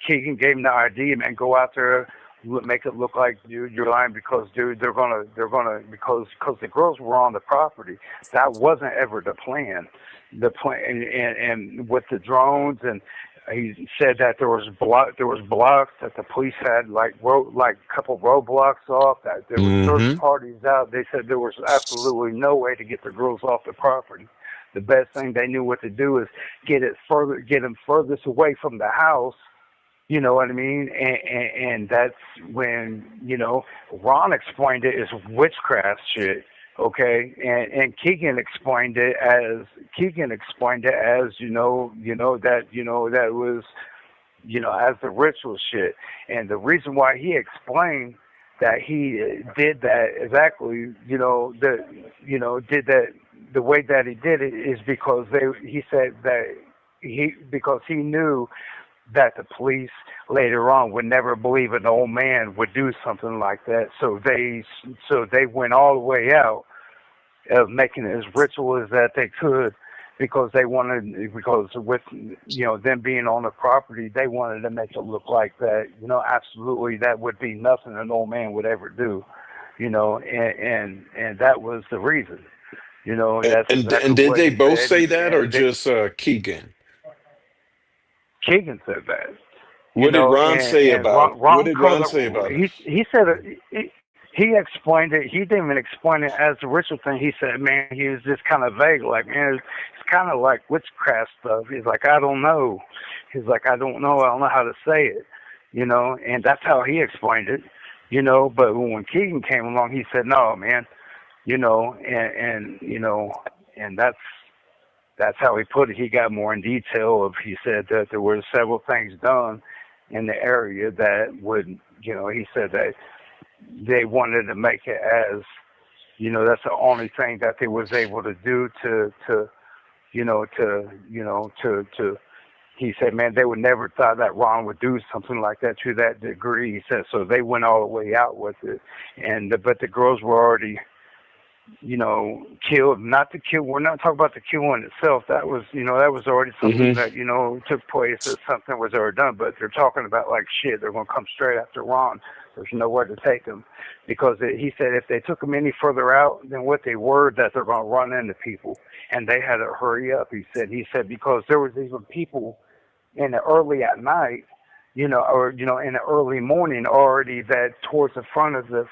Keegan gave him the idea, man, go out there, make it look like, dude, you're lying because, dude, they're gonna because the girls were on the property. That wasn't ever the plan. The plan and with the drones, and he said that there was blocks that the police had like a couple roadblocks off, that there were search parties out. They said there was absolutely no way to get the girls off the property. The best thing they knew what to do is get them furthest away from the house. You know what I mean? And that's when, you know, Ron explained it as witchcraft shit. Okay, and Keegan explained it as that was, you know, as the ritual shit. And the reason why he explained that he did that exactly, did that the way that he did it is because he said that because he knew that the police later on would never believe an old man would do something like that. So they went all the way out of making it as ritual as that they could, because with, you know, them being on the property, they wanted to make it look like that, you know, absolutely that would be nothing an old man would ever do, you know, and that was the reason, you know. That's exactly and did what they he both said, say that, or and just Keegan? Keegan said that. You What did know, Ron say and about? What Ron did called Ron say about it? he said he explained it. He didn't even explain it as the ritual thing. He said, man, he was just kind of vague, like, man, it's kind of like witchcraft stuff. He's like, I don't know. He's like, I don't know how to say it, you know, and that's how he explained it, you know. But when Keegan came along, he said, no, man, you know, and you know, and that's how he put it. He got more in detail of, he said that there were several things done, in the area that would, he said that they wanted to make it as, that's the only thing that they was able to do to he said, man, they would never thought that Ron would do something like that to that degree. He said, so they went all the way out with it. But the girls were already, killed. Not the kill. We're not talking about the killing itself. That was, that was already something that, took place. That something was already done. But they're talking about like shit. They're going to come straight after Ron. There's nowhere to take them because he said if they took them any further out than what they were, that they're going to run into people, and they had to hurry up. He said because there was even people in the early at night, or in the early morning already that towards the front of the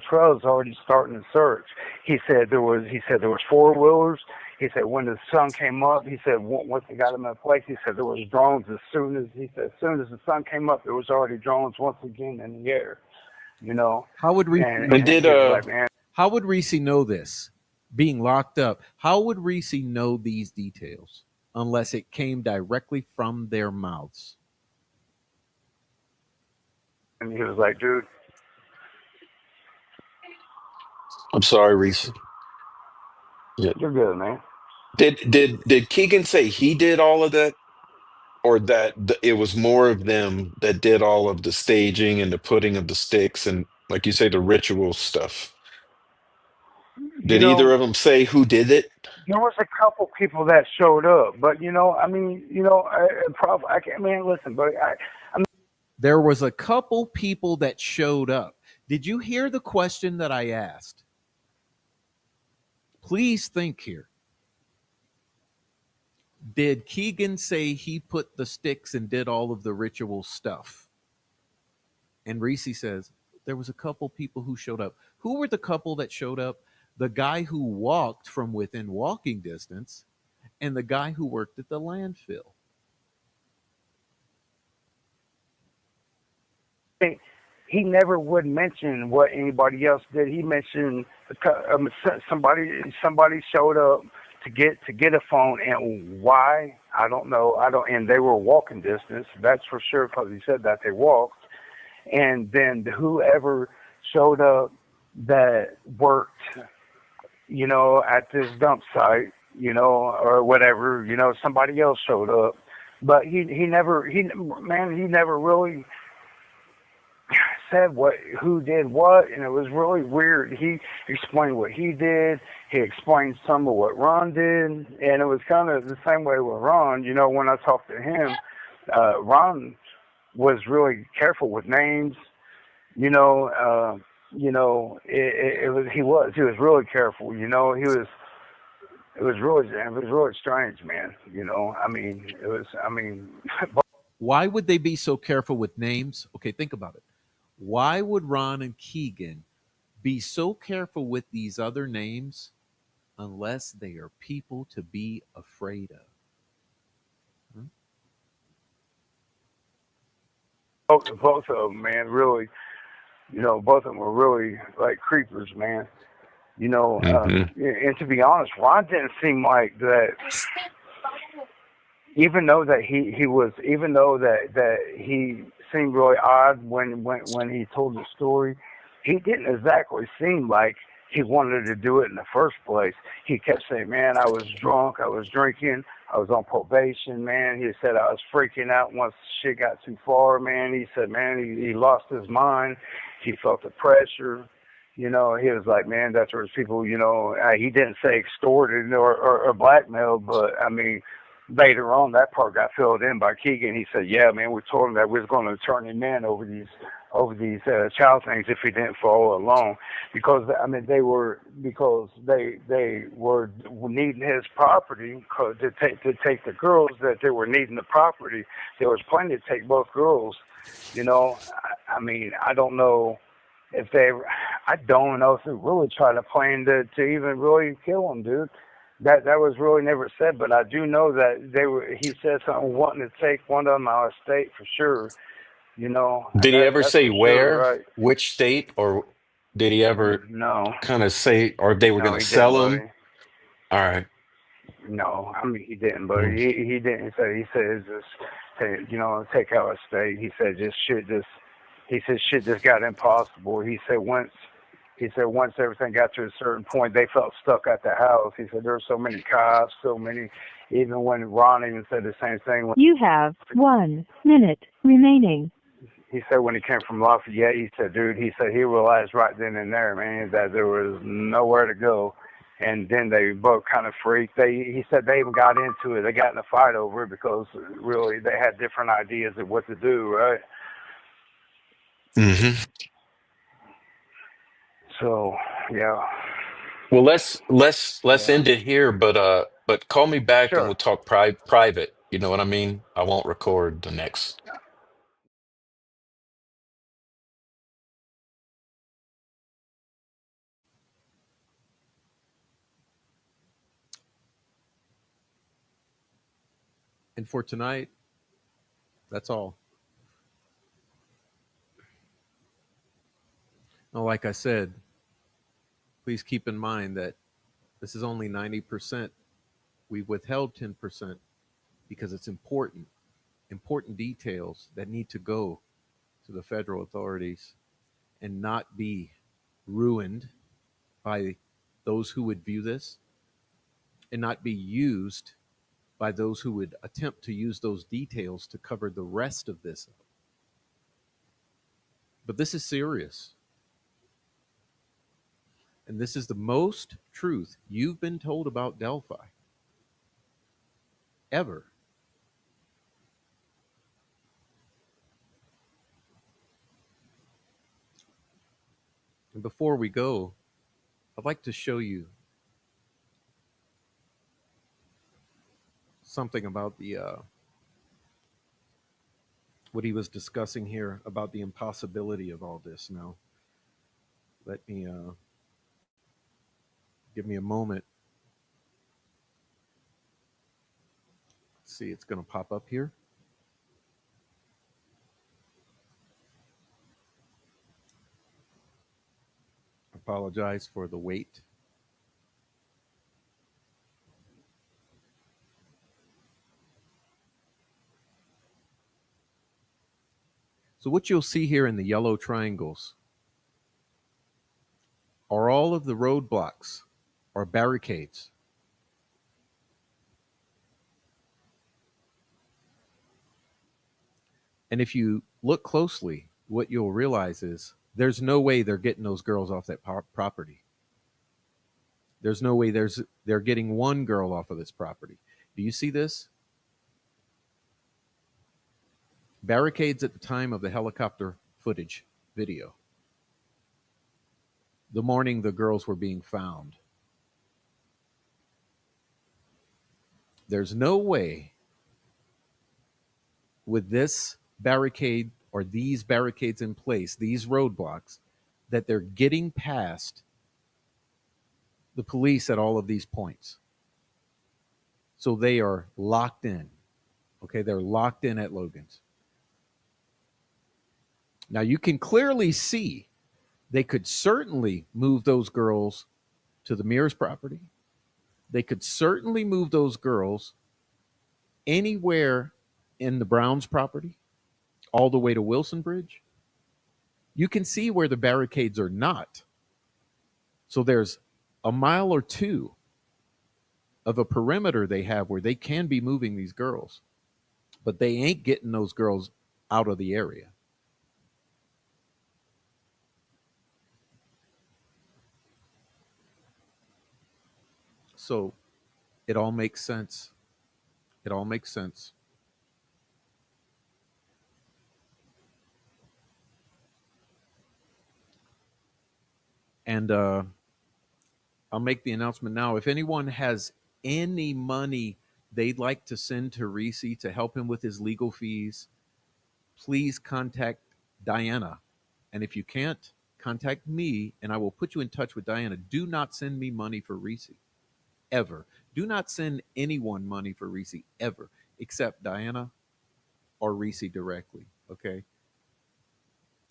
trails already starting to search. He said there was 4-wheelers. He said when the sun came up, he said once they got them in place, he said there was drones as soon as the sun came up, there was already drones once again in the air. How would how would Ricci know this? Being locked up, how would Ricci know these details unless it came directly from their mouths? And he was like, dude, I'm sorry, Reese. Yeah. you're good, man. Did Keegan say he did all of that, or that it was more of them that did all of the staging and the putting of the sticks and, like you say, the ritual stuff? Did either of them say who did it? There was a couple people that showed up, but listen, but there was a couple people that showed up. Did you hear the question that I asked? Please think here. Did Keegan say he put the sticks and did all of the ritual stuff? And Ricci says there was a couple people who showed up. Who were the couple that showed up? The guy who walked from within walking distance and the guy who worked at the landfill. He never would mention what anybody else did. He mentioned somebody showed up to get a phone, and why I don't know. And they were walking distance. That's for sure because he said that they walked. And then whoever showed up that worked, at this dump site, or whatever, somebody else showed up, but he never really said who did what, and it was really weird. He explained what he did. He explained some of what Ron did, and it was kind of the same way with Ron. When I talked to him, Ron was really careful with names. He was really careful. It was really strange, man. Why would they be so careful with names? Okay, think about it. Why would Ron and Keegan be so careful with these other names unless they are people to be afraid of? Both of them, man, really, both of them were really like creepers, man. And to be honest, Ron didn't seem like that. Even though that he seemed really odd when he told the story, he didn't exactly seem like he wanted to do it in the first place. He kept saying, man, I was drunk, I was drinking, I was on probation, man. He said I was freaking out once shit got too far, man. He said, man, he lost his mind. He felt the pressure. He was like, man, that's where people, he didn't say extorted or blackmailed, but later on, that part got filled in by Keegan. He said, yeah, man, we told him that we was going to turn him in over these child things if he didn't follow along, because they were needing his property to take the girls, that they were needing the property. There was plenty to take both girls. I don't know if they really tried to plan to even really kill him, dude. That was really never said, but I do know that he said something wanting to take one of them out of state for sure. Did he ever say where, right? which state, or did he ever No. kind of say, or they were going to sell him? All right. No, I mean he didn't, but he didn't say. He said just take our state. He said shit just got impossible. He said once everything got to a certain point, they felt stuck at the house. He said there were so many cops, so many. Even when Ron even said the same thing. You have 1 minute remaining. He said when he came from Lafayette, he said, dude, he said he realized right then and there, man, that there was nowhere to go. And then they both kind of freaked. He said they even got into it. They got in a fight over it because really they had different ideas of what to do, right? Mm-hmm. So, yeah. Well, let's end it here, but call me back and Sure. we'll talk private. You know what I mean? I won't record the next. And for tonight, that's all. Now, like I said, please keep in mind that this is only 90%. We withheld 10% because it's important details that need to go to the federal authorities and not be ruined by those who would view this and not be used by those who would attempt to use those details to cover the rest of this. But this is serious. And this is the most truth you've been told about Delphi ever. And before we go, I'd like to show you something about the what he was discussing here about the impossibility of all this. Now, let me give me a moment. Let's see, it's going to pop up here. Apologize for the wait. So what you'll see here in the yellow triangles are all of the roadblocks or barricades. And if you look closely, what you'll realize is there's no way they're getting those girls off that property. There's no way they're getting one girl off of this property. Do you see this? Barricades at the time of the helicopter footage video. The morning the girls were being found. There's no way with this barricade or these barricades in place, these roadblocks, that they're getting past the police at all of these points. So they are locked in. Okay, they're locked in at Logan's. Now you can clearly see they could certainly move those girls to the Mears property. They could certainly move those girls anywhere in the Browns property, all the way to Wilson Bridge. You can see where the barricades are not. So there's a mile or two of a perimeter they have where they can be moving these girls, but they ain't getting those girls out of the area. So it all makes sense. It all makes sense. And I'll make the announcement now. If anyone has any money they'd like to send to Ricci to help him with his legal fees, please contact Diana. And if you can't, contact me and I will put you in touch with Diana. Do not send me money for Ricci, ever. Do not send anyone money for Ricci, ever, except Diana or Ricci directly, okay?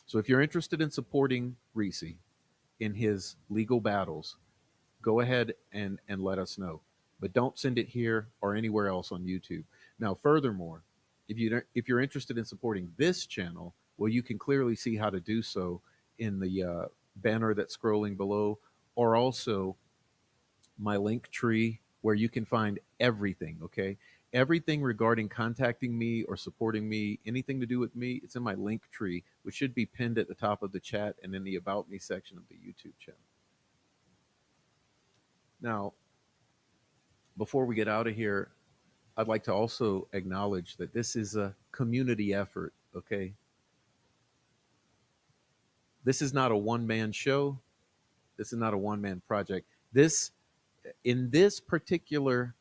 So if you're interested in supporting Ricci in his legal battles, go ahead and let us know. but don't send it here or anywhere else on YouTube. Now, furthermore, if you're interested in supporting this channel, well, you can clearly see how to do so in the banner that's scrolling below, or also my link tree where you can find everything. Okay, everything regarding contacting me or supporting me, anything to do with me, it's in my link tree, which should be pinned at the top of the chat and in the About Me section of the YouTube channel. Now, before we get out of here, I'd like to also acknowledge that this is a community effort, okay? This is not a one-man show. This is not a one-man project. In this particular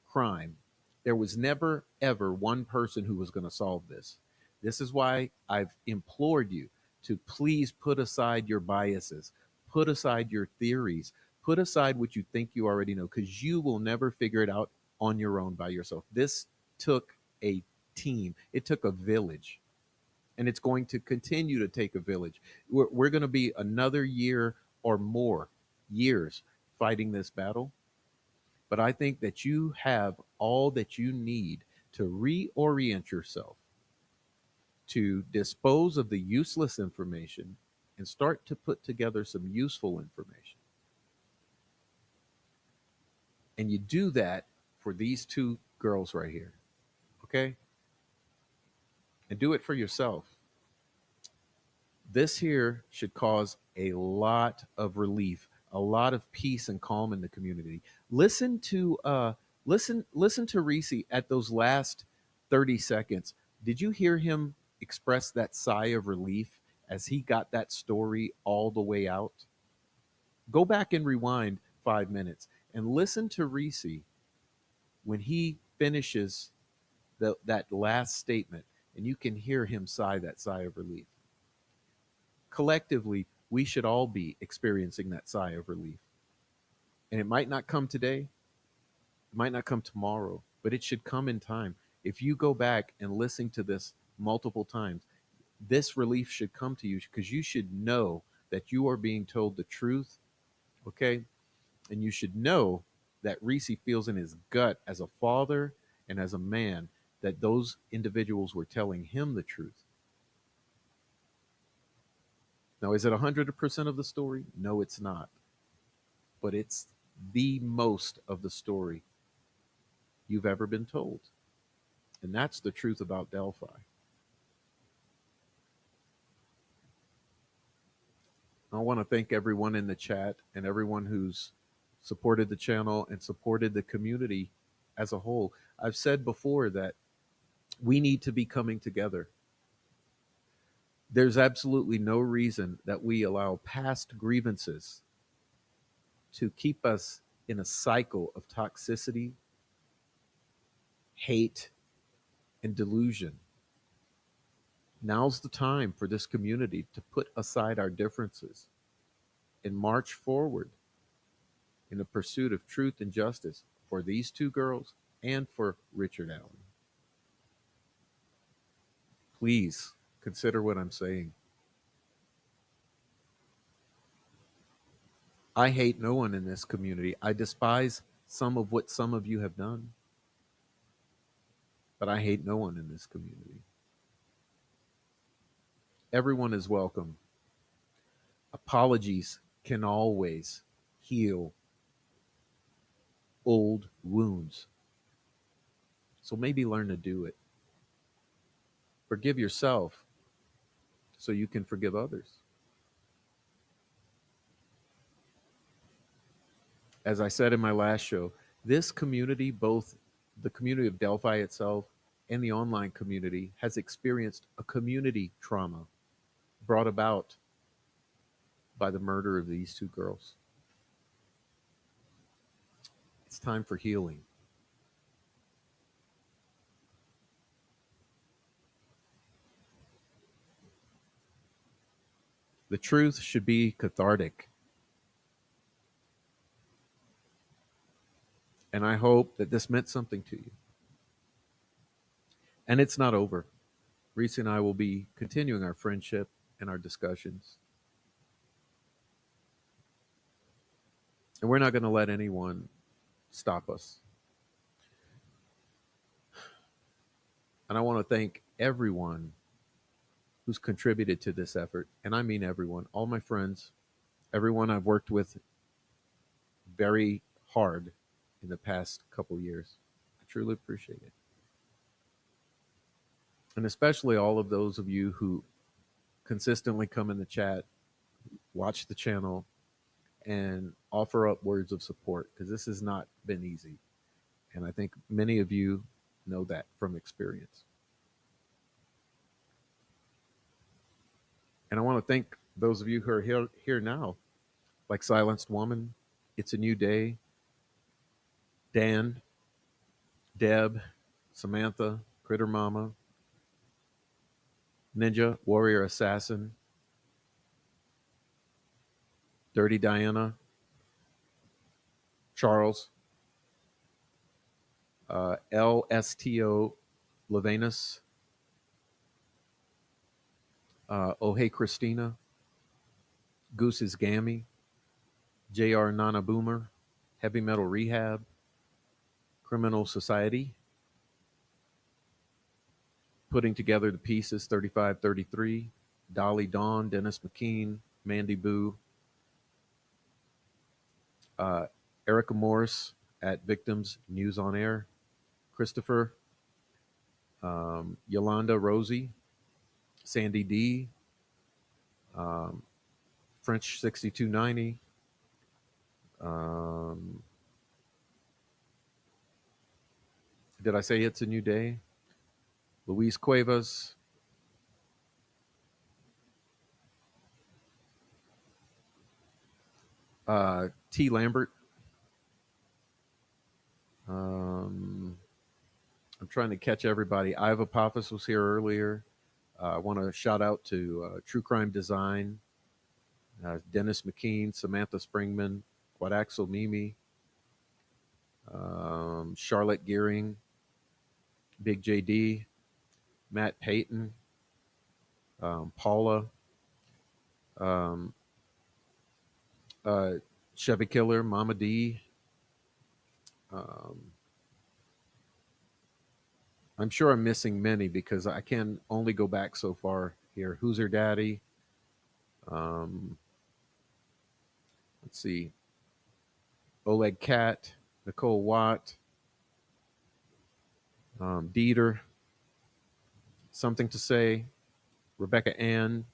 crime, there was never, ever one person who was going to solve this. This is why I've implored you to please put aside your biases, put aside your theories, put aside what you think you already know, because you will never figure it out on your own by yourself. This took a team, it took a village, and it's going to continue to take a village. We're going to be another year or more years fighting this battle. But I think that you have all that you need to reorient yourself, to dispose of the useless information and start to put together some useful information. And you do that for these two girls right here, okay? And do it for yourself. This here should cause a lot of relief, a lot of peace and calm in the community. Listen to Ricci at those last 30 seconds. Did you hear him express that sigh of relief as he got that story all the way out? Go back and rewind 5 minutes and listen to Ricci when he finishes that last statement, and you can hear him sigh that sigh of relief. Collectively, we should all be experiencing that sigh of relief. And it might not come today, it might not come tomorrow, but it should come in time. If you go back and listen to this multiple times, this relief should come to you because you should know that you are being told the truth, okay? And you should know that Ricci feels in his gut as a father and as a man that those individuals were telling him the truth. Now, is it 100% of the story? No, it's not. But it's the most of the story you've ever been told. And that's the truth about Delphi. I want to thank everyone in the chat and everyone who's supported the channel and supported the community as a whole. I've said before that we need to be coming together. There's absolutely no reason that we allow past grievances to keep us in a cycle of toxicity, hate, and delusion. Now's the time for this community to put aside our differences and march forward in the pursuit of truth and justice for these two girls and for Richard Allen. Please consider what I'm saying. I hate no one in this community. I despise some of what some of you have done. But I hate no one in this community. Everyone is welcome. Apologies can always heal old wounds. So maybe learn to do it. Forgive yourself so you can forgive others. As I said in my last show, this community, both the community of Delphi itself and the online community, has experienced a community trauma brought about by the murder of these two girls. It's time for healing. The truth should be cathartic. And I hope that this meant something to you. And it's not over. Ricci and I will be continuing our friendship and our discussions. And we're not going to let anyone stop us. And I want to thank everyone who's contributed to this effort. And I mean everyone, all my friends, everyone I've worked with very hard in the past couple years. I truly appreciate it. And especially all of those of you who consistently come in the chat, watch the channel, and offer up words of support, because this has not been easy. And I think many of you know that from experience. And I want to thank those of you who are here now, like Silenced Woman, It's a New Day, Dan, Deb, Samantha, Critter Mama, Ninja, Warrior Assassin, Dirty Diana, Charles, LSTO Levanus, Oh Hey Christina, Goose's Gammy, JR Nana Boomer, Heavy Metal Rehab, Criminal Society, Putting Together the Pieces 3533, Dolly Dawn, Dennis McKean, Mandy Boo, Erica Morris at Victims News on Air, Christopher, Yolanda Rosie, Sandy D, French 6290, did I say It's a New Day? Luis Cuevas, T. Lambert. I'm trying to catch everybody. Iva Apophis was here earlier. I want to shout out to True Crime Design, Dennis McKean, Samantha Springman, Quadaxel Mimi, Charlotte Gearing, Big JD, Matt Payton, Paula, Chevy Killer, Mama D. I'm sure I'm missing many because I can only go back so far here. Who's Her Daddy? Let's see. Oleg Cat, Nicole Watt, Dieter, Something to Say, Rebecca Ann,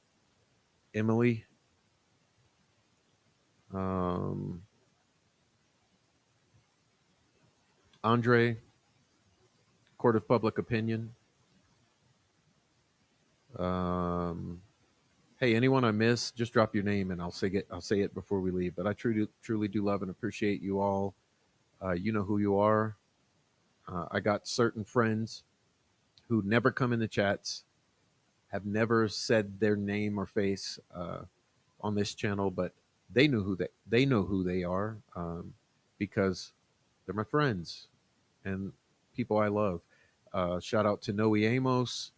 Emily, Andre, Court of Public Opinion. Hey, anyone I miss, just drop your name and I'll say it before we leave. But I truly do love and appreciate you all. You know who you are. I got certain friends who never come in the chats, have never said their name or face on this channel, but they know who they are because they're my friends and people I love. Shout out to Noe Amos,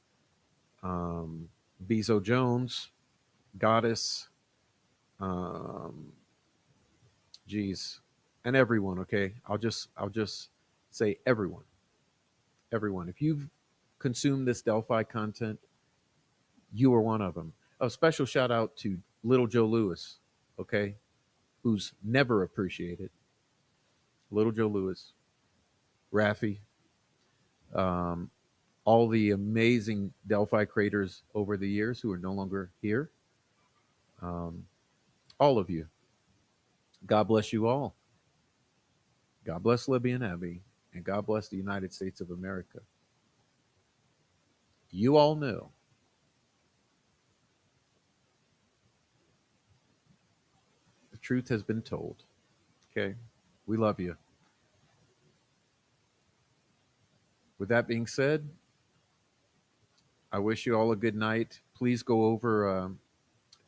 Bezo Jones, Goddess, geez, and everyone. Okay, I'll just say everyone. If you've consumed this Delphi content, you are one of them. A special shout out to Little Joe Lewis, okay, who's never appreciated. Little Joe Lewis, Raffi, all the amazing Delphi creators over the years who are no longer here. All of you. God bless you all. God bless Libby and Abby, and God bless the United States of America. You all know the truth has been told. Okay? We love you. With that being said, I wish you all a good night. Please go over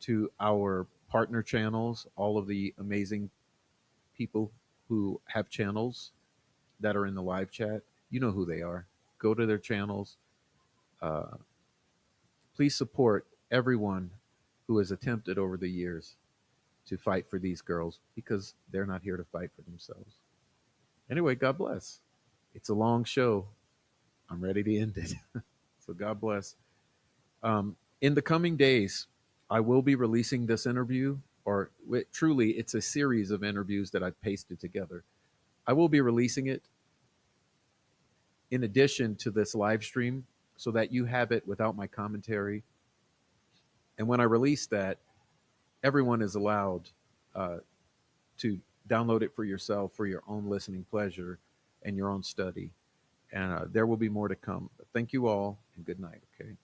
to our partner channels, all of the amazing people who have channels that are in the live chat. You know who they are. Go to their channels. Please support everyone who has attempted over the years to fight for these girls, because they're not here to fight for themselves. Anyway, God bless. It's a long show. I'm ready to end it. So God bless. In the coming days, I will be releasing this interview, or truly, it's a series of interviews that I've pasted together. I will be releasing it in addition to this live stream so that you have it without my commentary. And when I release that, everyone is allowed to download it for yourself for your own listening pleasure and your own study. And there will be more to come. Thank you all, and good night, okay?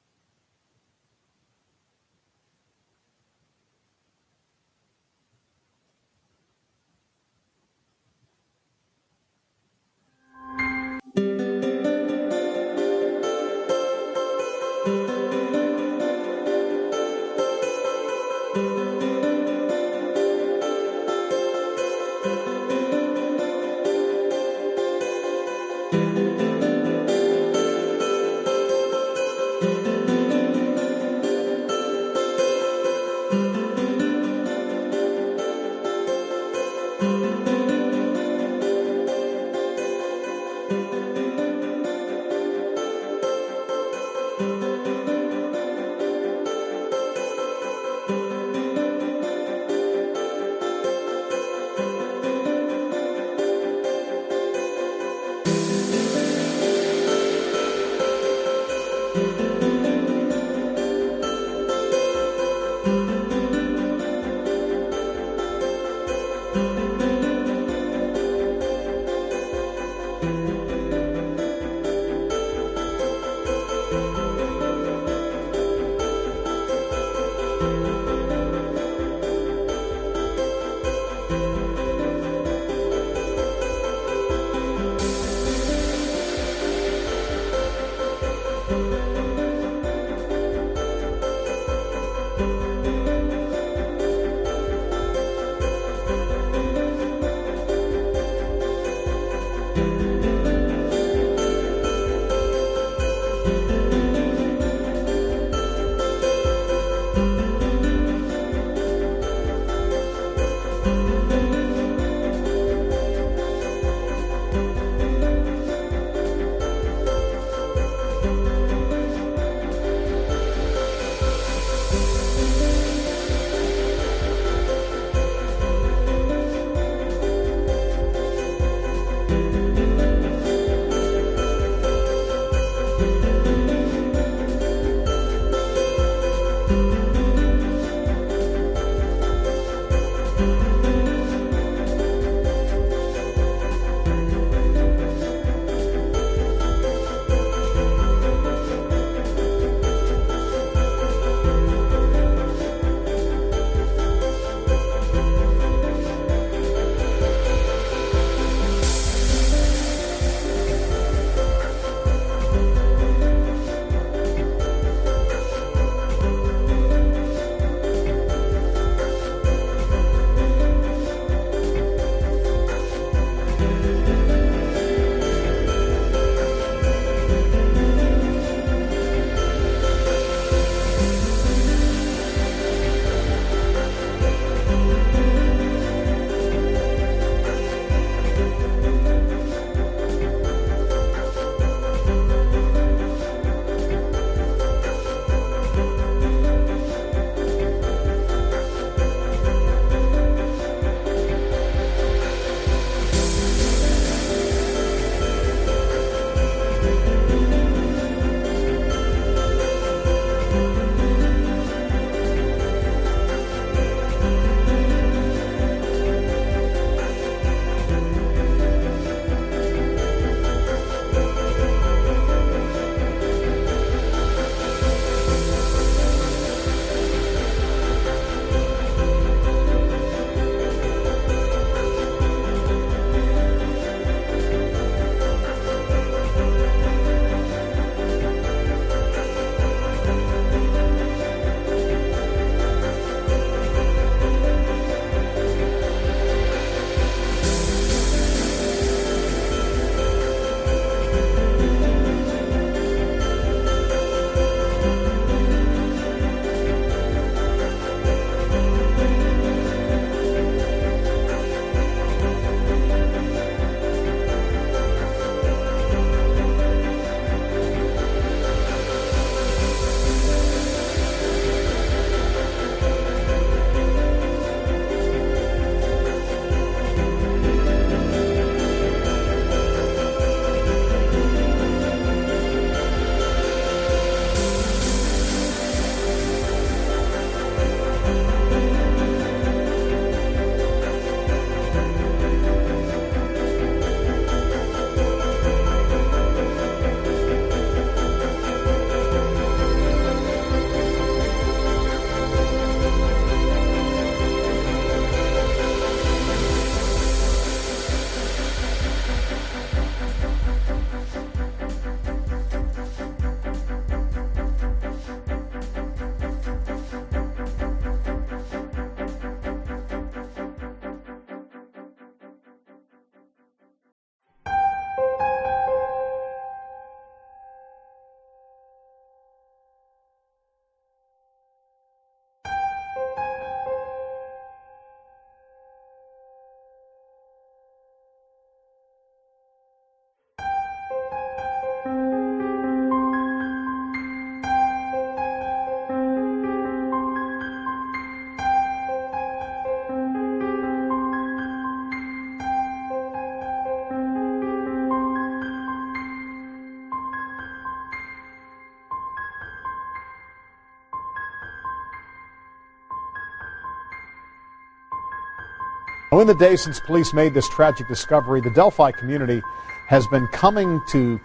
Now, in the days since police made this tragic discovery, the Delphi community has been coming to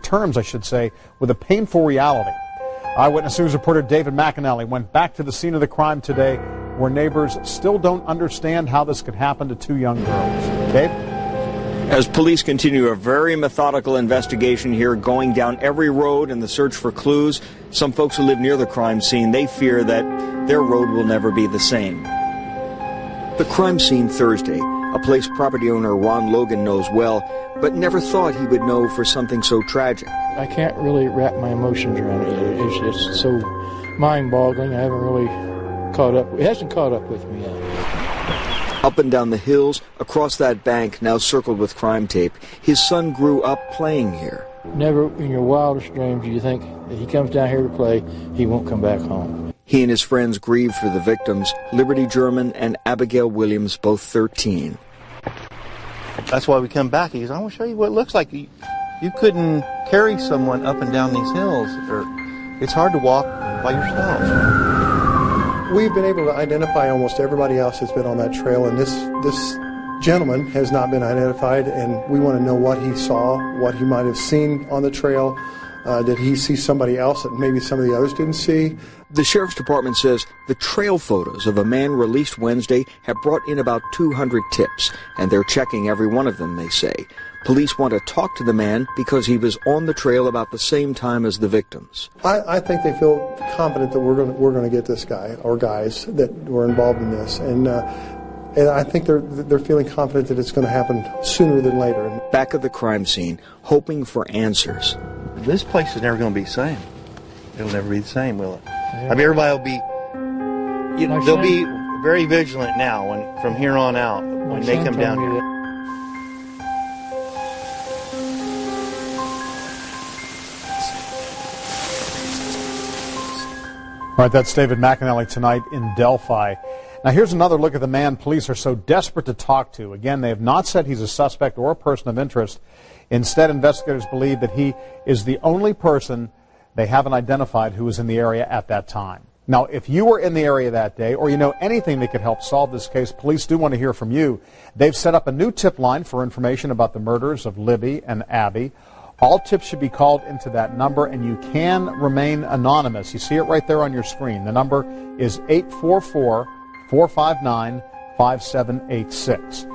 terms, I should say, with a painful reality. Eyewitness News reporter David McAnally went back to the scene of the crime today, where neighbors still don't understand how this could happen to two young girls. Dave? As police continue a very methodical investigation here, going down every road in the search for clues, some folks who live near the crime scene, they fear that their road will never be the same. The crime scene Thursday, a place property owner Ron Logan knows well, but never thought he would know for something so tragic. I can't really wrap my emotions around it. It's so mind-boggling. I haven't really caught up. It hasn't caught up with me yet. Up and down the hills, across that bank now circled with crime tape, his son grew up playing here. Never in your wildest dreams do you think that he comes down here to play, he won't come back home. He and his friends grieve for the victims, Liberty German and Abigail Williams, both 13. That's why we come back. He goes, I want to show you what it looks like. You couldn't carry someone up and down these hills, or it's hard to walk by yourself. We've been able to identify almost everybody else that's been on that trail, and this gentleman has not been identified, and we want to know what he saw, what he might have seen on the trail. Did he see somebody else that maybe some of the others didn't see? The Sheriff's Department says the trail photos of a man released Wednesday have brought in about 200 tips, and they're checking every one of them, they say. Police want to talk to the man because he was on the trail about the same time as the victims. I think they feel confident that we're going to get this guy or guys that were involved in this, and I think they're feeling confident that it's going to happen sooner than later. Back at the crime scene, hoping for answers. This place is never going to be the same. It'll never be the same, will it? Yeah. I mean, everybody will be, they'll be very vigilant now from here on out when they come down here. All right, that's David McAnally tonight in Delphi. Now, here's another look at the man police are so desperate to talk to. Again, they have not said he's a suspect or a person of interest. Instead, investigators believe that he is the only person they haven't identified who was in the area at that time. Now, if you were in the area that day or you know anything that could help solve this case, police do want to hear from you. They've set up a new tip line for information about the murders of Libby and Abby. All tips should be called into that number, and you can remain anonymous. You see it right there on your screen. The number is 844-459-5786.